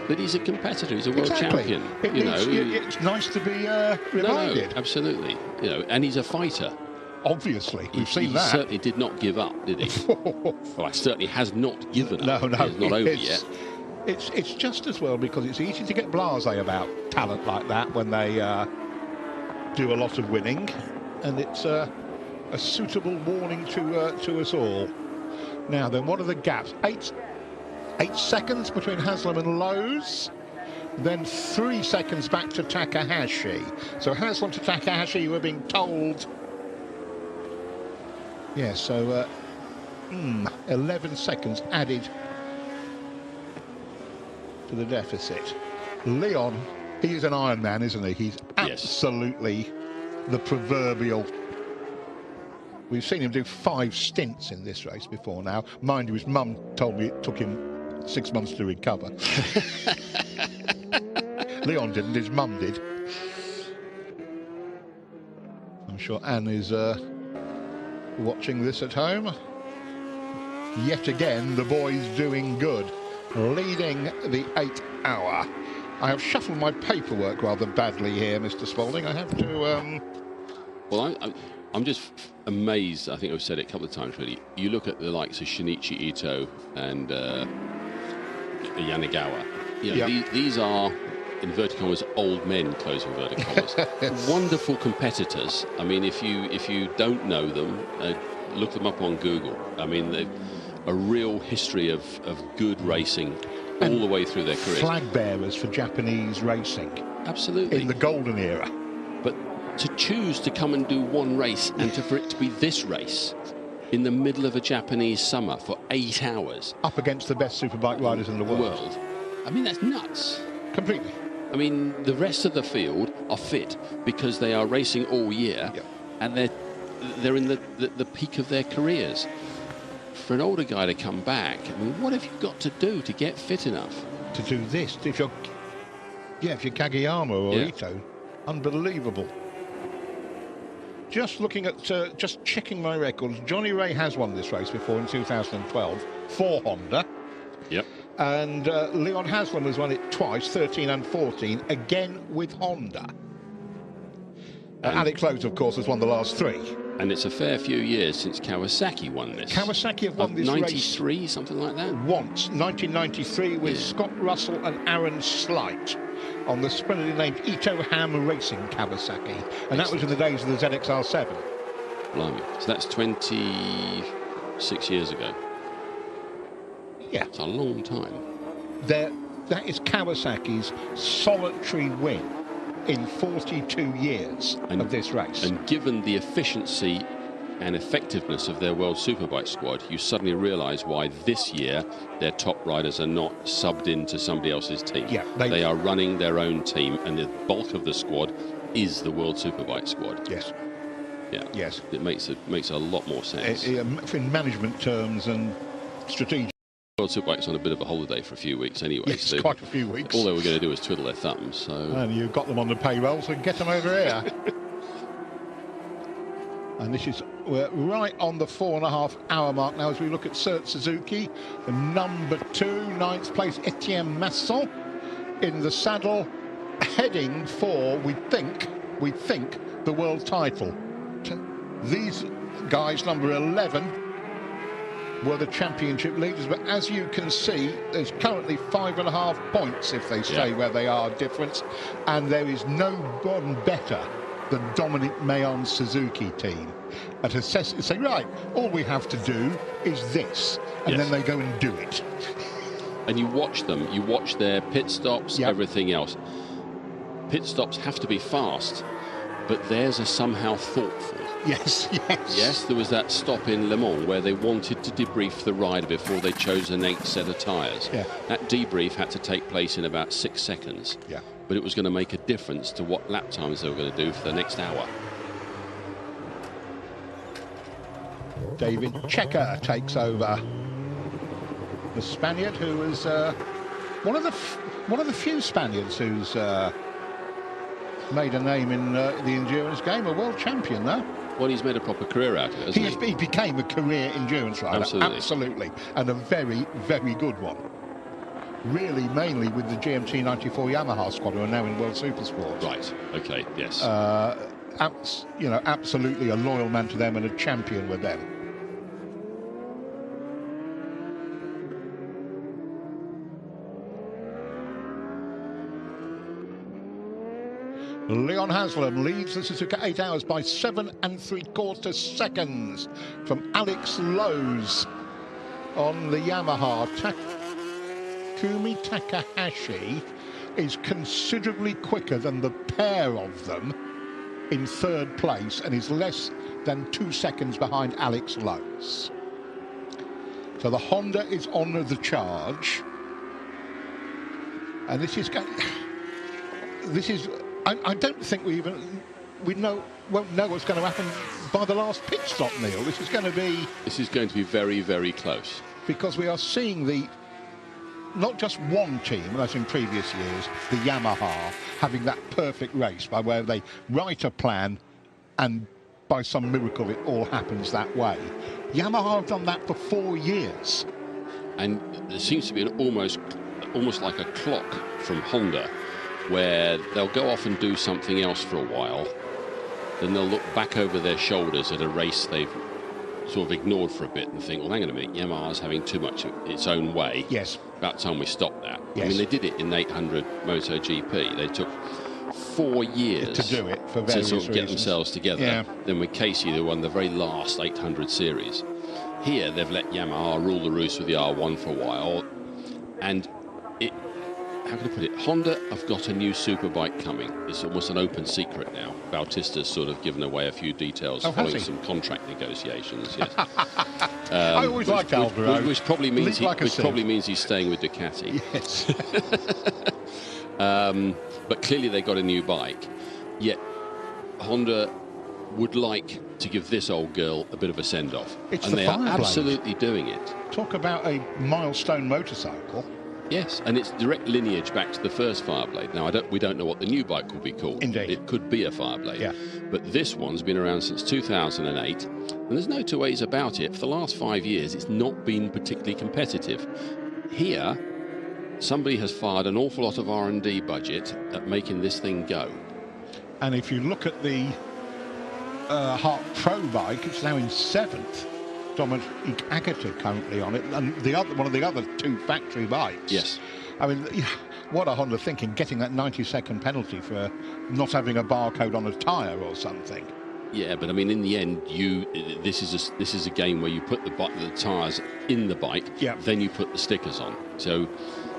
But he's a competitor, he's a world champion. It's nice to be reminded. No, absolutely. And he's a fighter. Obviously, we've seen that. He certainly did not give up, did he? Well, he certainly has not given up. No, it's not over yet. It's just as well, because it's easy to get blasé about talent like that when they do a lot of winning, and it's a suitable warning to us all. Now then, what are the gaps? 8 seconds between Haslam and Lowe's, then 3 seconds back to Takahashi. So Haslam to Takahashi, you were being told. Yeah, so 11 seconds added to the deficit. Leon, he is an Iron Man, isn't he? He's absolutely the proverbial. We've seen him do 5 stints in this race before now. Mind you, his mum told me it took him 6 months to recover. Leon didn't, his mum did. I'm sure Anne is watching this at home. Yet again, the boys doing good, leading the 8 hour. I have shuffled my paperwork rather badly here, Mr. Spalding. I have to... Well, I'm just amazed. I think I've said it a couple of times, really. You look at the likes of Shinichi Ito and Yanagawa. These are, inverted commas, old men, close inverted commas. Wonderful competitors. I mean, if you don't know them, look them up on Google. I mean, they've a real history of good racing all the way through their careers. Flag bearers for Japanese racing. Absolutely. In the golden era. But to choose to come and do one race, and for it to be this race in the middle of a Japanese summer for 8 hours. Up against the best superbike riders in the world. I mean, that's nuts. Completely. I mean, the rest of the field are fit because they are racing all year, and they're in the peak of their careers. For an older guy to come back, I mean, what have you got to do to get fit enough? To do this? If you're Kageyama or Ito, unbelievable. Just looking at, just checking my records, Johnny Rea has won this race before in 2012 for Honda. Yep. And Leon Haslam has won it twice, 13 and 14, again with Honda. Alex Lowe's, of course, has won the last 3. And it's a fair few years since Kawasaki won this. Kawasaki have won this 93, something like that? Once, 1993, with Scott Russell and Aaron Slight on the splendidly named Ito Ham Racing Kawasaki. And that was in the days of the ZXR7. Blimey. So that's 26 years ago. Yeah. It's a long time. That is Kawasaki's solitary win in 42 years of this race. And given the efficiency and effectiveness of their World Superbike squad, you suddenly realise why this year their top riders are not subbed into somebody else's team. Yeah, they are running their own team, and the bulk of the squad is the World Superbike squad. Yes. Yeah. Yes. It makes a lot more sense. In management terms and strategic. World Superbike's on a bit of a holiday for a few weeks anyway. Yes, so quite a few weeks. All they were going to do was twiddle their thumbs. So. And you've got them on the payroll, so get them over here. And we're right on the 4.5-hour mark now as we look at Suzuki. The number 2, 9th place, Etienne Masson in the saddle, heading for, we think, the world title. These guys, number 11, were the championship leaders, but as you can see, there's currently 5.5 points if they stay where they are difference, and there is no one better than Dominic Mayon's Suzuki team at saying, right, all we have to do is this, and then they go and do it. And you watch them, you watch their pit stops, everything else. Pit stops have to be fast, but theirs are somehow thoughtful. Yes. Yes, there was that stop in Le Mans where they wanted to debrief the rider before they chose the next set of tyres. Yeah. That debrief had to take place in about 6 seconds. Yeah. But it was going to make a difference to what lap times they were going to do for the next hour. David Checker takes over. The Spaniard, who was one of the few Spaniards who's made a name in the endurance game, a world champion though. Well, he's made a proper career out of it, hasn't he? He became a career endurance rider, absolutely, and a very, very good one. Really, mainly with the GMT 94 Yamaha squad, who are now in World Supersport. Right. Okay. Yes. Absolutely a loyal man to them and a champion with them. Leon Haslam leads the Suzuka 8 Hours by 7 3/4 seconds from Alex Lowe's on the Yamaha. Takumi Takahashi is considerably quicker than the pair of them in 3rd place and is less than 2 seconds behind Alex Lowe's. So the Honda is on the charge, and this is going. I don't think we won't know what's going to happen by the last pit stop, Neil. This is going to be very, very close, because we are seeing not just one team, as in previous years, the Yamaha, having that perfect race by where they write a plan and by some miracle it all happens that way. Yamaha have done that for 4 years. And there seems to be almost like a clock from Honda, where they'll go off and do something else for a while, then they'll look back over their shoulders at a race they've sort of ignored for a bit and think, well, hang on a minute, Yamaha's having too much of its own way. Yes. About time we stop that. Yes. I mean, they did it in 800 MotoGP. They took 4 years to do it for various to sort of get reasons. themselves together. Yeah. Then with Casey, they won the very last 800 series. Here, they've let Yamaha rule the roost with the R1 for a while, and how can I put it? Honda have got a new superbike coming. It's almost an open secret now. Bautista's sort of given away a few details following some contract negotiations. Yes. I always liked Alvaro. Which probably means he's staying with Ducati. Yes. But clearly they got a new bike. Yet Honda would like to give this old girl a bit of a send-off, and they are absolutely doing it. Talk about a milestone motorcycle. Yes, and it's direct lineage back to the first Fireblade. Now, we don't know what the new bike will be called. Indeed. It could be a Fireblade. Yeah. But this one's been around since 2008, and there's no two ways about it. For the last 5 years, it's not been particularly competitive. Here, somebody has fired an awful lot of R&D budget at making this thing go. And if you look at the Hart Pro bike, it's now in 7th. Dominic Agata currently on it, and one of the other 2 factory bikes. Yes. I mean, what are Honda thinking, getting that 90-second penalty for not having a barcode on a tyre or something? Yeah, but I mean, in the end, this is a game where you put the tyres in the bike, then you put the stickers on. So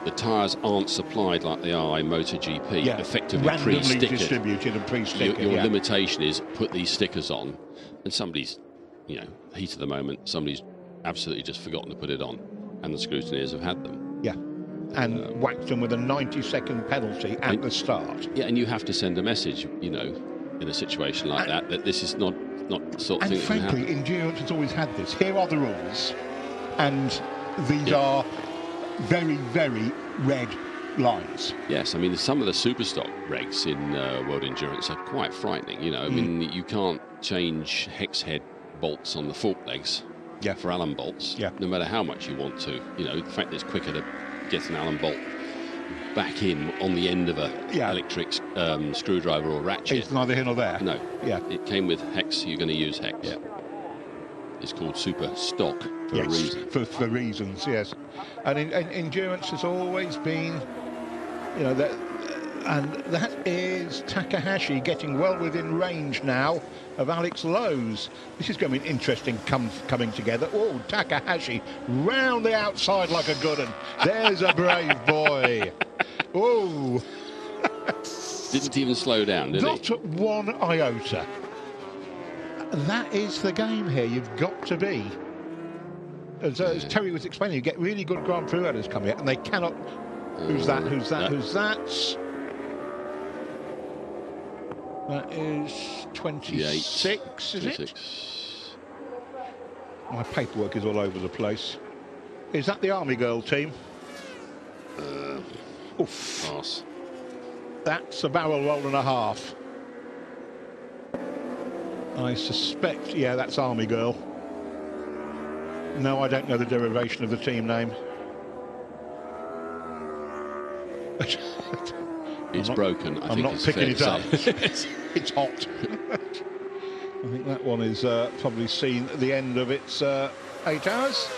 the tyres aren't supplied like they are in MotoGP, effectively randomly distributed and pre-stickered. Your limitation is put these stickers on, and somebody's you know, heat of the moment, somebody's absolutely just forgotten to put it on, and the scrutineers have had them. Yeah. And whacked them with a 90-second penalty at the start. Yeah, and you have to send a message, you know, in a situation like that this is not the sort of thing that can happen. And frankly, endurance has always had this. Here are the rules, and these are very, very red lines. Yes, I mean, some of the super stock regs in World Endurance are quite frightening. You know, I mean, you can't change hex head bolts on the fork legs for Allen bolts, no matter how much you want to. You know, the fact that it's quicker to get an Allen bolt back in on the end of a electric screwdriver or ratchet. It's neither here nor there. No. Yeah. It came with hex. You're going to use hex. Yeah. It's called super stock for a reason. For reasons, yes. And endurance has always been, you know, and that is Takahashi getting well within range now of Alex Lowe's. This is going to be interesting coming together. Oh, Takahashi round the outside like a good one. There's a brave boy. Oh. Didn't even slow down, did he? Not one iota. That is the game here. You've got to be. As Terry was explaining, you get really good Grand Prix riders coming out, and they cannot. Who's that? Who's that? Who's that? That is 26, is it? My paperwork is all over the place. Is that the Army Girl team? Oof. Pass. That's a barrel roll and a half. I suspect, yeah, that's Army Girl. No, I don't know the derivation of the team name. It's broken. I I'm think not it's picking fair it to up. say. It's hot. I think that one is probably seen the end of its 8 hours.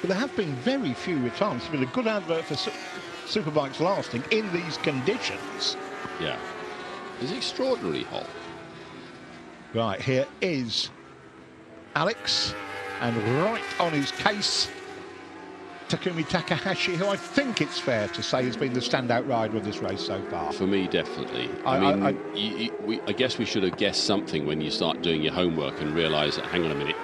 But there have been very few retirements. It's been a good advert for superbikes lasting in these conditions. Yeah. It's extraordinarily hot. Right, here is Alex, and right on his case, Takumi Takahashi, who I think it's fair to say has been the standout rider of this race so far. For me, definitely. I guess we should have guessed something when you start doing your homework and realise that, hang on a minute,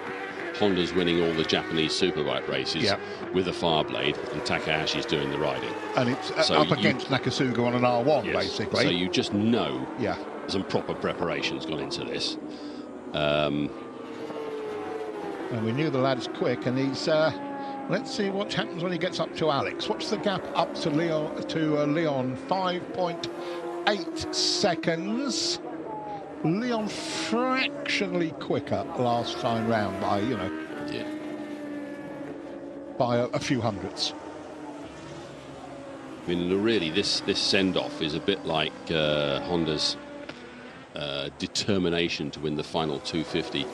Honda's winning all the Japanese superbike races with a Fireblade, and Takahashi's doing the riding. And it's up against Nakasuga on an R1, basically. So you just know some proper preparation's gone into this. And we knew the lad's quick, and he's... let's see what happens when he gets up to Alex. What's the gap up to Leon? 5.8 seconds. Leon fractionally quicker last time round by, you know, by a few hundredths. I mean, really, this send-off is a bit like Honda's determination to win the final 250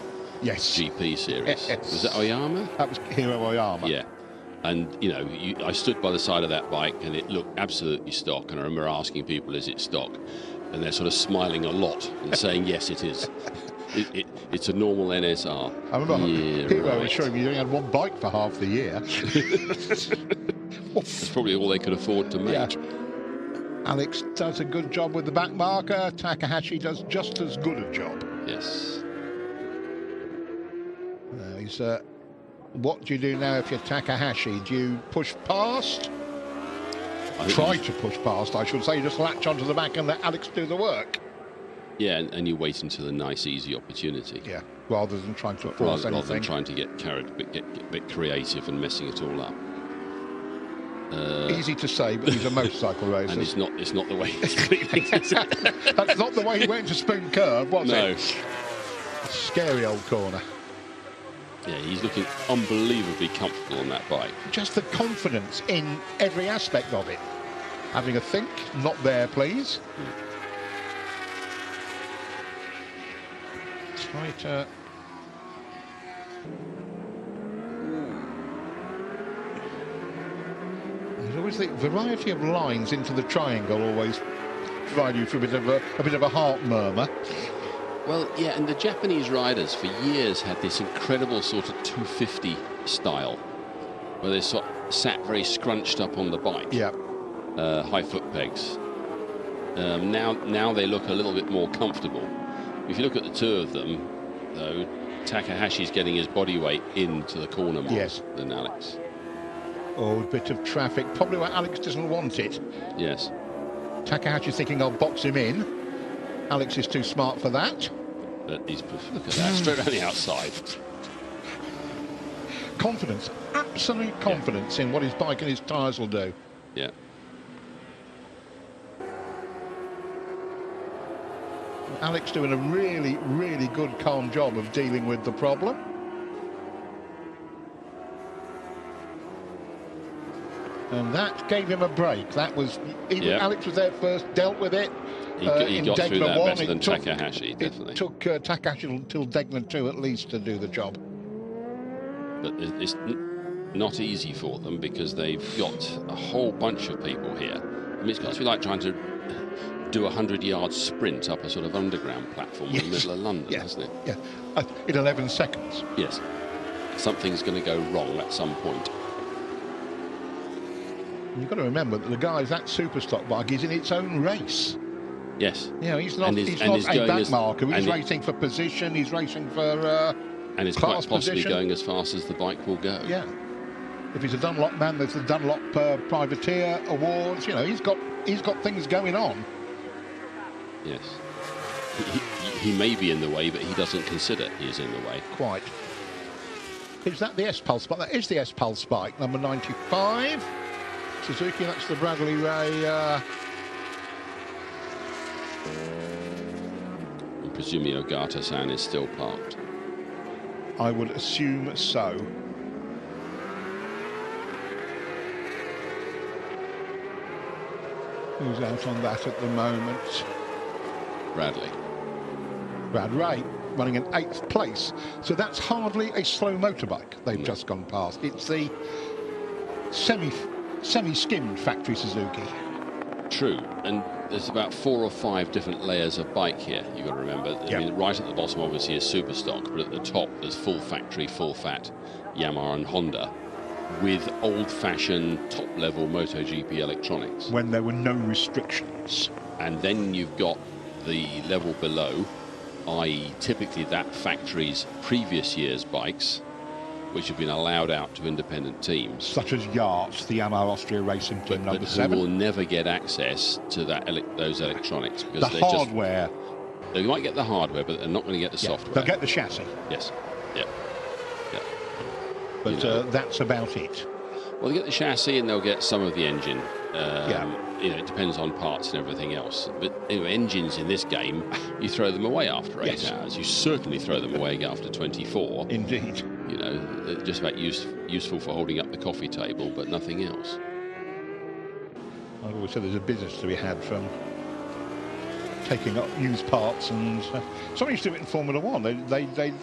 GP series. Was that Oyama? That was Hiro Oyama. Yeah. And, you know, I stood by the side of that bike and it looked absolutely stock. And I remember asking people, is it stock? And they're sort of smiling a lot and saying, yes, it is. It's a normal NSR. I remember Hiro was showing me you only had one bike for half the year. That's probably all they could afford to make. Yeah. Alex does a good job with the back marker. Takahashi does just as good a job. Yes. He's, what do you do now if you're Takahashi? Do you push past? Try to push past, I should say. You just latch onto the back and let Alex do the work. Yeah, and you wait until a nice, easy opportunity. Yeah, rather than trying to force anything. Rather than trying to get carried, get a bit creative and messing it all up. Easy to say, but these are motorcycle races. And it's not the way he's feeling, is it? That's not the way he went to Spoon Curve, was it? No. Scary old corner. Yeah, he's looking unbelievably comfortable on that bike. Just the confidence in every aspect of it. Having a think, not there, please. Try to... There's always the variety of lines into the triangle always provide you for a bit of a heart murmur. Well, yeah, and the Japanese riders for years had this incredible sort of 250 style, where they sort of sat very scrunched up on the bike. Yeah. High foot pegs. Now they look a little bit more comfortable. If you look at the two of them, though, Takahashi's getting his body weight into the corner more than Alex. Oh, a bit of traffic, probably where Alex doesn't want it. Yes. Takahashi's thinking I'll box him in. Alex is too smart for that. But he's, look at that, straight around the outside. Confidence, absolute confidence in what his bike and his tyres will do. Yeah. Alex doing a really, really good, calm job of dealing with the problem. And that gave him a break. That was, Alex was there first, dealt with it. He got through that one, better than Takahashi, definitely. It took Takahashi until Degner 2 at least to do the job. But it's not easy for them because they've got a whole bunch of people here. I mean, it's got to be like trying to do a 100-yard sprint up a sort of underground platform in the middle of London, hasn't it? Yeah, in 11 seconds. Yes. Something's going to go wrong at some point. You've got to remember that the guy, that Superstock bike, is in its own race. Yes. You know, he's not a back marker. He's racing for position. He's racing for and it's quite possibly going as fast as the bike will go. Yeah. If he's a Dunlop man, there's the Dunlop Privateer Awards. You know, he's got things going on. Yes. He may be in the way, but he doesn't consider he is in the way. Quite. Is that the S-Pulse bike? That is the S-Pulse bike, number 95. Suzuki, that's the Bradley Ray. I'm presuming Ogata-san is still parked. I would assume so. Who's out on that at the moment? Bradley. Brad Ray running in 8th place. So that's hardly a slow motorbike they've just gone past. It's the semi-skimmed factory Suzuki. True, and there's about 4 or 5 different layers of bike here, you've got to remember. I mean, right at the bottom obviously is Superstock, but at the top there's full factory, full fat Yamaha and Honda with old-fashioned top-level MotoGP electronics. When there were no restrictions. And then you've got the level below, i.e. typically that factory's previous year's bikes, which have been allowed out to independent teams. Such as Yachts, the Yamaha Austria Racing Team number 7. Who will never get access to those electronics. Because the hardware. They might get the hardware, but they're not going to get the software. They'll get the chassis. Yes. Yeah. Yeah. But that's about it. Well, they get the chassis and they'll get some of the engine. You know, it depends on parts and everything else. But anyway, engines in this game, you throw them away after 8 hours. You certainly throw them away after 24. Indeed. You know, they're just about useful for holding up the coffee table, but nothing else. I've always said there's a business to be had from taking up used parts, and some used to do it in Formula One. They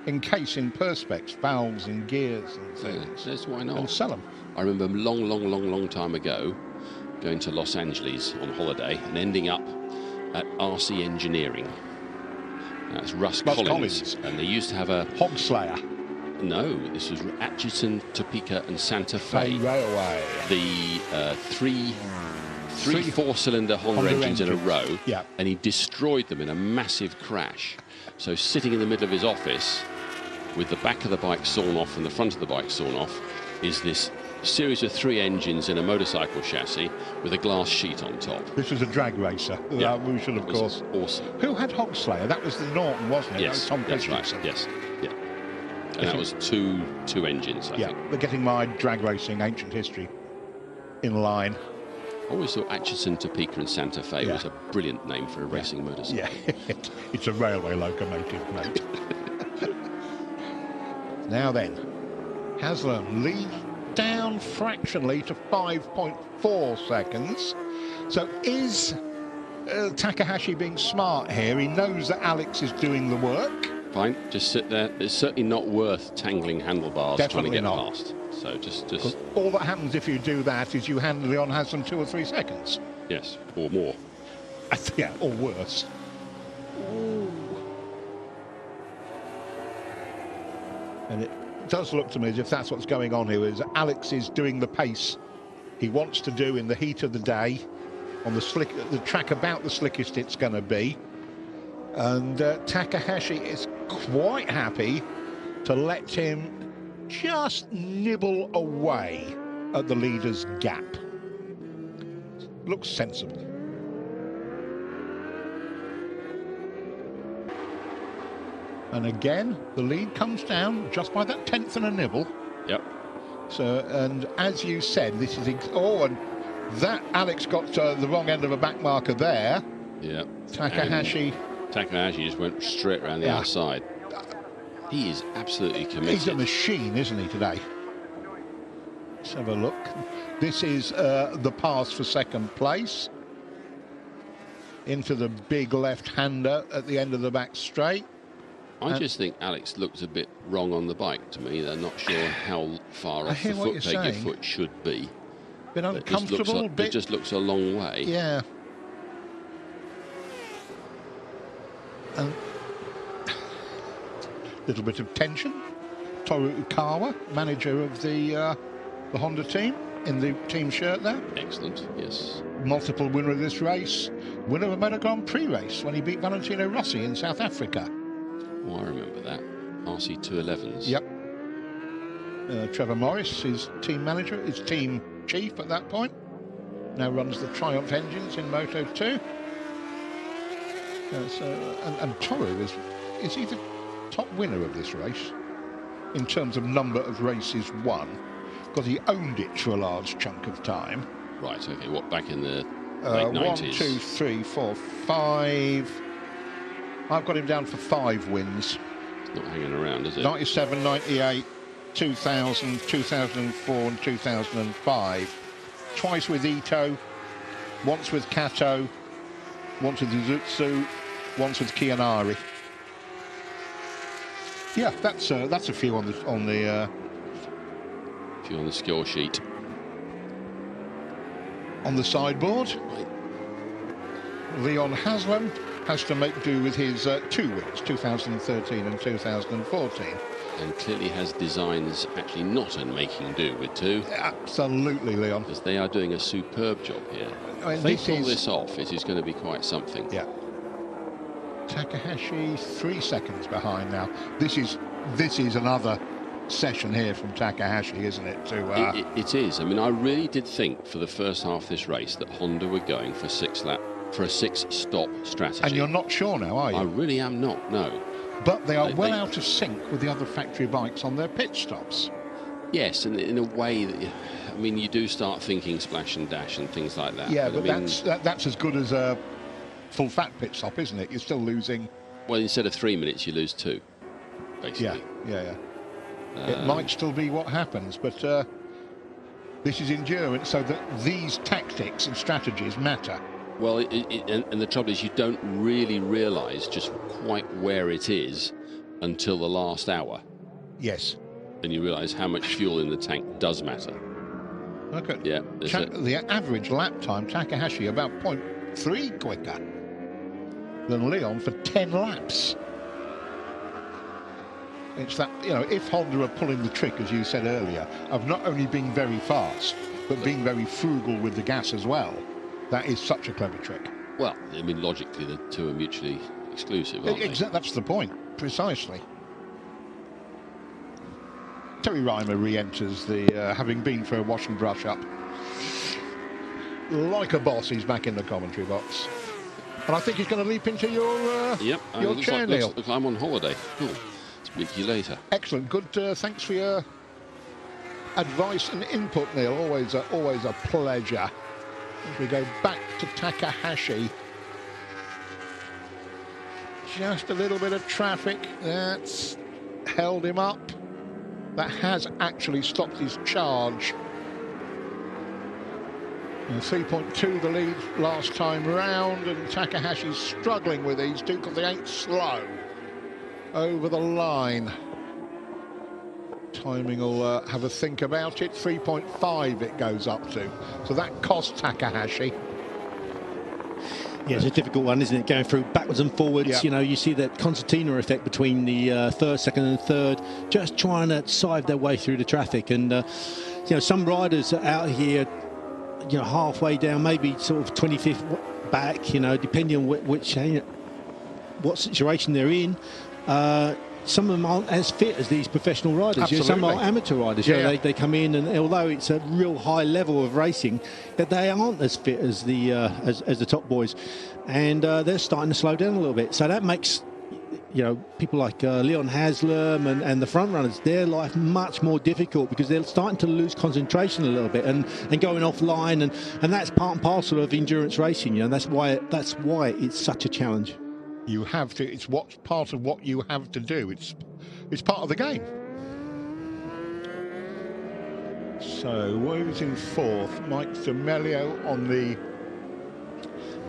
encase in perspex valves and gears and things. That's why not? And sell them. I remember a long time ago going to Los Angeles on holiday and ending up at RC Engineering. That's Russ Collins. And they used to have a Hog Slayer. No, this was Atchison, Topeka and Santa Fe. Railway. The three 4-cylinder Honda engines in a row. Yeah. And he destroyed them in a massive crash. So sitting in the middle of his office with the back of the bike sawn off and the front of the bike sawn off is this series of 3 engines in a motorcycle chassis with a glass sheet on top. This was a drag racer. Yeah. We should, of course. Awesome. Who had Hog Slayer? That was the Norton, wasn't it? Yes, Tom that's right. Yes. Yeah. And that was two engines, I think. They're getting my drag racing ancient history in line. I always thought Atchison, Topeka and Santa Fe was a brilliant name for a racing motorcycle. Yeah, it's a railway locomotive, mate. Now then, Haslam leads down fractionally to 5.4 seconds. So is Takahashi being smart here? He knows that Alex is doing the work. Fine, just sit there. It's certainly not worth tangling handlebars Definitely trying to get not. past. So just all that happens if you do that is you hand Leon Haslam 2 or 3 seconds. Yes, or more. Yeah, or worse. Ooh. And it does look to me as if that's what's going on here, is Alex is doing the pace he wants to do in the heat of the day on the track about the slickest it's going to be. And Takahashi is quite happy to let him just nibble away at the leader's gap. Looks sensible. And again, the lead comes down just by that tenth and a nibble. Yep. So, and as you said, this is... and that Alex got the wrong end of a back marker there. Yeah. Takahashi just went straight around the outside. He is absolutely committed. He's a machine, isn't he, today? Let's have a look. This is the pass for second place. Into the big left-hander at the end of the back straight. I just think Alex looks a bit wrong on the bike to me. They're not sure how far off the foot peg your foot should be. Bit uncomfortable. It just looks a long way. Yeah. And little bit of tension. Toru Ukawa, manager of the Honda team, in the team shirt there. Excellent, yes. Multiple winner of this race. Winner of a Moto Grand Prix race when he beat Valentino Rossi in South Africa. Oh, I remember that. RC 211s. Yep. Trevor Morris, his team manager, his team chief at that point. Now runs the Triumph engines in Moto 2. And Toru is he the top winner of this race in terms of number of races won? Because he owned it for a large chunk of time. Right, okay, what, back in the late 90s? 1, 2, 3, 4, 5. I've got him down for 5 wins. It's not hanging around, is it? 97, 98, 2000, 2004 and 2005. Twice with Ito, once with Kato, once with Izutsu, once with Kianari. Yeah, that's a few on the few on the score sheet. On the sideboard, Leon Haslam has to make do with his 2 wins, 2013 and 2014. And clearly has designs actually not in making do with 2. Absolutely, Leon. Because they are doing a superb job here. I mean, if they pull this off, it is going to be quite something. Yeah. Takahashi 3 seconds behind now. This is another session here from Takahashi, isn't it? It is. I mean, I really did think for the first half of this race that Honda were going for a 6-stop strategy. And you're not sure now, are you? I really am not, no. But they are well out of sync with the other factory bikes on their pit stops. Yes, and in a way that, I mean, you do start thinking splash and dash and things like that. Yeah, but I mean, that's as good as a full fat pit stop, isn't it? You're still losing. Well, instead of 3 minutes, you lose 2, basically. Yeah. It might still be what happens, but this is endurance, so that these tactics and strategies matter. Well, and the trouble is you don't really realise just quite where it is until the last hour. Yes. And you realise how much fuel in the tank does matter. Look at the average lap time, Takahashi about 0.3 quicker than Leon for 10 laps. It's that, you know, if Honda are pulling the trick, as you said earlier, of not only being very fast, but being very frugal with the gas as well, that is such a clever trick. Well, I mean, logically, the 2 are mutually exclusive, aren't they? That's the point, precisely. Terry Reimer re-enters the, having been for a wash and brush up. Like a boss, he's back in the commentary box. And I think he's going to leap into your chair, Neil. Looks like I'm on holiday. Cool. Speak to you later. Excellent. Good. Thanks for your advice and input, Neil. Always a pleasure. As we go back to Takahashi. Just a little bit of traffic that's held him up. That has actually stopped his charge. And 3.2 the lead last time round, and Takahashi's struggling with these two because they ain't slow. Over the line. Timing will have a think about it. 3.5 it goes up to. So that cost Takahashi. Yeah, it's a difficult one, isn't it? Going through backwards and forwards. Yeah. You know, you see that concertina effect between the first, second and third, just trying to sieve their way through the traffic. And, you know, some riders are out here, you know, halfway down, maybe sort of 25th back, you know, depending on what situation they're in. some of them aren't as fit as these professional riders. You know, some are amateur riders. You know, they come in, and although it's a real high level of racing, that they aren't as fit as the top boys, and they're starting to slow down a little bit. So that makes, you know, people like Leon Haslam and the front runners, their life much more difficult, because they're starting to lose concentration a little bit and going offline, and that's part and parcel of endurance racing. You know, that's why it's such a challenge. You have to. It's what's part of what you have to do. It's part of the game. So Wo's in fourth. Mike D'Amelio on the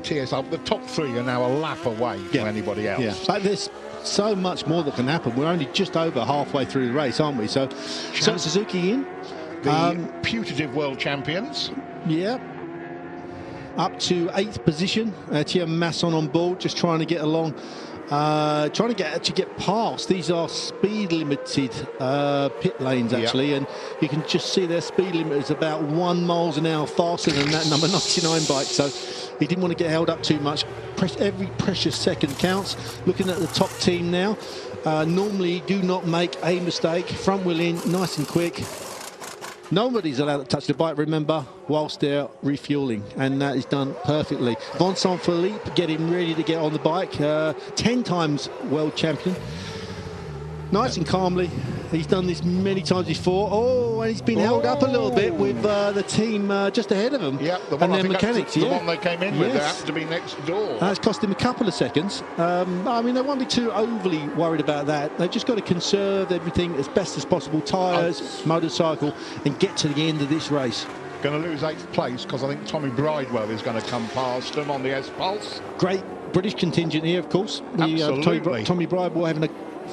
TSR. The top three are now a lap away from anybody else. Yeah, but there's so much more that can happen. We're only just over halfway through the race, aren't we? So Suzuki in. The putative world champions. Yeah. Up to 8th position. Thierry Masson on board, just trying to get along. Trying to get past. These are speed limited pit lanes, actually, and you can just see their speed limit is about 1 mile an hour faster than that number 99 bike. So he didn't want to get held up too much. Every precious second counts. Looking at the top team now. Normally do not make a mistake. Front wheel in, nice and quick. Nobody's allowed to touch the bike, remember, whilst they're refueling, and that is done perfectly. Vincent Philippe getting ready to get on the bike, 10 times world champion. Nice and calmly. He's done this many times before. Oh, and he's been held up a little bit with the team just ahead of him. Yeah, the one, and their mechanics. The one they came in with, they happened to be next door. That's cost him a couple of seconds. I mean, they won't be too overly worried about that. They've just got to conserve everything as best as possible. Tyres, motorcycle, and get to the end of this race. Going to lose 8th place because I think Tommy Bridewell is going to come past them on the S-Pulse. Great British contingent here, of course. Absolutely. Tommy Bridewell having a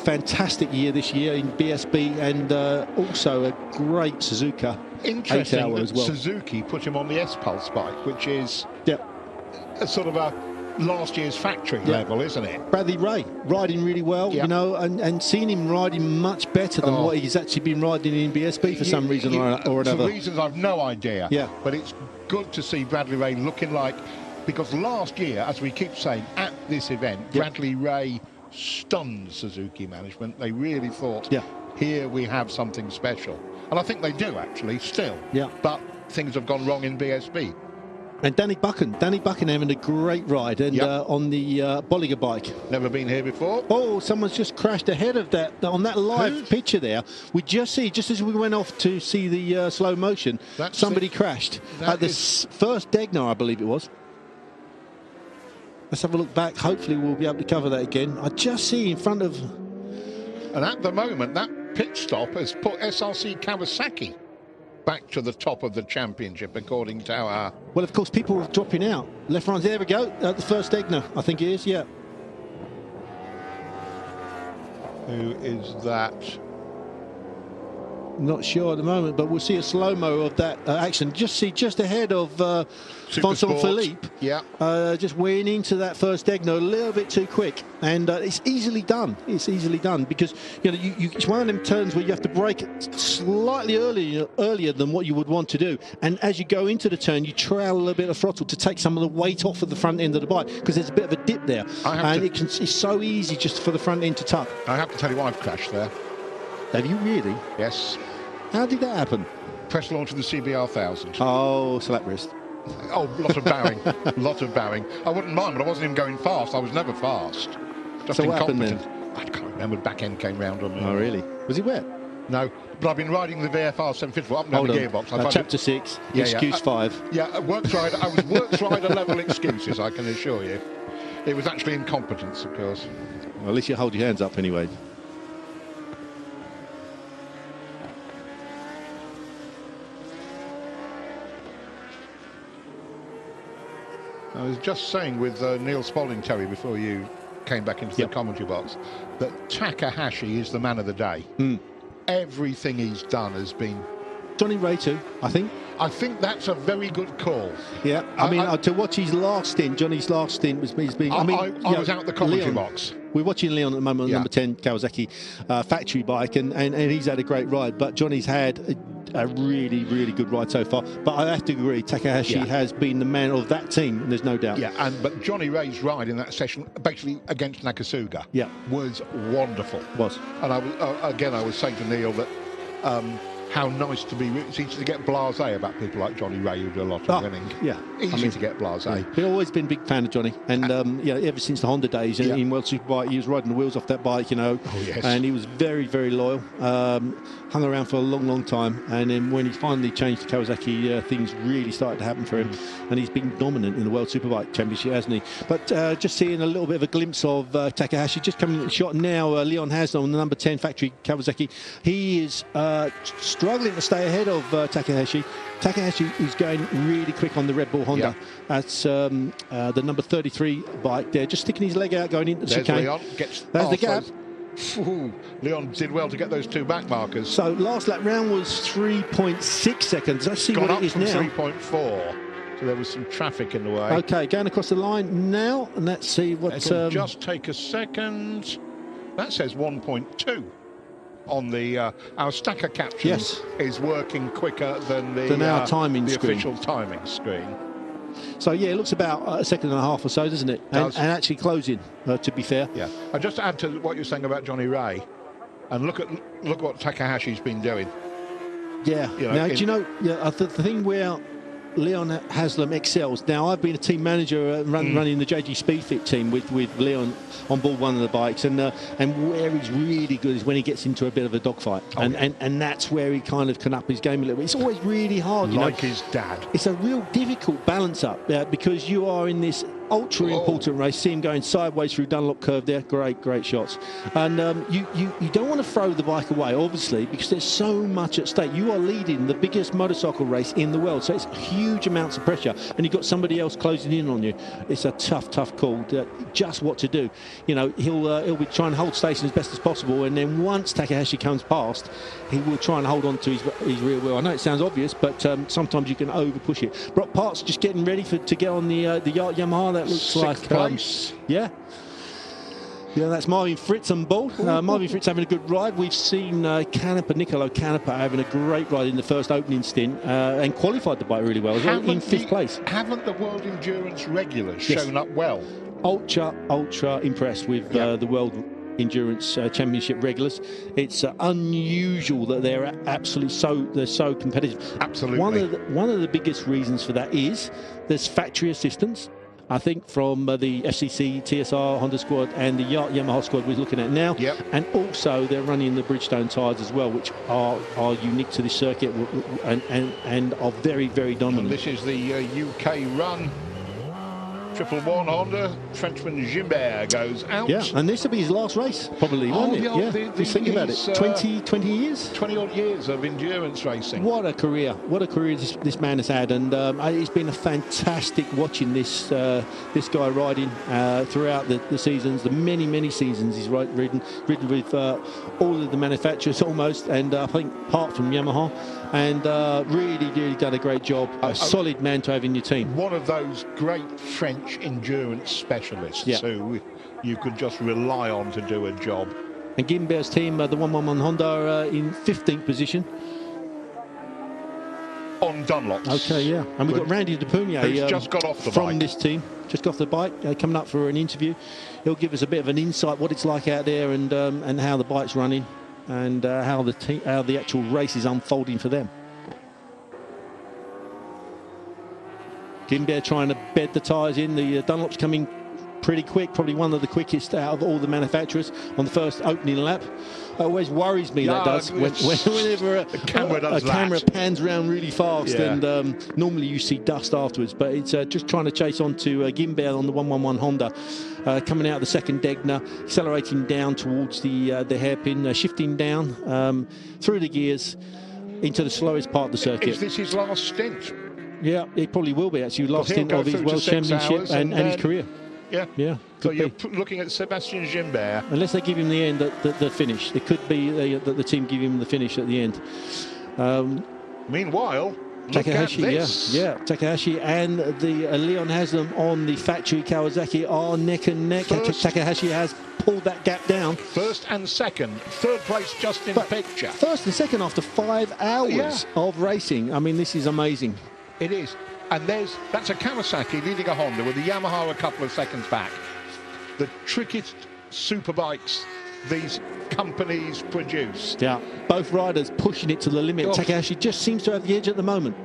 fantastic year this year in BSB, and also a great Suzuka. Interesting that as well. Suzuki put him on the S-Pulse bike, which is a sort of a last year's factory level, isn't it? Bradley Ray riding really well, you know, and seeing him riding much better than what he's actually been riding in BSB for some reason or another. For reasons I've no idea. Yeah. But it's good to see Bradley Ray looking like, because last year, as we keep saying, at this event, Bradley Ray stunned Suzuki management. They really thought, here we have something special. And I think they do, actually, still. Yeah. But things have gone wrong in BSB. And Danny Buchan having a great ride, and on the Bolliger bike. Never been here before. Oh, someone's just crashed ahead of that. On that live picture there, we just see, just as we went off to see the slow motion, somebody crashed at the first Degner, I believe it was. Let's have a look back. Hopefully we'll be able to cover that again. I just see in front of... And at the moment, that pit stop has put SRC Kawasaki back to the top of the championship, according to our... Well, of course, people are dropping out. Left runs, there we go. At the first Degner, I think it is, yeah. Who is that? Not sure at the moment, but we'll see a slow-mo of that action. Just ahead of Vincent Philippe. Yeah. Just weighing into that first Degner a little bit too quick. And it's easily done. It's easily done because, you know, it's one of them turns where you have to brake slightly earlier than what you would want to do. And as you go into the turn, you trail a little bit of throttle to take some of the weight off of the front end of the bike, because there's a bit of a dip there. It's so easy just for the front end to tuck. I have to tell you, I've crashed there. Have you really? Yes. How did that happen? Press launch of the CBR 1000. Oh, slap wrist. Oh, lot of bowing. Lot of bowing. I wouldn't mind, but I wasn't even going fast. I was never fast. Just so what happened then? I can't remember. Back end came round on me. Oh, really? Was he wet? No, but I've been riding the VFR 750 up and down the gearbox. Chapter 6, excuse 5. Yeah, works rider. I was works rider level excuses, I can assure you. It was actually incompetence, of course. Well, at least you hold your hands up anyway. I was just saying with Neil Spalding, Terry, before you came back into the commentary box, that Takahashi is the man of the day. Everything he's done has been... Johnny Ray too, I think. I think that's a very good call. Yeah, I mean, to watch his last stint, Johnny's last stint was been... I was out the commentary box. We're watching Leon at the moment on number 10 Kawasaki factory bike, and he's had a great ride. But Johnny's had a really, really good ride so far. But I have to agree, Takahashi has been the man of that team, there's no doubt. Yeah, but Johnny Ray's ride in that session, basically against Nakasuga, was wonderful. Was. And I was saying to Neil that how nice to be. It's easy to get blasé about people like Johnny Ray who do a lot of winning. Yeah, easy to get blasé. He's always been a big fan of Johnny, and ever since the Honda days in World Superbike, he was riding the wheels off that bike, and he was very, very loyal. Hung around for a long, long time, and then when he finally changed to Kawasaki, things really started to happen for him, and he's been dominant in the World Superbike Championship, hasn't he? But just seeing a little bit of a glimpse of Takahashi, just coming in the shot now. Leon Haslam on the number 10 factory Kawasaki. He is struggling to stay ahead of Takahashi. Takahashi is going really quick on the Red Bull Honda. That's the number 33 bike there, just sticking his leg out going into the chicane. Leon There's the gap. Leon did well to get those 2 back markers. So last lap round was 3.6 seconds. Let's see what it is now. 3.4. So there was some traffic in the way. Okay, going across the line now, and let's see what. Just take a second. That says 1.2 on the our stacker caption. Is working quicker than our timing the screen. Official timing screen. So yeah, it looks about a second and a half or so, doesn't it? And actually closing, to be fair. Yeah. And just to add to what you're saying about Johnny Ray, and look what Takahashi's been doing. Yeah. The thing where Leon Haslam excels. Now, I've been a team manager running the JG Speedfit team with Leon on board one of the bikes, and where he's really good is when he gets into a bit of a dogfight, and that's where he kind of can up his game a little bit. It's always really hard, his dad. It's a real difficult balance up because you are in this ultra important race. See him going sideways through Dunlop curve there. Great shots. And you don't want to throw the bike away, obviously, because there's so much at stake. You are leading the biggest motorcycle race in the world, so it's huge amounts of pressure, and you've got somebody else closing in on you. It's a tough call. Just what to do. He'll be trying to hold station as best as possible, and then once Takahashi comes past, he will try and hold on to his rear wheel. I know it sounds obvious, but sometimes you can over push it. Brock Parts just getting ready to get on the Yamaha. That looks like place. Yeah, that's Marvin Fritz on board. Marvin Fritz having a good ride. We've seen Nicolo Canepa having a great ride in the first opening stint and qualified the bike really well as well, in 5th place. Haven't the World Endurance regulars shown up well? Ultra impressed with the World Endurance Championship regulars. It's unusual that they're so competitive. Absolutely. One of the biggest reasons for that is there's factory assistance, I think, from the FCC, TSR, Honda squad, and the Yamaha squad we're looking at now. And also they're running the Bridgestone tyres as well, which are unique to this circuit and are very, very dominant. And this is the UK run. 111 Honda, Frenchman Gimbert goes out. Yeah, and this will be his last race, probably, won't it? Yeah, just think about it. 20 years? 20 odd years of endurance racing. What a career this man has had, and it's been a fantastic watching this guy riding throughout the seasons, the many seasons he's ridden with all of the manufacturers almost, and I think apart from Yamaha, and really done a great job. A solid man to have in your team. One of those great French endurance specialists who you could just rely on to do a job. And Gimbert's team, the 111 Honda, are in 15th position. On Dunlops. Okay, yeah. And we've got Randy De Punier who's just got off the from bike. This team. Just got off the bike, coming up for an interview. He'll give us a bit of an insight what it's like out there and how the bike's running and how the actual race is unfolding for them. Gimbert trying to bed the tyres in. The Dunlop's coming pretty quick, probably one of the quickest out of all the manufacturers on the first opening lap. It always worries me, that does, whenever a camera pans around really fast, and normally you see dust afterwards, but it's just trying to chase on to Gimbert on the 111 Honda, coming out of the second Degner, accelerating down towards the hairpin, shifting down through the gears into the slowest part of the circuit. Is this his last stint? Yeah, it probably will be, actually. Last stint of his World Championship and his career. Yeah. So you're looking at Sebastian Gimbert. Unless they give him the end, the finish. It could be that the team give him the finish at the end. Meanwhile, Takahashi, yeah, Takahashi and the Leon Haslam on the factory Kawasaki are neck and neck. Takahashi has pulled that gap down. First and second, third place just in the picture. First and second after 5 hours of racing. I mean, this is amazing. It is. And that's a Kawasaki leading a Honda with the Yamaha a couple of seconds back. The trickiest superbikes these companies produce. Yeah, both riders pushing it to the limit. Oh. Takahashi just seems to have the edge at the moment.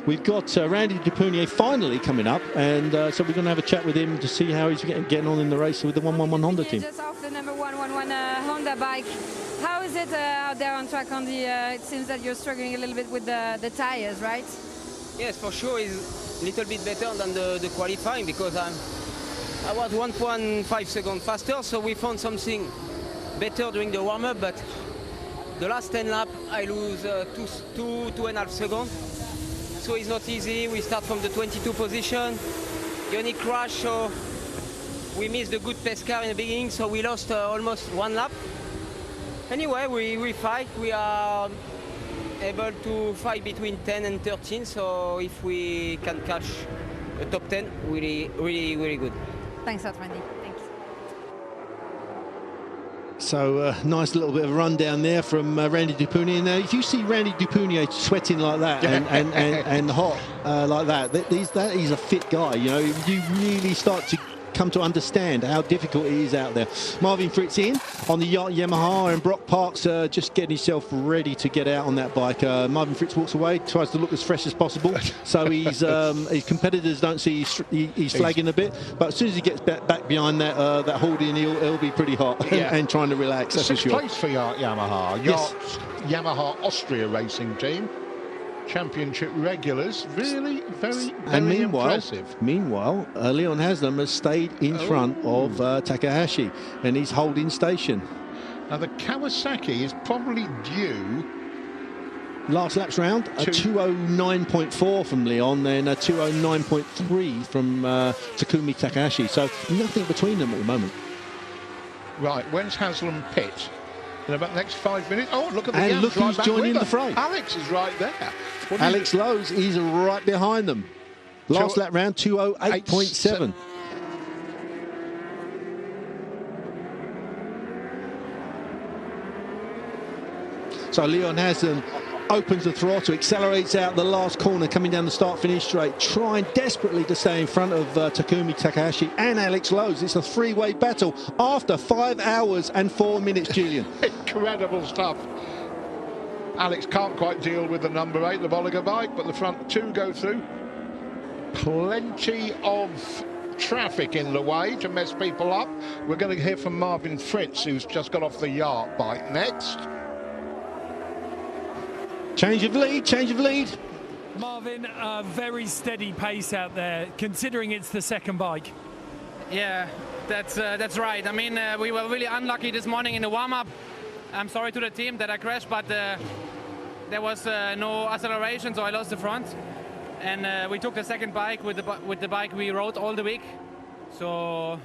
We've got Randy Dupunier finally coming up, and so we're going to have a chat with him to see how he's getting on in the race with the 111 Honda team. Just off the number 111 Honda bike. How is it out there on track on the, it seems that you're struggling a little bit with the tires, right? Yes, for sure, it's a little bit better than the qualifying because I was 1.5 seconds faster, so we found something better during the warm-up, but the last 10 laps I lose 2.5 seconds, so it's not easy. We start from the 22 position, Yoni crash, so we missed the good pace car in the beginning, so we lost almost 1 lap. Anyway, we fight. We are able to fight between 10 and 13, so if we can catch a top 10, really good. Thanks a lot, Randy. Thanks. So nice little bit of a rundown there from Randy Dupunier. Now, if you see Randy Dupunier sweating like that and hot like that is a fit guy. You know, you really start to come to understand how difficult it is out there. Marvin Fritz in on the Yamaha, and Brock Parks just getting himself ready to get out on that bike. Marvin Fritz walks away, tries to look as fresh as possible, so his competitors don't see he's flagging a bit, but as soon as he gets back behind that holding, he'll be pretty hot and trying to relax. That's for sure. Sixth place for Yamaha. Yes. Yamaha Austria racing team. Championship regulars, really very impressive. Meanwhile, Leon Haslam has stayed in front of Takahashi, and he's holding station. Now the Kawasaki is probably due. Last lap's round, a 209.4 from Leon, then a 209.3 from Takumi Takahashi. So nothing between them at the moment. Right, when's Haslam pit? In about the next 5 minutes. Oh, look at the and look who's joining the fray. Alex is right there. Alex Lowe's is right behind them. Last lap round, 208.7. So Leon Haslam opens the throttle, accelerates out the last corner, coming down the start-finish straight, trying desperately to stay in front of Takumi Takahashi and Alex Lowe's. It's a three-way battle after 5 hours and 4 minutes, Julian. Incredible stuff. Alex can't quite deal with the number 8, the Bolliger bike, but the front two go through. Plenty of traffic in the way to mess people up. We're going to hear from Marvin Fritz, who's just got off the Yacht bike next. Change of lead. Marvin, a very steady pace out there, considering it's the second bike. Yeah, that's right. I mean, we were really unlucky this morning in the warm-up. I'm sorry to the team that I crashed, but there was no acceleration, so I lost the front. And we took the second bike with the bike we rode all the week. So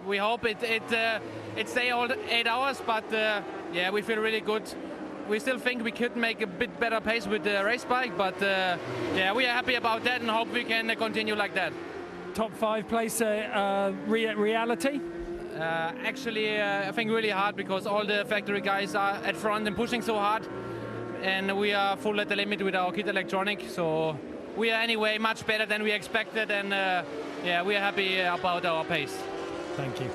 we hope it stay all 8 hours, but yeah, we feel really good. We still think we could make a bit better pace with the race bike, but yeah, we are happy about that and hope we can continue like that. Top 5 place reality? Actually, I think really hard because all the factory guys are at front and pushing so hard, and we are full at the limit with our kit electronic. So we are anyway much better than we expected, and yeah, we are happy about our pace. Thank you.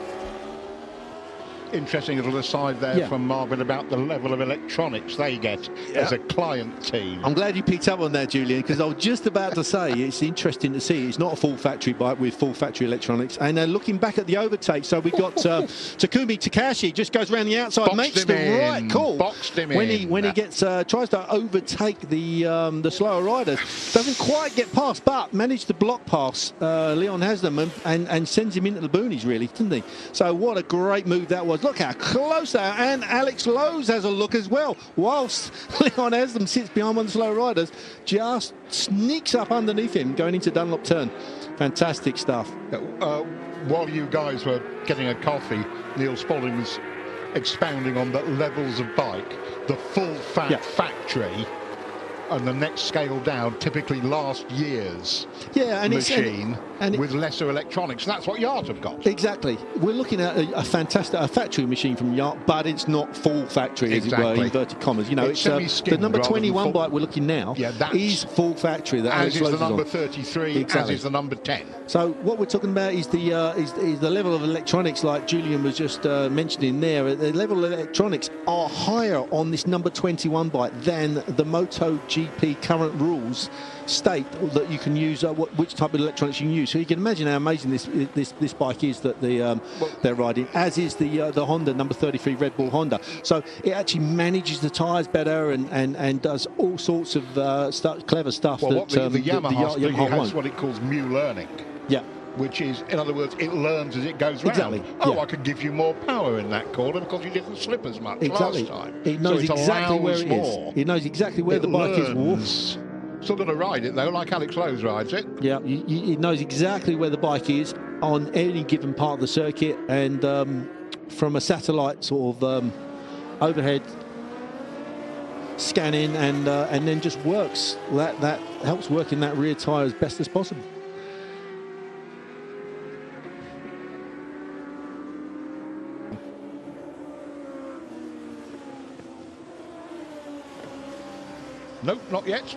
Interesting little aside there from Marvin about the level of electronics they get as a client team. I'm glad you picked up on that, Julian, because I was just about to say it's interesting to see. It's not a full factory bike with full factory electronics. And looking back at the overtake, so we got Takumi Takahashi just goes around the outside, Boxed makes him the in. right call. Boxed him when he gets tries to overtake the slower riders, doesn't quite get past, but managed to block past Leon Haslam and sends him into the boonies, really, didn't he? So what a great move that was. Look how close they are, and Alex Lowe's has a look as well, whilst Leon Haslam sits behind one of the slow riders, just sneaks up underneath him going into Dunlop turn. Fantastic stuff. While you guys were getting a coffee, Neil Spalding was expounding on the levels of bike, the full fat factory and the next scale down, typically last year's machine with lesser electronics. That's what Yacht have got. Exactly. We're looking at a fantastic factory machine from Yacht, but it's not full factory, as it were, inverted commas. You know, it's the number 21 bike we're looking now is full factory. That as is the number 33, as is the number 10. So what we're talking about is the level of electronics, like Julian was just mentioning there. The level of electronics are higher on this number 21 bike than the MotoGP current rules state that you can use, which type of electronics you can use. So you can imagine how amazing this bike is that they're riding, as is the Honda number 33 Red Bull Honda. So it actually manages the tyres better and does all sorts of clever stuff. Well, that the Yamaha has won't. what it calls mu learning. Yeah. Which is, in other words, it learns as it goes round. Exactly. Oh, I can give you more power in that corner because you didn't slip as much last time. It knows so it exactly where it more. is. It knows exactly where the bike is. Woof. Still going to ride it though, like Alex Lowe's rides it. Yeah, it knows exactly where the bike is on any given part of the circuit, and from a satellite sort of overhead scanning, and then just works. That helps work in that rear tyre as best as possible. Nope, not yet.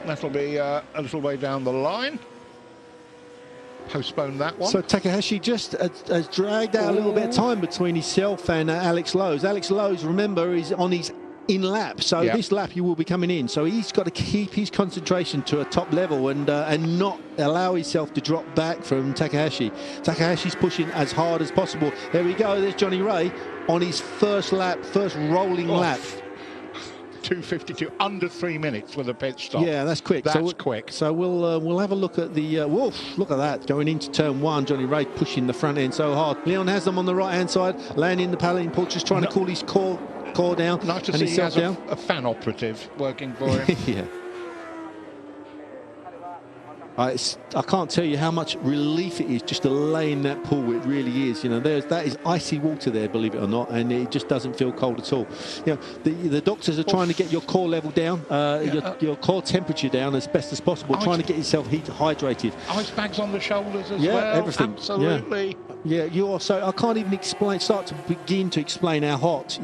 That'll be a little way down the line. Postpone that one. So Takahashi just has dragged out a little bit of time between himself and Alex Lowe's. Alex Lowe's, remember, is on his in lap, so this lap he will be coming in. So he's got to keep his concentration to a top level and not allow himself to drop back from Takahashi. Takahashi's pushing as hard as possible. There we go. There's Johnny Ray on his first lap, first rolling lap. 2:52, under 3 minutes with a pit stop. Yeah, that's quick. That's quick. So we'll have a look at the look at that, going into turn one. Johnny Ray pushing the front end so hard. Leon has them on the right hand side, landing the paddling port, just trying to cool his core down. Nice to see he has a fan operative working for him. Yeah. I can't tell you how much relief it is just to lay in that pool. It really is. You know, that is icy water there, believe it or not, and it just doesn't feel cold at all. You know, the doctors are trying to get your core level down, your core temperature down as best as possible, trying to get yourself hydrated. Ice bags on the shoulders as well. Yeah, everything. Absolutely. Yeah, you also. I can't even begin to explain how hot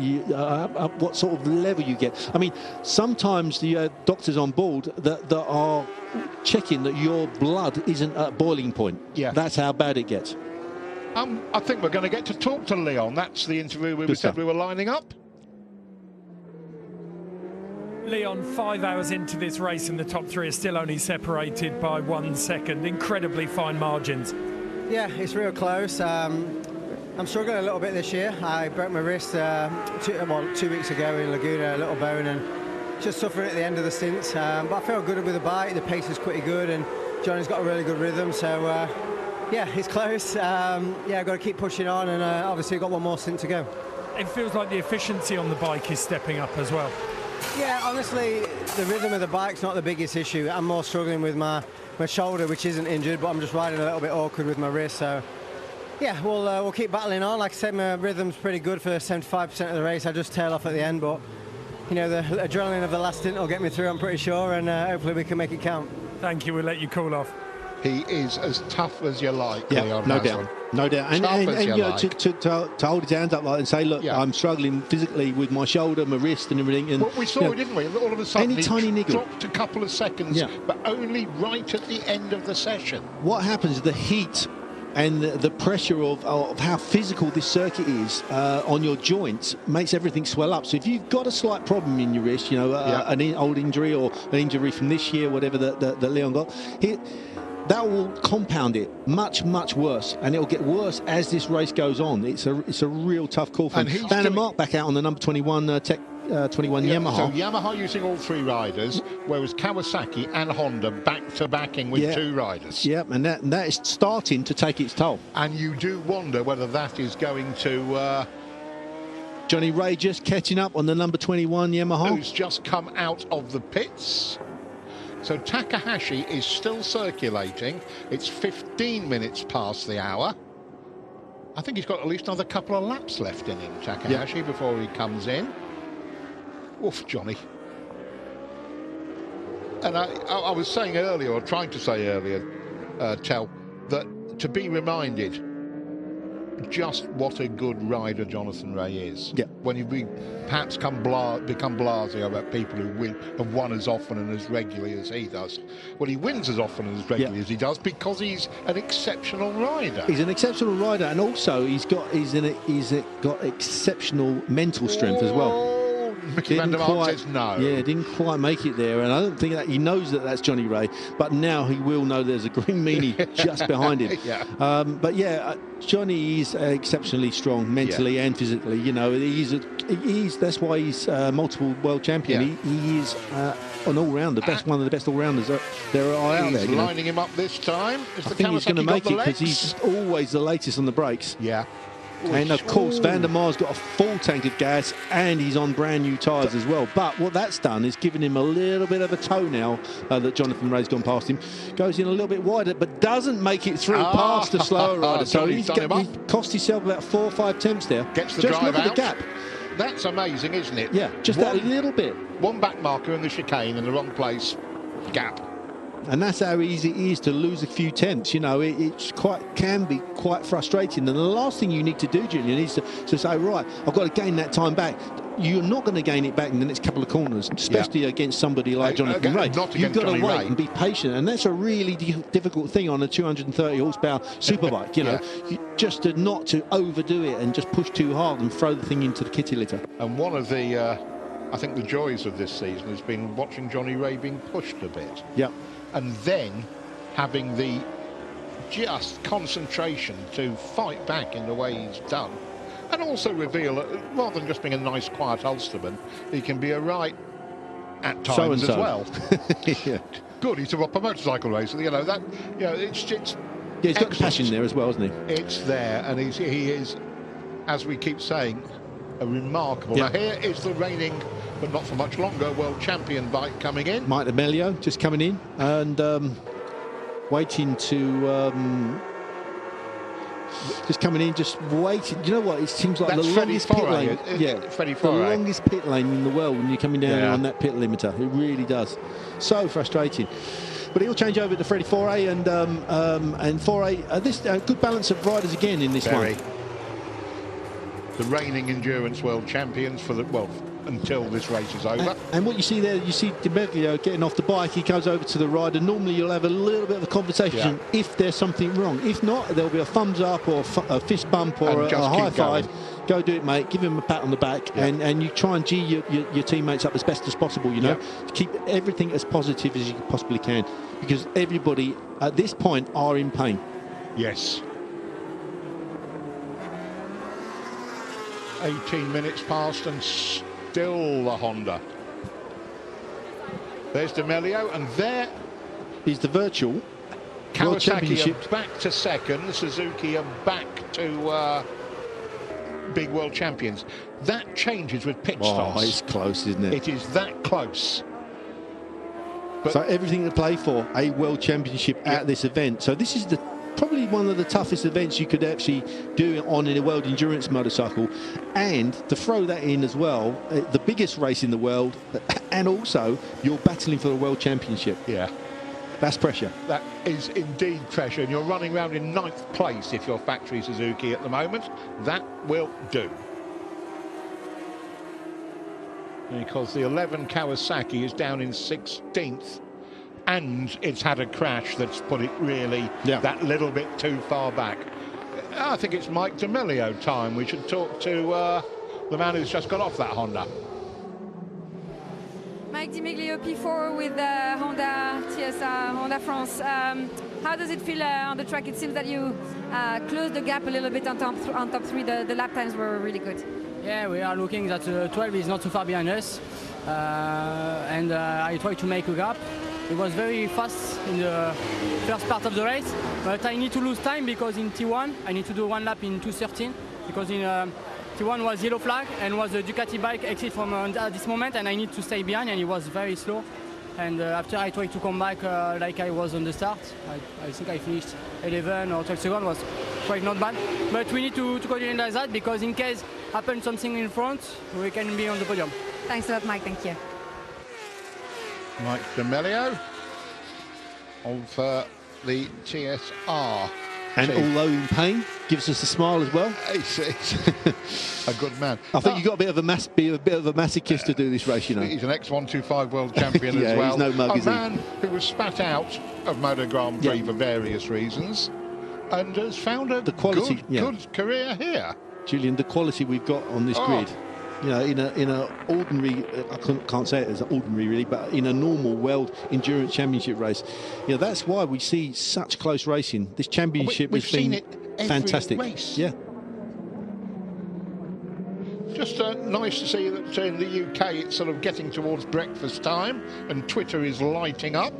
what sort of level you get. I mean, sometimes the doctors on board that are checking that your blood isn't at boiling point. Yeah, that's how bad it gets. I think we're going to get to talk to Leon. That's the interview we said we were lining up. Leon, 5 hours into this race, and the top three are still only separated by 1 second. Incredibly fine margins. Yeah, it's real close. I'm struggling a little bit this year. I broke my wrist 2 weeks ago in Laguna, a little bone, and just suffering at the end of the stint. But I feel good with the bike. The pace is pretty good, and Johnny's got a really good rhythm. So yeah, it's close. I've got to keep pushing on, and obviously got one more stint to go. It feels like the efficiency on the bike is stepping up as well. Yeah, honestly, the rhythm of the bike's not the biggest issue. I'm more struggling with my shoulder, which isn't injured, but I'm just riding a little bit awkward with my wrist. So yeah, we'll keep battling on. Like I said, my rhythm's pretty good for 75% of the race. I just tail off at the end, but you know, the adrenaline of the last stint will get me through, I'm pretty sure, and hopefully we can make it count. Thank you. We'll let you cool off. He is as tough as you like, Leon. No doubt. No doubt. And you know, to hold his hands up like and say, look, I'm struggling physically with my shoulder, my wrist and everything. And well, we saw it, didn't we? All of a sudden, any tiny niggle dropped a couple of seconds, but only right at the end of the session. What happens, the heat and the pressure of how physical this circuit is on your joints makes everything swell up. So if you've got a slight problem in your wrist, you know, an old injury or an injury from this year, whatever that Leon got, that will compound it much worse, and it'll get worse as this race goes on. It's a real tough call for him. Van der Mark back out on the number 21 Tech 21 Yamaha. So Yamaha using all three riders, whereas Kawasaki and Honda back-to-backing with two riders. Yeah, and that is starting to take its toll. And you do wonder whether that is going to... Johnny Ray just catching up on the number 21 Yamaha. Who's just come out of the pits. So Takahashi is still circulating. It's 15 minutes past the hour. I think he's got at least another couple of laps left in him, Takahashi, before he comes in. Oof, Johnny. And I was saying earlier, or trying to say earlier, Tel, that to be reminded just what a good rider Jonathan Rea is. Yeah. When you perhaps become blasé about people who have won as often and as regularly as he does. Well, he wins as often and as regularly as he does because he's an exceptional rider. He's an exceptional rider, and also he's got exceptional mental strength as well. Mickey van der Mark says no. Yeah, didn't quite make it there, and I don't think that he knows that that's Johnny Rea, but now he will know there's a green meanie just behind him. Yeah. But yeah, Johnny is exceptionally strong mentally and physically. You know, that's why he's multiple world champion. Yeah. He is an all-rounder, one of the best all-rounders there are out there. He's lining him up this time. I think he's going to make it because he's always the latest on the brakes. Yeah. And of course, Van der Mar's got a full tank of gas, and he's on brand new tyres as well. But what that's done is given him a little bit of a toe now that Jonathan Rea's gone past him. Goes in a little bit wider, but doesn't make it through past the slower rider. So he cost himself about 4 or 5 tenths there. Gets the Just drive look at out. the gap. That's amazing, isn't it? Yeah, just that little bit. One back marker in the chicane in the wrong place. Gap. And that's how easy it is to lose a few tenths. You know, can be quite frustrating. And the last thing you need to do, Julian, is to say, right, I've got to gain that time back. You're not going to gain it back in the next couple of corners, especially against somebody like Jonathan Rea. You've got to wait and be patient, and that's a really difficult thing on a 230 horsepower superbike. You know, just not to overdo it and just push too hard and throw the thing into the kitty litter. And one of the, I think, the joys of this season has been watching Johnny Rea being pushed a bit. Yeah. And then having the just concentration to fight back in the way he's done, and also reveal that rather than just being a nice quiet Ulsterman, he can be a right at times as well. Yeah. Good, he's a proper motorcycle racer. You know that. You know, it's yeah, he's got the passion there as well, hasn't he? It's there, and he is, as we keep saying, a remarkable. Yeah. Now here is the reigning, but not for much longer, world champion bike coming in. Mike D'Amelio just coming in and waiting to just coming in, just waiting. You know what? It seems like That's the longest pit lane. The longest pit lane in the world when you're coming down on that pit limiter. It really does. So frustrating. But he'll change over to Freddie Foray and Foray. This good balance of riders again in this one. The reigning endurance world champions for the until this race is over. And what you see there, you see D'Amelio getting off the bike. He goes over to the rider. Normally you'll have a little bit of a conversation if there's something wrong. If not, there'll be a thumbs up or a fist bump or a high five. Go do it, mate. Give him a pat on the back, and you try and G your teammates up as best as possible. You know, keep everything as positive as you possibly can, because everybody at this point are in pain. Yes. 18 minutes past and still the Honda. There's D'Amelio, and there is the virtual World Championship. Are back to second. Suzuki are back to big world champions. That changes with pit stops. Oh, it's close, isn't it? It is that close. But so everything to play for a world championship at this event. So this is probably one of the toughest events you could actually do on in a world endurance motorcycle, and to throw that in as well, the biggest race in the world, and also you're battling for the world championship. Yeah, that's pressure. That is indeed pressure, and you're running around in 9th place if you're factory Suzuki at the moment. That will do, because the 11 Kawasaki is down in 16th. And it's had a crash that's put it really that little bit too far back. I think it's Mike D'Amelio time. We should talk to the man who's just got off that Honda. Mike D'Amelio, P4 with Honda TSR, Honda France. How does it feel on the track? It seems that you closed the gap a little bit on top 3. The lap times were really good. Yeah, we are looking that 12 is not too far behind us. And I tried to make a gap. It was very fast in the first part of the race, but I need to lose time because in T1 I need to do 1 lap in 2:13, because in T1 was yellow flag and was a Ducati bike exit from at this moment, and I need to stay behind, and it was very slow. And after I tried to come back like I was on the start, I think I finished 11 or 12 seconds, was quite not bad. But we need to continue like that, because in case happens something in front, we can be on the podium. Thanks a lot, Mike. Thank you. Mike D'Amelio of the TSR. And although in pain, gives us a smile as well. He's a good man. I think you've got be a bit of a masochist to do this race, you know. He's an ex-125 world champion yeah, as well. He's no mug, a man who was spat out of Moto Grand Prix for various reasons and has found a good career here. Julian, the quality we've got on this grid. You know, in a ordinary, I can't say it as an ordinary really, but in a normal World Endurance Championship race, you know, that's why we see such close racing. This championship has been fantastic. Race. Yeah. Just nice to see that in the UK it's sort of getting towards breakfast time, and Twitter is lighting up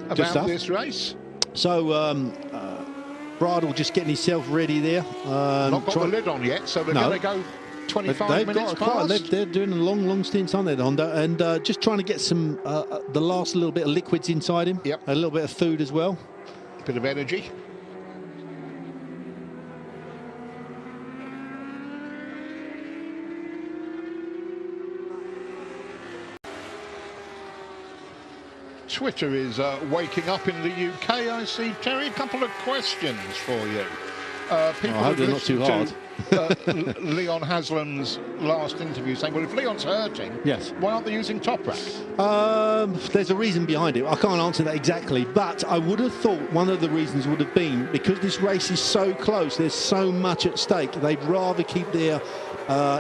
about this race. So Bradle just getting himself ready there. Not got the lid on yet, so they're going to go 25 minutes past. They're doing a long stints on there, Honda, and just trying to get some the last little bit of liquids inside him. Yep. A little bit of food as well. A bit of energy. Twitter is waking up in the UK, I see. Terry, a couple of questions for you. People I hope they're not too hard. Leon Haslam's last interview saying, well, if Leon's hurting, yes, why aren't they using Toprak? There's a reason behind it. I can't answer that exactly, but I would have thought one of the reasons would have been because this race is so close, there's so much at stake, they'd rather keep their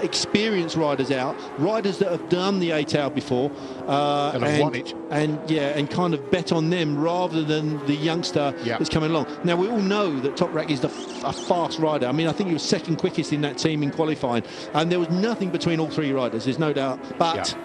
experienced riders out, riders that have done the 8 hour before and have won it, and kind of bet on them rather than the youngster that's coming along. Now we all know that Toprak is a fast rider. I mean, I think he was second quickest in that team in qualifying, and there was nothing between all three riders, there's no doubt. But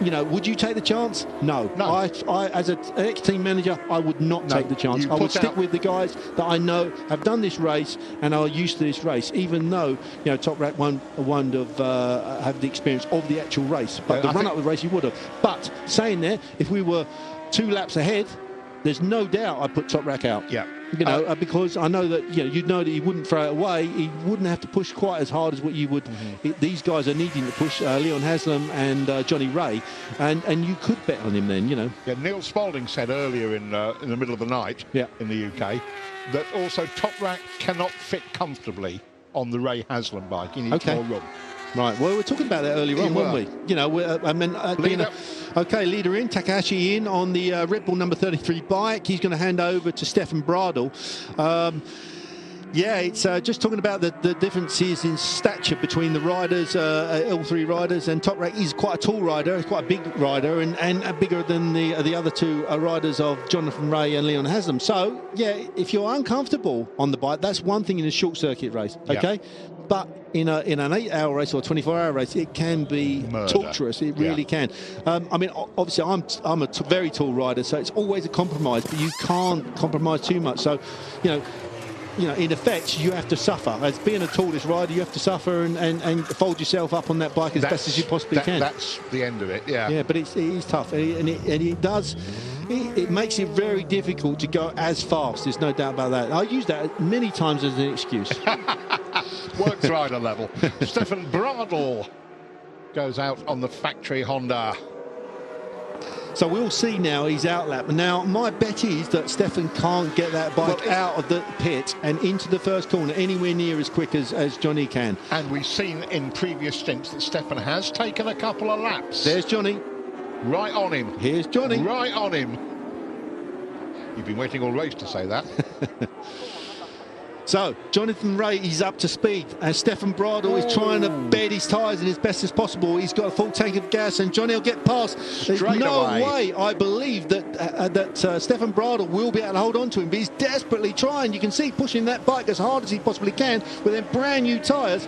you know, would you take the chance? No. I as an ex-team manager, I would not take the chance. I would stick with the guys that I know have done this race and are used to this race, even though, you know, Toprak won't have the experience of the actual race. But the run-up of the race, he would have. But saying that, if we were 2 laps ahead, there's no doubt I'd put Toprak out. Yeah. You know, because I know that, you know, you'd know that he wouldn't throw it away. He wouldn't have to push quite as hard as what you would. These guys are needing to push, Leon Haslam and Johnny Ray, and you could bet on him then, you know. Yeah, Neil Spalding said earlier in the middle of the night in the UK that also Toprak cannot fit comfortably on the Ray Haslam bike. He needs more room. Right, well, we were talking about that earlier on, weren't we? You know, leader in, Takahashi in on the Red Bull number 33 bike. He's going to hand over to Stefan Bradl. Yeah, it's just talking about the differences in stature between the riders, all three riders, and Toprak is quite a tall rider, he's quite a big rider, and bigger than the other two riders of Jonathan Ray and Leon Haslam. So, yeah, if you're uncomfortable on the bike, that's one thing in a short circuit race, okay? But in an 8-hour race or a 24-hour race, it can be torturous. It really can. I mean, obviously, I'm a very tall rider, so it's always a compromise, but you can't compromise too much. So, you know, in effect, you have to suffer. As being a tallest rider, you have to suffer and fold yourself up on that bike as best as you possibly can. That's the end of it, yeah. Yeah, but it is tough, and it does. It makes it very difficult to go as fast. There's no doubt about that. I use that many times as an excuse. Works rider level. Stefan Bradl goes out on the factory Honda. So we'll see now he's out lap. Now, my bet is that Stefan can't get that bike out of the pit and into the first corner anywhere near as quick as Johnny can. And we've seen in previous stints that Stefan has taken a couple of laps. There's Johnny. Right on him. Here's Johnny. Right on him. You've been waiting all race to say that. So, Jonathan Ray is up to speed, and Stefan Bradl is trying to bed his tyres in as best as possible. He's got a full tank of gas, and Johnny will get past. There's no way, I believe, that Stefan Bradl will be able to hold on to him, but he's desperately trying. You can see pushing that bike as hard as he possibly can with them brand new tyres.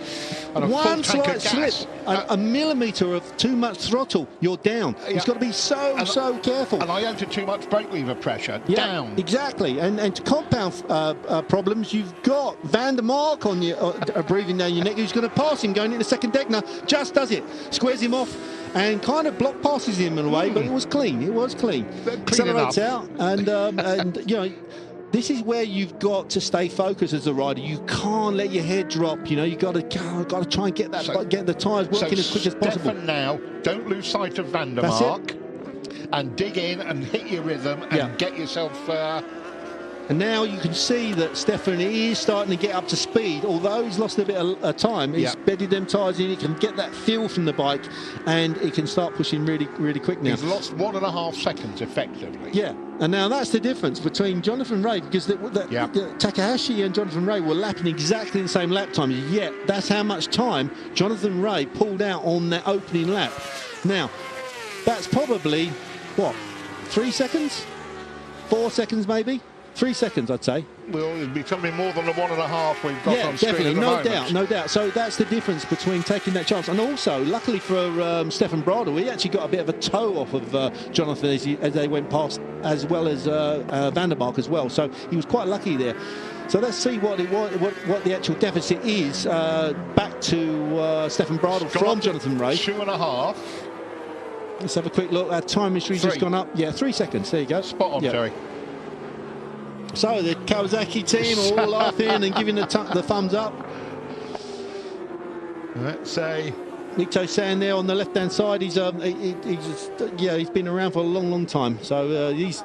One slight slip, a millimetre of too much throttle, you're down. He's got to be so careful. And iota too much brake lever pressure, down. Exactly, and to compound problems, you've got Van der Mark on your breathing down your neck, who's going to pass him going into second Degner. Just does it, squares him off and kind of block passes him in a way, but it was clean. Accelerates out, and you know, this is where you've got to stay focused as a rider. You can't let your head drop. You know, you got to try and get that, get the tyres working as quick as possible. Stefan now, don't lose sight of Van der Mark. and dig in and hit your rhythm and get yourself... And now you can see that Stefan is starting to get up to speed. Although he's lost a bit of time, he's bedded them tyres in. He can get that feel from the bike, and he can start pushing really, really quick now. He's lost 1.5 seconds effectively. Yeah, and now that's the difference between Jonathan Rea, because the Takahashi and Jonathan Rea were lapping exactly the same lap time, yet that's how much time Jonathan Rea pulled out on that opening lap. Now, that's probably, what, 3 seconds? 4 seconds maybe? 3 seconds, I'd say. Well, it'd be something more than the 1.5 we've got on screen definitely, at the moment. no doubt. So that's the difference between taking that chance. And also, luckily for Stefan Bradl, he actually got a bit of a toe off of Jonathan as they went past, as well as Van der Mark as well. So he was quite lucky there. So let's see what the actual deficit is back to Stefan Bradl from Jonathan Rea. 2.5. Let's have a quick look. Our time history's just gone up. Yeah, 3 seconds. There you go. Spot on, Terry. So the Kawasaki team are all laughing and giving the thumbs up. Let's say Nikto San there on the left-hand side. He's been around for a long time. So these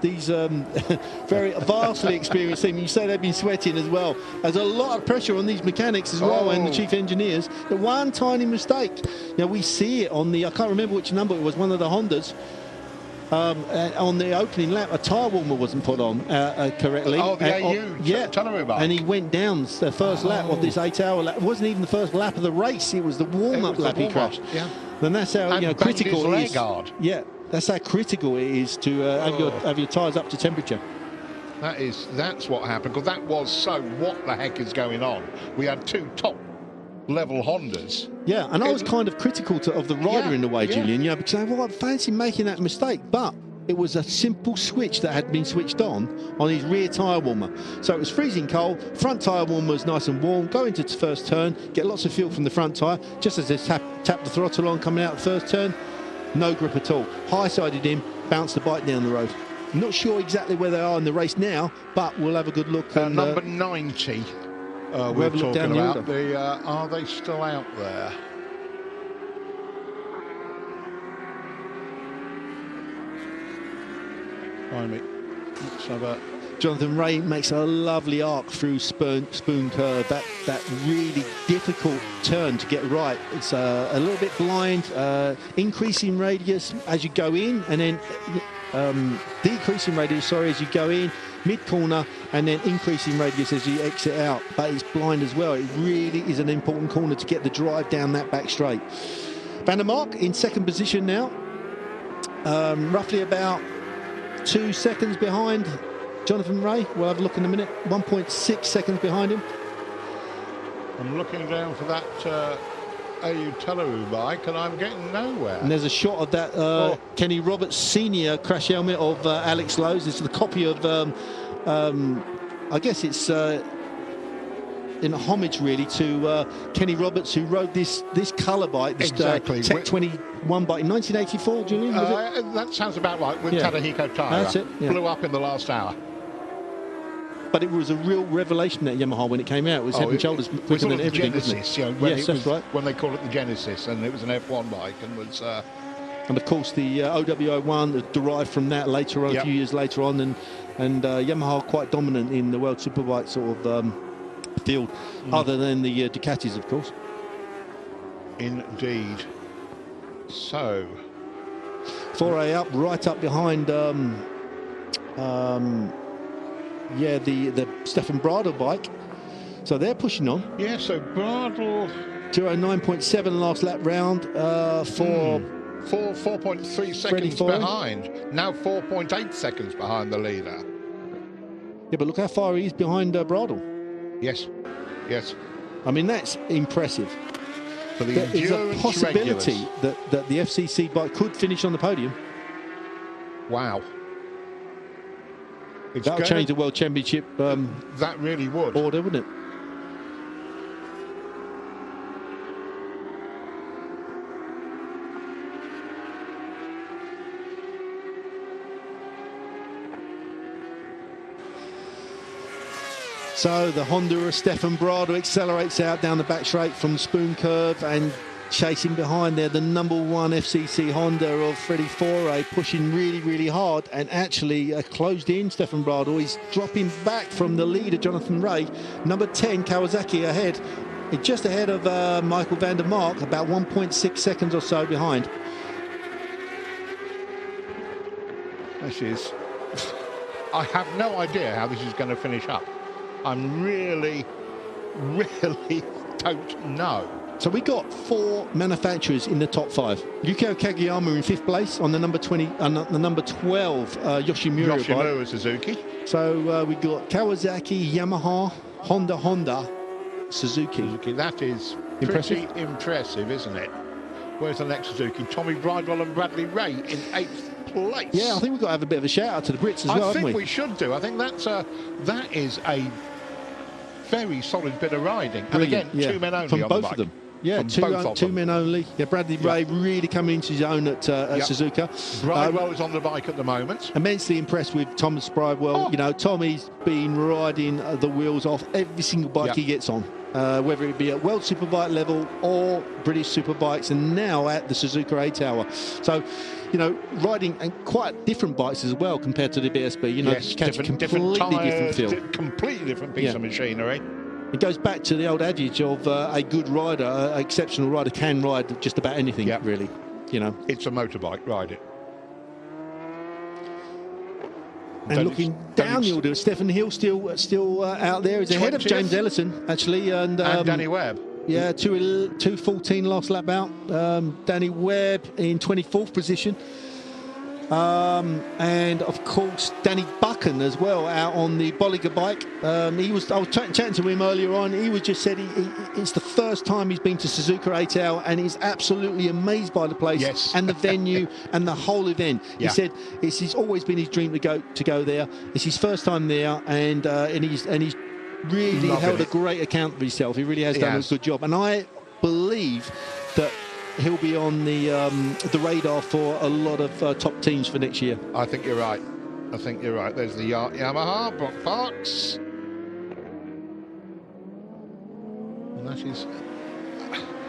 very vastly experienced team. You say they've been sweating as well. There's a lot of pressure on these mechanics as well, and the chief engineers. The one tiny mistake. We see it on the, I can't remember which number it was, one of the Hondas. On the opening lap, a tyre warmer wasn't put on correctly. Oh, the AU Tunnel bar. And he went down the first lap of this 8-hour lap. It wasn't even the first lap of the race. It was the warm-up lap he crashed. Yeah. Then that's how critical it is. Yeah, that's how critical it is to have your tyres up to temperature. That's what happened, because that was what the heck is going on? We had two top level Hondas. Yeah, and I was kind of critical of the rider in a way, Julian, because I fancy making that mistake, but it was a simple switch that had been switched on his rear tyre warmer. So it was freezing cold, front tyre warmer was nice and warm, go into the first turn, get lots of fuel from the front tyre, just as they tap the throttle on coming out the first turn, no grip at all. High-sided him, bounced the bike down the road. I'm not sure exactly where they are in the race now, but we'll have a good look. Number 90. We're talking about are they still out there? Let's have a... Jonathan Rea makes a lovely arc through Spoon Curve. That really difficult turn to get right. It's a little bit blind, increasing radius as you go in, and then decreasing radius, as you go in, mid-corner, and then increasing radius as you exit out. But it's blind as well. It really is an important corner to get the drive down that back straight. Van der Mark in second position now, roughly about 2 seconds behind Jonathan Rea. We'll have a look in a minute. 1.6 seconds behind him. I'm looking down for that AU Teleru bike, and I'm getting nowhere. And there's a shot of that Kenny Roberts Senior crash helmet of Alex Lowe's. It's the copy of, I guess it's in homage really to Kenny Roberts, who rode this colour bike, this Tech 21 bike in 1984, Julian, was it? That sounds about right, with Tadahiko Taira. That's it, Blew up in the last hour. But it was a real revelation at Yamaha when it came out. It was head and shoulders quicker than everything, Genesis, yes, that's right. When they call it the Genesis, and it was an F1 bike, and was... And of course the OWO1 derived from that later on, a few years later on, and Yamaha quite dominant in the World Superbike sort of field, other than the Ducatis, of course. Indeed. So... 4A up, right up behind... the Stefan Bradl bike. So they're pushing on. Yeah, so Bradl... 209.7 last lap round for... 4.3 seconds behind. Now 4.8 seconds behind the leader. Yeah, but look how far he is behind Bradl. Yes, yes. I mean, that's impressive. For the there is a possibility that the FCC bike could finish on the podium. Wow. That would change the World Championship that really would. Order, wouldn't it? So the Honda of Stefan Bradl accelerates out down the back straight from Spoon Curve, and chasing behind there, the #1 FCC Honda of Freddie Foray, pushing really hard, and actually closed in Stefan Bradl. He's dropping back from the leader, Jonathan Rea. Number 10, Kawasaki, ahead, just ahead of Michael van der Mark, about 1.6 seconds or so behind. This is... I have no idea how this is going to finish up. I'm really don't know. So we got 4 manufacturers in the top 5. Yukio Kageyama in 5th place on the number 20, the number 12 Yoshimura Suzuki. So we got Kawasaki, Yamaha, Honda, Suzuki. That is pretty impressive, isn't it? Where's the next Suzuki? Tommy Bridewell and Bradley Ray in 8th place. Yeah, I think we've got to have a bit of a shout out to the Brits as well, haven't we? I think we should do. I think that is a very solid bit of riding. Brilliant. And again, 2 men only from on both the bike. of them. Yeah, two men only. Yeah, Bradley Ray really coming into his own at Suzuka. Bridewell is on the bike at the moment. Immensely impressed with Thomas Bridewell. You know, Tommy's been riding the wheels off every single bike he gets on. Whether it be at World Superbike level or British Superbikes, and now at the Suzuka A-Tower. So, you know, riding and quite different bikes as well compared to the BSB. You know, different different feel. Completely different piece of machinery. It goes back to the old adage of a good rider, an exceptional rider can ride just about anything, really. You know, it's a motorbike, ride it. And looking down the order, Stefan Hill still out there. He's ahead of James Ellison, actually. And Danny Webb. Yeah, 2:14 last lap out. Danny Webb in 24th position. And of course Danny Buchan as well out on the Bolliger bike. I was chatting to him earlier on. He was just said it's the first time he's been to Suzuka A-Tower, and he's absolutely amazed by the place and the venue and the whole event. He said it's always been his dream to go there. It's his first time there, and he's really held a great account of himself. He really has done a good job, and I believe that he'll be on the radar for a lot of top teams for next year. I think you're right. There's the Yamaha, Brock Parks. And that is...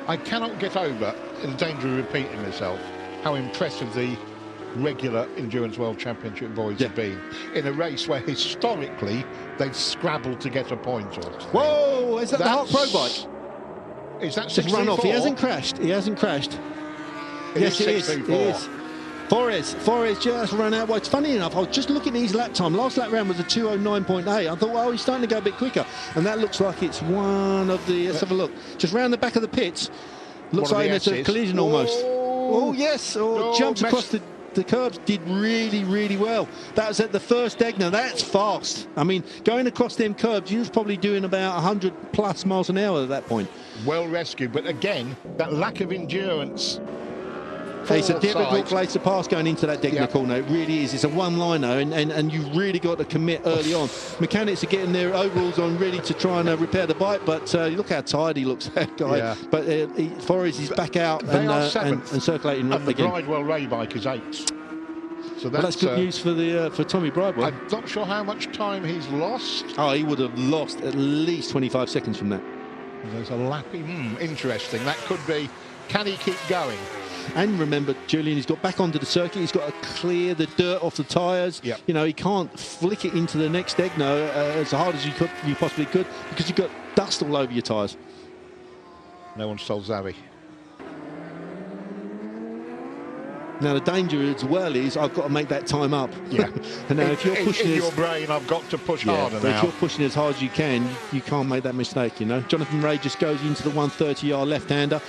I cannot get over, in danger of repeating myself, how impressive the regular Endurance World Championship boys have been in a race where historically they've scrabbled to get a point or two. Whoa, is that the Hart Pro bike? Is that just run off? He hasn't crashed. Yes, it is. It is. Forres just ran out. Well, it's funny enough, I was just looking at his lap time. Last lap round was a 2:09.8. I thought, well, he's starting to go a bit quicker. And that looks like it's one of the... Let's have a look. Just round the back of the pits. Looks like it's a collision almost. Oh, yes. Jumps across the curbs. Did really well. That was at the first Degner. That's fast. I mean, going across them curbs, he was probably doing about 100 plus miles an hour at that point. Well rescued, but again, that lack of endurance. It's a difficult place to pass going into that Degner corner. It really is. It's a one-liner, and you've really got to commit early on. Mechanics are getting their overalls on ready to try and repair the bike, but look how tired he looks, that guy. Yeah. But Forres is back out and circulating and the again. Bridewell Ray bike is 8th. So that's good news for Tommy Bridewell. I'm not sure how much time he's lost. Oh, he would have lost at least 25 seconds from that. There's a lapping. Interesting. That could be. Can he keep going? And remember, Julian, he's got back onto the circuit. He's got to clear the dirt off the tyres. You know, he can't flick it into the next Degner as hard as you possibly could, because you've got dust all over your tyres. No one's told Zavi. Now the danger as well is I've got to make that time up. Yeah. And now if you're pushing in your brain, I've got to push harder now. If you're pushing as hard as you can, you can't make that mistake. You know, Jonathan Rea just goes into the 130-yard left-hander,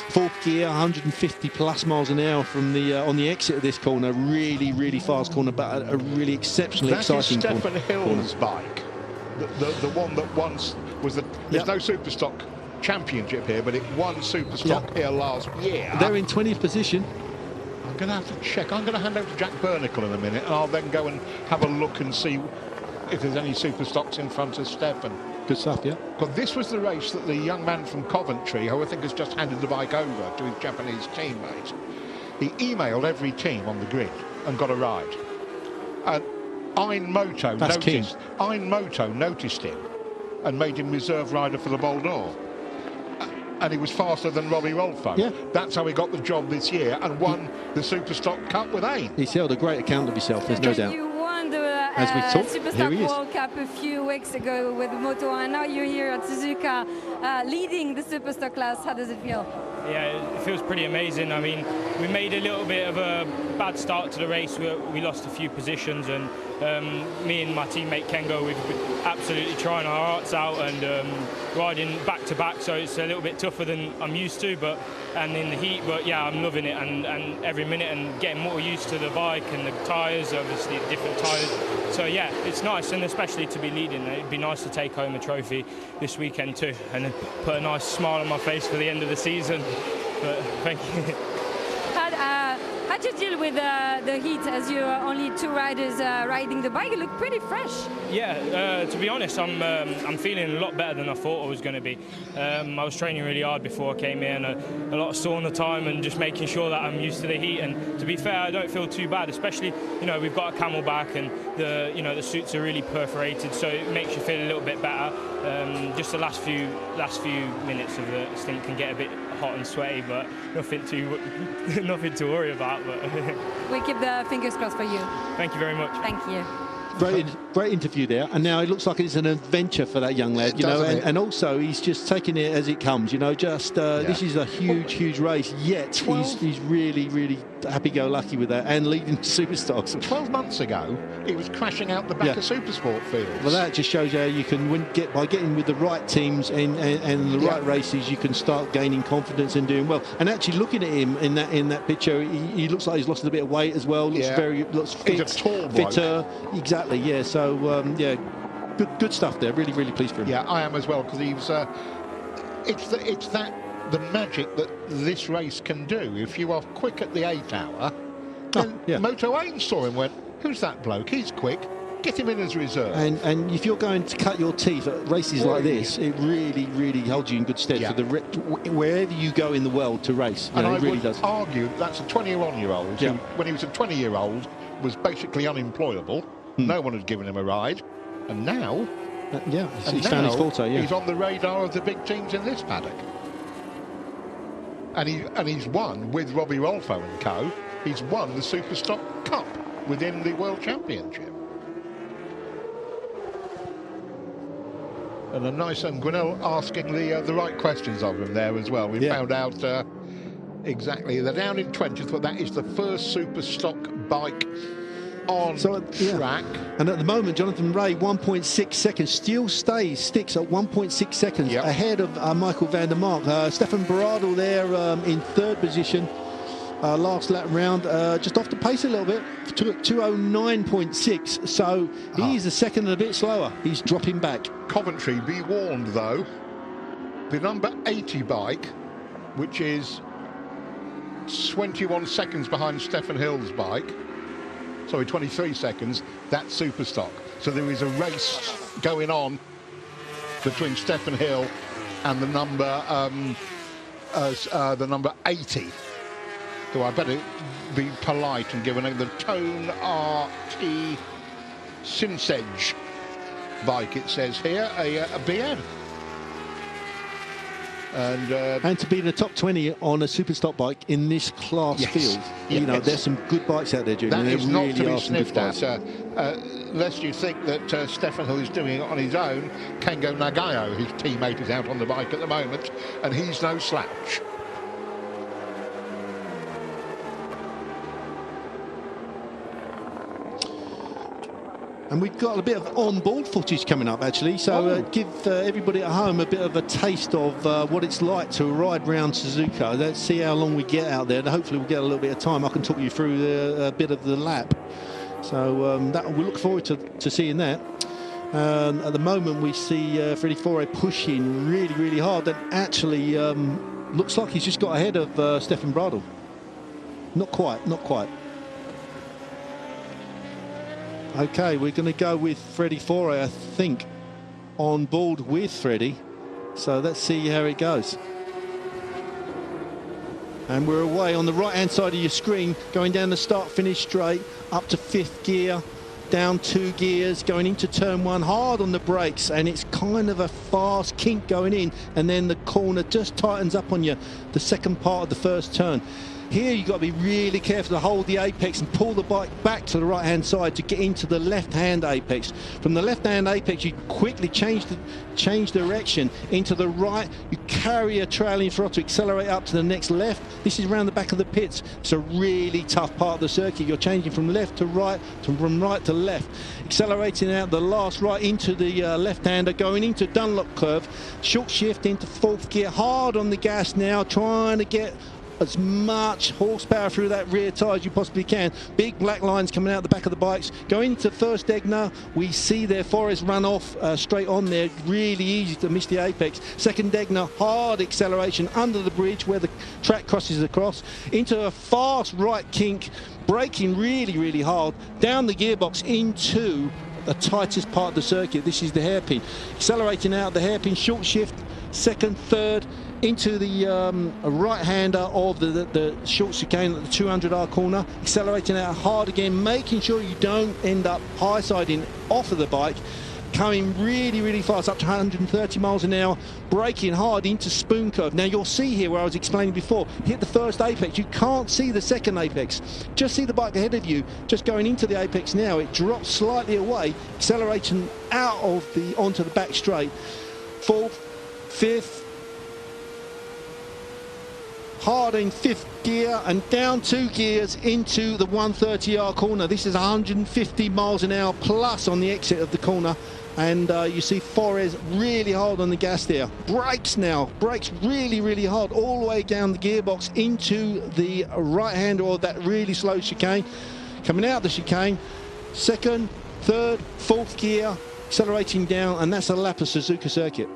4th gear, 150 plus miles an hour from the on the exit of this corner. Really fast corner, but a really exceptionally exciting corner. That is Stefan Hill's bike, the one that once was the. There's no Superstock Championship here, but it won Superstock here last year. They're in 20th position. I'm going to have to check. I'm going to hand over to Jack Bernicle in a minute, and I'll then go and have a look and see if there's any Superstocks in front of Stefan. Good stuff, yeah. Because this was the race that the young man from Coventry, who I think has just handed the bike over to his Japanese teammate, he emailed every team on the grid and got a ride. And Ein Moto noticed him and made him reserve rider for the Bol d'Or. and he was faster than Robbie Rolfo. Yeah. That's how he got the job this year and won the Superstock Cup with AIM. He's held a great account of himself, there's no doubt. You won the As we talk, here he Superstock is. World Cup a few weeks ago with Moto, and now you're here at Suzuka leading the Superstock class. How does it feel? Yeah, it feels pretty amazing. I mean, we made a little bit of a bad start to the race. We lost a few positions, and me and my teammate Kengo, we've been absolutely trying our hearts out and riding back to back, so it's a little bit tougher than I'm used to, and in the heat, but yeah, I'm loving it, and every minute, and getting more used to the bike and the tyres, obviously different tyres. So yeah, it's nice, and especially to be leading. It'd be nice to take home a trophy this weekend too, and then put a nice smile on my face for the end of the season. But thank you. How did you deal with the heat as you're only two riders riding the bike? You look pretty fresh. Yeah, to be honest, I'm feeling a lot better than I thought I was going to be. I was training really hard before I came here, and a lot of sauna time, and just making sure that I'm used to the heat. And to be fair, I don't feel too bad, especially, you know, we've got a camelback, and the suits are really perforated, so it makes you feel a little bit better. Just the last few minutes of the stint can get a bit hot and sweaty, but nothing to worry about. But we keep the fingers crossed for you. Thank you very much. Thank you. Great interview there, and now it looks like it's an adventure for that young lad, you know, and also he's just taking it as it comes, you know. Just this is a huge race, yet he's really happy-go-lucky with that and leading Superstocks. 12 months ago, he was crashing out the back of Supersport fields. Well, that just shows you how you can by getting with the right teams and the right races, you can start gaining confidence and doing well. And actually, looking at him in that picture, he looks like he's lost a bit of weight as well. Looks fit, he's a tall bloke. fitter. Exactly. Yeah. So good stuff there. Really pleased for him. Yeah, I am as well, because he's. It's the magic that this race can do. If you are quick at the 8 hour, then Moto 8 saw him and went, "Who's that bloke? He's quick. Get him in as reserve." And if you're going to cut your teeth at races like this, it really holds you in good stead for wherever you go in the world to race. And I it really would does. argue that's a 21-year-old who, when he was a 20-year-old, was basically unemployable. No one had given him a ride, and now, he's found his forte. Yeah, he's on the radar of the big teams in this paddock. And he's won with Robbie Rolfo and co. He's won the Superstock Cup within the World Championship. And a nice Gwinnell asking the right questions of him there as well. We found out exactly. They're down in 20th, but that is the first Superstock bike on track. And at the moment, Jonathan Ray, 1.6 seconds, still sticks at 1.6 seconds ahead of Michael van der Mark. Stefan Bradl there in third position. Last lap round, just off the pace a little bit, 209.6. So he's a second and a bit slower. He's dropping back. Coventry, be warned though, the number 80 bike, which is 21 seconds behind Stefan Hill's bike, sorry, 23 seconds, that's Superstock. So there is a race going on between Stefan Hill and the number 80. So I better be polite and give a name. The Tone RT Sinsage bike, it says here, a BN. And to be in the top 20 on a Superstock bike in this class field, you know, there's some good bikes out there, Julian. That is really not to be sniffed at, lest you think that Stefan Hill is doing it on his own. Kengo Nagayo, his teammate, is out on the bike at the moment, and he's no slouch. And we've got a bit of on-board footage coming up, actually. So give everybody at home a bit of a taste of what it's like to ride round Suzuka. Let's see how long we get out there. Hopefully we'll get a little bit of time. I can talk you through a bit of the lap. So we look forward to seeing that. At the moment, we see Freddie Foray pushing really hard. And actually, looks like he's just got ahead of Stefan Bradl. Not quite. Okay, we're going to go with Freddie Foray, I think, on board with Freddie. So let's see how it goes. And we're away on the right-hand side of your screen, going down the start-finish straight, up to 5th gear, down 2 gears, going into turn 1, hard on the brakes, and it's kind of a fast kink going in, and then the corner just tightens up on you, the second part of the first turn. Here you've got to be really careful to hold the apex and pull the bike back to the right-hand side to get into the left-hand apex. From the left-hand apex, you quickly change direction into the right. You carry a trailing throttle, accelerate up to the next left. This is around the back of the pits. It's a really tough part of the circuit. You're changing from left to right, from right to left. Accelerating out the last right into the left-hander, going into Dunlop curve. Short shift into 4th gear, hard on the gas now, trying to get as much horsepower through that rear tyre as you possibly can. Big black lines coming out the back of the bikes. Going into first Egner, we see their Forest run off straight on there. Really easy to miss the apex. Second Egner, hard acceleration under the bridge where the track crosses across. Into a fast right kink, braking really, really hard. Down the gearbox into the tightest part of the circuit. This is the hairpin. Accelerating out the hairpin, short shift, second, third, into the right-hander of the short chicane at the 200R corner, accelerating out hard again, making sure you don't end up high-siding off of the bike, coming really, really fast, up to 130 miles an hour, braking hard into spoon curve. Now you'll see here where I was explaining before, hit the first apex, you can't see the second apex, just see the bike ahead of you, just going into the apex now, it drops slightly away, accelerating out of onto the back straight, 4th, 5th, hard in 5th gear and down 2 gears into the 130R corner. This is 150 miles an hour plus on the exit of the corner, and you see Forest really hard on the gas there. Brakes now, brakes really, really hard all the way down the gearbox into the right-hander of that really slow chicane. Coming out the chicane, 2nd, 3rd, 4th gear, accelerating down, and that's a lap of Suzuka circuit.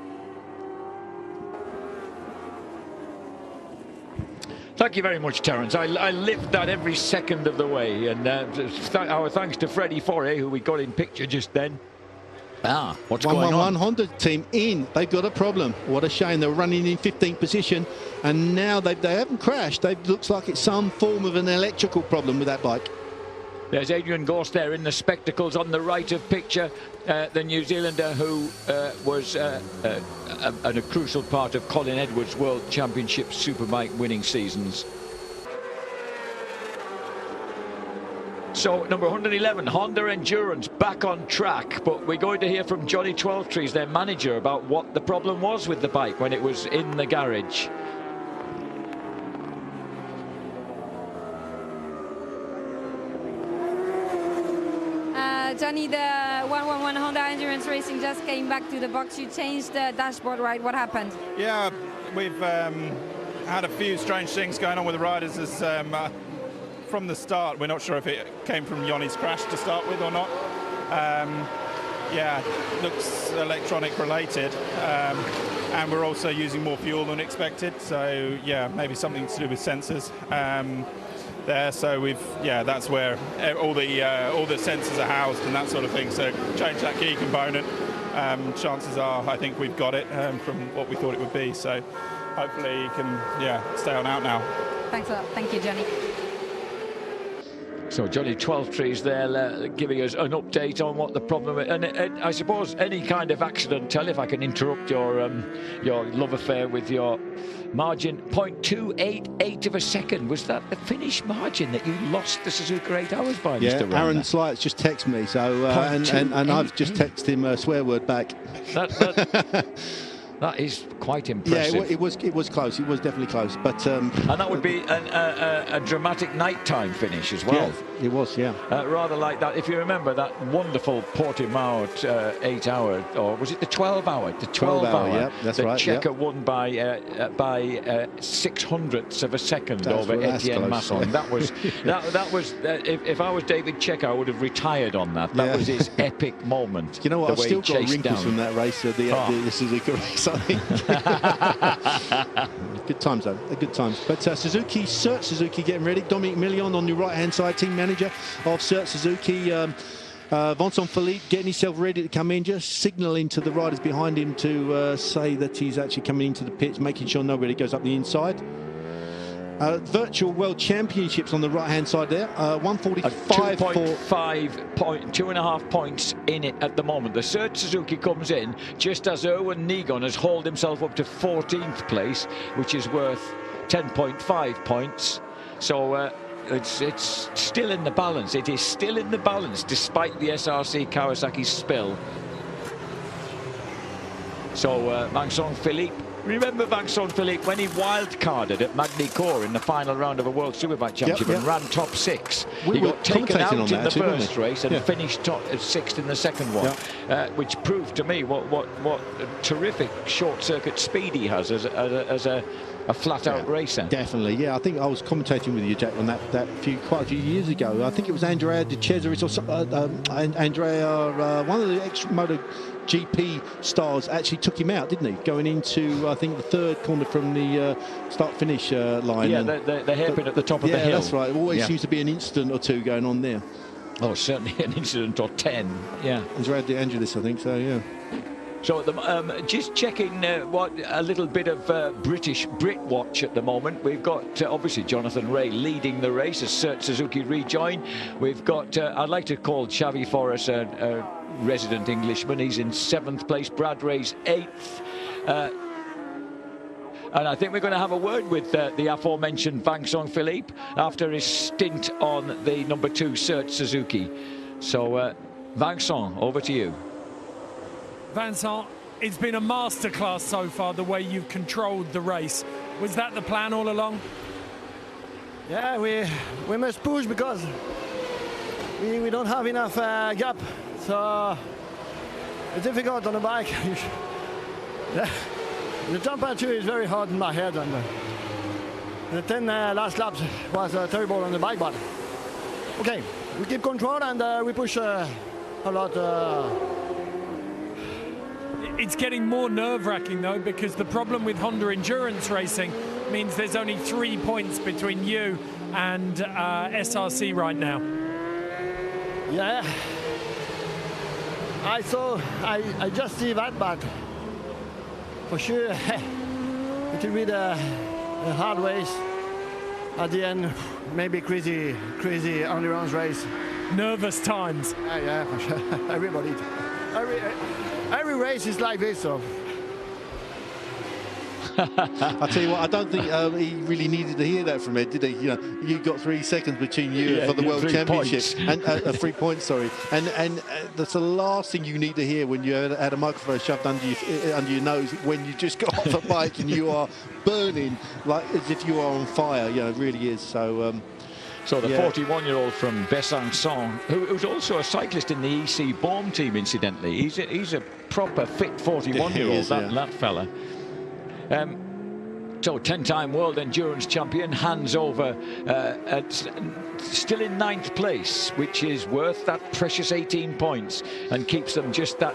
Thank you very much, Terence. I lived that every second of the way, and our thanks to Freddie Foray, who we got in picture just then. What's going on? Honda team in. They've got a problem. What a shame. They were running in 15th position, and now they haven't crashed. It looks like it's some form of an electrical problem with that bike. There's Adrian Gorst there in the spectacles on the right of picture, the New Zealander who was a crucial part of Colin Edwards' World Championship Superbike winning seasons. So number 111, Honda Endurance, back on track, but we're going to hear from Johnny Twelvetrees, their manager, about what the problem was with the bike when it was in the garage. Johnny, the 111 Honda Endurance Racing just came back to the box. You changed the dashboard, right? What happened? Yeah, we've had a few strange things going on with the riders as from the start. We're not sure if it came from Jonny's crash to start with or not. Yeah, looks electronic related, and we're also using more fuel than expected. So yeah, maybe something to do with sensors. There, so that's where all the sensors are housed and that sort of thing. So change that key component. Chances are, I think we've got it from what we thought it would be. So hopefully you can stay on out now. Thanks a lot. Thank you, Johnny. So Johnny Twelvetrees there giving us an update on what the problem is. And I suppose any kind of accidental, if I can interrupt your love affair with your margin, 0.288 of a second. Was that the finish margin that you lost the Suzuka 8 hours by, Mr. Runner? Aaron Slights just texted me, so and I've just texted him a swear word back. That is quite impressive. Yeah, it was close. It was definitely close. But and that would be a dramatic nighttime finish as well. Yeah, it was, yeah. Rather like that. If you remember that wonderful Portimao 8 hour, or was it the 12 hour? The 12 hour. Yeah, that's right. The Checker won by 600ths of a second over Etienne Masson. That was that was. If I was David Checker, I would have retired on that. That was his epic moment. You know what? I've still got wrinkles from that race. The Suzuka race. Good times though, good times. But Suzuki, Cert Suzuki getting ready. Dominic Million on the right-hand side, team manager of Cert Suzuki. Vincent Philippe getting himself ready to come in, just signalling to the riders behind him to say that he's actually coming into the pits, making sure nobody goes up the inside. Virtual World Championships on the right-hand side there. 145 2.5 points in it at the moment. The third Suzuki comes in just as Erwin Negon has hauled himself up to 14th place, which is worth 10.5 points. So it's still in the balance. It is still in the balance despite the SRC Kawasaki spill. So Vincent Philippe. Remember Vincent Philippe when he wildcarded at Magny-Cours in the final round of a World Superbike Championship and ran top 6. He got taken out in the first race and finished sixth in the second one, which proved to me what a terrific short-circuit speed he has as a flat-out racer. Definitely, yeah. I think I was commentating with you, Jack, on that quite a few years ago. I think it was Andrea De Cesaris or Andrea, one of the ex-Moto GP stars actually took him out, didn't he? Going into, I think, the third corner from the start-finish line. Yeah, the hairpin at the top of the hill. Yeah, that's right. There always seems to be an incident or two going on there. Oh, certainly an incident or 10, yeah. Andrea De Angelis, I think, so, yeah. So just checking what a little bit of British Brit watch at the moment. We've got obviously Jonathan Ray leading the race as Cert Suzuki rejoin. We've got I'd like to call Xavi Forres a resident Englishman. He's in 7th place. Brad Ray's 8th. And I think we're going to have a word with the aforementioned Vincent Philippe after his stint on the number 2 Cert Suzuki. So Vincent, over to you. Vincent, it's been a masterclass so far, the way you've controlled the race. Was that the plan all along? Yeah, we must push because we don't have enough gap. So it's difficult on the bike. The temperature is very hot in my head, and the 10 last laps was terrible on the bike, but okay, we keep control and we push a lot. It's getting more nerve-wracking though, because the problem with Honda endurance racing means there's only 3 points between you and SRC right now. Yeah, I just see that, but for sure it will be the hard race at the end. Maybe crazy endurance race. Nervous times. Yeah, for sure. Everybody. Every race is like this, so. I tell you what, I don't think he really needed to hear that from Ed, did he? You know, you got 3 seconds between you for the World Championship, and 3 points, sorry. And that's the last thing you need to hear when you had a microphone shoved under your nose when you just got off a bike and you are burning like as if you are on fire. You know, it really is. So. So the 41-year-old from Besançon, who's also a cyclist in the EC Baum team, incidentally. He's a proper fit 41-year-old, that fella. So 10-time world endurance champion, hands over still in 9th place, which is worth that precious 18 points and keeps them just that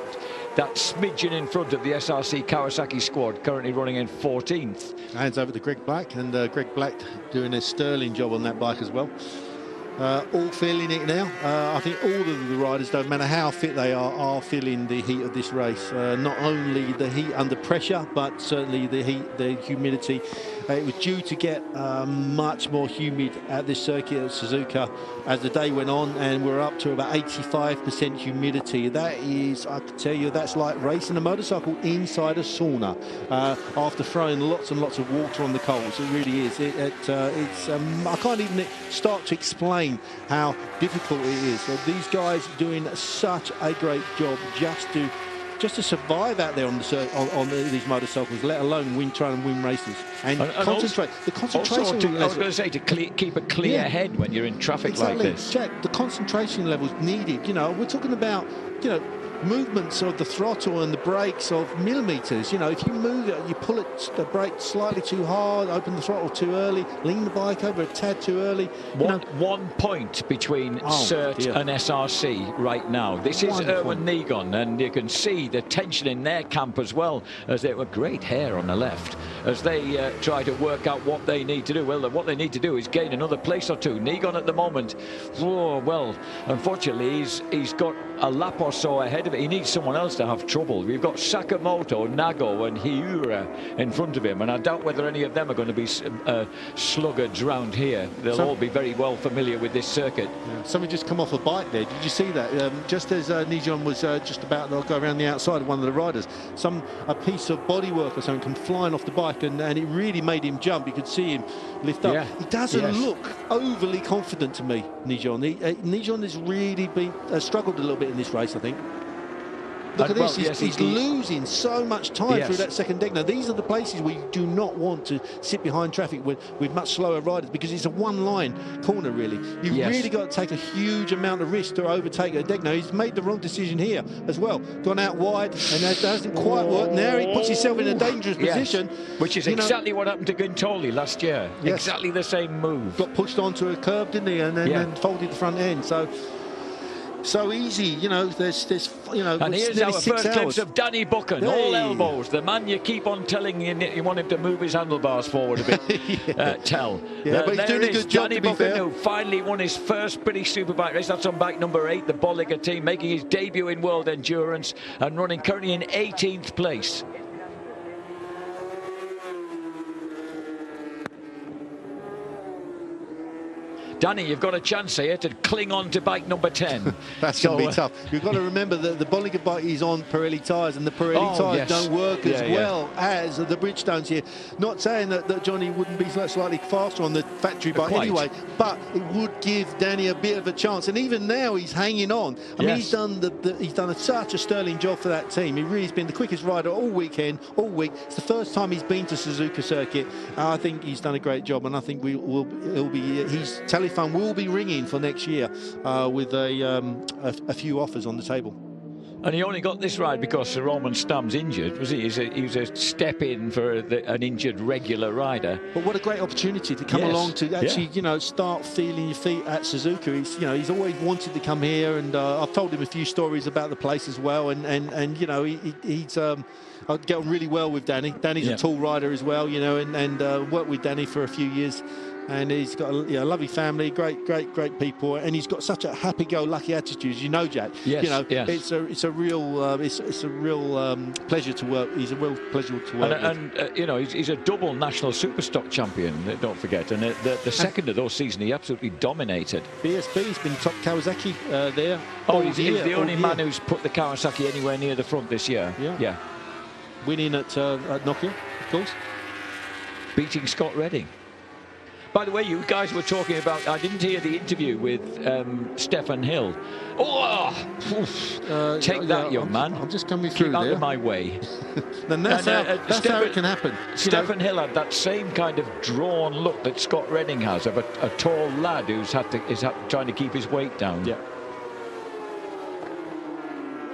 smidgen in front of the SRC Kawasaki squad, currently running in 14th. Hands over to Greg Black, and Greg Black doing a sterling job on that bike as well. All feeling it now. I think all of the riders, no matter how fit they are feeling the heat of this race. Not only the heat under pressure, but certainly the heat, the humidity. It was due to get much more humid at this circuit at Suzuka as the day went on, and we're up to about 85% humidity. That is, I can tell you, that's like racing a motorcycle inside a sauna after throwing lots and lots of water on the coals. It really is. It's I can't even start to explain how difficult it is. So these guys doing such a great job just to survive out there on these motorcycles, let alone try and win races and concentrate. Also, the concentration. I was going to say, to keep a clear head when you're in traffic like this. Jack, the concentration levels needed. You know, we're talking about, you know, movements of the throttle and the brakes of millimeters. You know, if you move it, you pull the brake slightly too hard, open the throttle too early, lean the bike over a tad too early. 1 point between Cert and SRC right now. This is Erwin Negon, and you can see the tension in their camp as well, as they were great hair on the left, as they try to work out what they need to do. Well, what they need to do is gain another place or two. Negon at the moment, well, unfortunately, he's got a lap or so ahead of of it, he needs someone else to have trouble. We've got Sakamoto, Nago and Hiura in front of him, and I doubt whether any of them are going to be sluggards round here. They'll all be very well familiar with this circuit. Yeah. Somebody just come off a bike there. Did you see that? Just as Nijon was just about to go around the outside of one of the riders, a piece of bodywork or something come flying off the bike, and it really made him jump. You could see him lift up. Yeah. He doesn't look overly confident to me, Nijon. Nijon has really struggled a little bit in this race, I think. Look at this, he's losing so much time through that second deck. Now, these are the places where you do not want to sit behind traffic with much slower riders, because it's a one-line corner, really. You've really got to take a huge amount of risk to overtake a deck. Now, he's made the wrong decision here as well. Gone out wide, and that doesn't quite work. Now he puts himself in a dangerous position. Which is exactly what happened to Guintoli last year. Exactly the same move. Got pushed onto a curb, didn't he? And then folded the front end. So easy, you know, there's you know, and here's our first glimpse of Danny Buchan, all elbows. The man you keep on telling you want him to move his handlebars forward a bit. But he's doing a good job, Danny Buchan, who finally won his first British Superbike race. That's on bike number 8, the Bolliger team, making his debut in World Endurance and running currently in 18th place. Danny, you've got a chance here to cling on to bike number 10. That's going to be tough. You've got to remember that the Bolliger bike is on Pirelli tyres, and the Pirelli tyres don't work as well as the Bridgestones here. Not saying that Johnny wouldn't be slightly faster on the factory bike anyway, but it would give Danny a bit of a chance. And even now, he's hanging on. I mean, he's done such a sterling job for that team. He really has been the quickest rider all weekend, all week. It's the first time he's been to Suzuka circuit. I think he's done a great job, and I think his telephone will be ringing for next year with a few offers on the table. And he only got this ride because Sir Roman Stam's injured, was he? He was a step in for an injured regular rider. But what a great opportunity to come along to actually, you know, start feeling your feet at Suzuka. He's always wanted to come here, and I've told him a few stories about the place as well. And you know, he's I get on really well with Danny. Danny's a tall rider as well, you know, and worked with Danny for a few years. And he's got a lovely family, great people, and he's got such a happy-go-lucky attitude, you know, Jack. Yes, you know, it's a real pleasure to work. He's a real pleasure to work with. And you know, he's a double national Superstock champion. Don't forget. And the second of those seasons, he absolutely dominated. BSB's been top Kawasaki there. He's the only man who's put the Kawasaki anywhere near the front this year. Yeah. Winning at Nokia, of course. Beating Scott Redding. By the way, you guys were talking about, I didn't hear the interview with Stefan Hill. Take that, young man. I'm just coming through Keep out of my way. Then that's how it can happen. Stefan Hill had that same kind of drawn look that Scott Redding has, of a tall lad who's trying to keep his weight down. Yeah.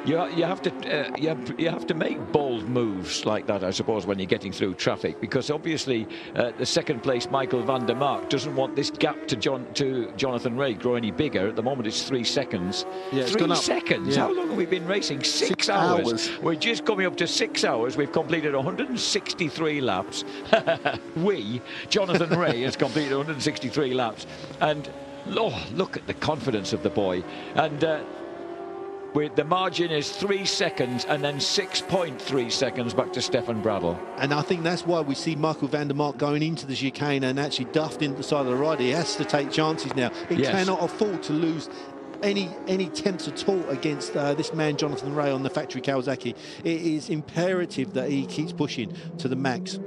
You have to make bold moves like that, I suppose, when you're getting through traffic, because obviously the second place Michael van der Mark doesn't want this gap to Jonathan Rea grow any bigger. At the moment it's 3 seconds. Yeah, 3 seconds. How long have we been racing? 6 hours. We're just coming up to 6 hours. We've completed 163 laps. Jonathan Rea has completed 163 laps, and look at the confidence of the boy. And the margin is 3 seconds, and then 6.3 seconds back to Stefan Bradl. And I think that's why we see Michael van der Mark going into the chicane and actually duffed into the side of the rider. He has to take chances now. He cannot afford to lose any attempts at all against this man Jonathan Rea on the factory Kawasaki. It is imperative that he keeps pushing to the max.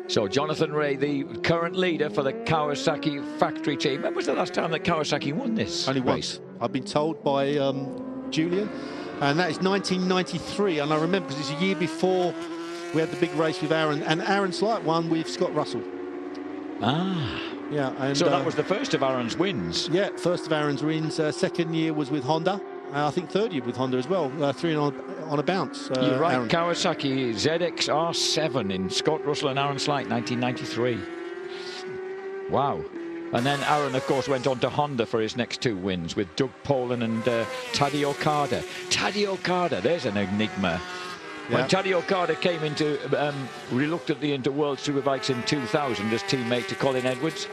So Jonathan Rea, the current leader for the Kawasaki factory team. When was the last time that Kawasaki won this Only race? Once. I've been told by Julian, and that is 1993. And I remember because it's a year before we had the big race with Aaron, and Aaron Slight won with Scott Russell. Yeah. And so that was the first of Aaron's wins. Yeah, first of Aaron's wins. Second year was with Honda. I think third year with Honda as well. 3 on a bounce. You're right, Aaron. Kawasaki ZX-R7 in Scott Russell and Aaron Slight, 1993. Wow. And then Aaron, of course, went on to Honda for his next 2 wins with Doug Poland and Taddy Okada. Taddy Okada, there's an enigma. When Taddy Okada came reluctantly into World Superbikes in 2000 as teammate to Colin Edwards,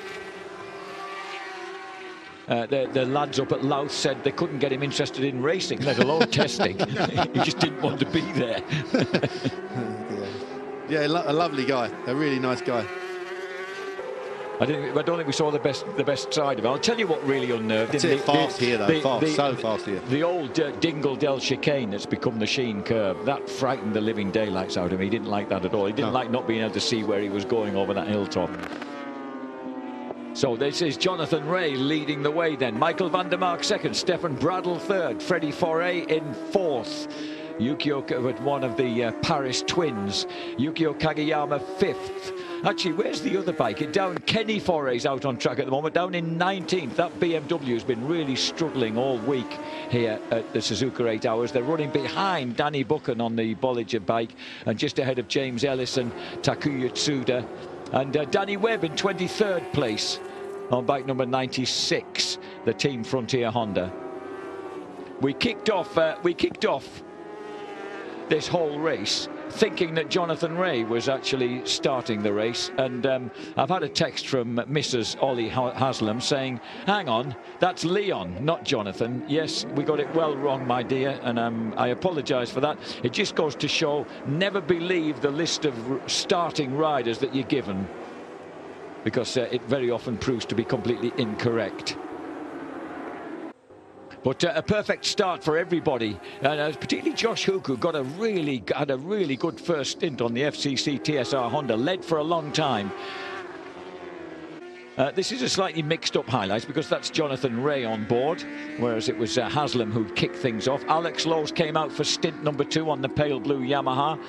the lads up at Louth said they couldn't get him interested in racing, let alone testing. He just didn't want to be there. Yeah, a lovely guy, a really nice guy. I don't think we saw the best side of it. I'll tell you what really unnerved him. It's fast here, though. So fast here. The old Dingle Dell chicane that's become the Sheen curve, that frightened the living daylights out of him. He didn't like that at all. He didn't like not being able to see where he was going over that hilltop. So this is Jonathan Rea leading the way then. Michael van der Mark second, Stefan Bradl third, Freddie Foray in fourth. Yukio with one of the Paris twins. Yukio Kageyama fifth. Actually, where's the other bike? Down, Kenny Foray's out on track at the moment, down in 19th. That BMW has been really struggling all week here at the Suzuka 8 Hours. They're running behind Danny Buchan on the Bolliger bike and just ahead of James Ellis and Takuya Tsuda. And Danny Webb in 23rd place on bike number 96, the Team Frontier Honda. We kicked off this whole race thinking that Jonathan Rea was actually starting the race, and I've had a text from Mrs. Ollie Haslam saying, hang on, that's Leon, not Jonathan. Yes, we got it well wrong, my dear, and I apologise for that. It just goes to show, never believe the list of starting riders that you're given, because it very often proves to be completely incorrect. But a perfect start for everybody, and particularly Josh Hook, who had a really good first stint on the FCC TSR Honda, led for a long time. This is a slightly mixed up highlights because that's Jonathan Rea on board, whereas it was Haslam who kicked things off. Alex Lowe's came out for stint number 2 on the pale blue Yamaha,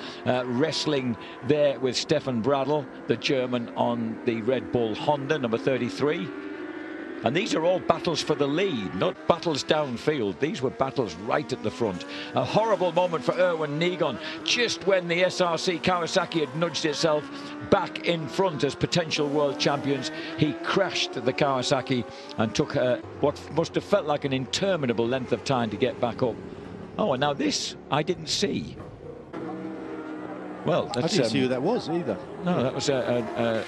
wrestling there with Stefan Bradl, the German, on the Red Bull Honda number 33. And these are all battles for the lead, not battles downfield. These were battles right at the front. A horrible moment for Erwin Negon, just when the SRC Kawasaki had nudged itself back in front as potential world champions. He crashed the Kawasaki and took what must have felt like an interminable length of time to get back up. Oh, and now this I didn't see. Well, I didn't see who that was either. No, that was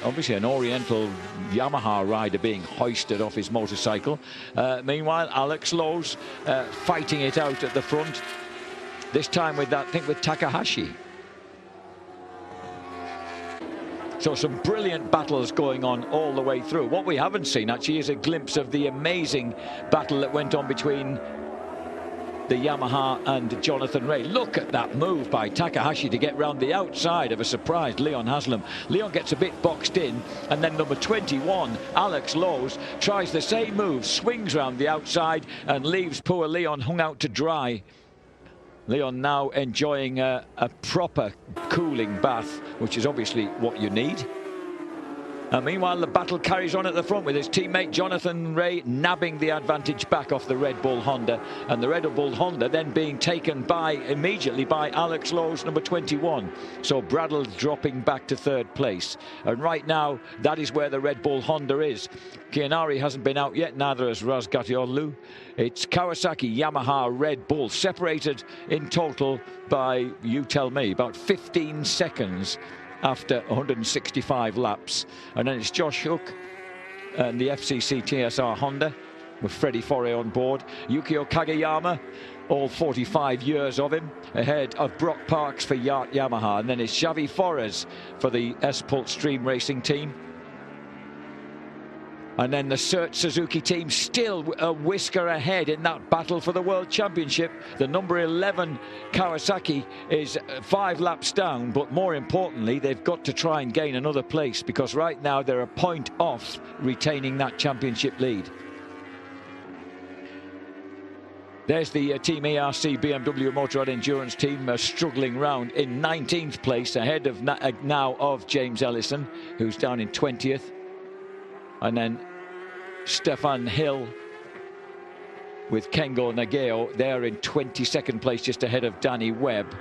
obviously an Oriental Yamaha rider being hoisted off his motorcycle. Meanwhile, Alex Lowe's fighting it out at the front. This time with that, I think, with Takahashi. So some brilliant battles going on all the way through. What we haven't seen, actually, is a glimpse of the amazing battle that went on between the Yamaha and Jonathan Rea. Look at that move by Takahashi to get round the outside of a surprised Leon Haslam. Leon gets a bit boxed in, and then number 21, Alex Lowe's, tries the same move, swings round the outside and leaves poor Leon hung out to dry. Leon now enjoying a proper cooling bath, which is obviously what you need. And meanwhile, the battle carries on at the front with his teammate Jonathan Rea nabbing the advantage back off the Red Bull Honda, and the Red Bull Honda then being taken immediately by Alex Lowe's number 21. So Bradl dropping back to 3rd place. And right now, that is where the Red Bull Honda is. Kianari hasn't been out yet, neither has Razgatlioglu. It's Kawasaki, Yamaha, Red Bull, separated in total by, you tell me, about 15 seconds after 165 laps. And then it's Josh Hook and the FCC TSR Honda with Freddie Foray on board. Yukio Kageyama, all 45 years of him, ahead of Brock Parks for Yacht Yamaha. And then it's Xavi Forés for the S-Pult Stream Racing team. And then the Search Suzuki team still a whisker ahead in that battle for the World Championship. The number 11 Kawasaki is 5 laps down, but more importantly, they've got to try and gain another place, because right now they're a point off retaining that championship lead. There's the Team ARC BMW Motorrad Endurance team struggling round in 19th place, ahead of now of James Ellison, who's down in 20th. And then Stefan Hill with Kengo Nageo, they're in 22nd place, just ahead of Danny Webb.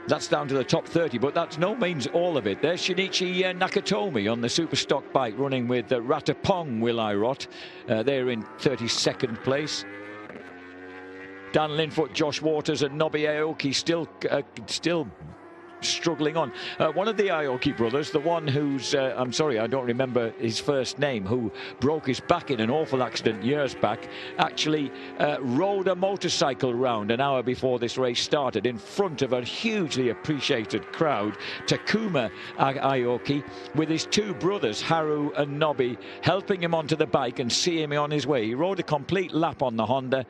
That's down to the top 30, but that's no means all of it. There's Shinichi Nakatomi on the super stock bike, running with Ratapong Wilairot. They're in 32nd place. Dan Linfoot, Josh Waters and Nobi Aoki still struggling on. One of the Aoki brothers, the one who's, I'm sorry, I don't remember his first name, who broke his back in an awful accident years back, actually rode a motorcycle round an hour before this race started in front of a hugely appreciated crowd. Takuma Aoki, with his two brothers, Haru and Nobby, helping him onto the bike and seeing him on his way. He rode a complete lap on the Honda.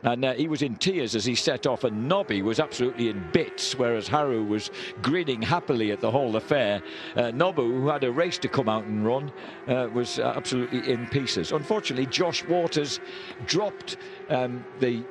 And he was in tears as he set off, and Nobby was absolutely in bits, whereas Haru was grinning happily at the whole affair. Nobu, who had a race to come out and run, was absolutely in pieces. Unfortunately, Josh Waters dropped the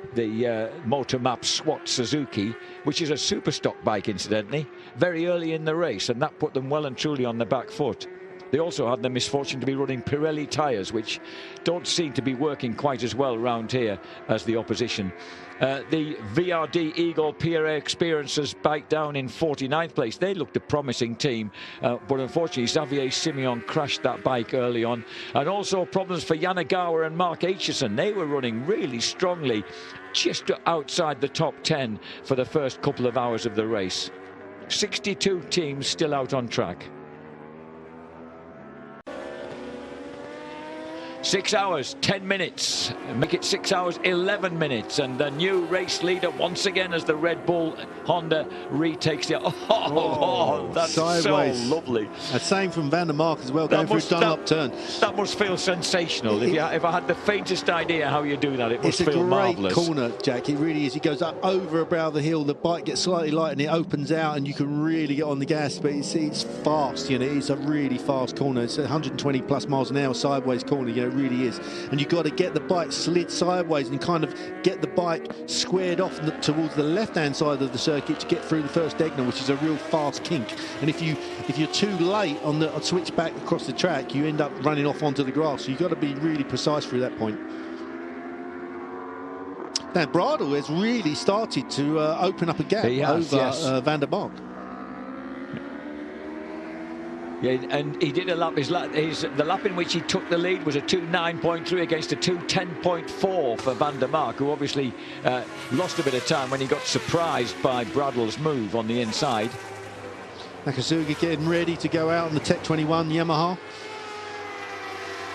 Motormap SWAT Suzuki, which is a super stock bike, incidentally, very early in the race, and that put them well and truly on the back foot. They also had the misfortune to be running Pirelli tyres, which don't seem to be working quite as well around here as the opposition. The VRD Eagle PRA Experiences bike down in 49th place. They looked a promising team, but unfortunately Xavier Simeon crashed that bike early on. And also problems for Yanagawa and Mark Aitchison. They were running really strongly, just outside the top 10 for the first couple of hours of the race. 62 teams still out on track. 6 hours, 10 minutes, make it 6 hours, 11 minutes, and the new race leader once again as the Red Bull Honda retakes the... Oh, that's sideways. So lovely. Same from Van der Mark as well, going through Dunlop turn. That must feel sensational. If I had the faintest idea how you do that, it must feel marvellous. It's a great corner, Jack, it really is. It goes up over a brow of the hill, the bike gets slightly light and it opens out and you can really get on the gas, but it's fast, you know, it's a really fast corner. It's 120 plus miles an hour sideways corner, you know, really is, and you've got to get the bike slid sideways and kind of get the bike squared off towards the left-hand side of the circuit to get through the first Egner, which is a real fast kink. And if you're too late on the switch back across the track, you end up running off onto the grass. So you've got to be really precise through that point. Now Bradl has really started to open up a gap over Van der Mark. Yeah, and he did a lap. The lap in which he took the lead was a 2:09.3 against a 2:10.4 for Van der Mark, who obviously lost a bit of time when he got surprised by Bradl's move on the inside. Nakasuga getting ready to go out on the Tech 21 Yamaha.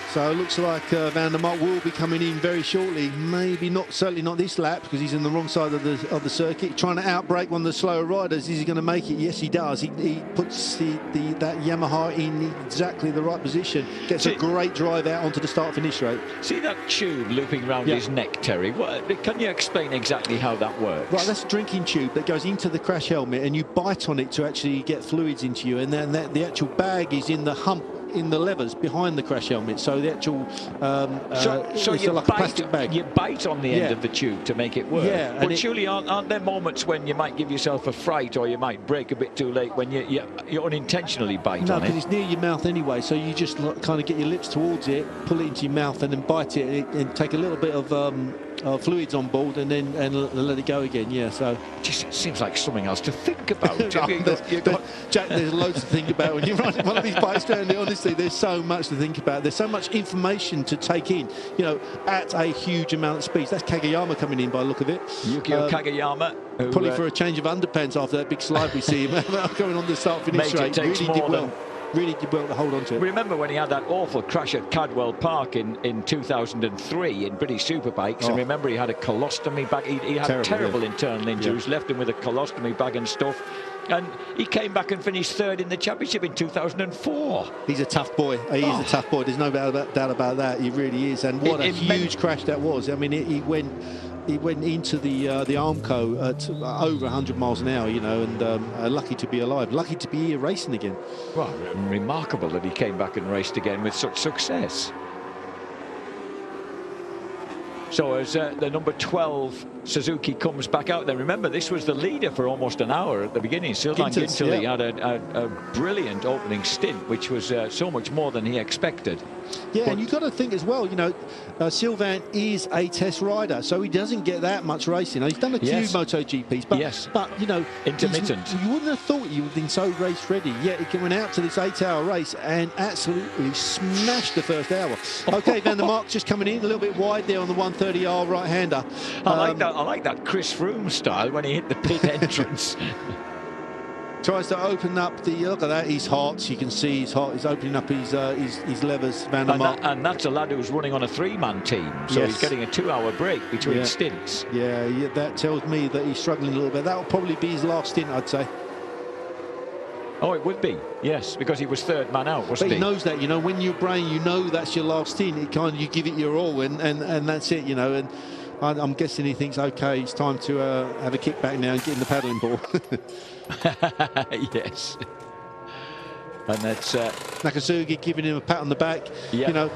So it looks like Van der Mark will be coming in very shortly. Maybe not, certainly not this lap, because he's in the wrong side of the circuit. Trying to outbrake one of the slower riders. Is he going to make it? Yes, he does. He puts that Yamaha in exactly the right position. Gets a great drive out onto the start-finish straight. See that tube looping around his neck, Terry? Can you explain exactly how that works? Right, that's a drinking tube that goes into the crash helmet, and you bite on it to actually get fluids into you, and then the actual bag is in the hump in the levers behind the crash helmet, so the actual so you like a plastic bag. You bite on the end of the tube to make it work. Yeah, but surely aren't there moments when you might give yourself a fright, or you might brake a bit too late when you unintentionally bite on it? No, because it's near your mouth anyway, so you just kind of get your lips towards it, pull it into your mouth, and then bite it and take a little bit of fluids on board, and then let it go again. Yeah, so just seems like something else to think about. Jack, there's loads to think about when you run one of these bikes down there. Honestly, there's so much to think about. There's so much information to take in, you know, at a huge amount of speed. That's Kageyama coming in by the look of it. Yukio Kageyama, probably for a change of underpants after that big slide we see him going on the start-finish straight. Really did well to hold on to it. Remember when he had that awful crash at Cadwell Park in 2003 in British Superbikes, and remember he had a colostomy bag. He had terrible internal injuries, left him with a colostomy bag and stuff. And he came back and finished third in the championship in 2004. He's a tough boy. He is a tough boy. There's no doubt about that. He really is. And what a huge crash that was. I mean, he went into the Armco at over 100 miles an hour, you know, and lucky to be alive, lucky to be here racing again. Well, remarkable that he came back and raced again with such success. So as the number 12 Suzuki comes back out there, remember this was the leader for almost an hour at the beginning. Sylvain Guintoli had a brilliant opening stint, which was so much more than he expected. Yeah, and you've got to think as well, you know, Sylvain is a test rider, so he doesn't get that much racing. He's done a few MotoGPs, but you know, intermittent. You wouldn't have thought he would have been so race ready. Yet he went out to this 8-hour race and absolutely smashed the first hour. Okay, Van der Mark just coming in a little bit wide there on the 130R right-hander. I like that Chris Froome style when he hit the pit entrance. Tries to open up the, look at that, he's hot. You can see he's hot. He's opening up his levers, Van der Mark. And that's a lad who's running on a 3-man team, so he's getting a 2-hour break between stints. Yeah, that tells me that he's struggling a little bit. That will probably be his last stint, I'd say. Oh, it would be, yes, because he was 3rd man out, wasn't he? But he knows that, you know, when you're braying, you know that's your last stint. It kind of, you give it your all, and that's it, you know. And I'm guessing he thinks, okay, it's time to have a kick back now and get in the paddling ball. Yes. And that's Nakasugi giving him a pat on the back. Yeah. You know,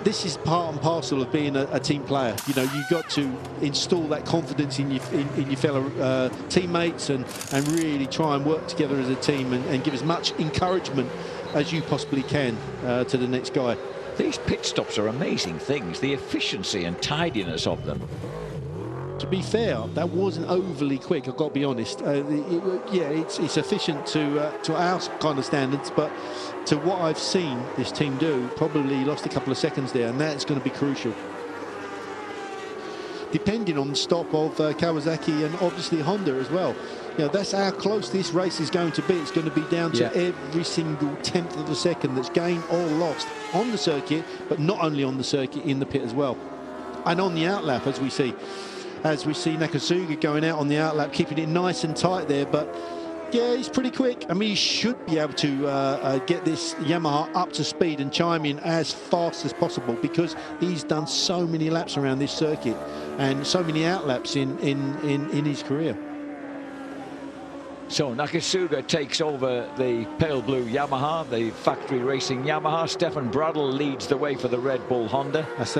this is part and parcel of being a team player. You know, you've got to install that confidence in your fellow teammates and really try and work together as a team and give as much encouragement as you possibly can to the next guy. These pit stops are amazing things, the efficiency and tidiness of them. To be fair, that wasn't overly quick, I've got to be honest. It's efficient to our kind of standards, but to what I've seen this team do, probably lost a couple of seconds there, and that's going to be crucial. Depending on the stop of Kawasaki and obviously Honda as well. You know, that's how close this race is going to be. It's going to be down to every single tenth of a second that's gained or lost on the circuit, but not only on the circuit, in the pit as well. And on the outlap, as we see Nakasuga going out on the outlap, keeping it nice and tight there, but yeah, he's pretty quick. I mean, he should be able to get this Yamaha up to speed and chime in as fast as possible, because he's done so many laps around this circuit and so many outlaps in his career. So Nakasuga takes over the pale blue Yamaha, the factory racing Yamaha. Stefan Bradl leads the way for the Red Bull Honda. That's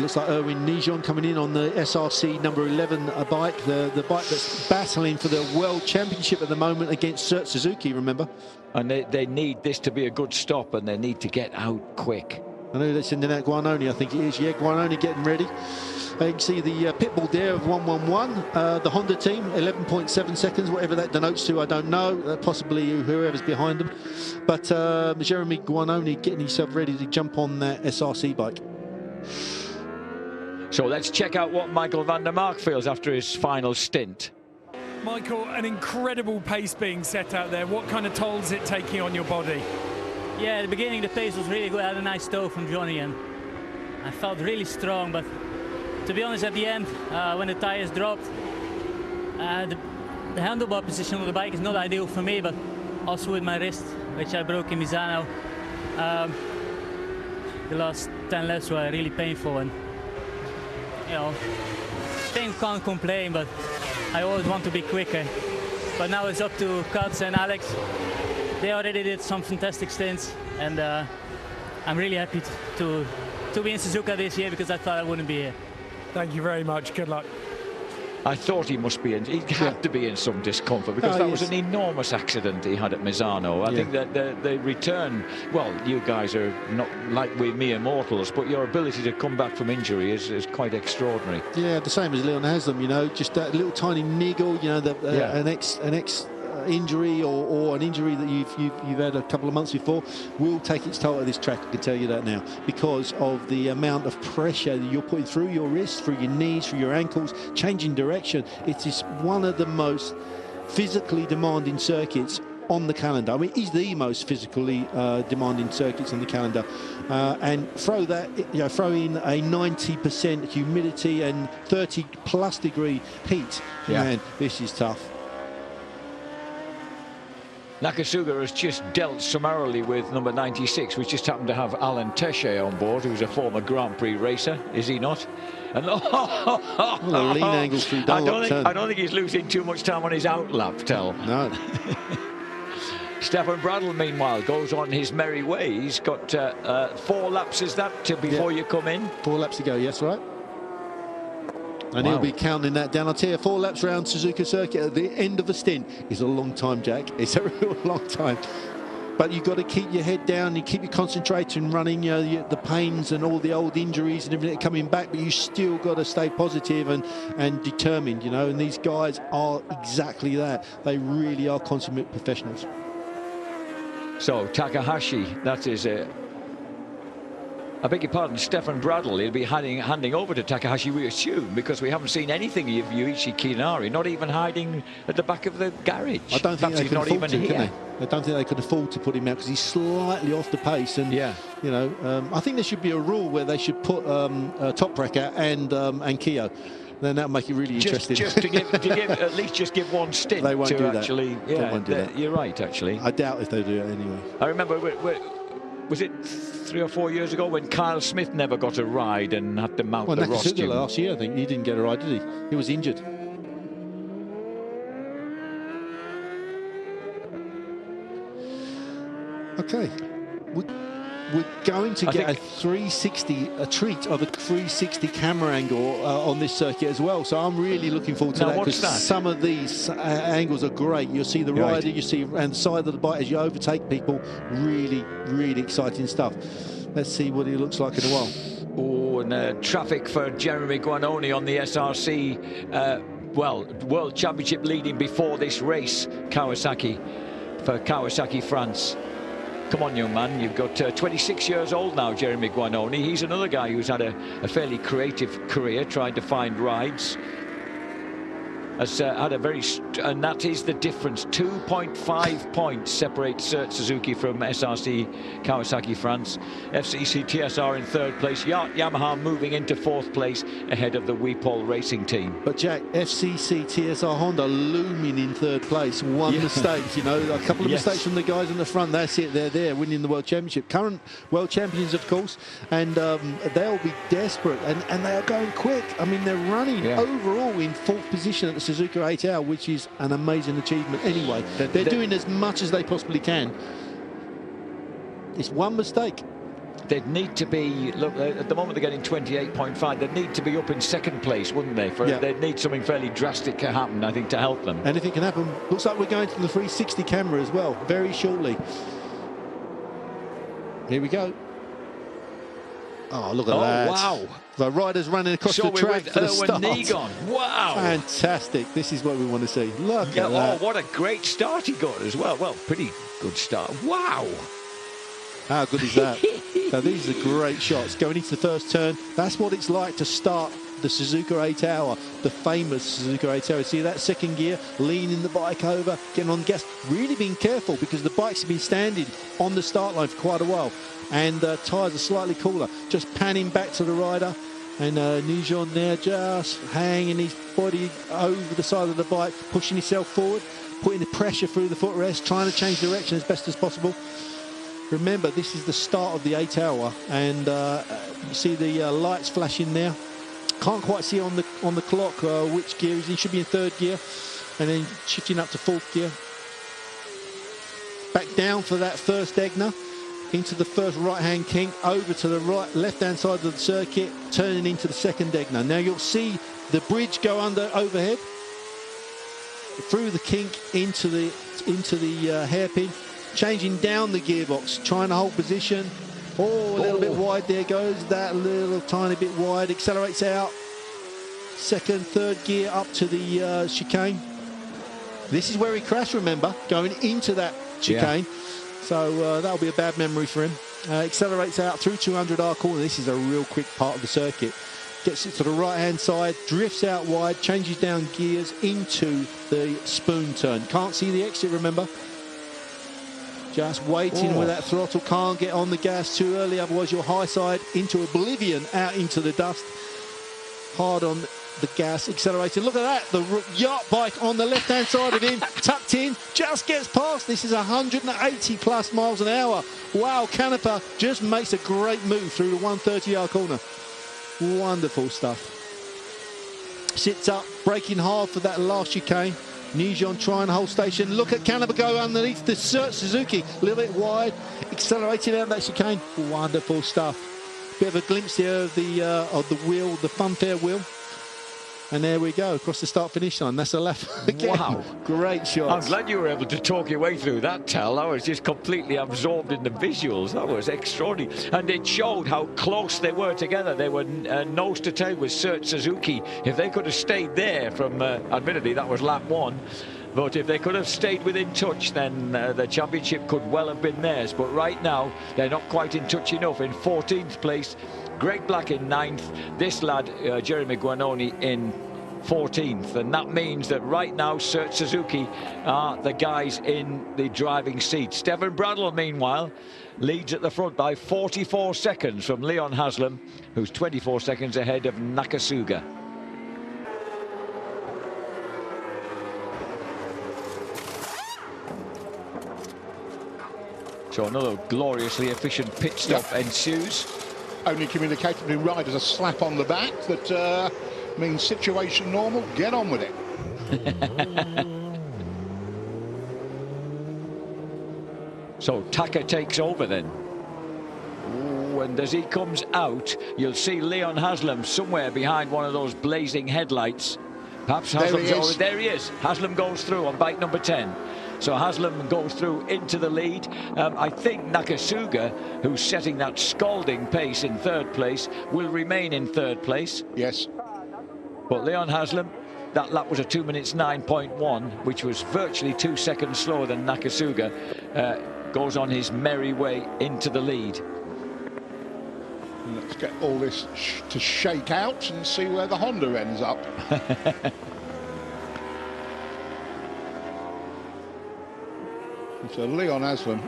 looks like Erwin Nijon coming in on the SRC number 11 bike, the bike that's battling for the World Championship at the moment against Suzuki, remember? And they need this to be a good stop, and they need to get out quick. I know that's in that Guanoni, I think it is. Yeah, Guanoni getting ready. You can see the pit bull there of 111. The Honda team, 11.7 seconds, whatever that denotes to, I don't know. Possibly whoever's behind them. But Jeremy Guanoni getting himself ready to jump on that SRC bike. So let's check out what Michael van der Mark feels after his final stint. Michael, an incredible pace being set out there. What kind of toll is it taking on your body? Yeah, at the beginning the pace was really good. I had a nice toe from Johnny and I felt really strong, but to be honest, at the end, when the tires dropped, the handlebar position of the bike is not ideal for me, but also with my wrist, which I broke in Misano, the last 10 laps were really painful, and you know, can't complain, but I always want to be quicker. But now it's up to Katz and Alex. They already did some fantastic stints, and I'm really happy to be in Suzuka this year, because I thought I wouldn't be here. Thank you very much. Good luck. I thought he must be in. He had to be in some discomfort, because that was an enormous accident he had at Misano. I think that the return. Well, you guys are not like we mere mortals, but your ability to come back from injury is quite extraordinary. Yeah, the same as Leon Haslam. You know, just that little tiny niggle. You know, an ex injury or an injury that you've had a couple of months before will take its toll at this track. I can tell you that now, because of the amount of pressure that you're putting through your wrists, through your knees, through your ankles, changing direction. It is one of the most physically demanding circuits on the calendar. I mean, it's the most physically demanding circuits on the calendar, and throw in a 90% humidity and 30+ degree heat. Man, this is tough. Nakasuga has just dealt summarily with number 96, which just happened to have Alan Tesche on board, who's a former Grand Prix racer, is he not? And a lean angle through Dunlop turn. I don't think he's losing too much time on his outlap, Tel. No. Stefan Bradl, meanwhile, goes on his merry way. He's got 4 laps, is that, before you come in? 4 laps to go, yes, right. And he'll be counting that down. I'll tell you, 4 laps around Suzuka circuit at the end of a stint is a long time, Jack. It's a real long time. But you've got to keep your head down, you keep your concentration running, you know, the pains and all the old injuries and everything coming back, but you still got to stay positive and determined, you know, and these guys are exactly that. They really are consummate professionals. So Takahashi, that is I beg your pardon, Stefan Bradl. He'll be handing over to Takahashi, we assume, because we haven't seen anything of Yuichi Kinari, not even hiding at the back of the garage. I don't think they he's could not afford even to, here. can they? I don't think they could afford to put him out because he's slightly off the pace. And yeah, you know, I think there should be a rule where they should put Toprak and Keogh. Then that'll make it really interesting. Just to give at least just give one stint. They won't to do that. Actually, yeah, they won't do that. You're right, actually. I doubt if they do it anyway. I remember, was it 3 or 4 years ago when Kyle Smith never got a ride and had to mount the rostrum? Last year, I think he didn't get a ride, did he? He was injured. Okay. We're going to get a 360, a treat of a 360 camera angle on this circuit as well. So I'm really looking forward to that, because some of these angles are great. You'll see the rider, you see and the side of the bike as you overtake people. Really, really exciting stuff. Let's see what he looks like in a while. Oh, and traffic for Jeremy Guanoni on the SRC. Well, World Championship leading before this race, Kawasaki, for Kawasaki France. Come on, young man, you've got 26 years old now, Jeremy Guanoni. He's another guy who's had a fairly creative career trying to find rides. Has had a very, and that is the difference. 2.5 points separate Suzuki from SRC Kawasaki France. FCC TSR in 3rd place. Yamaha moving into 4th place ahead of the Weepol Racing team. But Jack, FCC TSR Honda looming in 3rd place. One mistake, you know, a couple of mistakes from the guys in the front. That's it. They're there winning the World Championship. Current World Champions, of course, and they'll be desperate, and they are going quick. I mean, they're running overall in 4th position at the Suzuka 8-hour, which is an amazing achievement anyway. They're doing as much as they possibly can. It's one mistake. They'd need to be, look, at the moment they're getting 28.5. They'd need to be up in 2nd place, wouldn't they? They'd need something fairly drastic to happen, I think, to help them. Anything can happen. Looks like we're going to the 360 camera as well, very shortly. Here we go. Oh, look at that. Wow. The rider's running across the track for the start. Wow. Fantastic. This is what we want to see. Look at that. Oh, what a great start he got as well. Well, pretty good start. Wow. How good is that? So these are great shots. Going into the first turn, that's what it's like to start the Suzuka 8-hour, the famous Suzuka 8-hour. See that 2nd gear, leaning the bike over, getting on the gas, really being careful because the bikes have been standing on the start line for quite a while. And tyres are slightly cooler. Just panning back to the rider. And Nijong there just hanging his body over the side of the bike, pushing himself forward, putting the pressure through the footrest, trying to change direction as best as possible. Remember, this is the start of the 8-hour, and you see the lights flashing there. Can't quite see on the clock which gear he's in. Should be in 3rd gear, and then shifting up to 4th gear. Back down for that first Egner. Into the first right-hand kink, over to the left-hand side of the circuit, turning into the 2nd Egner. Now you'll see the bridge go overhead, through the kink into the hairpin, changing down the gearbox, trying to hold position. Oh, a little bit wide there goes, that little tiny bit wide, accelerates out. 2nd, 3rd gear up to the chicane. This is where he crashed, remember, going into that chicane. So that'll be a bad memory for him. Accelerates out through 200R corner. This is a real quick part of the circuit. Gets it to the right-hand side, drifts out wide, changes down gears into the spoon turn. Can't see the exit, remember. Just waiting with that throttle. Can't get on the gas too early, otherwise you're high side into oblivion, out into the dust. Hard on the gas, accelerating. Look at that, the yacht bike on the left-hand side of him, tucked in, just gets past. This is 180 plus miles an hour. Wow, Canepa just makes a great move through the 130-yard corner. Wonderful stuff. Sits up, braking hard for that last chicane. Nijong trying to hold station. Look at Canepa go underneath the Suzuki, a little bit wide, accelerating out that chicane. Wonderful stuff. Bit of a glimpse here of the wheel, the funfair wheel. And there we go, across the start-finish line. That's a lap again. Wow. Great shot. I'm glad you were able to talk your way through that, Tal. I was just completely absorbed in the visuals. That was extraordinary. And it showed how close they were together. They were nose to tail with Suzuki. If they could have stayed there from, admittedly, that was lap 1. But if they could have stayed within touch, then the championship could well have been theirs. But right now, they're not quite in touch enough. In 14th place, Greg Black in 9th. This lad, Jeremy Guanoni, in 14th, and that means that right now Suzuki are the guys in the driving seat. Stefan Bradl, meanwhile, leads at the front by 44 seconds from Leon Haslam, who's 24 seconds ahead of Nakasuga. So another gloriously efficient pit stop ensues. Only communicated to riders a slap on the back that means situation normal, get on with it. So Taka takes over then. Ooh, and as he comes out, you'll see Leon Haslam somewhere behind one of those blazing headlights. Perhaps Haslam's there he is. Haslam goes through on bike number 10. So Haslam goes through into the lead. I think Nakasuga, who's setting that scalding pace in 3rd place, will remain in 3rd place. Yes. But Leon Haslam, that lap was a 2 minutes 9.1, which was virtually 2 seconds slower than Nakasuga, goes on his merry way into the lead. Let's get all this to shake out and see where the Honda ends up. So Leon Haslam,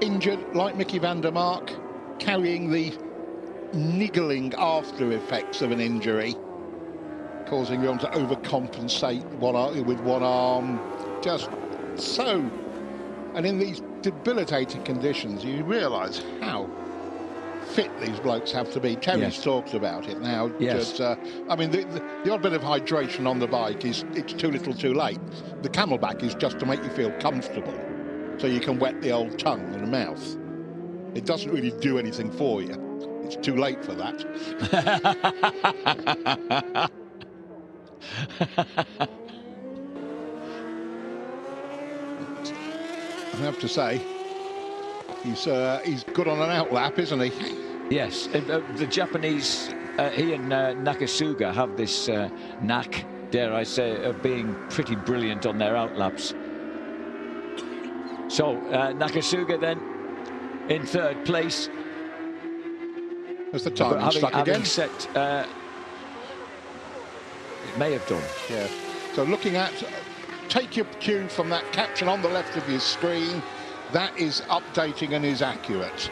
injured like Mickey van der Mark, carrying the niggling after effects of an injury, causing him to overcompensate with one arm. Just so, and in these debilitating conditions, you realise how fit these blokes have to be. Terry's talked about it now. Yes. Just, I mean, the odd bit of hydration on the bike it's too little too late. The Camelback is just to make you feel comfortable, so you can wet the old tongue and mouth. It doesn't really do anything for you. It's too late for that. I have to say, he's good on an outlap, isn't he? Yes, the Japanese, he and Nakasuga have this knack, dare I say, of being pretty brilliant on their outlaps. So Nakasuga then in 3rd place. Has the timing stuck again? Set, it may have done. Yeah. So looking at, take your cue from that caption on the left of your screen. That is updating and is accurate.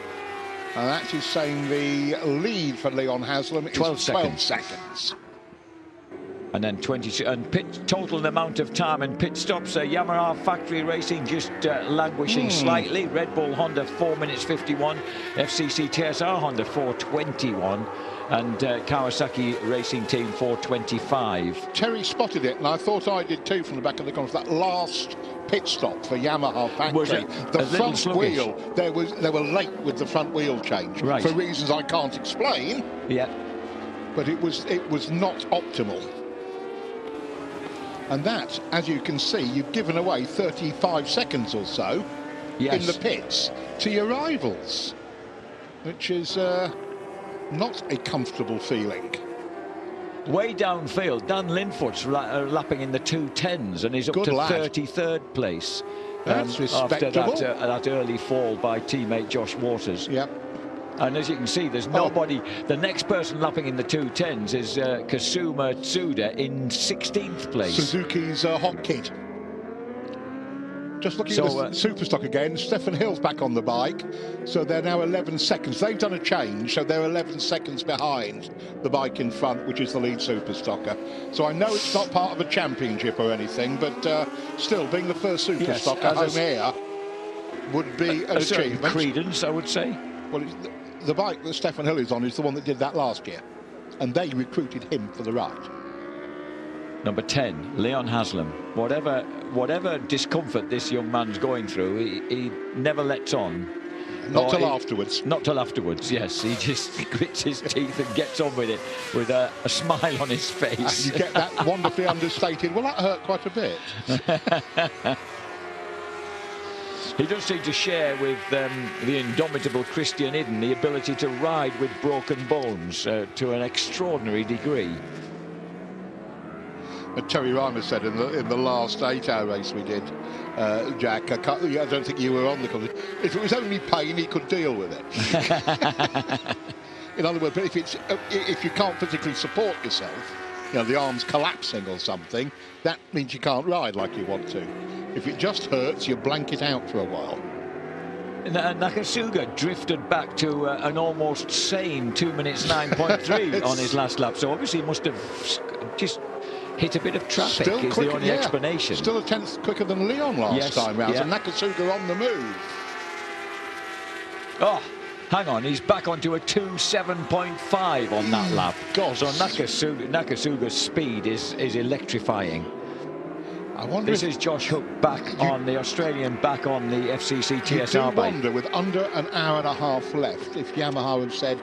And that is saying the lead for Leon Haslam is 12 seconds. And then 20, and total amount of time and pit stops. Yamaha Factory Racing just languishing slightly. Red Bull Honda 4 minutes 51. FCC TSR Honda 4:21. And Kawasaki Racing Team 4:25. Terry spotted it, and I thought I did too from the back of the corner. That last pit stop for Yamaha Factory, the front wheel, they were late with the front wheel change for reasons I can't explain. Yeah, but it was not optimal. And that, as you can see, you've given away 35 seconds or so in the pits to your rivals, which is not a comfortable feeling. Way downfield, Dan Linfoot's lapping in the 2:10s and he's up to 33rd place. That's respectable. After that early fall by teammate Josh Waters. Yep. And as you can see, there's nobody. The next person lapping in the 2:10s is Kasuma Tsuda in 16th place. Suzuki's hot kid. Just looking at the Superstock again, Stefan Hill's back on the bike, so they're now 11 seconds. They've done a change, so they're 11 seconds behind the bike in front, which is the lead Superstocker. So I know it's not part of a championship or anything, but still, being the first Superstocker home here would be an achievement. Credence, I would say. Well, the bike that Stefan Hill is on is the one that did that last year, and they recruited him for the ride. Number 10, Leon Haslam. Whatever discomfort this young man's going through, he never lets on. Not till afterwards. Not till afterwards, yes. He just grits his teeth and gets on with it with a smile on his face. And you get that wonderfully understated, well, that hurt quite a bit. He does seem to share with the indomitable Christian Idden the ability to ride with broken bones to an extraordinary degree. But Terry Reimer said in the last 8-hour race we did, Jack, I don't think you were on the call. If it was only pain, he could deal with it. In other words, but if you can't physically support yourself, you know, the arm's collapsing or something, that means you can't ride like you want to. If it just hurts, you blank it out for a while. Nakasuga drifted back to an almost sane 2 minutes 9.3 on his last lap, so obviously he must have just hit a bit of traffic. Still is quicker, the only explanation. Still a tenth quicker than Leon last time round, and Nakasuga on the move. Oh, hang on, he's back onto a 2.7.5 on that lap. God. So Nakasuga's speed is electrifying. I wonder this is Josh Hook back on the Australian, back on the FCC TSR bike. I wonder, with under an hour and a half left, if Yamaha had said,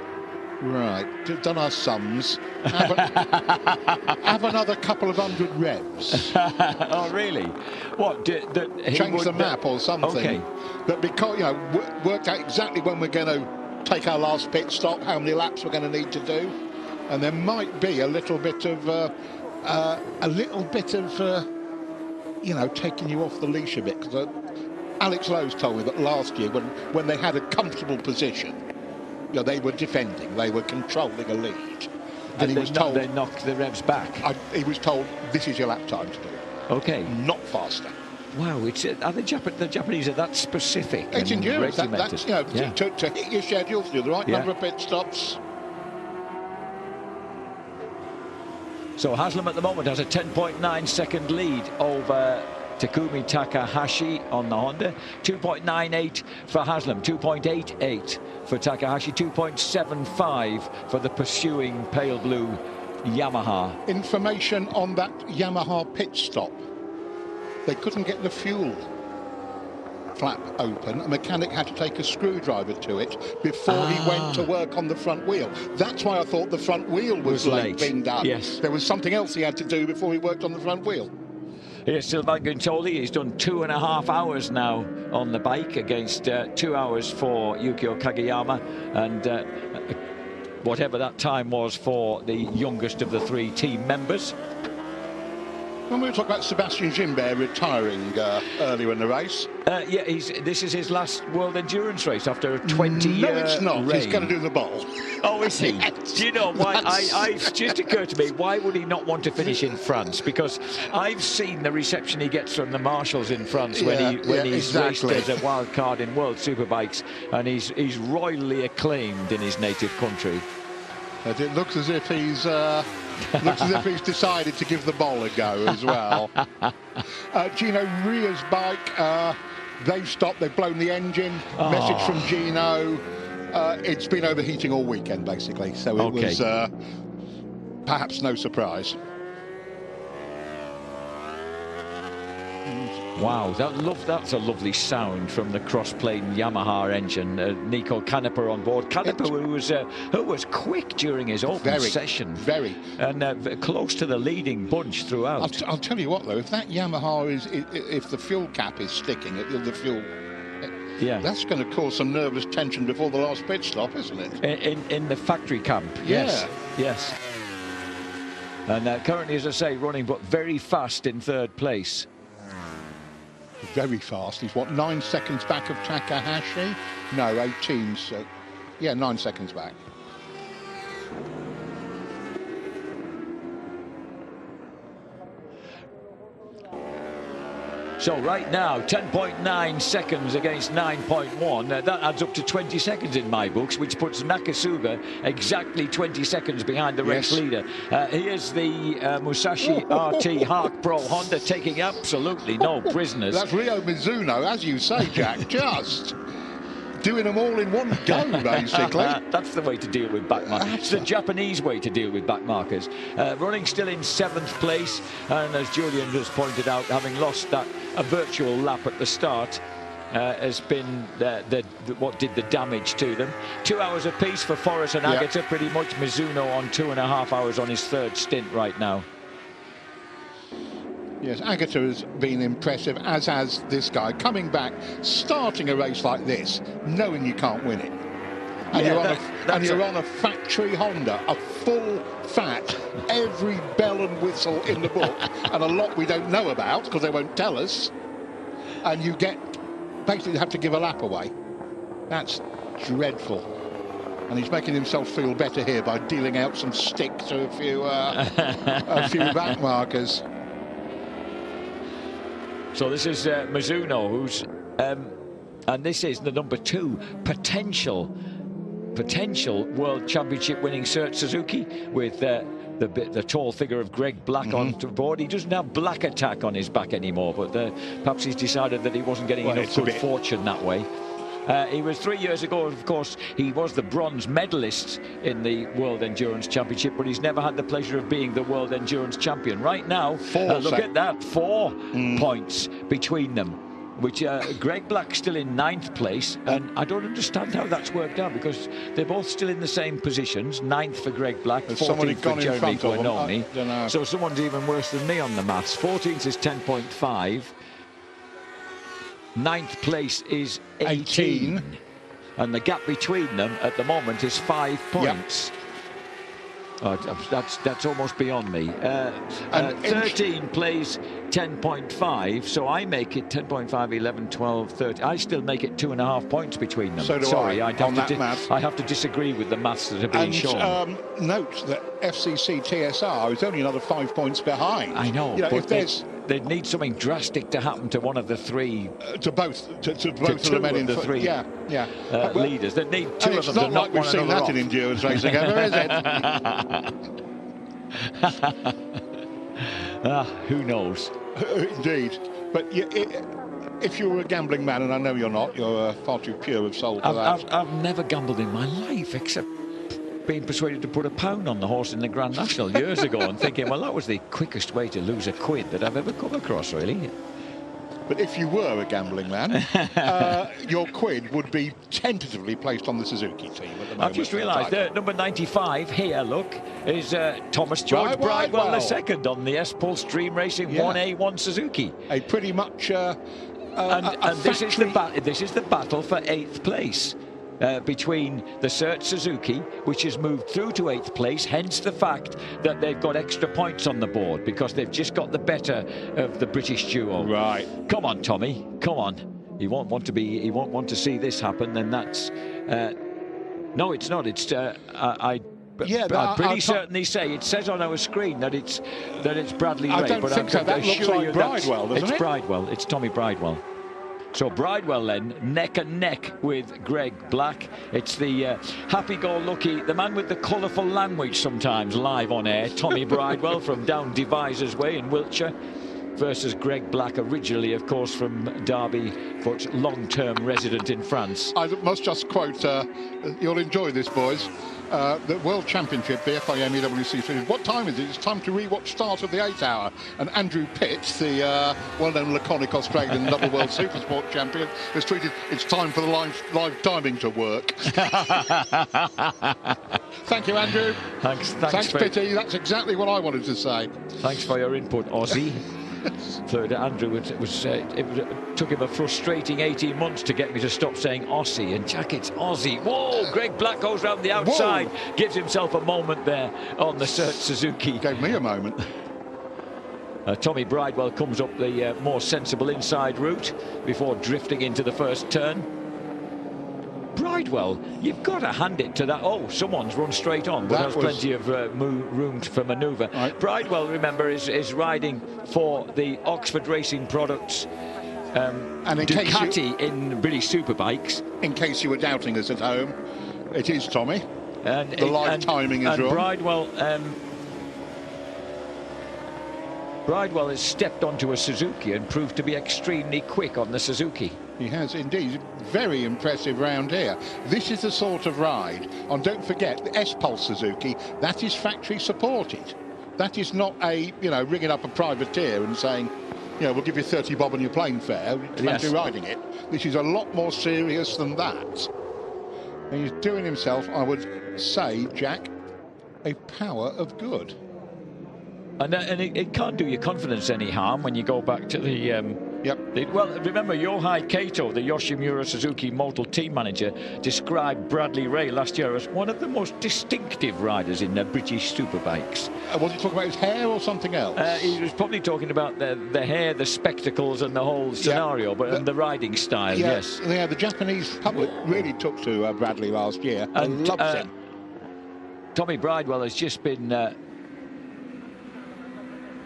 right, done our sums, have another couple of 100 revs. Oh, really? What? Change the map or something. Okay. But because, you know, worked out exactly when we're going to take our last pit stop, how many laps we're going to need to do, and there might be a little bit of, you know, taking you off the leash a bit. Because Alex Lowe's told me that last year, when they had a comfortable position, you know, they were defending, they were controlling a lead. And he was told they knocked the revs back. He was told, this is your lap time to do. Okay. Not faster. Wow, it's the Japanese are that specific. It's endurance. That's, you know, to hit your schedules, do the right number of pit stops. So Haslam at the moment has a 10.9 second lead over Takumi Takahashi on the Honda. 2.98 for Haslam, 2.88 for Takahashi, 2.75 for the pursuing pale blue Yamaha. Information on that Yamaha pit stop. They couldn't get the fuel flap open. A mechanic had to take a screwdriver to it before he went to work on the front wheel. That's why I thought the front wheel was late being done. Yes. There was something else he had to do before he worked on the front wheel. Here's Sylvain Guintoli. He's done 2.5 hours now on the bike against 2 hours for Yukio Kageyama, and whatever that time was for the youngest of the 3 team members. When we were talking about Sebastian Gimbert retiring earlier in the race. Yeah, this is his last World Endurance race after a 20-year No, it's not. reign. He's going to do the bowl. Oh, is he? Yes. Do you know why? It just occurred to me, why would he not want to finish in France? Because I've seen the reception he gets from the marshals in France when he's raced as a wild card in World Superbikes, and he's royally acclaimed in his native country. But it looks as if he's decided to give the bowl a go as well. Gino Ria's bike, they've stopped, they've blown the engine. Message from Gino. It's been overheating all weekend, basically, so it was perhaps no surprise. Wow, that's a lovely sound from the cross-plane Yamaha engine. Nico Canepa on board. Canepa, who was quick during his open session. Very. And close to the leading bunch throughout. I'll tell you what, though, if that Yamaha if the fuel cap is sticking, the fuel... Yeah, that's going to cause some nervous tension before the last pit stop, isn't it? In the factory camp, yes. Yes. And currently, as I say, running, but very fast in 3rd place. Very fast. He's, 9 seconds back of Takahashi? No, 18. So, yeah, 9 seconds back. So right now, 10.9 seconds against 9.1. That adds up to 20 seconds in my books, which puts Nakasuga exactly 20 seconds behind the race leader. Here's the Musashi RT Hark Pro Honda taking absolutely no prisoners. That's Ryo Mizuno, as you say, Jack, just doing them all in one go, basically. That's the way to deal with backmarkers. It's the Japanese way to deal with backmarkers. Running still in 7th place, and as Julian just pointed out, having lost a virtual lap at the start, has been what did the damage to them. 2 hours apiece for Forrest and Agata, pretty much. Mizuno on 2.5 hours on his 3rd stint right now. Yes, Agata has been impressive, as has this guy. Coming back, starting a race like this, knowing you can't win it. And you're on a factory Honda, a full fat, every bell and whistle in the book, and a lot we don't know about because they won't tell us. And you basically have to give a lap away. That's dreadful. And he's making himself feel better here by dealing out some stick to a few back markers. So this is Mizuno, who's and this is the number 2 potential World Championship winning Search Suzuki with the tall figure of Greg Black on board. He doesn't have Black Attack on his back anymore, but perhaps he's decided that he wasn't getting enough good fortune that way. He was 3 years ago, of course, he was the bronze medalist in the World Endurance Championship, but he's never had the pleasure of being the World Endurance Champion. Right now, look at that, 4 points between them, which Greg Black's still in 9th place, and I don't understand how that's worked out because they're both still in the same positions. 9th for Greg Black, 14th for Jeremy Guarnoni. So someone's even worse than me on the maths. 14th is 10.5. 9th place is 18. And the gap between them at the moment is 5 points. That's almost beyond me. 13 plays 10.5, so I make it 10.5, 11, 12, 13. I still make it 2.5 points between them. So do Sorry, I have to disagree with the maths that are being shown. Note that FCC TSR is only another 5 points behind. I know, but if there's... They'd need something drastic to happen to one of the 3. To both of the men in the 3 leaders. They'd need 2 of them to knock one another off. It's not like we've seen that in endurance racing ever, is it? Who knows? Indeed. But if you were a gambling man, and I know you're not, you're far too pure of soul for that. I've never gambled in my life, except being persuaded to put £1 on the horse in the Grand National years ago and thinking, well, that was the quickest way to lose a quid that I've ever come across, really. But if you were a gambling man, your quid would be tentatively placed on the Suzuki team at the moment. I've just realised that number 95 here, look, is Thomas George Bridewell II on the S-Pulse Stream Racing 1A1 Suzuki. A pretty much and this is the battle for 8th place. Between the Search Suzuki, which has moved through to 8th place, hence the fact that they've got extra points on the board because they've just got the better of the British duo. Right. Come on, Tommy. Come on. He won't want to see this happen. Then that's no, it's not. It's I'd pretty certainly say it says on our screen that it's Bradley Ray. I don't think so. That looks like Bridewell, doesn't it? It's Bridewell. It's Tommy Bridewell. So Bridewell then, neck and neck with Greg Black. It's the happy-go-lucky, the man with the colourful language sometimes live on air, Tommy Bridewell from down Devizes Way in Wiltshire, versus Greg Black, originally, of course, from Derby, but long-term resident in France. I must just quote, you'll enjoy this, boys, the World Championship, the FIM EWC series. What time is it? It's time to rewatch start of the 8 hour. And Andrew Pitt, the well-known laconic Australian double World Supersport champion, has tweeted, it's time for the live timing to work. Thank you, Andrew. Thanks, Pitty. That's exactly what I wanted to say. Thanks for your input, Aussie. So Andrew, it took him a frustrating 18 months to get me to stop saying Aussie, and Jack, it's Aussie. Whoa, Greg Black goes round the outside, gives himself a moment there on the Search Suzuki. Gave me a moment. Tommy Bridewell comes up the more sensible inside route before drifting into the first turn. Bridewell, you've got to hand it to that. Oh, someone's run straight on, but has plenty of room for manoeuvre. Right. Bridewell, remember, is riding for the Oxford Racing Products and Ducati in British Superbikes. In case you were doubting us at home, it is Tommy. And the live timing is wrong. Bridewell has stepped onto a Suzuki and proved to be extremely quick on the Suzuki. He has indeed. Very impressive round here. This is the sort of ride, and don't forget the S-Pulse Suzuki, that is factory supported. That is not a, ringing up a privateer and saying, we'll give you 30 bob on your plane fare, fancy riding it. This is a lot more serious than that. And he's doing himself, I would say, Jack, a power of good. And it can't do your confidence any harm when you go back to the Yep. Well, remember, Yohei Kato, the Yoshimura Suzuki Motor team manager, described Bradley Ray last year as one of the most distinctive riders in the British superbikes. Was he talking about his hair or something else? He was probably talking about the hair, the spectacles, and the whole scenario, and the riding style. Yes. Yeah, the Japanese public really took to Bradley last year. And loves him. Tommy Bridewell has just been.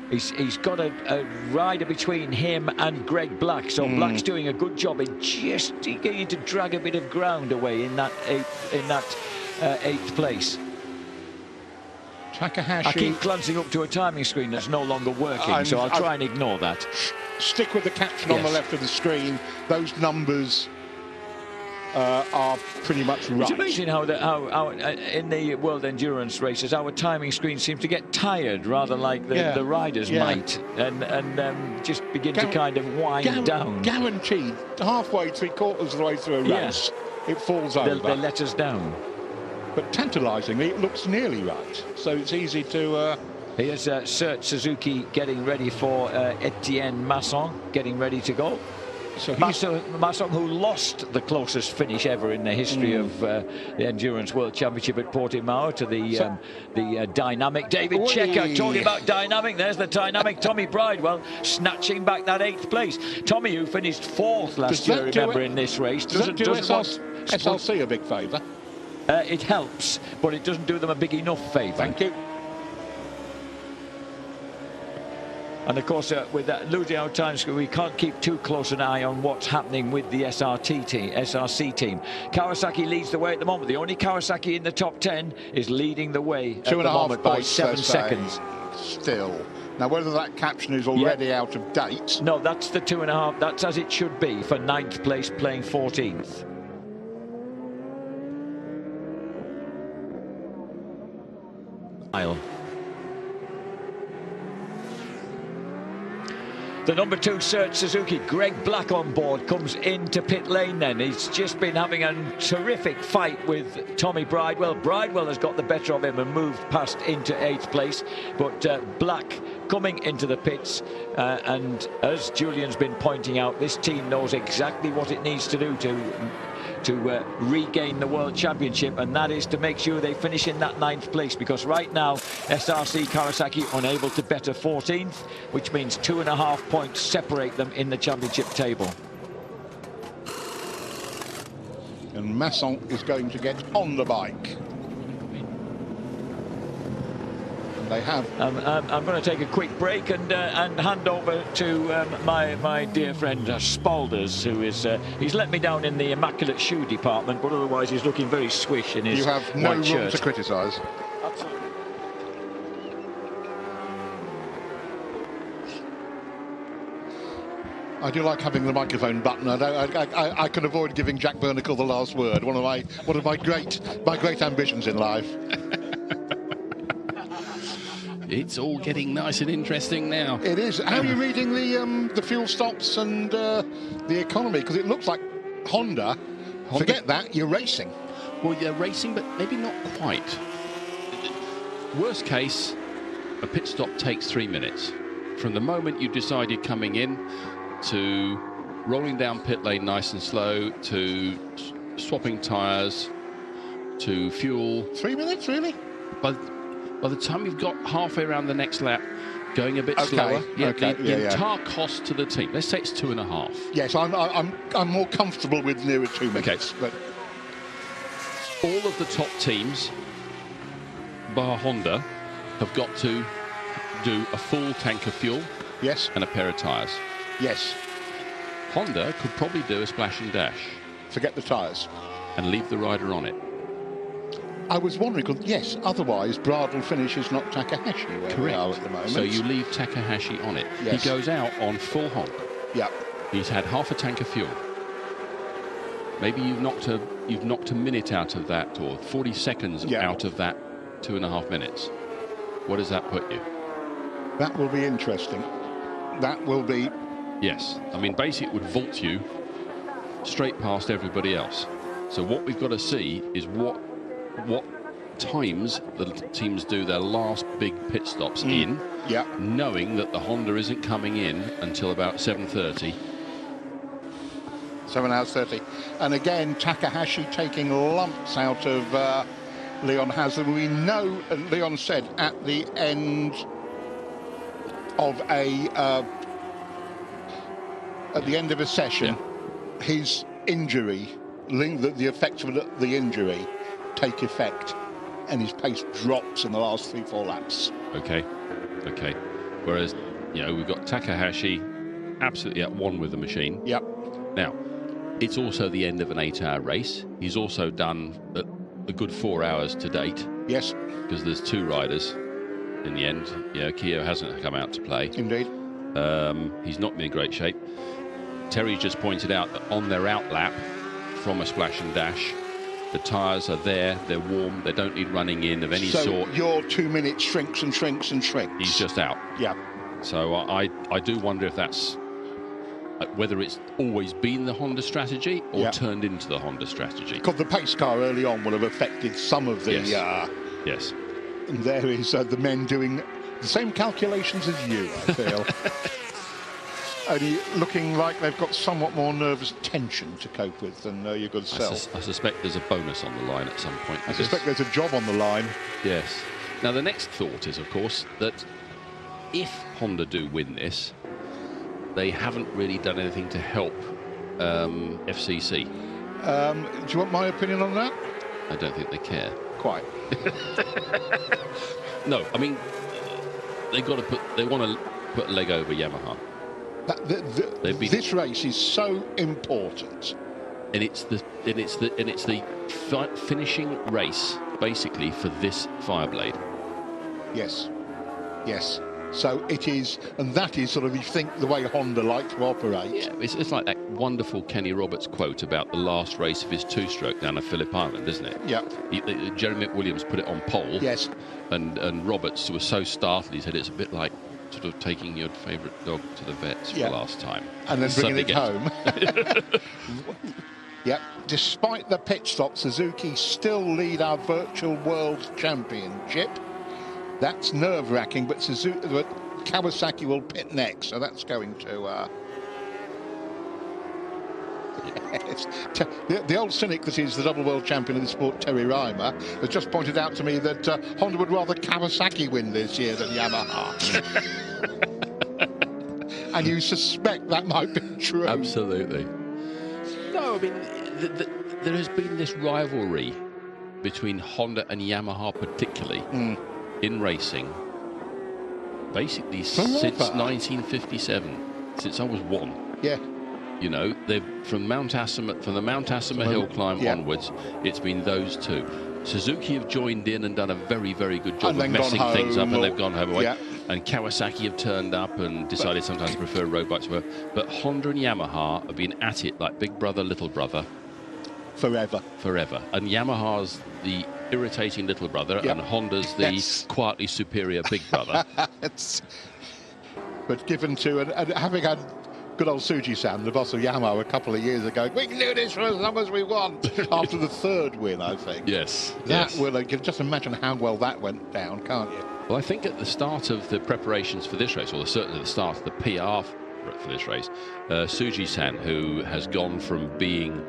He's got a rider between him and Greg Black, so Black's doing a good job in just getting to drag a bit of ground away in that eighth place. Takahashi. I keep glancing up to a timing screen that's no longer working, so I'll try and ignore that. Stick with the caption on the left of the screen. Those numbers are pretty much right. It's amazing how in the World Endurance races our timing screen seems to get tired, rather like the riders might, and just begin to kind of wind down. Guaranteed, halfway, 3/4 of the way through a race, it falls over. They let us down. But tantalisingly, it looks nearly right, so it's easy to... Here's Sert Suzuki getting ready for Etienne Masson, getting ready to go. So Masson, who lost the closest finish ever in the history of the Endurance World Championship at Portimao to the dynamic David Checker. Talking about dynamic, there's the dynamic Tommy Bridewell snatching back that 8th place. Tommy, who finished 4th last year, remember, in this race. Does that do SLC a big favour? It helps, but it doesn't do them a big enough favour. Thank you. And of course, with that losing our time, we can't keep too close an eye on what's happening with the SRC team. Kawasaki leads the way at the moment. The only Kawasaki in the top 10 is leading the way at the moment by 7 seconds. Still. Now, whether that caption is already out of date. No, that's the 2.5. That's as it should be for 9th place, playing 14th. The number 2 Sert Suzuki, Greg Black on board, comes into pit lane then. He's just been having a terrific fight with Tommy Bridewell. Bridewell has got the better of him and moved past into 8th place. But Black coming into the pits. And as Julian's been pointing out, this team knows exactly what it needs to do to regain the World Championship, and that is to make sure they finish in that 9th place, because right now SRC Kawasaki unable to better 14th, which means 2.5 points separate them in the championship table. And Masson is going to get on the bike. They have. I'm going to take a quick break and hand over to my dear friend Spalders, who is he's let me down in the immaculate shoe department, but otherwise he's looking very swish in his white shirt. You have no room to criticise. Absolutely. I do like having the microphone button. I can avoid giving Jack Bernacle the last word. One of my great ambitions in life. It's all getting nice and interesting now. It is. How are you reading the fuel stops and the economy? Because it looks like Honda, forget that, you're racing. Well, you're racing, but maybe not quite. Worst case, a pit stop takes 3 minutes. From the moment you decided coming in to rolling down pit lane nice and slow, to swapping tyres, to fuel. 3 minutes, really? By the time you've got halfway around the next lap, going a bit slower, the entire cost to the team. Let's say it's 2.5. Yes, I'm more comfortable with nearer 2 minutes. Okay. But all of the top teams, bar Honda, have got to do a full tank of fuel. Yes. And a pair of tyres. Yes. Honda could probably do a splash and dash. Forget the tyres. And leave the rider on it. I was wondering, because yes, otherwise Bradle finishes not Takahashi where we are at the moment. So you leave Takahashi on it. Yes. He goes out on full honk. Yep. He's had half a tank of fuel. Maybe you've knocked a minute out of that, or 40 seconds out of that 2.5 minutes. What does that put you? That will be interesting. That will be. Yes. I mean, basically, it would vault you straight past everybody else. So what we've got to see is what times the teams do their last big pit stops in, knowing that the Honda isn't coming in until about 7:30. 7 hours 30. And again, Takahashi taking lumps out of Leon Haslam. We know, Leon said at the end of a session, his injury, the effects of the injury take effect, and his pace drops in the last 3-4 laps. Okay. Whereas, we've got Takahashi absolutely at one with the machine. Yep. Now, it's also the end of an 8-hour race. He's also done a good 4 hours to date. Yes. Because there's 2 riders in the end. Keogh hasn't come out to play. Indeed. He's not in great shape. Terry just pointed out that on their out lap from a splash and dash, the tyres are there, they're warm, they don't need running in of any sort. Your 2 minutes shrinks and shrinks and shrinks. He's just out. Yeah. So I do wonder if that's whether it's always been the Honda strategy or turned into the Honda strategy. Because the pace car early on would have affected some of the... Yes. And there is the men doing the same calculations as you, I feel. Only looking like they've got somewhat more nervous tension to cope with than your good self. I suspect there's a bonus on the line at some point. I suspect there's a job on the line. Yes. Now, the next thought is, of course, that if Honda do win this, they haven't really done anything to help FCC. Do you want my opinion on that? I don't think they care. Quite. No, I mean, they want to put a leg over Yamaha. This race is so important, and it's the finishing race basically for this Fireblade. Yes. So it is, and that is sort of, you think, the way Honda like to operate. Yeah, it's like that wonderful Kenny Roberts quote about the last race of his 2-stroke down at Phillip Island, isn't it? Yeah. Jeremy Williams put it on pole. Yes. And Roberts was so startled, he said it's a bit like sort of taking your favourite dog to the vets for the last time. And then bringing it home. Yep. Despite the pit stop, Suzuki still lead our virtual World Championship. That's nerve-wracking, but Kawasaki will pit next, so that's going to... Yes. The old cynic that is the double world champion of the sport, Terry Reimer, has just pointed out to me that Honda would rather Kawasaki win this year than Yamaha. And you suspect that might be true. Absolutely. No, I mean, there has been this rivalry between Honda and Yamaha particularly in racing, basically since 1957, since I was 1. Yeah. They've from the Mount Asama hill climb onwards, it's been those two. Suzuki have joined in and done a very, very good job of messing things up, and they've gone home away. Yeah. And Kawasaki have turned up and decided sometimes to prefer road bikes. But Honda and Yamaha have been at it like big brother, little brother. Forever. And Yamaha's the irritating little brother, and Honda's the quietly superior big brother. But given to, and having had good old Suji-san, the boss of Yamaha, a couple of years ago, we can do this for as long as we want, after the 3rd win, I think. Yes. You can just imagine how well that went down, can't you? Well, I think at the start of the preparations for this race, or certainly at the start of the PR for this race, Suji-san, who has gone from being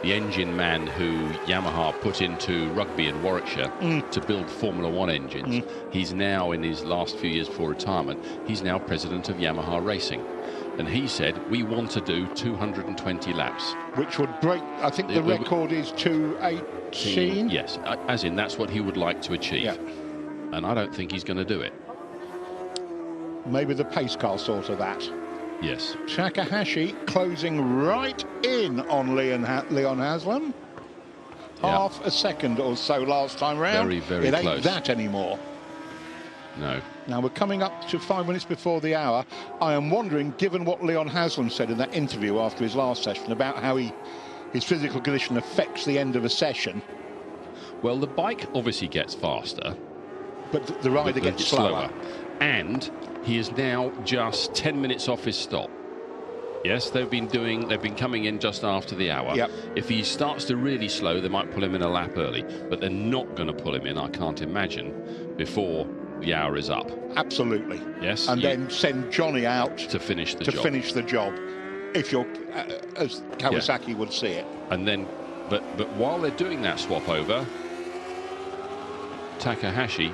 the engine man who Yamaha put into rugby in Warwickshire to build Formula 1 engines, he's now, in his last few years before retirement, he's now president of Yamaha Racing. And he said, we want to do 220 laps. Which would break, I think the record is 218? Yes, as in that's what he would like to achieve. Yeah. And I don't think he's going to do it. Maybe the pace car sort of that. Yes. Takahashi closing right in on Leon Haslam. Half a second or so last time round. Very, very close. It ain't that anymore. No. Now we're coming up to 5 minutes before the hour. I am wondering, given what Leon Haslam said in that interview after his last session about how his physical condition affects the end of a session. Well, the bike obviously gets faster, but the rider gets slower. And he is now just 10 minutes off his stop. Yes, they've been coming in just after the hour. Yep. If he starts to really slow, they might pull him in a lap early, but they're not going to pull him in, I can't imagine, before the hour is up. Absolutely. Yes. And then send Johnny out to finish the job. If you're, as Kawasaki would see it. And then, but while they're doing that swap over, Takahashi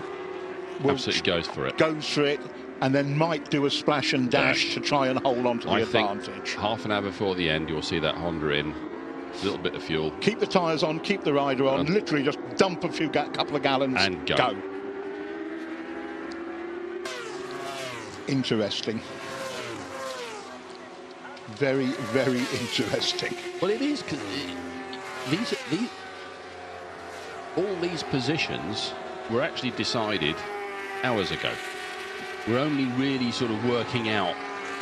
absolutely goes for it. Goes for it, and then might do a splash and dash to try and hold on to the advantage. Think half an hour before the end, you'll see that Honda in. A little bit of fuel. Keep the tyres on, keep the rider on, literally just dump a couple of gallons and go. Interesting. Very, very interesting. Well, it is, because all these positions were actually decided hours ago. We're only really sort of working out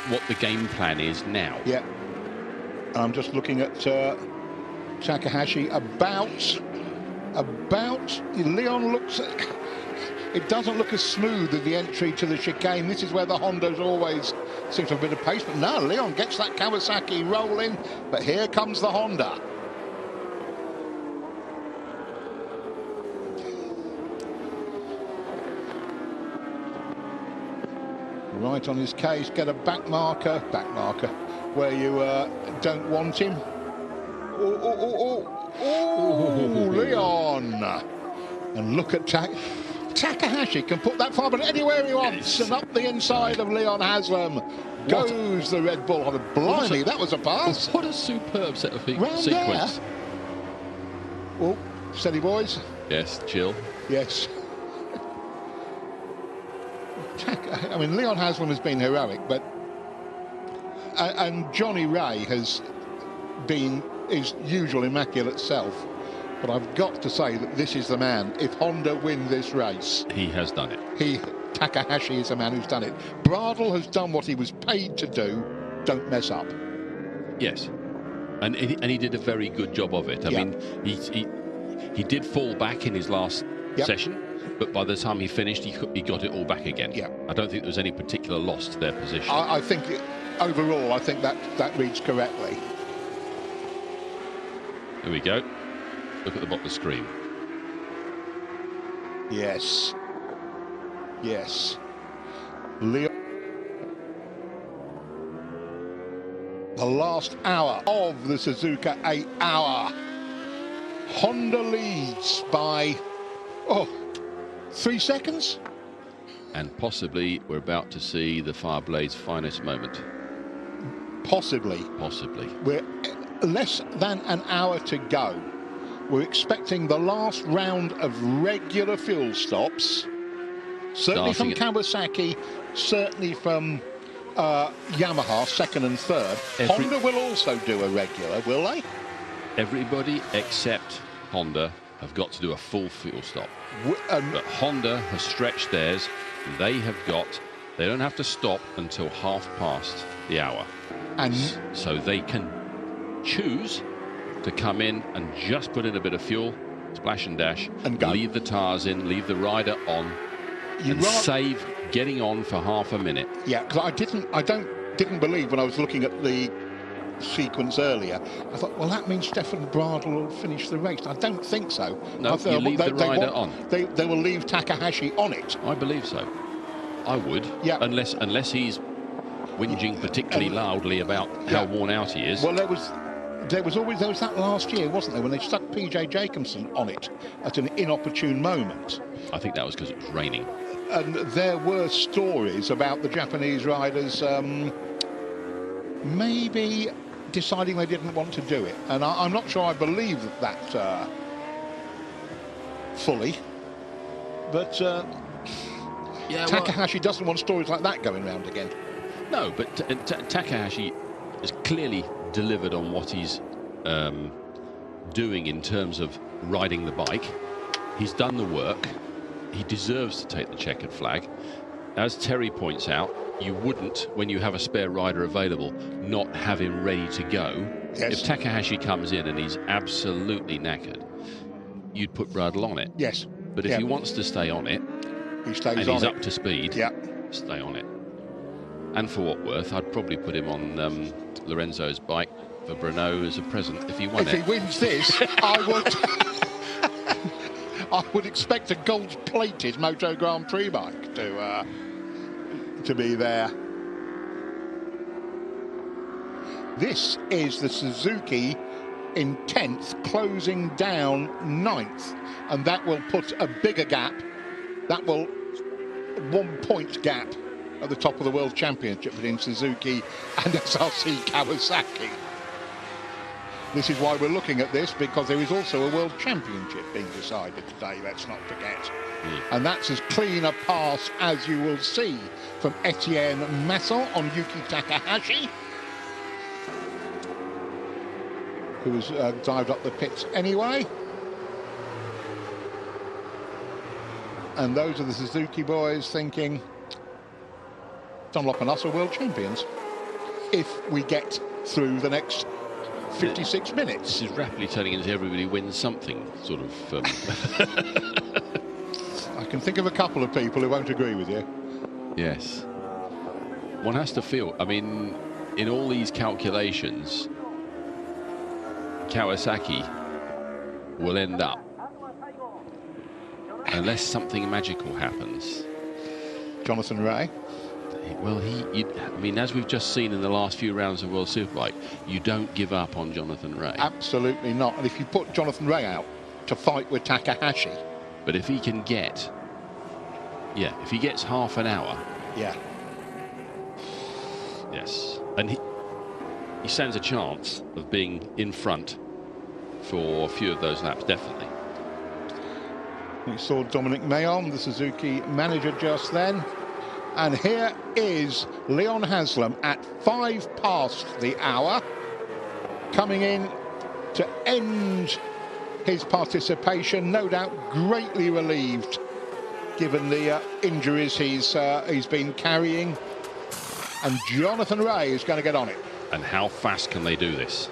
what the game plan is now. Yeah. I'm just looking at Takahashi about Leon looks at, it doesn't look as smooth as the entry to the chicane. This is where the Hondas always seem to have a bit of pace, but now Leon gets that Kawasaki rolling, but here comes the Honda. Right on his case, get a back marker where you don't want him. Oh, Leon! And look at Takahashi can put that far, but anywhere he wants, and up the inside of Leon Haslam goes the Red Bull. Oh, blimey, that was a pass. What a superb set of sequence. There. Oh, steady, boys. Yes, chill. Yes. I mean, Leon Haslam has been heroic, but and Johnny Ray has been his usual immaculate self. But I've got to say that this is the man. If Honda win this race, he has done it. Takahashi is the man who's done it. Bradl has done what he was paid to do. Don't mess up. Yes, and he did a very good job of it. I mean, he did fall back in his last session. But by the time he finished, he got it all back again. Yeah. I don't think there was any particular loss to their position. I think overall, I think that reads correctly. Here we go. Look at the bottom of the screen. Yes. Yes. Leo. The last hour of the Suzuka 8 hour. Honda leads by 3 seconds. And possibly we're about to see the Fireblade's finest moment. Possibly. We're less than an hour to go. We're expecting the last round of regular fuel stops. Certainly from Kawasaki, certainly from Yamaha, second and third. Honda will also do a regular, will they? Everybody except Honda have got to do a full fuel stop. But Honda has stretched theirs. They don't have to stop until half past the hour. And so they can choose to come in and just put in a bit of fuel, splash and dash, and go. Leave the tyres in, leave the rider on, save getting on for half a minute. Yeah, because I didn't believe when I was looking at the sequence earlier. I thought, well, that means Stefan Bradl will finish the race. I don't think so. No, you leave the rider on. They will leave Takahashi on it. I believe so. I would. Yeah. Unless he's whinging particularly loudly about how worn out he is. Well, there was that last year, wasn't there, when they stuck PJ Jacobson on it at an inopportune moment. I think that was because it was raining. And there were stories about the Japanese riders maybe deciding they didn't want to do it. And I'm not sure I believe that fully. But Takahashi doesn't want stories like that going round again. No, but Takahashi has clearly delivered on what he's doing in terms of riding the bike. He's done the work. He deserves to take the checkered flag. As Terry points out, you wouldn't, when you have a spare rider available, not have him ready to go. Yes. If Takahashi comes in and he's absolutely knackered, you'd put Bradl on it. Yes. But if he wants to stay on it, he stays and on he's it. Up to speed, stay on it. And for what worth, I'd probably put him on Lorenzo's bike for Brno as a present if he won it. If he wins this, I would. I would expect a gold-plated Moto Grand Prix bike to be there. This is the Suzuki in 10th, closing down 9th, and that will put a bigger gap. That will 1 point gap at the top of the World Championship between Suzuki and SRC Kawasaki. This is why we're looking at this, because there is also a World Championship being decided today, let's not forget. And that's as clean a pass as you will see from Etienne Masson on Yuki Takahashi, who's dived up the pits anyway. And those are the Suzuki boys thinking, Dunlop and us are world champions if we get through the next 56 minutes. This is rapidly turning into everybody wins something, sort of. I can think of a couple of people who won't agree with you. Yes. One has to feel, I mean, in all these calculations, Kawasaki will end up, unless something magical happens. Jonathan Rea? Well, I mean, as we've just seen in the last few rounds of World Superbike, you don't give up on Jonathan Rea. Absolutely not. And if you put Jonathan Rea out to fight with Takahashi. But if he can get, if he gets half an hour. Yeah. Yes. And he stands a chance of being in front for a few of those laps, definitely. We saw Dominic Mayon, the Suzuki manager, just then. And here is Leon Haslam at 5 past the hour, coming in to end his participation, no doubt greatly relieved given the injuries he's been carrying. And Jonathan Rea is going to get on it. And how fast can they do this?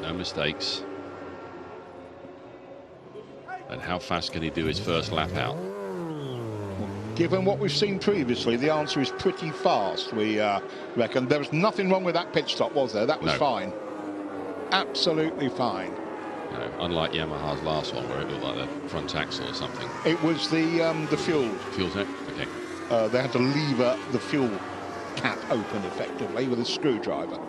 No mistakes. And how fast can he do his first lap out? Given what we've seen previously, the answer is pretty fast, we reckon. There was nothing wrong with that pit stop, was there? That was fine. Absolutely fine. No, unlike Yamaha's last one, where it looked like the front axle or something. It was the fuel. Fuel tank? Okay. They had to lever the fuel cap open, effectively, with a screwdriver.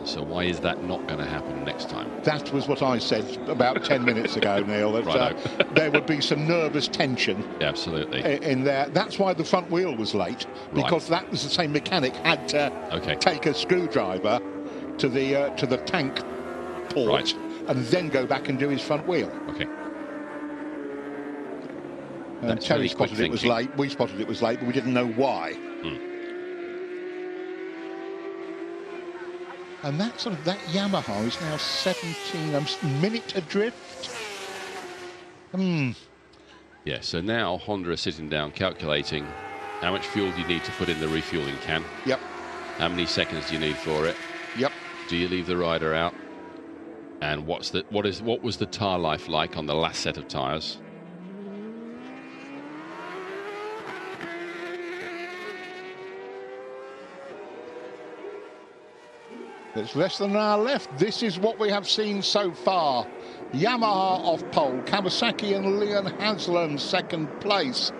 So why is that not going to happen next time? That was what I said about 10 minutes ago, Neil. That there would be some nervous tension. Yeah, absolutely. In there. That's why the front wheel was late, because that was the same mechanic had to take a screwdriver to the tank port and then go back and do his front wheel. Okay. And Terry spotted it was late. We spotted it was late, but we didn't know why. And that Yamaha is now 17, a minute adrift. Yeah, so now Honda is sitting down calculating how much fuel do you need to put in the refueling can. Yep. How many seconds do you need for it? Yep. Do you leave the rider out? And what was the tyre life like on the last set of tyres? There's less than an hour left. This is what we have seen so far. Yamaha off pole, Kawasaki and Leon Haslam second place.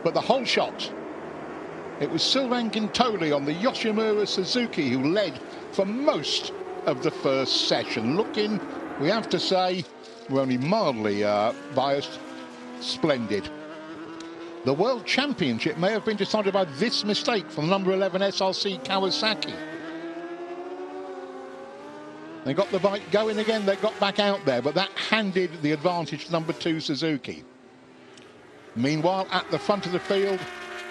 But the whole shot, it was Sylvain Gintoli on the Yoshimura Suzuki who led for most of the first session. Looking, we have to say, we're only mildly biased, splendid. The World Championship may have been decided by this mistake from number 11 SRC Kawasaki. They got the bike going again, they got back out there, but that handed the advantage to number 2 Suzuki. Meanwhile, at the front of the field,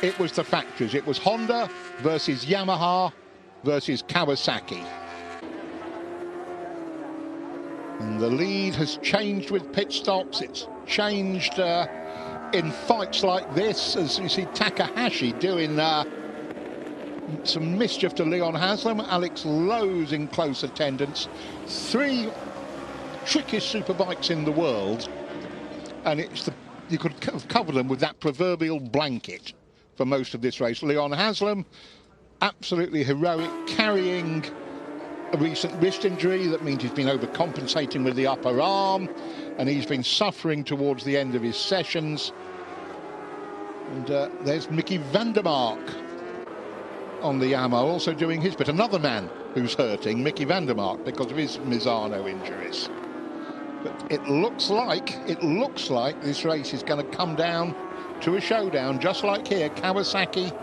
it was the factories. It was Honda versus Yamaha versus Kawasaki. And the lead has changed with pit stops. It's changed in fights like this, as you see Takahashi doing some mischief to Leon Haslam. Alex Lowe's in close attendance. 3 trickiest superbikes in the world, and you could cover them with that proverbial blanket for most of this race. Leon Haslam, absolutely heroic, carrying a recent wrist injury. That means he's been overcompensating with the upper arm, and he's been suffering towards the end of his sessions. And there's Mickey van der Mark on the Yamaha, also doing his bit. Another man who's hurting, Mickey van der Mark, because of his Misano injuries. But it looks like this race is going to come down to a showdown, just like here. Kawasaki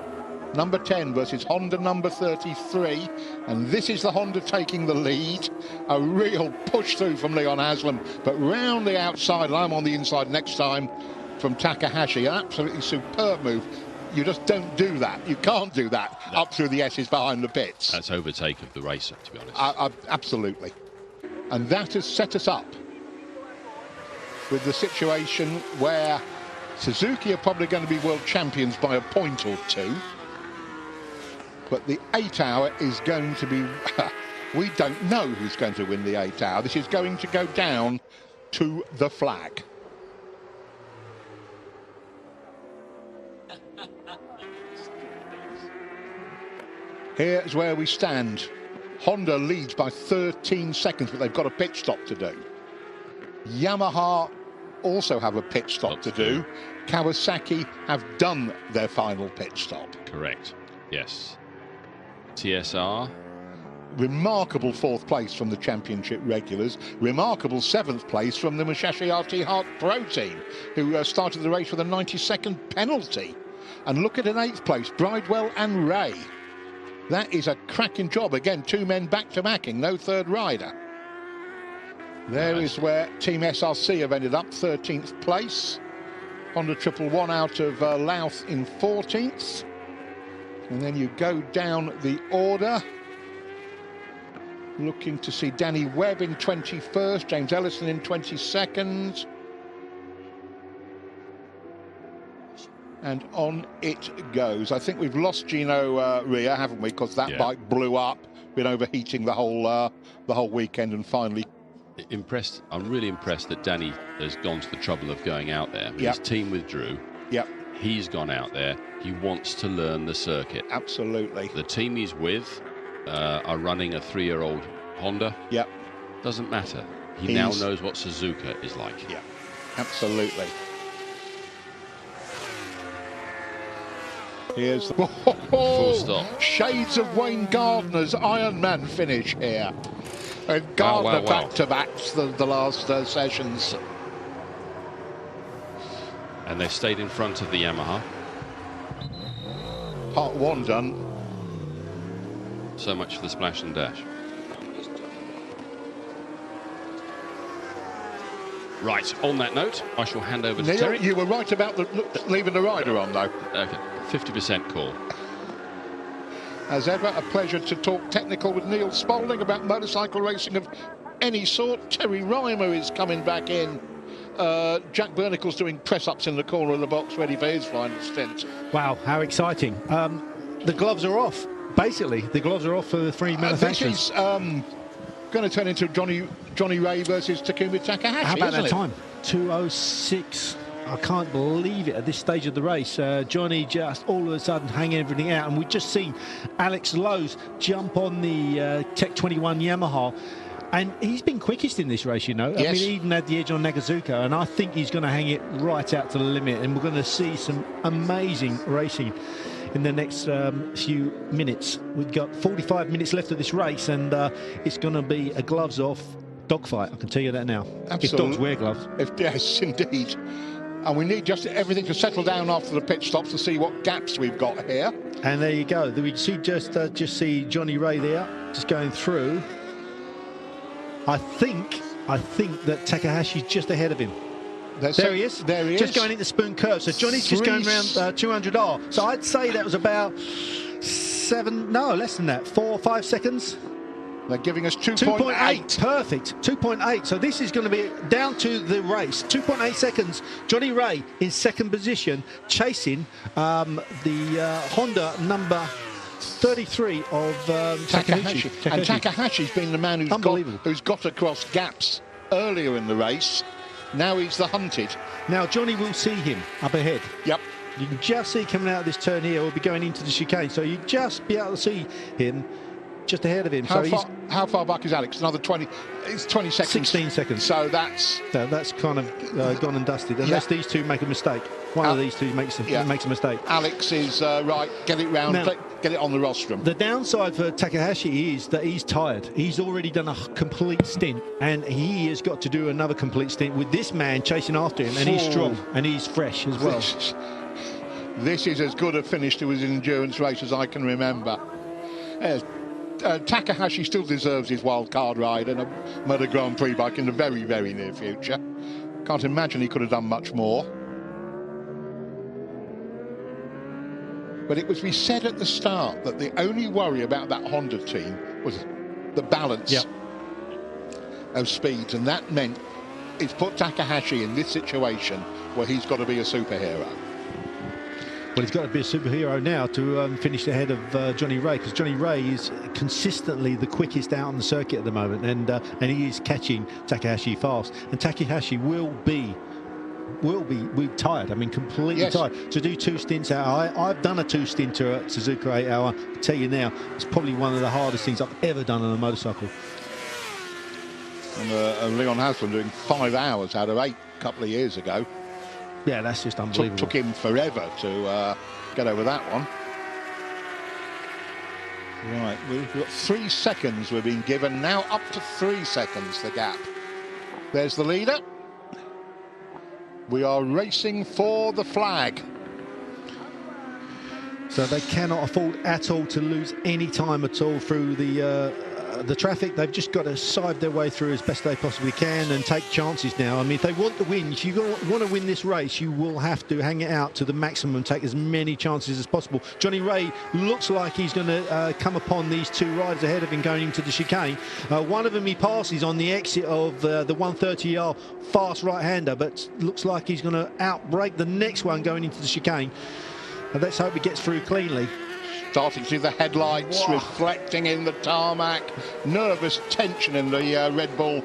number 10 versus Honda number 33, and this is the Honda taking the lead. A real push through from Leon Haslam, but round the outside, and I'm on the inside next time, from Takahashi. An absolutely superb move. You just don't do that. You can't do that up through the S's behind the pits. That's overtake of the racer, to be honest. Absolutely. And that has set us up with the situation where Suzuki are probably going to be world champions by a point or two. But the 8 hour is going to be... we don't know who's going to win the 8 hour. This is going to go down to the flag. Here's where we stand. Honda leads by 13 seconds, but they've got a pit stop to do. Yamaha also have a pit stop to do. Kawasaki have done their final pit stop. Correct. Yes. TSR. Remarkable 4th place from the championship regulars. Remarkable 7th place from the Musashi RT Hart Pro team, who started the race with a 90-second penalty. And look at an 8th place, Bridewell and Ray. That is a cracking job. Again, 2 men back-to-backing, no third rider. There is where Team SRC have ended up, 13th place. Honda 111 out of Louth in 14th. And then you go down the order. Looking to see Danny Webb in 21st, James Ellison in 22nd. And on it goes. I think we've lost Gino Ria, haven't we? Because that bike blew up, been overheating the whole weekend, and finally. Impressed. I'm really impressed that Danny has gone to the trouble of going out there. His team withdrew. He's gone out there. He wants to learn the circuit. Absolutely. The team he's with are running a 3-year-old Honda. Doesn't matter. He now knows what Suzuka is like. Absolutely. Here's the full stop. Shades of Wayne Gardner's Ironman finish here. And Gardner back-to-backs the last sessions. And they've stayed in front of the Yamaha. Part 1 done. So much for the splash and dash. Right, on that note, I shall hand over to Neil, Terry. You were right about leaving the rider on, though. Okay, 50% call. As ever, a pleasure to talk technical with Neil Spalding about motorcycle racing of any sort. Terry Reimer is coming back in. Jack Bernicle's doing press-ups in the corner of the box, ready for his final stint. Wow, how exciting. The gloves are off. Basically, the gloves are off for the 3 manufacturers. This is going to turn into Johnny Ray versus Takumi Takahashi. How about that time? 2:06. I can't believe it at this stage of the race. Johnny just all of a sudden hanging everything out, and we've just seen Alex Lowe's jump on the Tech 21 Yamaha, and he's been quickest in this race, you know. I mean, he even had the edge on Nagazuka, and I think he's going to hang it right out to the limit, and we're going to see some amazing racing in the next few minutes. We've got 45 minutes left of this race, and it's going to be a gloves off dogfight, I can tell you that now. Absolutely. If dogs wear gloves. Yes, indeed. And we need just everything to settle down after the pit stops to see what gaps we've got here. And there you go. We see just see Johnny Ray there, just going through. I think that Takahashi's just ahead of him. There he is. There he is. Just going into Spoon Curve. So Johnny's just going around 200R. So I'd say that was about less than that. 4 or 5 seconds. They're giving us 2.8. Perfect. 2.8. So this is going to be down to the race. 2.8 seconds. Johnny Ray in second position, chasing the Honda number 33 of Takahashi. And Takahashi's been the man who's got across gaps earlier in the race. Now he's the hunted. Now Johnny will see him up ahead. Yep. You can just see coming out of this turn here. We'll be going into the chicane. So you just be able to see him just ahead of him. How far back is Alex? Another 20. It's 20 seconds. 16 seconds. So that's kind of gone and dusted. Unless these two make a mistake. One of these two makes a mistake. Alex is right. Get it round. Now, get it on the rostrum. The downside for Takahashi is that he's tired. He's already done a complete stint, and he has got to do another complete stint with this man chasing after him, and he's strong and he's fresh as well. This is as good a finish to his endurance race as I can remember. Takahashi still deserves his wild card ride and a Motor Grand Prix bike in the very, very near future. Can't imagine he could have done much more. But it was, we said at the start that the only worry about that Honda team was the balance of speeds, and that meant it's put Takahashi in this situation where he's got to be a superhero. Well, he's got to be a superhero now to finish ahead of Johnny Ray, because Johnny Ray is consistently the quickest out on the circuit at the moment, and he is catching Takahashi fast. And Takahashi will be tired. I mean, completely tired. To do 2 stints out, I've done a 2-stinter at Suzuka 8 Hour. I tell you now, it's probably one of the hardest things I've ever done on a motorcycle. And Leon Haslam doing 5 hours out of 8 a couple of years ago. Yeah, that's just unbelievable. Took him forever to get over that one. Right, we've got 3 seconds we've been given. Now up to 3 seconds, the gap. There's the leader. We are racing for the flag. So they cannot afford at all to lose any time at all through the traffic. They've just got to sieve their way through as best they possibly can and take chances now. I mean, if they want the win, if you want to win this race, you will have to hang it out to the maximum, take as many chances as possible. Johnny Ray looks like he's going to come upon these 2 riders ahead of him going into the chicane. One of them he passes on the exit of the 130R fast right-hander, but looks like he's going to outbrake the next one going into the chicane. And let's hope he gets through cleanly. Starting to see the headlights reflecting in the tarmac. Nervous tension in the Red Bull.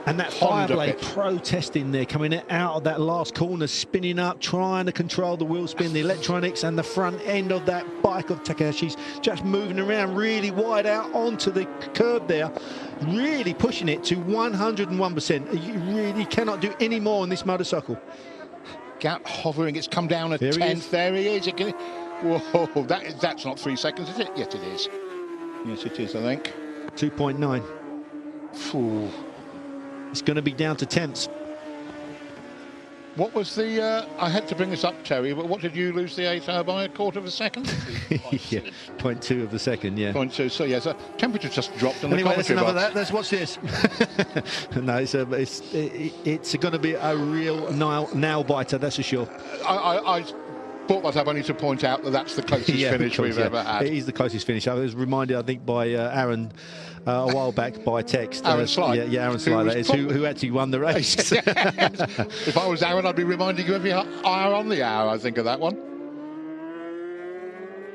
And that Fireblade protesting there, coming out of that last corner, spinning up, trying to control the wheel spin, the electronics, and the front end of that bike of Takahashi's just moving around really wide out onto the curb there, really pushing it to 101%. You really cannot do any more on this motorcycle. Gap hovering, it's come down a tenth. There he is. Whoa, that's not 3 seconds, is it? Yes, it is. Yes, it is, I think. 2.9. It's going to be down to tenths. What was the... I had to bring this up, Terry, but what did you lose the 8 hour by? 1/4 of a second? Yeah, 0.2 of a second, yeah. 0.2, so yes, temperature just dropped on anyway, the commentary box. That. Let's watch this. No, it's going to be a real nail-biter, that's for sure. I brought that up only to point out that that's the closest finish we've ever had. It is the closest finish. I was reminded, I think, by Aaron a while back by text. Aaron Sly. Yeah, Aaron Sly, that is, who actually won the race. If I was Aaron, I'd be reminding you every hour on the hour, I think, of that one.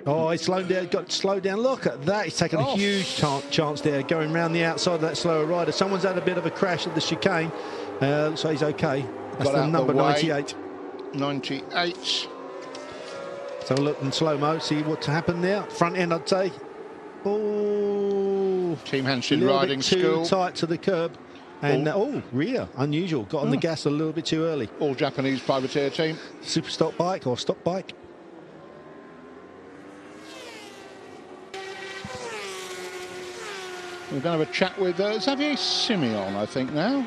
Oh, he's slowed down, got slowed down. Look at that. He's taken a huge chance there, going round the outside of that slower rider. Someone's had a bit of a crash at the chicane, so he's okay. That's the number 98. 98. So look in slow-mo, see what's happened there. Front end, I'd say. Oh, Team Hanshin riding school. Too tight to the curb. And rear, unusual. Got on the gas a little bit too early. All Japanese privateer team. Super stock bike or stock bike. We're going to have a chat with Xavier Simeon, I think, now.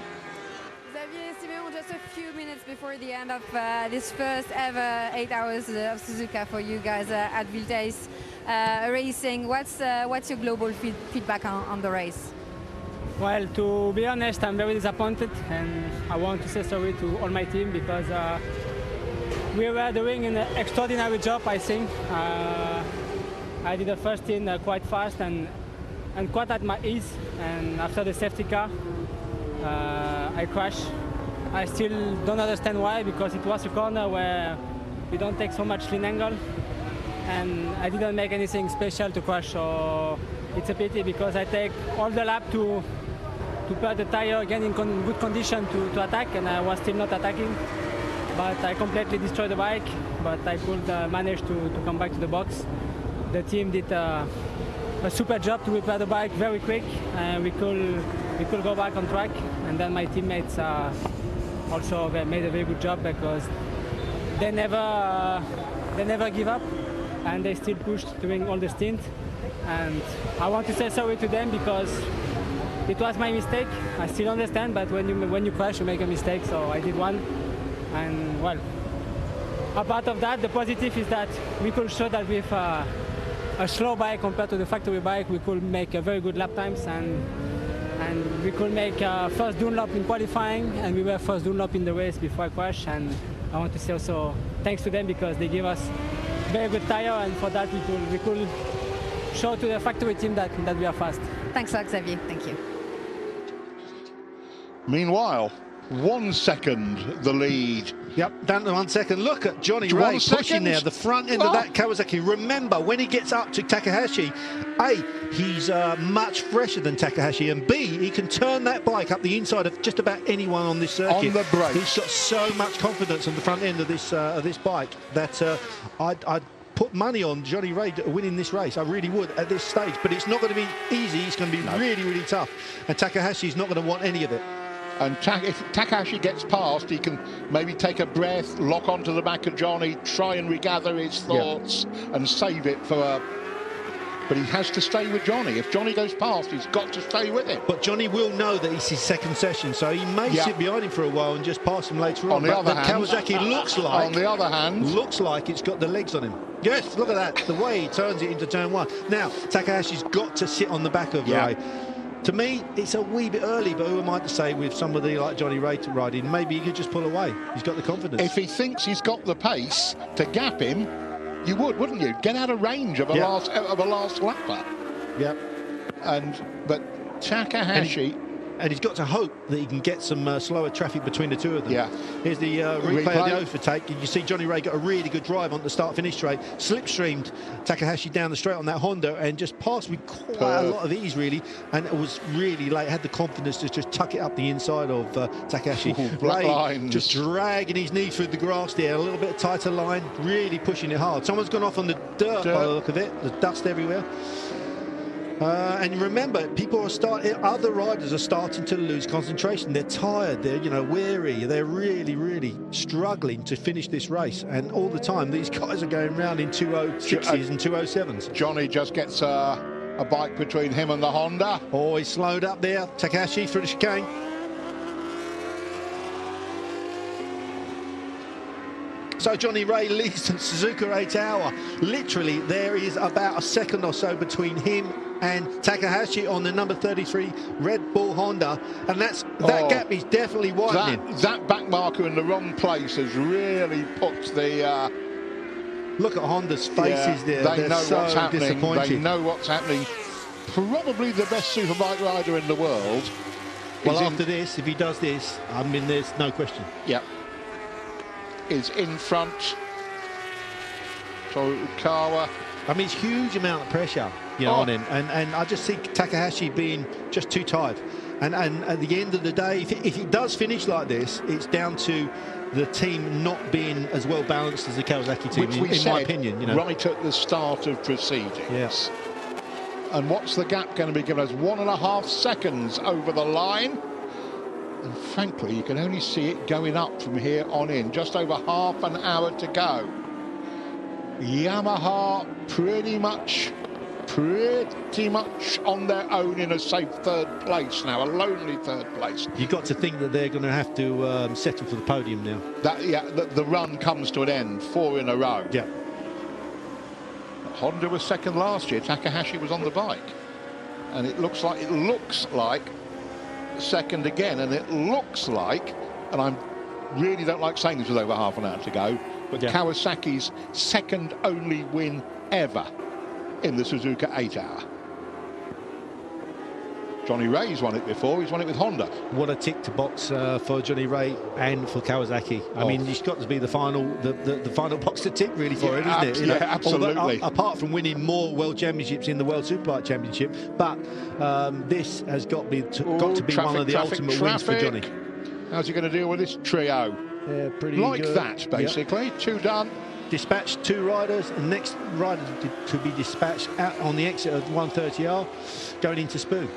Xavier Simeon, just a few minutes before the end of this first ever 8 hours of Suzuka for you guys at Viltes Racing. What's your global feedback on the race? Well, to be honest, I'm very disappointed, and I want to say sorry to all my team because we were doing an extraordinary job, I think. I did the first in quite fast and quite at my ease, and after the safety car, I crashed. I still don't understand why, because it was a corner where we don't take so much lean angle, and I didn't make anything special to crash, so it's a pity because I take all the lap to put the tire again in good condition to attack, and I was still not attacking, but I completely destroyed the bike, but I could manage to come back to the box. The team did a super job to repair the bike very quick, and we could go back on track. And then my teammates also made a very good job because they never give up, and they still pushed during all the stint. And I want to say sorry to them because it was my mistake. I still understand, but when you crash, you make a mistake. So I did one, and well, apart of that, the positive is that we could show that with a slow bike compared to the factory bike, we could make a very good lap times, and we could make first Dunlop in qualifying, and we were first Dunlop in the race before I crashed. And I want to say also thanks to them because they gave us very good tire, and for that we could show to the factory team that we are fast. Thanks a lot, Xavier. Thank you. Meanwhile, 1 second the lead. Yep, down to 1 second. Look at Johnny Ray pushing there, the front end of that Kawasaki. Remember, when he gets up to Takahashi, A, he's much fresher than Takahashi, and B, he can turn that bike up the inside of just about anyone on this circuit. On the brakes. He's got so much confidence on the front end of this bike that I'd put money on Johnny Ray winning this race. I really would at this stage, but it's not going to be easy. It's going to be really, really tough, and Takahashi's not going to want any of it. And if Takahashi gets past, he can maybe take a breath, lock onto the back of Johnny, try and regather his thoughts and save it for but he has to stay with Johnny. If Johnny goes past, he's got to stay with him. But Johnny will know that it's his second session, so he may sit behind him for a while and just pass him later on. On the other hand, Kawasaki looks like it's got the legs on him. Yes, look at that, the way he turns it into turn one. Now, Takahashi's got to sit on the back of Ray. To me, it's a wee bit early, but who am I to say with somebody like Johnny Ray to ride in? Maybe he could just pull away. He's got the confidence. If he thinks he's got the pace to gap him, you would, wouldn't you? Get out of range of a last lapper. Yep. But Takahashi. And he's got to hope that he can get some slower traffic between the two of them. Yeah. Here's the replay of the overtake. You see Johnny Ray got a really good drive on the start-finish straight, slipstreamed Takahashi down the straight on that Honda and just passed with quite a lot of ease, really. And it was really late. Had the confidence to just tuck it up the inside of Takahashi. Ray just dragging his knee through the grass there, a little bit of tighter line, really pushing it hard. Someone's gone off on the dirt by the look of it. There's dust everywhere. And remember, other riders are starting to lose concentration. They're tired, they're weary, they're really, really struggling to finish this race. And all the time, these guys are going around in 206s and 207s. Johnny just gets a bike between him and the Honda. Oh, he's slowed up there. Takahashi through the chicane. So Johnny Ray leads the Suzuka 8 Hour. Literally, there is about a second or so between him and Takahashi on the number 33 Red Bull Honda, and that gap is definitely widening. That back marker in the wrong place has really put the... Look at Honda's faces there. They're know so what's happening. Disappointed. They know what's happening. Probably the best superbike rider in the world. Well, after this, if he does this, I mean, there's no question. Yep. Is in front. So Kawa. I mean, it's huge amount of pressure, on him, and I just think Takahashi being just too tired. And at the end of the day, if it does finish like this, it's down to the team not being as well balanced as the Kawasaki team, in my opinion. Right at the start of proceedings. Yes. And what's the gap going to be given us? 1.5 seconds over the line. And frankly, you can only see it going up from here on in. Just over half an hour to go. Yamaha pretty much on their own in a safe third place now, a lonely third place. You've got to think that they're going to have to settle for the podium now. The run comes to an end, 4 in a row. Yeah. Honda was second last year. Takahashi was on the bike, and it looks like second again, and it looks like, and I really don't like saying this with over half an hour to go, but Kawasaki's second only win ever in the Suzuka 8 Hour. Johnny Ray's won it before. He's won it with Honda. What a tick to box for Johnny Ray and for Kawasaki. I mean, it's got to be the final box to tick really for him, isn't it? Absolutely. Although, apart from winning more World Championships in the World Superbike Championship, but this has got to be one of the ultimate wins for Johnny. How's he going to deal with this trio? Yeah, pretty like good. That, basically. Yep. 2 done. dispatched 2 riders, and next rider to be dispatched out on the exit of 130R, going into Spoon.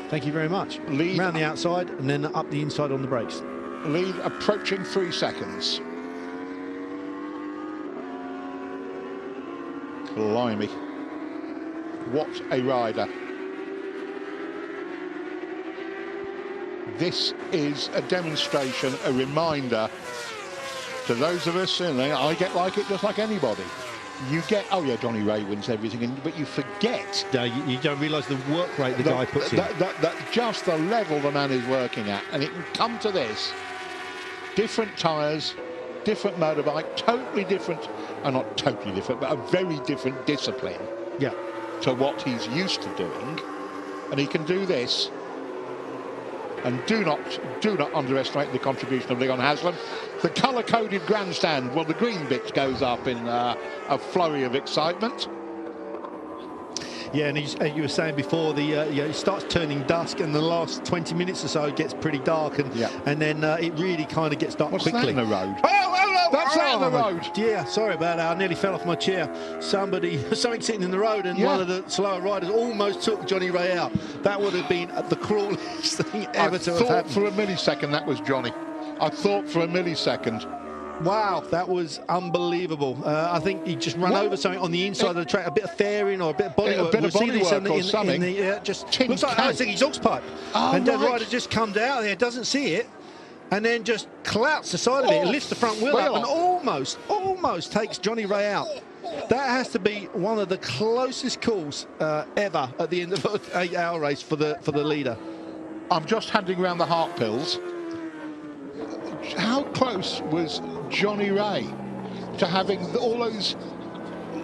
Thank you very much. Lead around the outside and then up the inside on the brakes. Lead approaching 3 seconds. Blimey. What a rider. This is a demonstration, a reminder to those of us, and I get like it just like anybody. You get, oh yeah, Johnny Ray wins everything, but you forget. No, you don't realise the work rate the guy puts in. Just the level the man is working at. And it can come to this. Different tyres, different motorbike, totally different, not totally different, but a very different discipline to what he's used to doing. And he can do this. And do not underestimate the contribution of Leon Haslam. The colour-coded grandstand, well, the green bit goes up in a flurry of excitement. Yeah, and as you were saying before, it starts turning dusk, and the last 20 minutes or so it gets pretty dark, and then it really kind of gets dark quickly. What's that in the road? That's that in the road. Yeah, sorry about that. I nearly fell off my chair. Something sitting in the road, and one of the slower riders almost took Johnny Ray out. That would have been the cruelest thing ever to have happened. I thought for a millisecond that was Johnny. I thought for a millisecond. Wow, that was unbelievable. I think he just ran over something on the inside of the track, a bit of fairing or a bit of bodywork. A bit of bodywork or something. Just looks like I think exhaust pipe. And the rider just comes out there, doesn't see it, and then just clouts the side of it, lifts the front wheel up, and almost takes Johnny Ray out. That has to be one of the closest calls ever at the end of an 8-hour race for the leader. I'm just handing around the heart pills. How close was Johnny Ray to having all those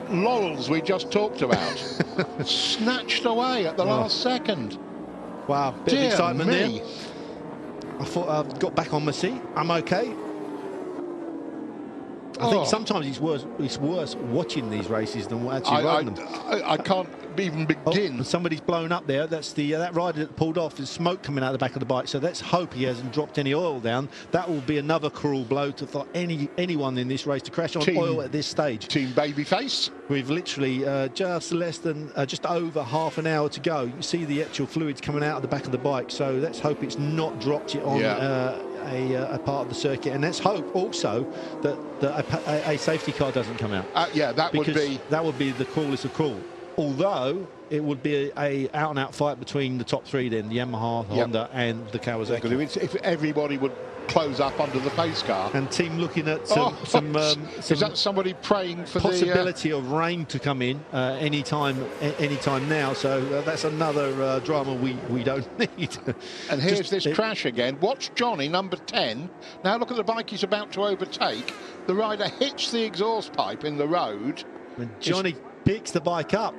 laurels we just talked about snatched away at the last second? Wow, bit of excitement there. I thought I've got back on my seat. I'm okay. I think sometimes it's worse watching these races than actually riding them. I can't even begin. Oh, somebody's blown up there. That's that rider that pulled off. There's smoke coming out the back of the bike. So let's hope he hasn't dropped any oil down. That will be another cruel blow for anyone in this race to crash on oil at this stage. Team Babyface. We've literally just over half an hour to go. You see the actual fluids coming out of the back of the bike. So let's hope it's not dropped it on a part of the circuit, and let's hope also that a safety car doesn't come out. That would be the cruelest of cruel. Although it would be a out-and-out fight between the top 3 then, the Yamaha, the Honda and the Kawasaki. If everybody would close up under the pace car. And team looking at some is that somebody praying for possibility of rain to come in any time now? So that's another drama we don't need. And here's this crash again. Watch Johnny, number 10. Now look at the bike he's about to overtake. The rider hits the exhaust pipe in the road. When Johnny picks the bike up,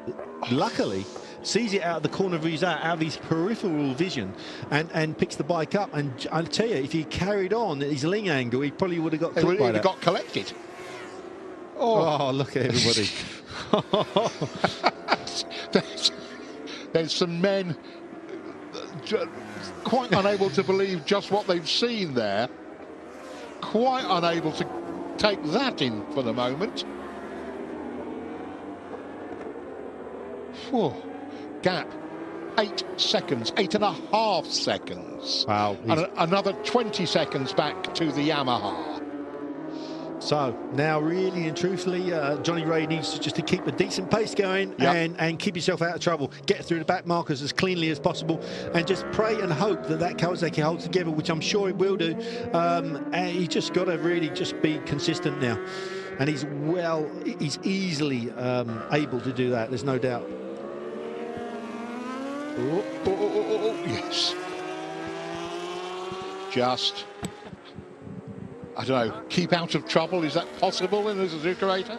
luckily sees it out of the corner of his eye, out of his peripheral vision, and picks the bike up. And I'll tell you, if he carried on at his ling angle, he probably would have got clipped by that. Got collected. Oh, look at everybody. There's some men quite unable to believe just what they've seen there. Quite unable to take that in for the moment. Whew. Gap, 8 seconds, 8.5 seconds. Wow. And another 20 seconds back to the Yamaha. So now really and truthfully, Johnny Ray needs just to keep a decent pace going and keep yourself out of trouble. Get through the back markers as cleanly as possible and just pray and hope that Kawasaki holds together, which I'm sure it will do. And he's just got to really just be consistent now. And he's easily able to do that, there's no doubt. Yes. Just, I don't know, keep out of trouble. Is that possible in the Suzuka 8?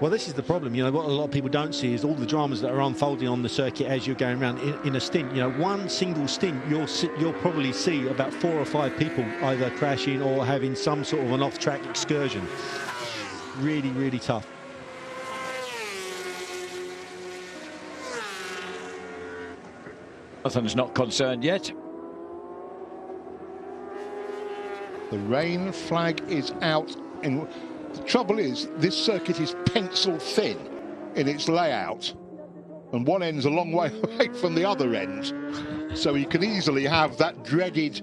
Well, this is the problem. You know, what a lot of people don't see is all the dramas that are unfolding on the circuit as you're going around in a stint. You know, one single stint, you'll probably see about 4 or 5 people either crashing or having some sort of an off-track excursion. Really, really tough. Nothing's not concerned yet. The rain flag is out in The trouble is, this circuit is pencil thin in its layout, and one end's a long way away from the other end. So you can easily have that dreaded,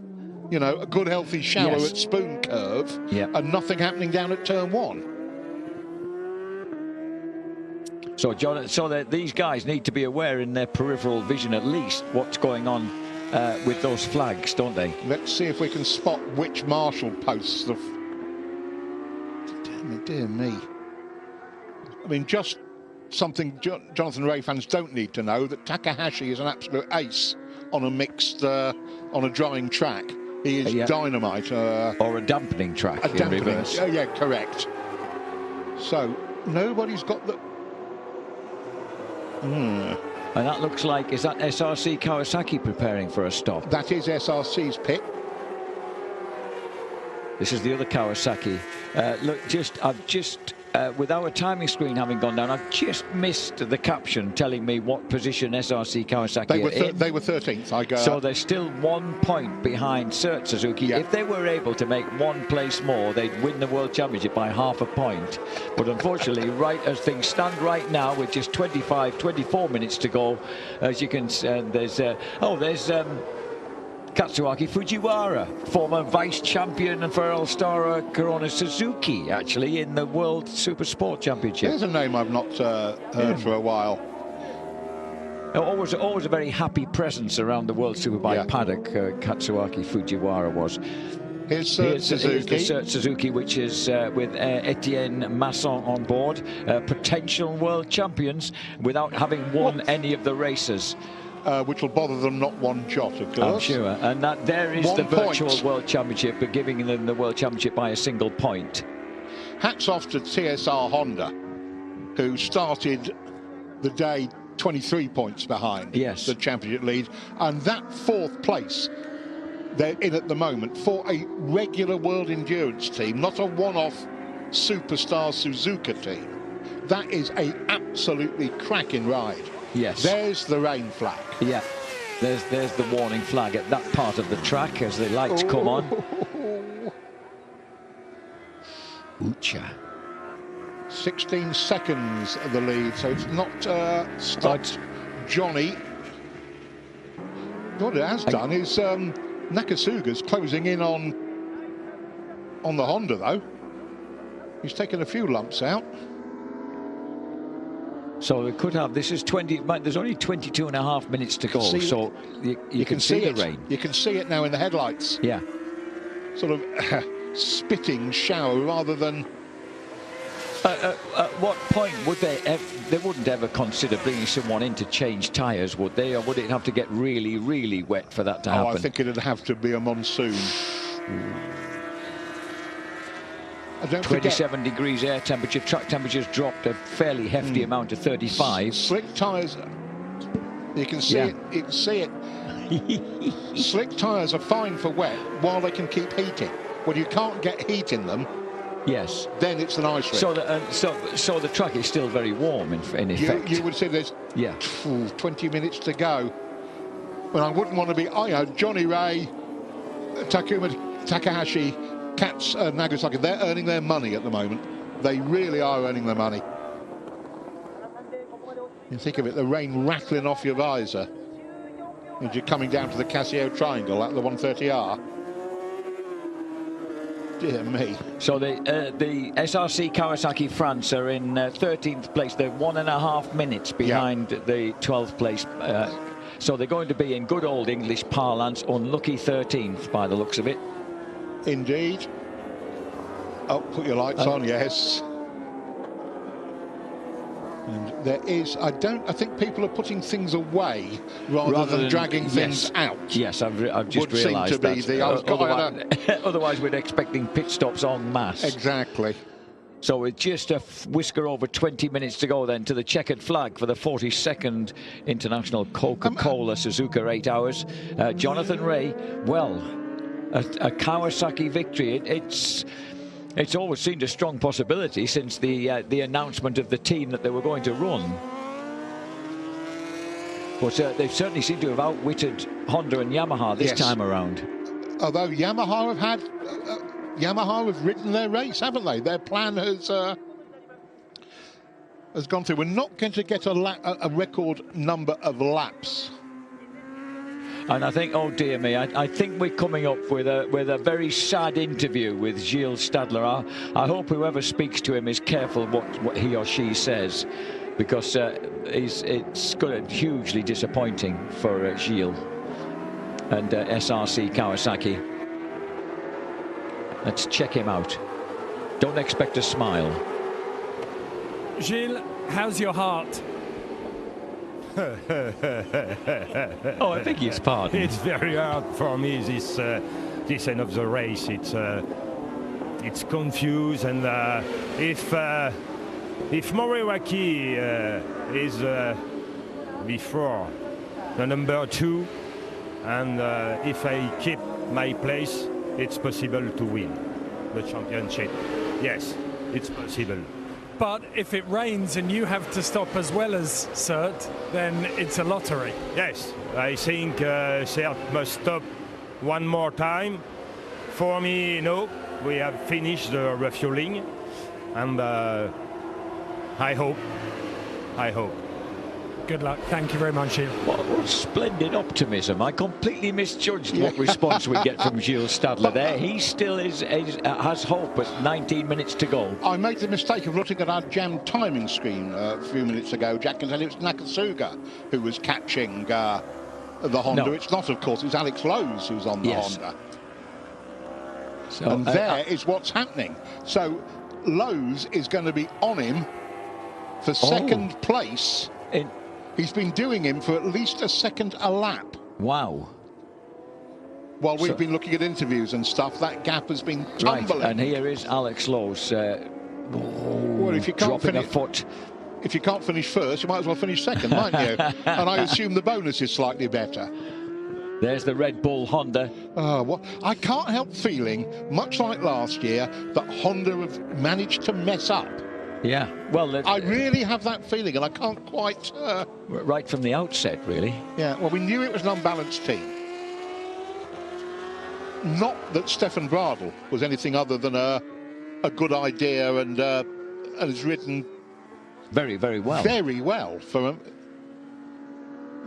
you know, a good healthy shower at Spoon Curve, and nothing happening down at turn 1. So, John, these guys need to be aware in their peripheral vision at least what's going on with those flags, don't they? Let's see if we can spot which marshal posts the... Dear me. I mean, just something Jonathan Rea fans don't need to know, that Takahashi is an absolute ace on a mixed, on a drying track. He is dynamite. Or a dampening track in reverse. Yeah, correct. So, nobody's got the... And that looks like, is that SRC Kawasaki preparing for a stop? That is SRC's pit. This is the other Kawasaki. Look, I've just, with our timing screen having gone down, I've just missed the caption telling me what position SRC Kawasaki are in. They were 13th. So they're still 1 point behind Cert Suzuki. Yeah. If they were able to make 1 place more, they'd win the World Championship by half a point. But unfortunately, right as things stand right now, with just 24 minutes to go, as you can see, there's Katsuaki Fujiwara, former vice champion for All-Star Corona Suzuki, actually, in the World Super Sport Championship. There's a name I've not heard for a while. Always a very happy presence around the World Superbike paddock, Katsuaki Fujiwara was. Here's Suzuki. Here's the Suzuki, which is with Etienne Masson on board, potential world champions without having won any of the races. Which will bother them not one jot, of course. I'm sure. And that there is the virtual World Championship, but giving them the World Championship by a single point. Hats off to TSR Honda, who started the day 23 points behind the championship lead. And that 4th place they're in at the moment for a regular World Endurance team, not a one-off superstar Suzuka team. That is an absolutely cracking ride. Yes. There's the rain flag. Yeah. There's the warning flag at that part of the track as the lights come on. Ucha. 16 seconds of the lead, so it's not stopped Johnny. What it has done is Nakasuga's closing in on the Honda, though. He's taken a few lumps out. So we could have, this is 20, there's only 22.5 minutes to go, so you can see the rain. You can see it now in the headlights. Yeah. Sort of spitting shower rather than... At what point would they wouldn't ever consider bringing someone in to change tyres, would they? Or would it have to get really, really wet for that to happen? I think it'd have to be a monsoon. 27 degrees air temperature, track temperature's dropped a fairly hefty amount to 35. Slick tyres, you can see it, you can see it. Slick tyres are fine for wet while they can keep heating. When you can't get heat in them, then it's an ice rink. So the track is still very warm in effect. You would say there's 20 minutes to go. Well, I wouldn't want to be, Johnny Rea, Takuma Takahashi, Kats Nagasaki, they're earning their money at the moment. They really are earning their money. You think of it, the rain rattling off your visor as you're coming down to the Casio Triangle at the 130R. Dear me. So the SRC Kawasaki France are in 13th place. They're 1.5 minutes behind the 12th place. So they're going to be, in good old English parlance, unlucky 13th by the looks of it. Indeed. Oh, put your lights on, yes. And there is, I think people are putting things away rather than dragging things out. Yes, I've just realised that. Otherwise, we're expecting pit stops en masse. Exactly. So with just a whisker over 20 minutes to go then to the checkered flag for the 42nd International Coca-Cola Suzuka 8 hours. Jonathan Rea, well, a Kawasaki victory. It's always seemed a strong possibility since the announcement of the team that they were going to run. But they certainly seem to have outwitted Honda and Yamaha this time around. Although Yamaha have had Yamaha have ridden their race, haven't they? Their plan has gone through. We're not going to get a record number of laps. And I think, oh dear me, I think we're coming up with a very sad interview with Gilles Stadler. I hope whoever speaks to him is careful what he or she says, because it's going to be hugely disappointing for Gilles and SRC Kawasaki. Let's check him out. Don't expect a smile. Gilles, how's your heart? Oh, I think he's pardoned. It's very hard for me this end of the race. It's confused, and if Moriwaki is before the number 2, and if I keep my place, it's possible to win the championship. Yes, it's possible. But if it rains and you have to stop as well as Sert, then it's a lottery. Yes, I think Sert must stop one more time. For me, no, we have finished the refueling, and I hope. Good luck. Thank you very much, Gilles. What splendid optimism. I completely misjudged what response we get from Gilles Stadler there. He still has hope at 19 minutes to go. I made the mistake of looking at our jam timing screen a few minutes ago, Jack, and said it was Nakasuga who was catching the Honda. No. It's not, of course. It's Alex Lowe's who's on the Honda. So, and there is what's happening. So Lowe's is going to be on him for second place. He's been doing him for at least a second a lap. Wow. While we've been looking at interviews and stuff, that gap has been tumbling. Right, and here is Alex Lowe's well, if you can't dropping a foot. If you can't finish first, you might as well finish second, mightn't you? And I assume the bonus is slightly better. There's the Red Bull Honda. I can't help feeling, much like last year, that Honda have managed to mess up. Yeah, well, I really have that feeling, and I can't quite... right from the outset, really. Yeah, well, we knew it was an unbalanced team. Not that Stefan Bradl was anything other than a good idea and has ridden... Very, very well. Very well,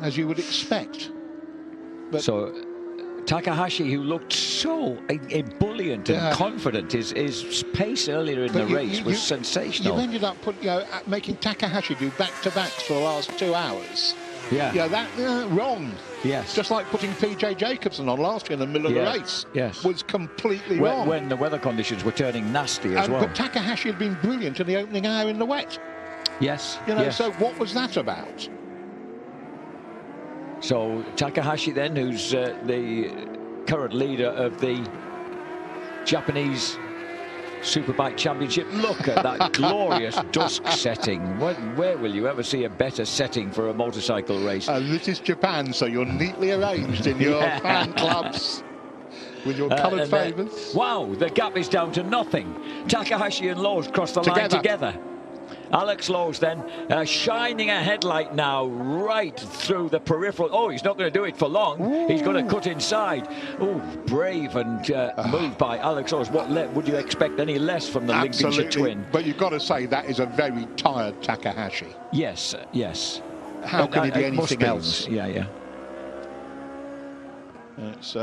as you would expect. But so... Takahashi, who looked so ebullient and confident, his pace earlier in the race was sensational. You ended up making Takahashi do back-to-backs for the last 2 hours. Yeah. Yeah, that wrong. Yes. Just like putting PJ Jacobson on last year in the middle of the race. Yes. Was completely wrong. When the weather conditions were turning nasty as well. But Takahashi had been brilliant in the opening hour in the wet. Yes. So what was that about? So Takahashi then, who's the current leader of the Japanese Superbike Championship. Look at that glorious dusk setting. Where will you ever see a better setting for a motorcycle race? And this is Japan, so you're neatly arranged in your fan clubs with your coloured favours. Wow, the gap is down to nothing. Takahashi and Lowe's cross the line together. Alex Lowe's then shining a headlight now right through the peripheral. Oh, he's not going to do it for long. Ooh. He's going to cut inside. Oh, brave and moved by Alex Lowe's. What would you expect any less from the Lincolnshire twin? But you've got to say that is a very tired Takahashi. Yes, yes. How can he be anything else? Yeah. It's...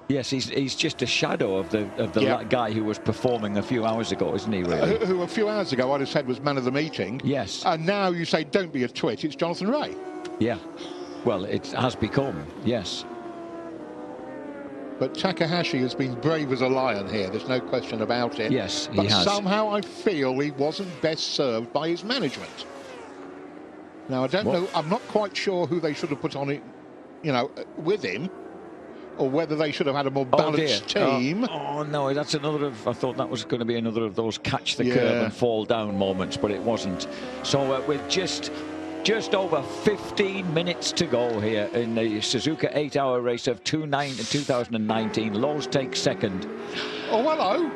Yes, he's just a shadow of the guy who was performing a few hours ago, isn't he, really? Who a few hours ago I'd have said was man of the meeting. Yes. And now you say, don't be a twit, it's Jonathan Ray. Yeah. Well, it has become, yes. But Takahashi has been brave as a lion here, there's no question about it. Yes, he has. But somehow I feel he wasn't best served by his management. Now, I don't know, I'm not quite sure who they should have put on it, with him. Or whether they should have had a more balanced team. Oh no, that's another of... I thought that was going to be another of those catch the curve and fall down moments, but it wasn't. So with just over 15 minutes to go here in the Suzuka 8-hour race of 2019, Lowe's takes second. Oh, hello.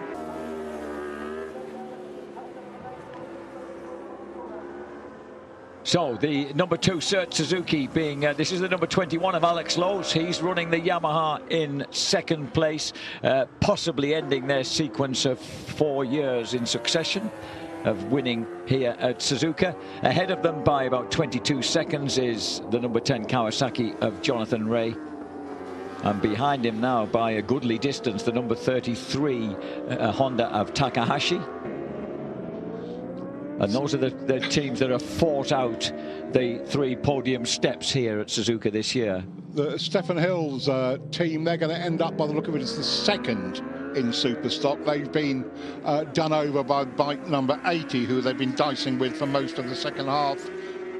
So the number 2 Cert Suzuki being, this is the number 21 of Alex Lowe's. He's running the Yamaha in second place, possibly ending their sequence of 4 years in succession of winning here at Suzuka. Ahead of them by about 22 seconds is the number 10 Kawasaki of Jonathan Ray. And behind him now by a goodly distance, the number 33 Honda of Takahashi. And those are the teams that have fought out the 3 podium steps here at Suzuka this year. The Stefan Hill's team, they're going to end up, by the look of it, as the second in Superstock. They've been done over by bike number 80, who they've been dicing with for most of the second half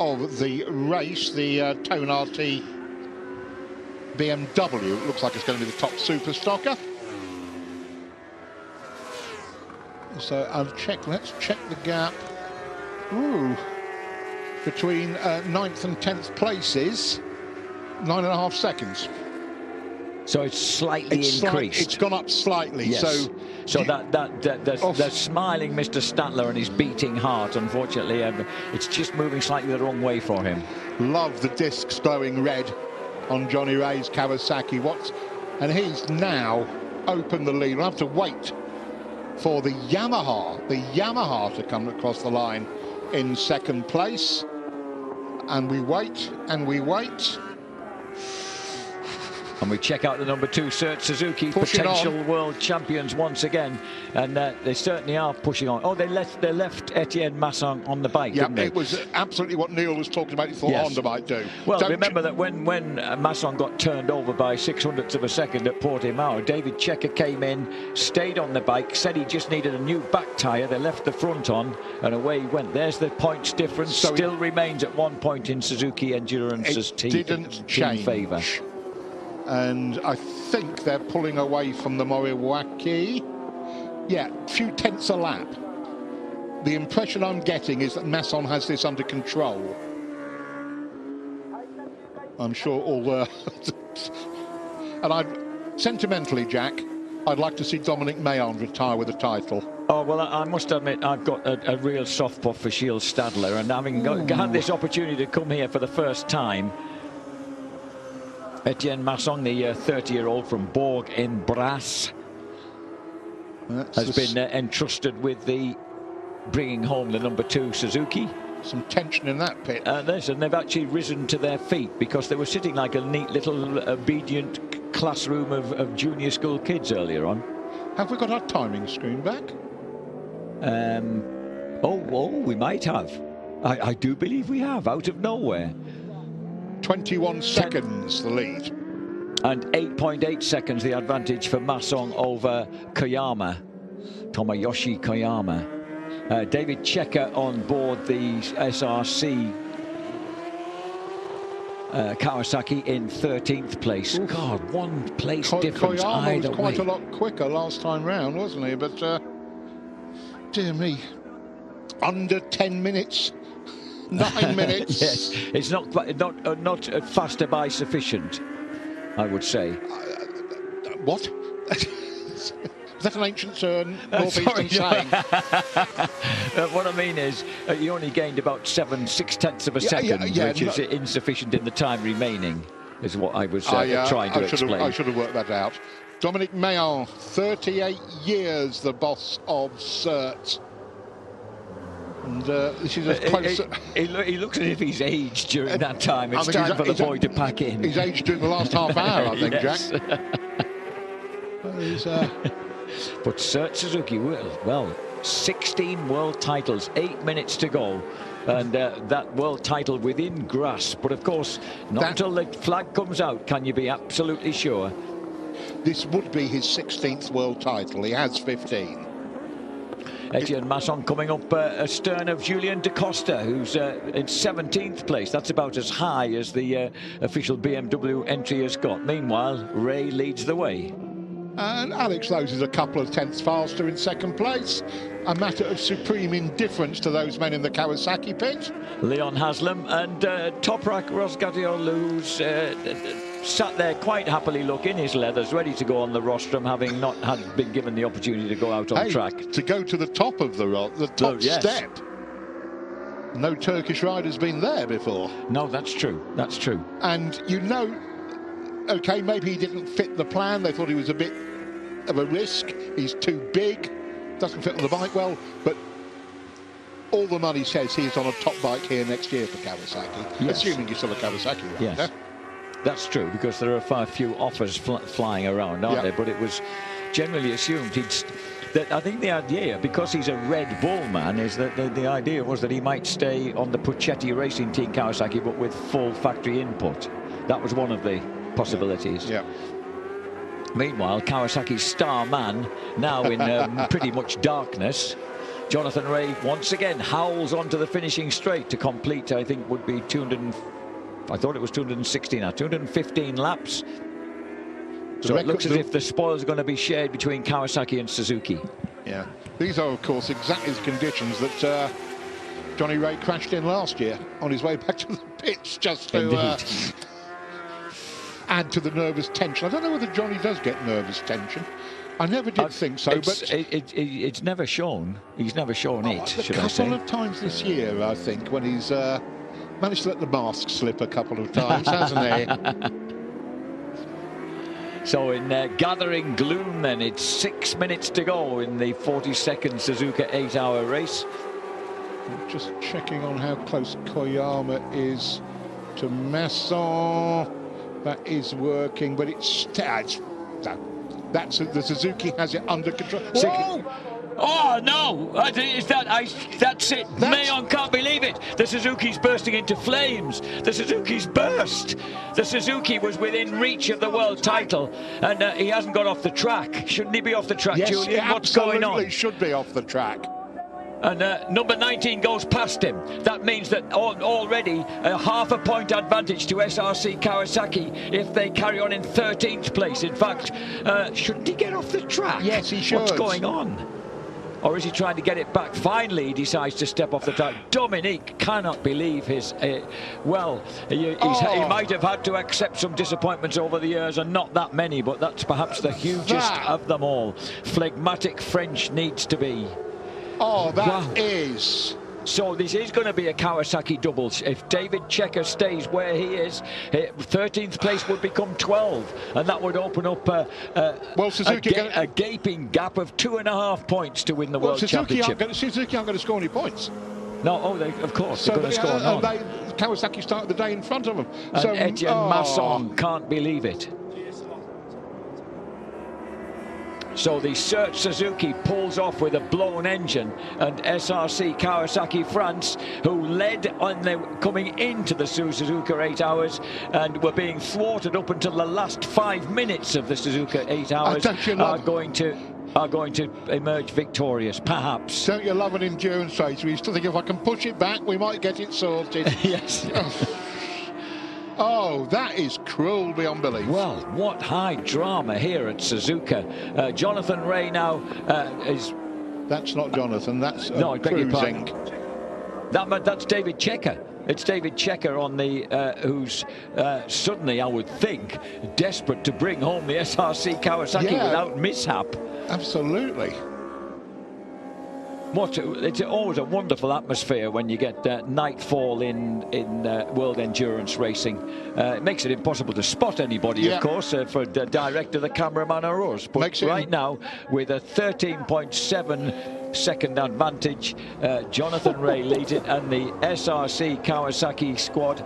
of the race. The Tone RT BMW looks like it's going to be the top Superstocker. So let's check the gap. Ooh, between 9th and 10th places, 9.5 seconds. So it's slightly increased. It's gone up slightly. Yes. So the smiling Mr. Statler and his beating heart, unfortunately, it's just moving slightly the wrong way for him. Love the discs glowing red on Johnny Ray's Kawasaki. And he's now opened the lead. We'll have to wait for the Yamaha to come across the line in second place. And we wait, and we wait. And we check out the number 2 Cert Suzuki, potential world champions once again, and they certainly are pushing on. Oh, they left Etienne Masson on the bike, didn't they? It was absolutely what Neil was talking about. He thought Honda might do. Well, remember that when Masson got turned over by 600ths of a second at Portimao, David Checker came in, stayed on the bike, said he just needed a new back tyre. They left the front on, and away he went. There's the points difference. So still remains at 1 point in Suzuki Endurance's team favour. And I think they're pulling away from the Moriwaki. Yeah, a few tenths a lap. The impression I'm getting is that Masson has this under control. I'm sure all the... And sentimentally, Jack, I'd like to see Dominic Mayon retire with a title. Oh, well, I must admit, I've got a real soft spot for Shield Stadler, and having had this opportunity to come here for the first time, Etienne Masson, the 30-year-old from Bourg in Brasse, has been entrusted with bringing home the number 2 Suzuki. Some tension in that pit. And they've actually risen to their feet because they were sitting like a neat little obedient classroom of junior school kids earlier on. Have we got our timing screen back? We might have. I do believe we have, out of nowhere. 21 seconds the lead. And 8.8 seconds the advantage for Masson over Koyama, Tomoyoshi Koyama. David Checker on board the SRC Kawasaki in 13th place. Oof. God, 1 place difference either was quite way. a lot quicker last time round, wasn't he? But dear me, under 10 minutes. 9 minutes. Yes, it's not faster by sufficient, I would say. What? Is that an ancient northeastern saying? What I mean is, you only gained about 6/10 of a second, which is insufficient in the time remaining, is what I was trying to explain. I should have worked that out. Dominic Mayon, 38 years, the boss of Cert. And this is as close. He looks as if he's aged during that time. It's time for the boy to pack in. He's aged during the last half hour, I think, yes. Jack. But Cert Suzuki, well, 16 world titles, 8 minutes to go. And that world title within grasp. But of course, not until the flag comes out can you be absolutely sure. This would be his 16th world title. He has 15. Etienne Masson coming up astern of Julien Da Costa, who's in 17th place. That's about as high as the official BMW entry has got. Meanwhile, Ray leads the way. And Alex Lowe's is a couple of tenths faster in second place. A matter of supreme indifference to those men in the Kawasaki pit. Leon Haslam and Toprak Rosgadiol, who's sat there quite happily looking, his leathers, ready to go on the rostrum, having not been given the opportunity to go out on track. To go to the top of the top step. No Turkish rider's been there before. No, that's true. That's true. And you know, okay, maybe he didn't fit the plan. They thought he was a bit of a risk. He's too big, doesn't fit on the bike well. But all the money says he's on a top bike here next year for Kawasaki, yes. assuming he's still a Kawasaki rider. Yes, that's true, because there are far few offers flying around, aren't there? But it was generally assumed that I think the idea, because he's a Red Bull man, is that the idea was that he might stay on the Puccetti Racing Team Kawasaki, but with full factory input. That was one of the possibilities. Yeah. Meanwhile, Kawasaki's star man, now in pretty much darkness, Jonathan Rea once again howls onto the finishing straight to complete, I think, would be 216 now, 215 laps. So it looks as if the spoils are going to be shared between Kawasaki and Suzuki. Yeah, these are, of course, exactly the conditions that Johnny Rea crashed in last year on his way back to the pits, just to add to the nervous tension. I don't know whether Johnny does get nervous tension. I never did think so, but it's never shown. He's never shown it, should I say. A couple of times this year, I think, when he's managed to let the mask slip a couple of times, hasn't he? So in gathering gloom then, it's 6 minutes to go in the 42nd Suzuka 8-hour race. I'm just checking on how close Koyama is to Masson. That is working, but it's that's the Suzuki has it under control. Whoa! Oh no! That's it. Mayon can't believe it. The Suzuki's bursting into flames. The Suzuki's burst. The Suzuki was within reach of the world title, and he hasn't got off the track. Shouldn't he be off the track, yes, Julian? What's going on? Absolutely should be off the track. And number 19 goes past him. That means that already a half a point advantage to SRC Kawasaki if they carry on in 13th place. In fact, shouldn't he get off the track? Yes, he should. What's going on? Or is he trying to get it back? Finally, he decides to step off the track. Dominique cannot believe his... he might have had to accept some disappointments over the years, and not that many, but that's perhaps the hugest of them all. Phlegmatic French needs to be. Oh, that is... So this is going to be a Kawasaki doubles. If David Checker stays where he is, 13th place would become 12, and that would open up a gaping gap of 2.5 points to win the World Championship. Suzuki aren't going to score any points. No, of course, they're going to score none. Kawasaki started the day in front of them. And Etienne Masson can't believe it. So the Search Suzuki pulls off with a blown engine, and SRC Kawasaki France, who led on coming into the Suzuka 8 hours and were being thwarted up until the last 5 minutes of the Suzuka 8 hours, are going to emerge victorious, perhaps. Don't you love an endurance race where you still think, if I can push it back, we might get it sorted? Yes. Oh, that is cruel beyond belief. Well, what high drama here at Suzuka. Jonathan Rea now is... That's not Jonathan, that's no, I beg your Cruising. pardon. That's David Checker. It's David Checker on the who's suddenly, I would think, desperate to bring home the SRC Kawasaki without mishap. Absolutely. It's always a wonderful atmosphere when you get nightfall in world endurance racing. It makes it impossible to spot anybody, of course, for the director, the cameraman, or us. But right now, with a 13.7 second advantage, Jonathan Rea leads it, and the SRC Kawasaki squad.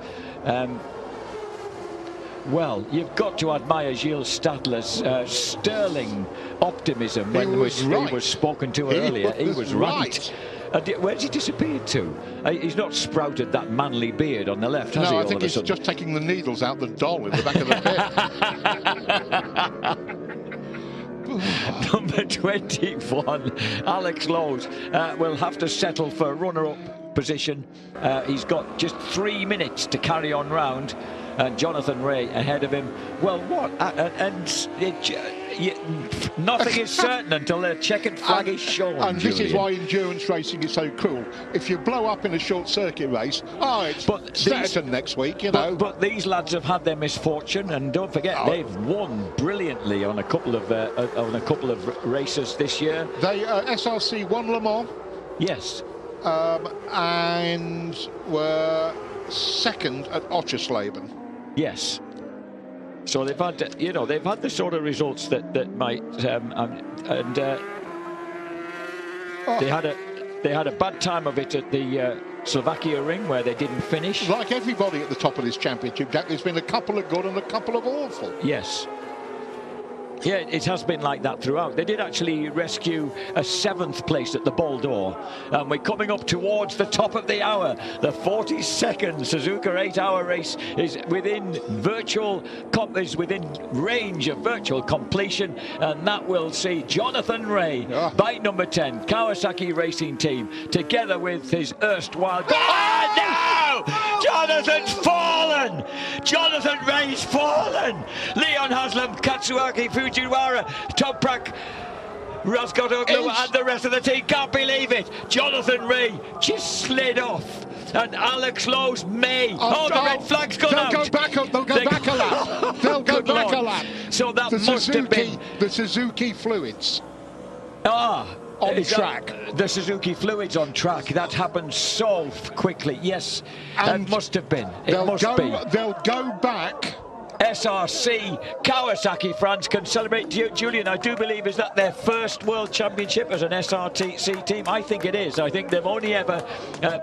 Well, you've got to admire Gilles Stadler's sterling optimism when he was spoken to earlier. He was right. Where's he disappeared to? He's not sprouted that manly beard on the left, has he? No, I think he's just taking the needles out the doll in the back of the pit. Number 21, Alex Lowe's, will have to settle for runner-up position. He's got just 3 minutes to carry on round. And Jonathan Rea ahead of him. Well, what? Nothing is certain until the checkered flag is shown. And Julian. This is why endurance racing is so cruel. If you blow up in a short circuit race, it's Stetton next week, you know. But these lads have had their misfortune, and don't forget they've won brilliantly on a couple of races this year. They SRC won Le Mans. Yes. and were second at Ottersleben. Yes. So they've had, you know, they've had the sort of results that might, they had a bad time of it at the Slovakia ring where they didn't finish. Like everybody at the top of this championship, Jack, there's been a couple of good and a couple of awful. Yes. Yeah, it has been like that throughout. They did actually rescue a 7th place at the Ball d'Or. And we're coming up towards the top of the hour. The 42nd Suzuka 8-hour race is within range of virtual completion. And that will see Jonathan Ray, bike number 10, Kawasaki Racing Team, together with his erstwhile... Oh, no! Jonathan's fallen! Jonathan Ray's fallen! Leon Haslam, Katsuaki Fujiwara, Toprak, Roscott-Oglu and the rest of the team can't believe it. Jonathan Ray just slid off. And Alex Lowe's may. The red flag's gone out. They'll go back a lap. They'll go back a lap. So that must have been... The Suzuki fluids. On track. The Suzuki fluids on track. That happened so quickly. Yes, and it must have been. It must be. They'll go back. SRC, Kawasaki France can celebrate. Julian, I do believe, is that their first World Championship as an SRC team? I think it is. I think they've only ever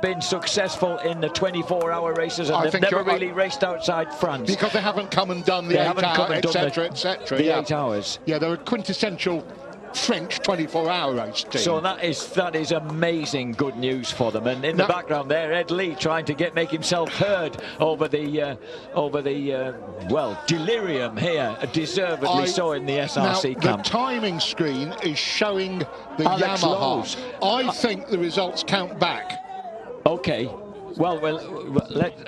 been successful in the 24-hour races, and they've never really raced outside France. Because they haven't come and done the 8 hours, etc., etc. The 8 hours. Yeah, they're a quintessential French 24-hour race team. So that is amazing good news for them. And in the background there, Ed Lee trying to make himself heard over the delirium here, deservedly so in the SRC camp. The timing screen is showing the Alex Yamaha. Lowe's. I think the results count back. Okay. Well,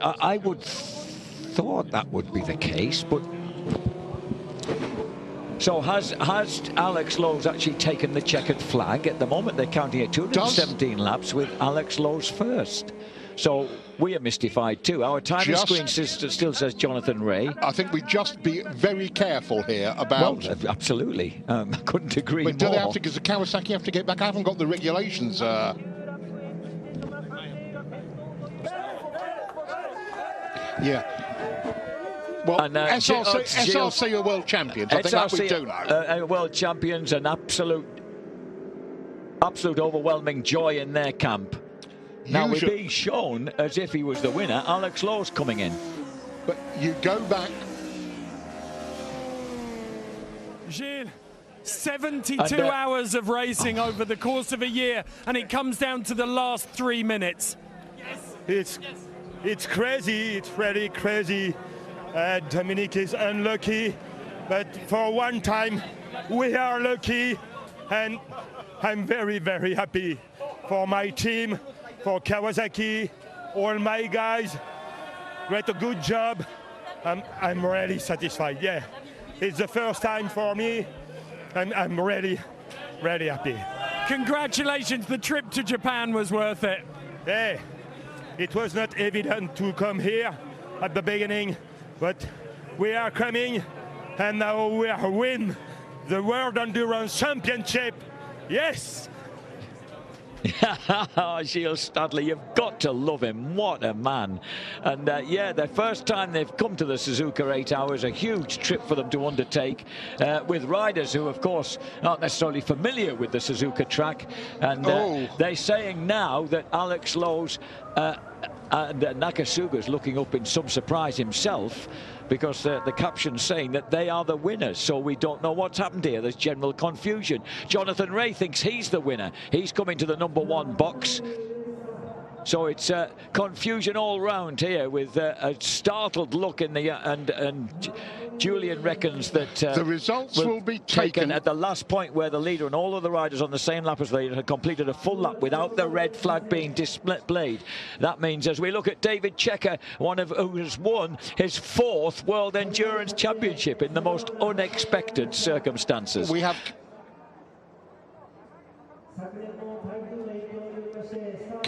I would thought that would be the case, but. So has Alex Lowe's actually taken the checkered flag? At the moment they're counting at 217 laps with Alex Lowe's first. So we are mystified too. Our timing screen still says Jonathan Ray. I think we just be very careful here about... Well, absolutely. I couldn't agree more. Do they have to, because the Kawasaki have to get back? I haven't got the regulations. Yeah. Well, and, SRC are world champions. I think that we do know. World champions, and absolute overwhelming joy in their camp. Now we're being shown as if he was the winner. Alex Lowe's coming in. But you go back. Gilles, 72 hours of racing over the course of a year, and it comes down to the last 3 minutes. Yes. It's crazy. It's really crazy. Dominic is unlucky, but for one time we are lucky, and I'm very, very happy for my team, for Kawasaki, all my guys. Great, a good job. I'm really satisfied. Yeah, it's the first time for me, and I'm really, really happy. Congratulations, the trip to Japan was worth it. Yeah, it was not evident to come here at the beginning, but we are coming, and now we are win the World Endurance Championship. Yes! Gilles Stadler, you've got to love him. What a man. And the first time they've come to the Suzuka 8 hours, a huge trip for them to undertake, with riders who, of course, aren't necessarily familiar with the Suzuka track. And they're saying now that Alex Lowe's and Nakasuga's looking up in some surprise himself, because the caption's saying that they are the winners. So we don't know what's happened here. There's general confusion. Jonathan Ray thinks he's the winner. He's coming to the #1 box. So it's confusion all round here, with a startled look in the and Julian reckons that the results will be taken at the last point, where the leader and all of the riders on the same lap as the leader had completed a full lap without the red flag being displayed. That means, as we look at David Checker, who has won his 4th World Endurance Championship in the most unexpected circumstances. We have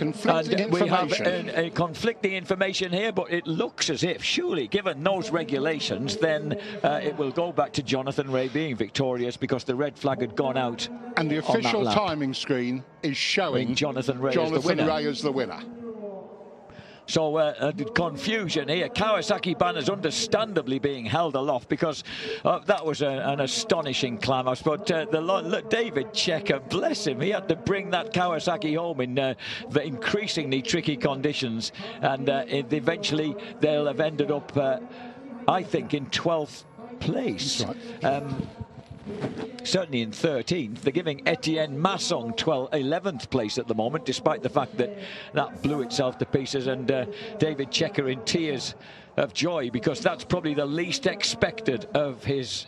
conflicting information. We have conflicting information here, but it looks as if, surely, given those regulations, then it will go back to Jonathan Rea being victorious because the red flag had gone out. And the official timing screen is showing Jonathan Rea as the winner. So confusion here. Kawasaki banners understandably being held aloft because that was an astonishing climb. But David Checker, bless him, he had to bring that Kawasaki home in the increasingly tricky conditions, and eventually they'll have ended up, I think, in 12th place. That's right. Certainly in 13th. They're giving Etienne Masson 11th place at the moment, despite the fact that that blew itself to pieces, and David Checker in tears of joy because that's probably the least expected of his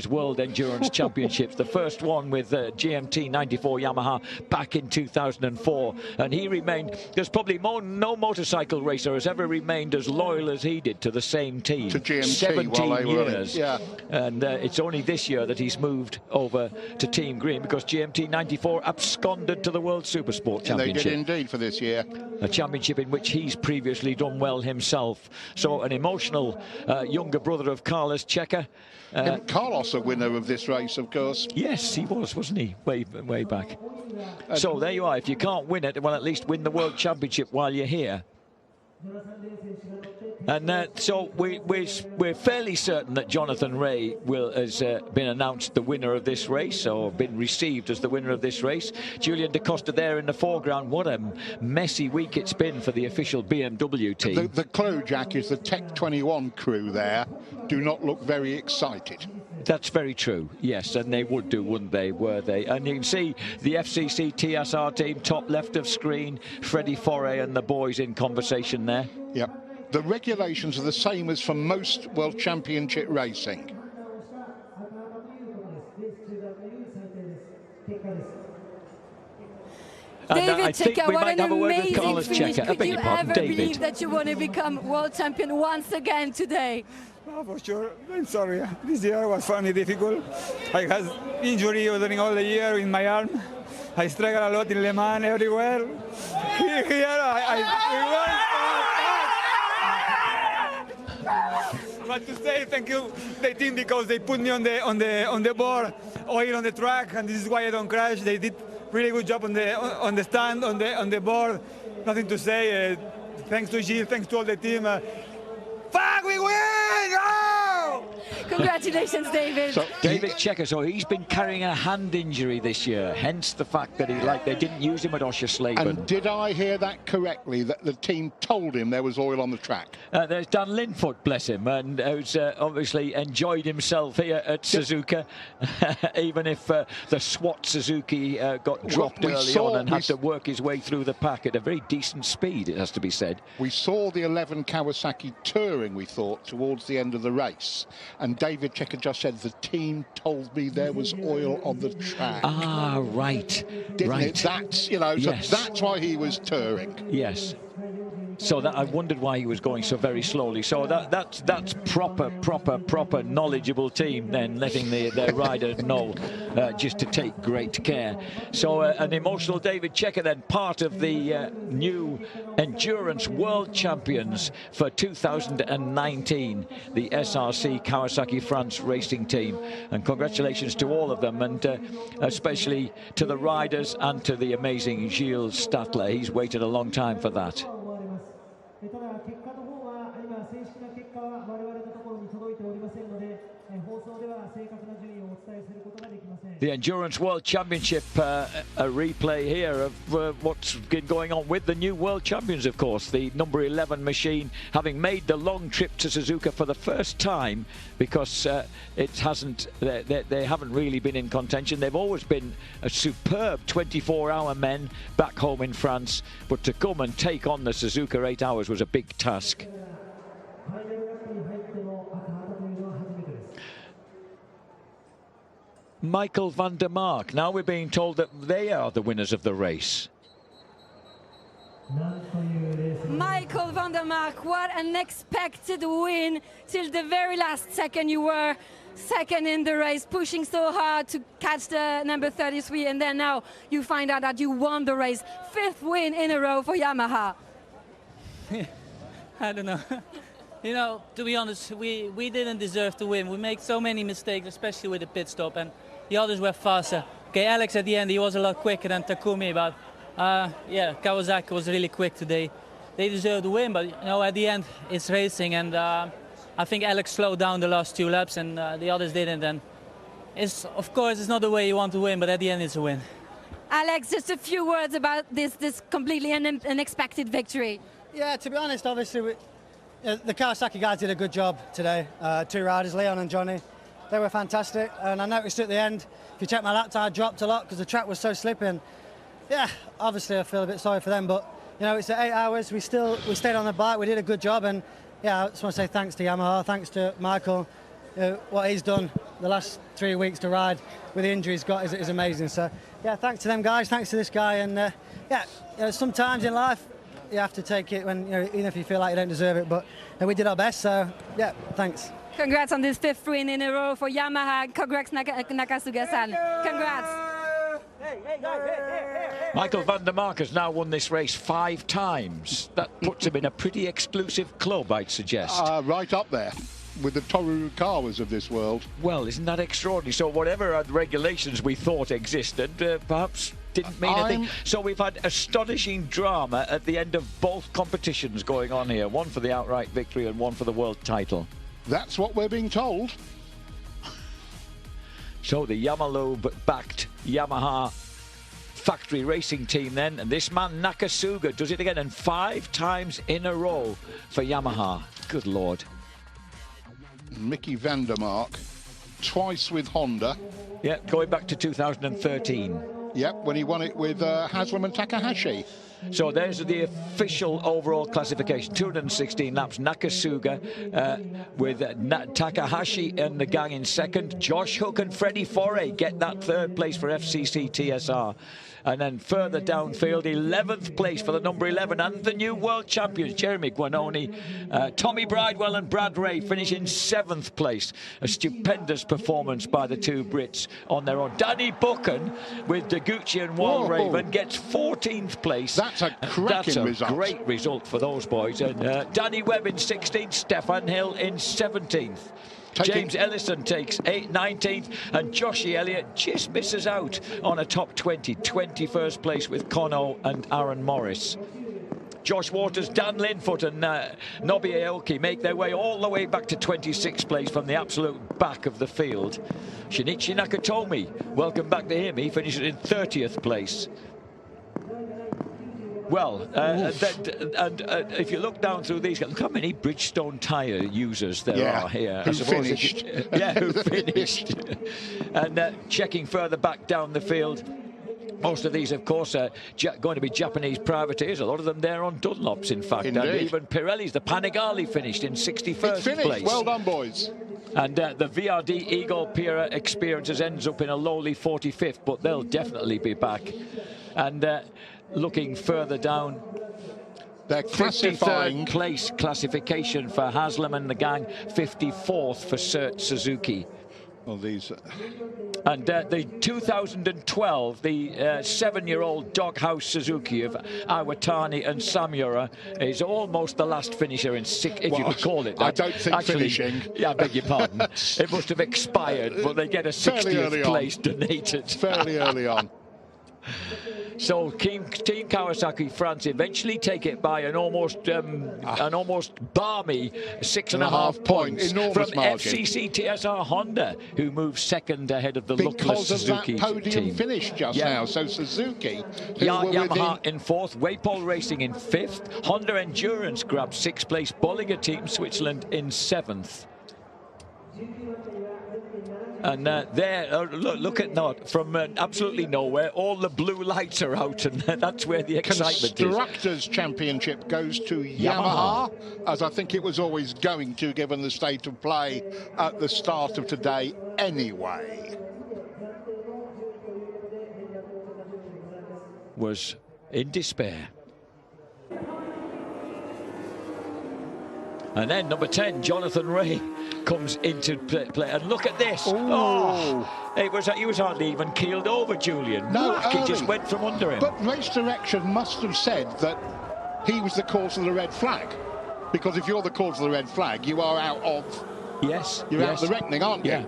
World Endurance Championships. The first one with GMT 94 Yamaha back in 2004, and he remained. There's probably no motorcycle racer has ever remained as loyal as he did to the same team. To GMT, 17 years. Yeah. And it's only this year that he's moved over to Team Green because GMT 94 absconded to the World Supersport Championship. They did indeed for this year. A championship in which he's previously done well himself. So an emotional younger brother of Carlos Checker. Carlos, a winner of this race, of course. Yes, he was, wasn't he? Way back. So there you are. If you can't win it, well, at least win the World Championship while you're here. And so we're fairly certain that Jonathan Rea has been announced the winner of this race, or been received as the winner of this race. Julian Da Costa there in the foreground. What a messy week it's been for the official BMW team. The clue, Jack, is the Tech 21 crew there do not look very excited. That's very true, yes, and they would do, wouldn't they, were they? And you can see the FCC TSR team, top left of screen, Freddie Foray and the boys in conversation there. Yep. The regulations are the same as for most World Championship racing. David Checker, what an amazing finish. Could you ever David. believe that you want to become world champion once again today? Oh, for sure. I'm sorry. This year was funny, difficult. I had injury during all the year in my arm. I struggled a lot in Le Mans, everywhere. Here, But to say thank you the team because they put me on the board, oil on the track, and this is why I don't crash. They did really good job on the stand, on the board. Nothing to say. Thanks to Gilles, thanks to all the team. Fuck, we win! Go! Congratulations, David. So David Checker, so he's been carrying a hand injury this year, hence the fact that they didn't use him at Oschersleben. And did I hear that correctly, that the team told him there was oil on the track? There's Dan Linfoot, bless him, and who's obviously enjoyed himself here at Suzuka, even if the SWAT Suzuki got dropped early on and had to work his way through the pack at a very decent speed, it has to be said. We saw the 11 Kawasaki touring, we thought, towards the end of the race. And David Checker just said, the team told me there was oil on the track. Ah, right. Didn't it? That's, yes. So that's why he was touring. Yes. So that I wondered why he was going so very slowly. So that's proper knowledgeable team then, letting their rider know just to take great care. So an emotional David Checker then, part of the new Endurance World Champions for 2019, the SRC Kawasaki France racing team. And congratulations to all of them, and especially to the riders and to the amazing Gilles Statler. He's waited a long time for that. The Endurance World Championship, a replay here of what's been going on with the new world champions, of course. The number 11 machine having made the long trip to Suzuka for the first time, because it hasn't, they haven't really been in contention. They've always been a superb 24-hour men back home in France, but to come and take on the Suzuka 8 hours was a big task. Michael van der Mark. Now we're being told that they are the winners of the race. Michael van der Mark, what an unexpected win. Till the very last second you were second in the race, pushing so hard to catch the number 33, and then now you find out that you won the race. 5th win in a row for Yamaha. I don't know. You know, to be honest, we didn't deserve to win. We made so many mistakes, especially with the pit stop, and the others were faster. Okay, Alex at the end, he was a lot quicker than Takumi, but yeah, Kawasaki was really quick today. They deserved to win, but you know, at the end, it's racing, and I think Alex slowed down the last 2 laps, and the others didn't. And of course, it's not the way you want to win, but at the end, it's a win. Alex, just a few words about this completely unexpected victory. Yeah, to be honest, obviously, the Kawasaki guys did a good job today. 2 riders, Leon and Johnny, they were fantastic. And I noticed at the end, if you check my lap time, I dropped a lot because the track was so slipping. Yeah, obviously I feel a bit sorry for them, but you know, it's 8 hours. We stayed on the bike. We did a good job, and yeah, I just want to say thanks to Yamaha, thanks to Michael. What he's done the last 3 weeks to ride with the injury he's got is amazing. So yeah, thanks to them guys, thanks to this guy, and yeah, you know, sometimes in life you have to take it when, you know, even if you feel like you don't deserve it, but we did our best. So yeah, thanks. Congrats on this 5th win in a row for Yamaha. Congrats Nakasuga-san. Congrats. Michael van der Mark has now won this race 5 times. That puts him in a pretty exclusive club, I'd suggest. Right up there with the Toru Kawas of this world. Well, isn't that extraordinary? So whatever regulations we thought existed, perhaps didn't mean a thing. So we've had astonishing drama at the end of both competitions going on here. One for the outright victory and one for the world title. That's what we're being told. So the Yamaha-backed Yamaha factory racing team then, and this man Nakasuga does it again, and 5 times in a row for Yamaha. Good Lord. Mickey van der Mark, twice with Honda. Yeah, going back to 2013. Yep, when he won it with Haslam and Takahashi. So there's the official overall classification, 216 laps. Nakasuga with Takahashi and the gang in second. Josh Hook and Freddie Foray get that 3rd place for FCC TSR. And then further downfield, 11th place for the number 11 and the new world champions, Jeremy Guanoni, Tommy Bridewell and Brad Ray finish in 7th place. A stupendous performance by the 2 Brits on their own. Danny Buchan with Deguchi and Walraven gets 14th place. That's a cracking result. Great result for those boys. And Danny Webb in 16th, Stefan Hill in 17th. James Ellison takes 19th, and Joshie Elliott just misses out on a top 20, 21st place with Kono and Aaron Morris. Josh Waters, Dan Linfoot and Nobby Aoki make their way all the way back to 26th place from the absolute back of the field. Shinichi Nakatomi, welcome back to him. He finishes in 30th place. Well, if you look down through these, look how many Bridgestone tyre users there are here. Who finished. Who finished. And checking further back down the field, most of these, of course, are going to be Japanese privateers. A lot of them there on Dunlops, in fact. Indeed. And even Pirelli's, the Panigale finished in 61st place. Well done, boys. And the VRD Eagle Pira Experiences ends up in a lowly 45th, but they'll definitely be back. And looking further down, they're classifying 53rd place classification for Haslam and the gang, 54th for Cert Suzuki. Well, these and the 2012, the 7-year-old Doghouse Suzuki of Iwatani and Samura is almost the last finisher in 6, if you could call it that. I don't think finishing. Yeah, I beg your pardon. It must have expired, but they get a 60th place donated. Fairly early on. So Team Kawasaki France eventually take it by an almost balmy 6.5 points enormous from margin. FCC TSR Honda, who moves second ahead of the luckless Suzuki because of that podium team. finish just now. So Suzuki, who were Yamaha in 4th, Waypole Racing in 5th, Honda Endurance grabbed 6th place, Bollinger Team Switzerland in 7th. And there, look at that, from absolutely nowhere, all the blue lights are out, and that's where the excitement is. Constructors' Championship goes to Yamaha, as I think it was always going to, given the state of play at the start of today anyway. Was in despair. And then number 10, Jonathan Ray, comes into play. And look at this. Oh, he was hardly even keeled over, Julian. No, he just went from under him. But race direction must have said that he was the cause of the red flag. Because if you're the cause of the red flag, you are out of... Yes. You're out of the reckoning, aren't you? Yeah.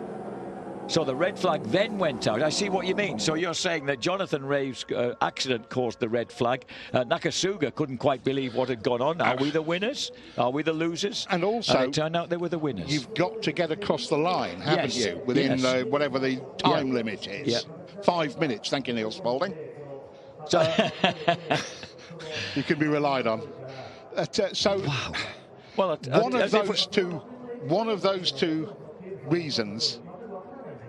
So the red flag then went out. I see what you mean. So you're saying that Jonathan Ray's accident caused the red flag. Nakasuga couldn't quite believe what had gone on. Are we the winners? Are we the losers? And also, it turned out they were the winners. You've got to get across the line, haven't you? Within whatever the time limit is. Yeah. 5 minutes. Thank you, Neil Spalding. So you can be relied on. Wow. Well, one of those two reasons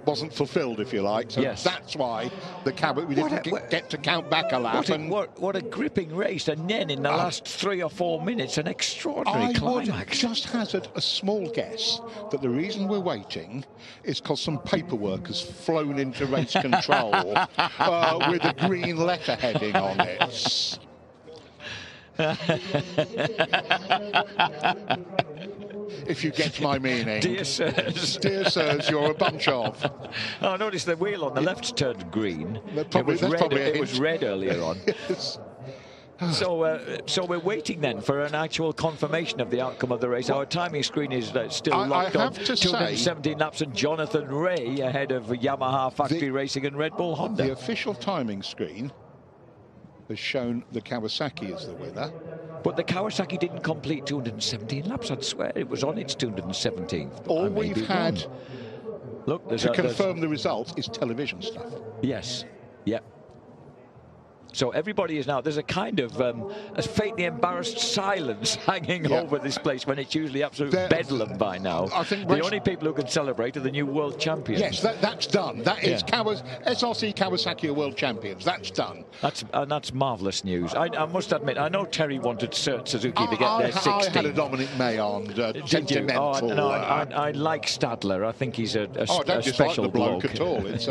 wasn't fulfilled, if you like. So that's why we didn't get to count back a lap. What a gripping race. And then in the last 3 or 4 minutes, an extraordinary climax. I would just hazard a small guess that the reason we're waiting is because some paperwork has flown into race control with a green letter heading on it. If you get my meaning. Dear sirs. Dear sirs, you're a bunch of. Oh, notice the wheel on the left turned green. It was red earlier on. Yes. So we're waiting then for an actual confirmation of the outcome of the race. Our timing screen is still locked on 217 laps, and Jonathan Ray ahead of Yamaha Factory Racing and Red Bull Honda. The official timing screen has shown the Kawasaki as the winner. But the Kawasaki didn't complete 217 laps, I'd swear. It was on its 217th. All we've had to confirm the result is television stuff. Yes. Yep. So everybody is now, there's a kind of a faintly embarrassed silence hanging over this place when it's usually absolute bedlam by now. I think the only people who can celebrate are the new world champions. Yes, that's done. That is SRC Kawasaki are world champions. That's done. That's marvellous news. I must admit, I know Terry wanted Suzuki to get their 16th. I had a Dominic Mayond sentimental. No, I like Stadler. I think he's a don't special the bloke bloke at all. It's,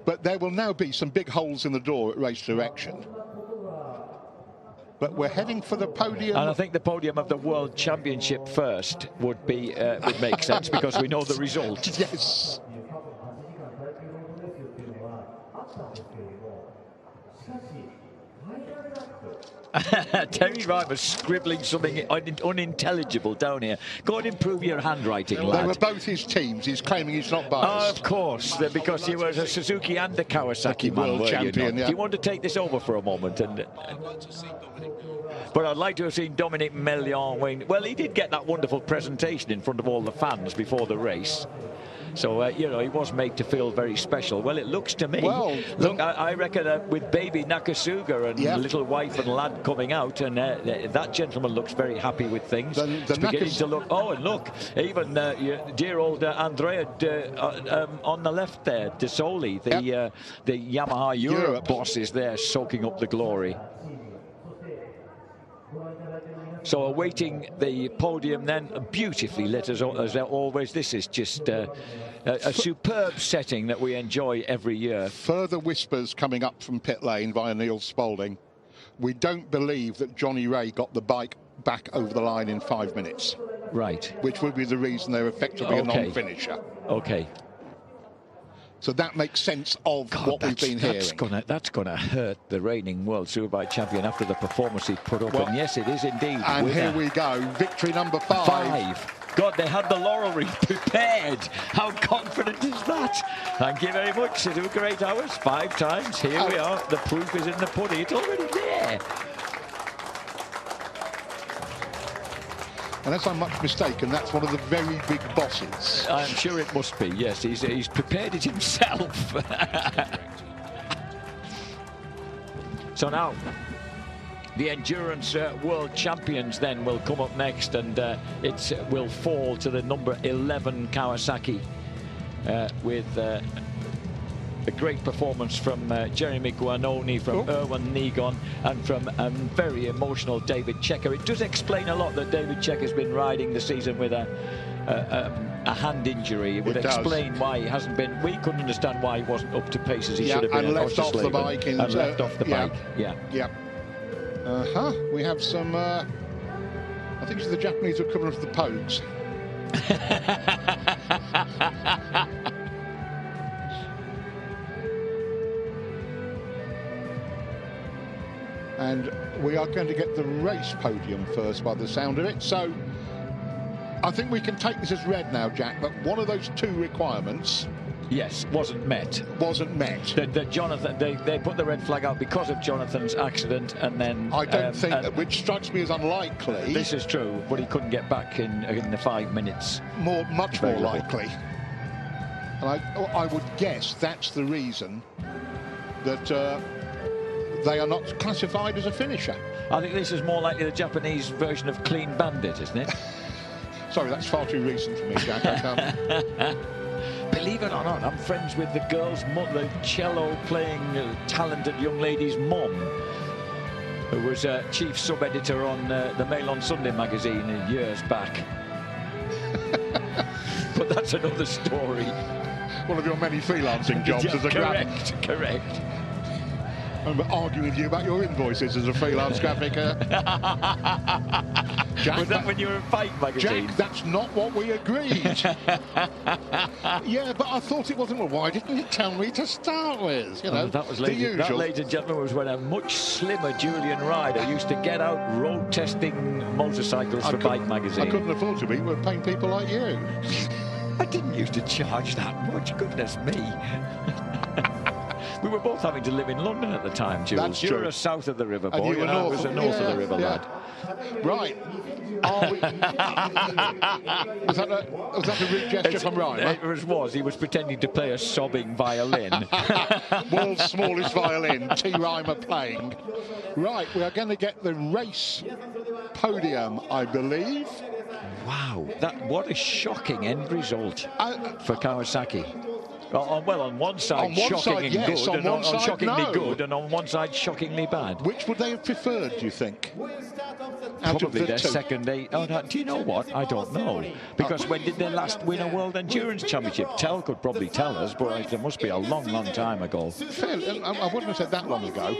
but there will now be some big holes in the door at race direction. But we're heading for the podium. And I think the podium of the World Championship first would make sense because we know the result. Yes. Terry Ryan was scribbling something unintelligible down here. Go and improve your handwriting, lad. They were both his teams. He's claiming he's not biased. Oh, of course, because he was a Suzuki and a Kawasaki world champion. Do you want to take this over for a moment? But I'd like to have seen Dominic Melion win. Well, he did get that wonderful presentation in front of all the fans before the race. So, he was made to feel very special. Well, it looks to me. Well, look, I reckon with baby Nakasuga and little wife and lad coming out, and that gentleman looks very happy with things. It's beginning to look. Oh, and look, even dear old Andrea on the left there, De Soli, the Yamaha Europe boss is there soaking up the glory. So awaiting the podium then, beautifully lit as always. This is just a superb setting that we enjoy every year. Further whispers coming up from pit lane via Neil Spalding. We don't believe that Johnny Ray got the bike back over the line in 5 minutes. Right. Which would be the reason they're effectively a non-finisher. Okay. So that makes sense of what we've been hearing. That's gonna hurt the reigning World Superbike champion after the performance he put up. And yes, it is indeed. And here we go, victory number 5. God, they had the laurel wreath prepared. How confident is that? Thank you very much. Suzuka 8 hours, 5 times. Here we are. The proof is in the pudding. It's already there. Unless I'm much mistaken, that's one of the very big bosses. I'm sure it must be, yes. He's prepared it himself. So now, the Endurance World Champions then will come up next, and it will fall to the number 11 Kawasaki with a great performance from Jeremy Guanoni, from Erwin Negon, and from very emotional David Checker. It does explain a lot that David Checker's been riding the season with a hand injury. It would explain why he hasn't been. We couldn't understand why he wasn't up to pace as he should have been. And left off the bike. And left off the bike, Yeah. We have some I think it's the Japanese who are coming off the Pogues. And we are going to get the race podium first by the sound of it. So I think we can take this as read now, Jack, but one of those two requirements... Yes, wasn't met. Wasn't met. That Jonathan, they put the red flag out because of Jonathan's accident, and then... I don't think, which strikes me as unlikely. This is true, but he couldn't get back in the 5 minutes. Much more likely. And I would guess that's the reason that they are not classified as a finisher. I think this is more likely the Japanese version of Clean Bandit, isn't it? Sorry, that's far too recent for me, Jack. I can't... Believe it or not, I'm friends with the girl's mother, cello-playing talented young lady's mum, who was chief sub-editor on the Mail on Sunday magazine years back. But that's another story. One of your many freelancing jobs as a graphic. Correct. I remember arguing with you about your invoices as a freelance graphic. Jack, was that when you were in Fight magazine? Jack, that's not what we agreed. Yeah, but I thought it wasn't. Well, why didn't you tell me to start with? You know, that was the usual. That, ladies and gentlemen, was when a much slimmer Julian Ryder used to get out road testing motorcycles for Bike magazine. I couldn't afford to be. We're paying people like you. I didn't used to charge that much. Goodness me. We were both having to live in London at the time, Jules. That's you true. were a south of the river boy, and you were I was a north of the river lad. Right. Are we... was that a rude gesture from Ryan? It was. He was pretending to play a sobbing violin. World's smallest violin, T. Reimer playing. Right, we are going to get the race podium, I believe. Wow, what a shocking end result for Kawasaki. Well, on one side, shocking and good, and on shockingly good, and on one side, shockingly bad. Which would they have preferred, do you think? Probably their second eight. Oh, no, do you know what? I don't know. Because when did they last win a World Endurance Championship? Tel could probably tell us, but it must be a long, long time ago. I wouldn't have said that long ago.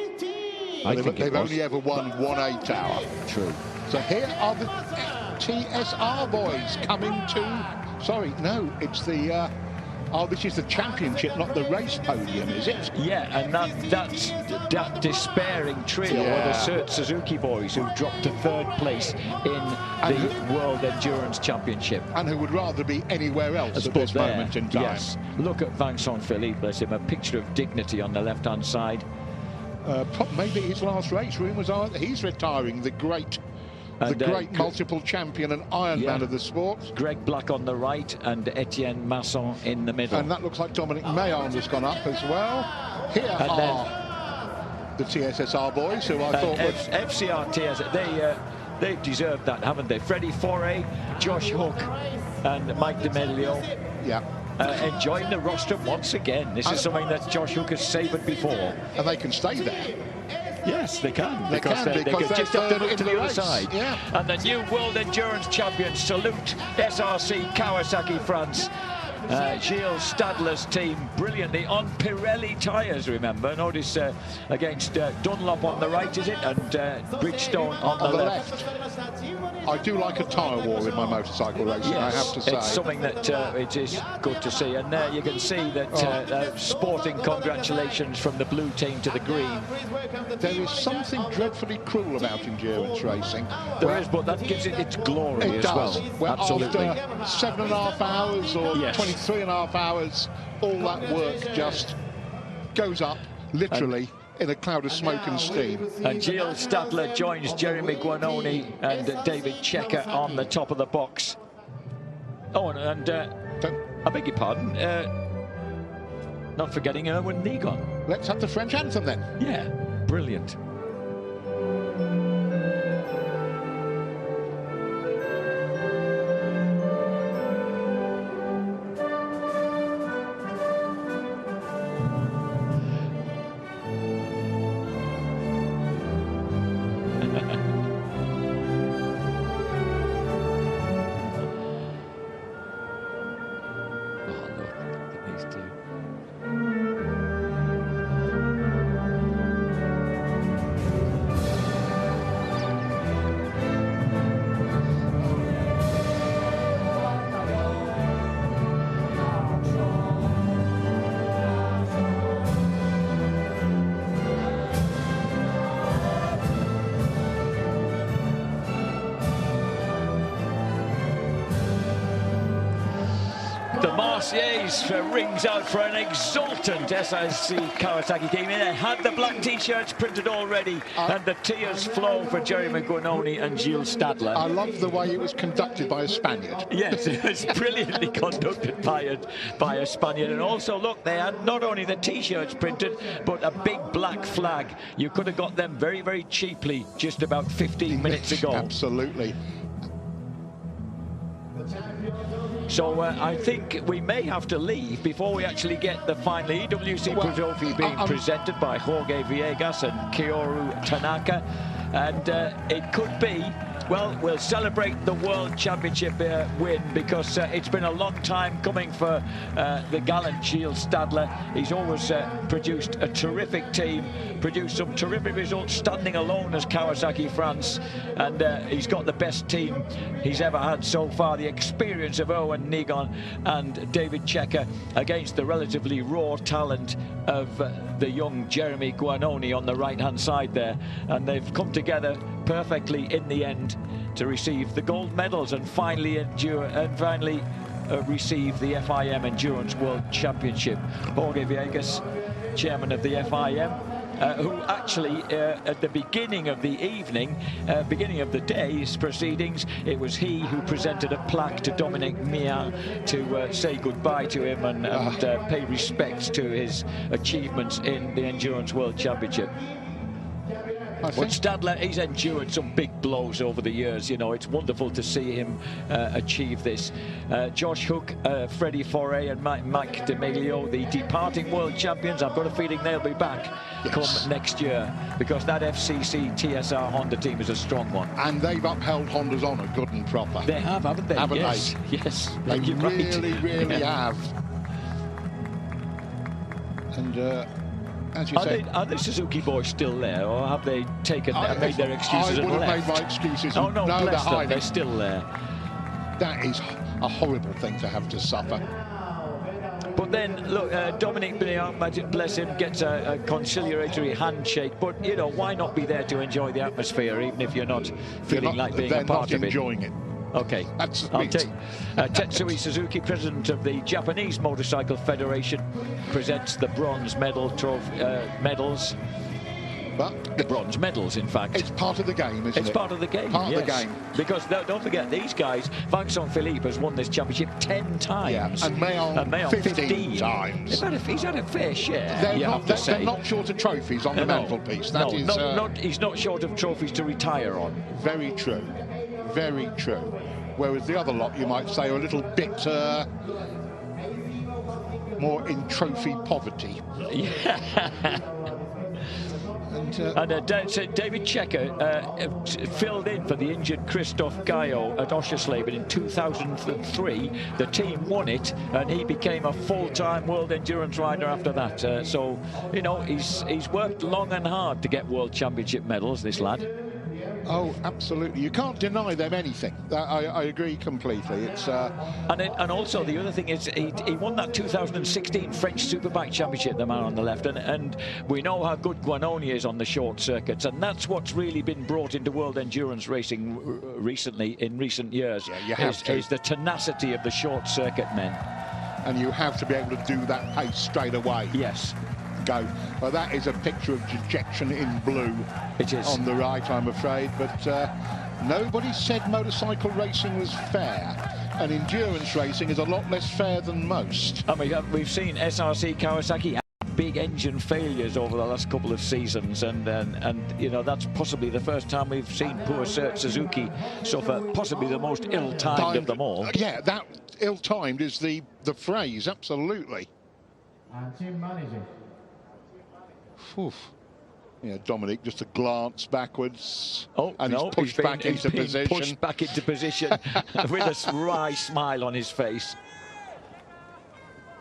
I think they've only ever won 1 8-hour. True. So here are the TSR boys coming to... Sorry, no, it's the... this is the championship, not the race podium, is it? Yeah, and that despairing trio are the Suzuki boys who dropped to 3rd place in the World Endurance Championship. And who would rather be anywhere else at this moment in time. Yes. Look at Vincent Philippe, bless him, a picture of dignity on the left-hand side. Maybe his last race. Rumours are that he's retiring, the great multiple champion and Ironman of the sport. Greg Black on the right and Etienne Masson in the middle. And that looks like Dominic Mayon has gone up as well. Here are the TSSR boys, who I thought were... FCR TSR, they've deserved that, haven't they? Freddie Foray, Josh Hook and Mike D'Amelio. Yeah. Enjoying the rostrum once again. This is something that Josh Hook has savoured before. And they can stay there. Yes, they can. They because they just have to look to the other side. Yeah. And the new World Endurance Champions salute SRC Kawasaki France. Gilles Stadler's team brilliantly on Pirelli tyres, remember. Notice against Dunlop on the right, is it? And Bridgestone on the left. I do like a tyre war in my motorcycle racing, yes, I have to say. It's something that it is good to see. And there you can see that sporting congratulations from the blue team to the green. There is something dreadfully cruel about endurance racing. There is, but that gives it its glory as well. Absolutely. After 7.5 hours or 23.5 hours, all that work just goes up, literally, in a cloud of smoke and steam. And Gilles Stadler joins Jeremy Guanoni and David Checker on the top of the box. Oh, and I beg your pardon, not forgetting Erwin Negon. Let's have the French anthem then. Yeah, brilliant. The Marseillaise rings out for an exultant SIC Kawasaki team. They had the black T-shirts printed already, and the tears flow for Jeremy Guanoni and Gilles Stadler. I love the way it was conducted by a Spaniard. Yes, it was brilliantly conducted by a Spaniard. And also, look, they had not only the T-shirts printed, but a big black flag. You could have got them very, very cheaply just about 15 minutes ago. Absolutely. So I think we may have to leave before we actually get the final EWC trophy being presented by Jorge Villegas and Kyoru Tanaka. And it could be, well, we'll celebrate the World Championship win, because it's been a long time coming for the gallant Gilles Stadler. He's always produced a terrific team, produced some terrific results standing alone as Kawasaki France, and he's got the best team he's ever had so far. The experience of Owen Nigon and David Checker against the relatively raw talent of the young Jeremy Guanoni on the right-hand side there, and they've come together perfectly in the end to receive the gold medals and finally receive the FIM Endurance World Championship. Jorge Villegas, chairman of the FIM, who actually at the beginning of the evening, beginning of the day's proceedings, it was he who presented a plaque to Dominic Mia to say goodbye to him and pay respects to his achievements in the Endurance World Championship. But Stadler, he's endured some big blows over the years. You know, it's wonderful to see him achieve this. Josh Hook, Freddie Foray and Mike D'Amelio, the departing world champions, I've got a feeling they'll be back come next year, because that FCC TSR Honda team is a strong one. And they've upheld Honda's honour good and proper. They have, haven't they? Haven't yes. they? Yes, they really have. And as you say, are the Suzuki boys still there, or have they made their excuses and left? I would have made my excuses. Oh no, bless them, they're still there. That is a horrible thing to have to suffer. But then, look, Dominic Binion, bless him, gets a conciliatory handshake. But, you know, why not be there to enjoy the atmosphere, even if you're not feeling like being a part of it? They're not enjoying it. Okay, I'll take Tetsui Suzuki, president of the Japanese Motorcycle Federation, presents the bronze medal medals. But the bronze medals, in fact. It's part of the game, isn't it? It's part of the game, Part of the game. Because don't forget, these guys, Vincent Philippe has won this championship 10 times. Yeah, and Meillon 15 times. He's had a fair share, They're not short of trophies on the mantelpiece. He's not short of trophies to retire on. Very true. Very true. Whereas the other lot, you might say, are a little bit more in trophy poverty. Yeah. And David Checker filled in for the injured Christoph Gaillot at Oschersleben in 2003. The team won it, and he became a full-time world endurance rider after that. So, you know, he's worked long and hard to get world championship medals, this lad. Oh, absolutely. You can't deny them anything. I agree completely. It's and also the other thing is he won that 2016 French Superbike Championship, the man on the left, and we know how good Guanoni is on the short circuits, and that's what's really been brought into world endurance racing in recent years. Yeah, you have is the tenacity of the short circuit men. And you have to be able to do that pace straight away. Yes. Go. Well, that is a picture of dejection in blue. It is. On the right, I'm afraid, but nobody said motorcycle racing was fair, and endurance racing is a lot less fair than most. I mean, we've seen SRC Kawasaki have big engine failures over the last couple of seasons, and you know, that's possibly the first time we've seen poor Suzuki suffer possibly the most ill-timed of them all. Yeah, that ill-timed is the phrase, absolutely. And team manager. Oof. Yeah, Dominic, just a glance backwards. Oh, and he's pushed back into position. Pushed back into position with a wry smile on his face.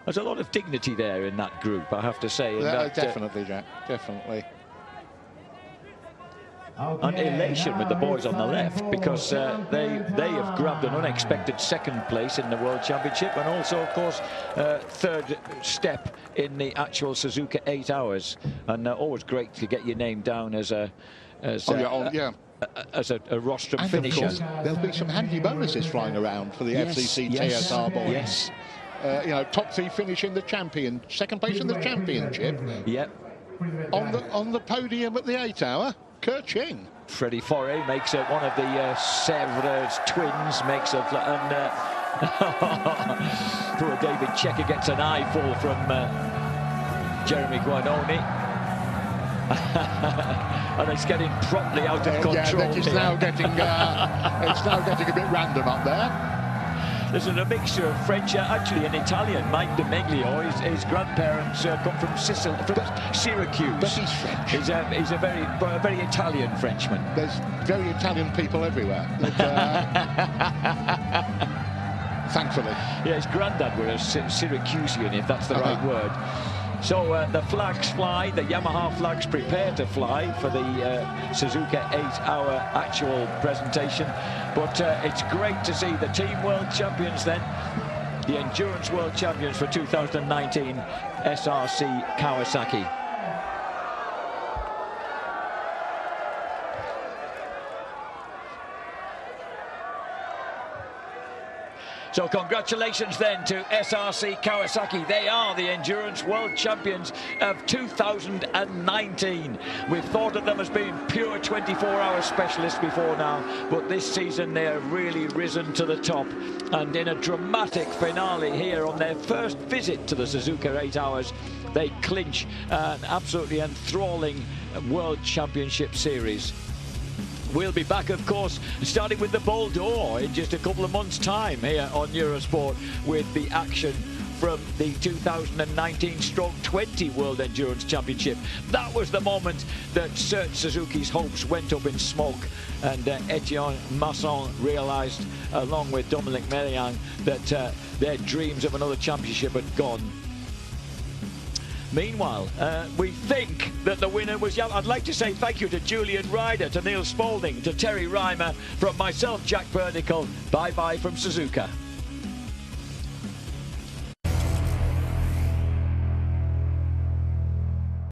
There's a lot of dignity there in that group, I have to say. Definitely, Jack, definitely. And elation with the boys on the left, because they have grabbed an unexpected second place in the World Championship, and also, of course, third step in the actual Suzuka 8 hours. And always great to get your name down as a rostrum finisher. Of course, there'll be some handy bonuses flying around for the FCC TSR boys. Yes. top 3 finish in the second place in the championship. Yep. On the podium at the 8 hour, Kerching. Freddie Foray makes one of the Sèvres twins, makes a... poor David Checker gets an eyeful from Jeremy Guardoni. And it's getting properly out of control. Yeah, it's now getting a bit random up there. There's a mixture of French, actually an Italian. Mike De Meglio, his grandparents come from Sicily, from Syracuse. But he's French. He's a very Italian Frenchman. There's very Italian people everywhere. Thankfully. Yeah, his granddad was a Syracusean, if that's the right word. So the flags fly, the Yamaha flags prepare to fly for the Suzuka 8-hour actual presentation. But it's great to see the Team World Champions then, the Endurance World Champions for 2019, SRC Kawasaki. So congratulations then to SRC Kawasaki. They are the Endurance World Champions of 2019. We've thought of them as being pure 24-hour specialists before now, but this season they have really risen to the top. And in a dramatic finale here on their first visit to the Suzuka 8 Hours, they clinch an absolutely enthralling World Championship series. We'll be back, of course, starting with the Ball d'Or in just a couple of months' time here on Eurosport with the action from the 2019-20 World Endurance Championship. That was the moment that Suzuki's hopes went up in smoke, and Etienne Masson realised, along with Dominic Merian, that their dreams of another championship had gone. Meanwhile, we think that the winner was Yamaha. I'd like to say thank you to Julian Ryder, to Neil Spalding, to Terry Reimer, from myself, Jack Burnicle. Bye-bye from Suzuka.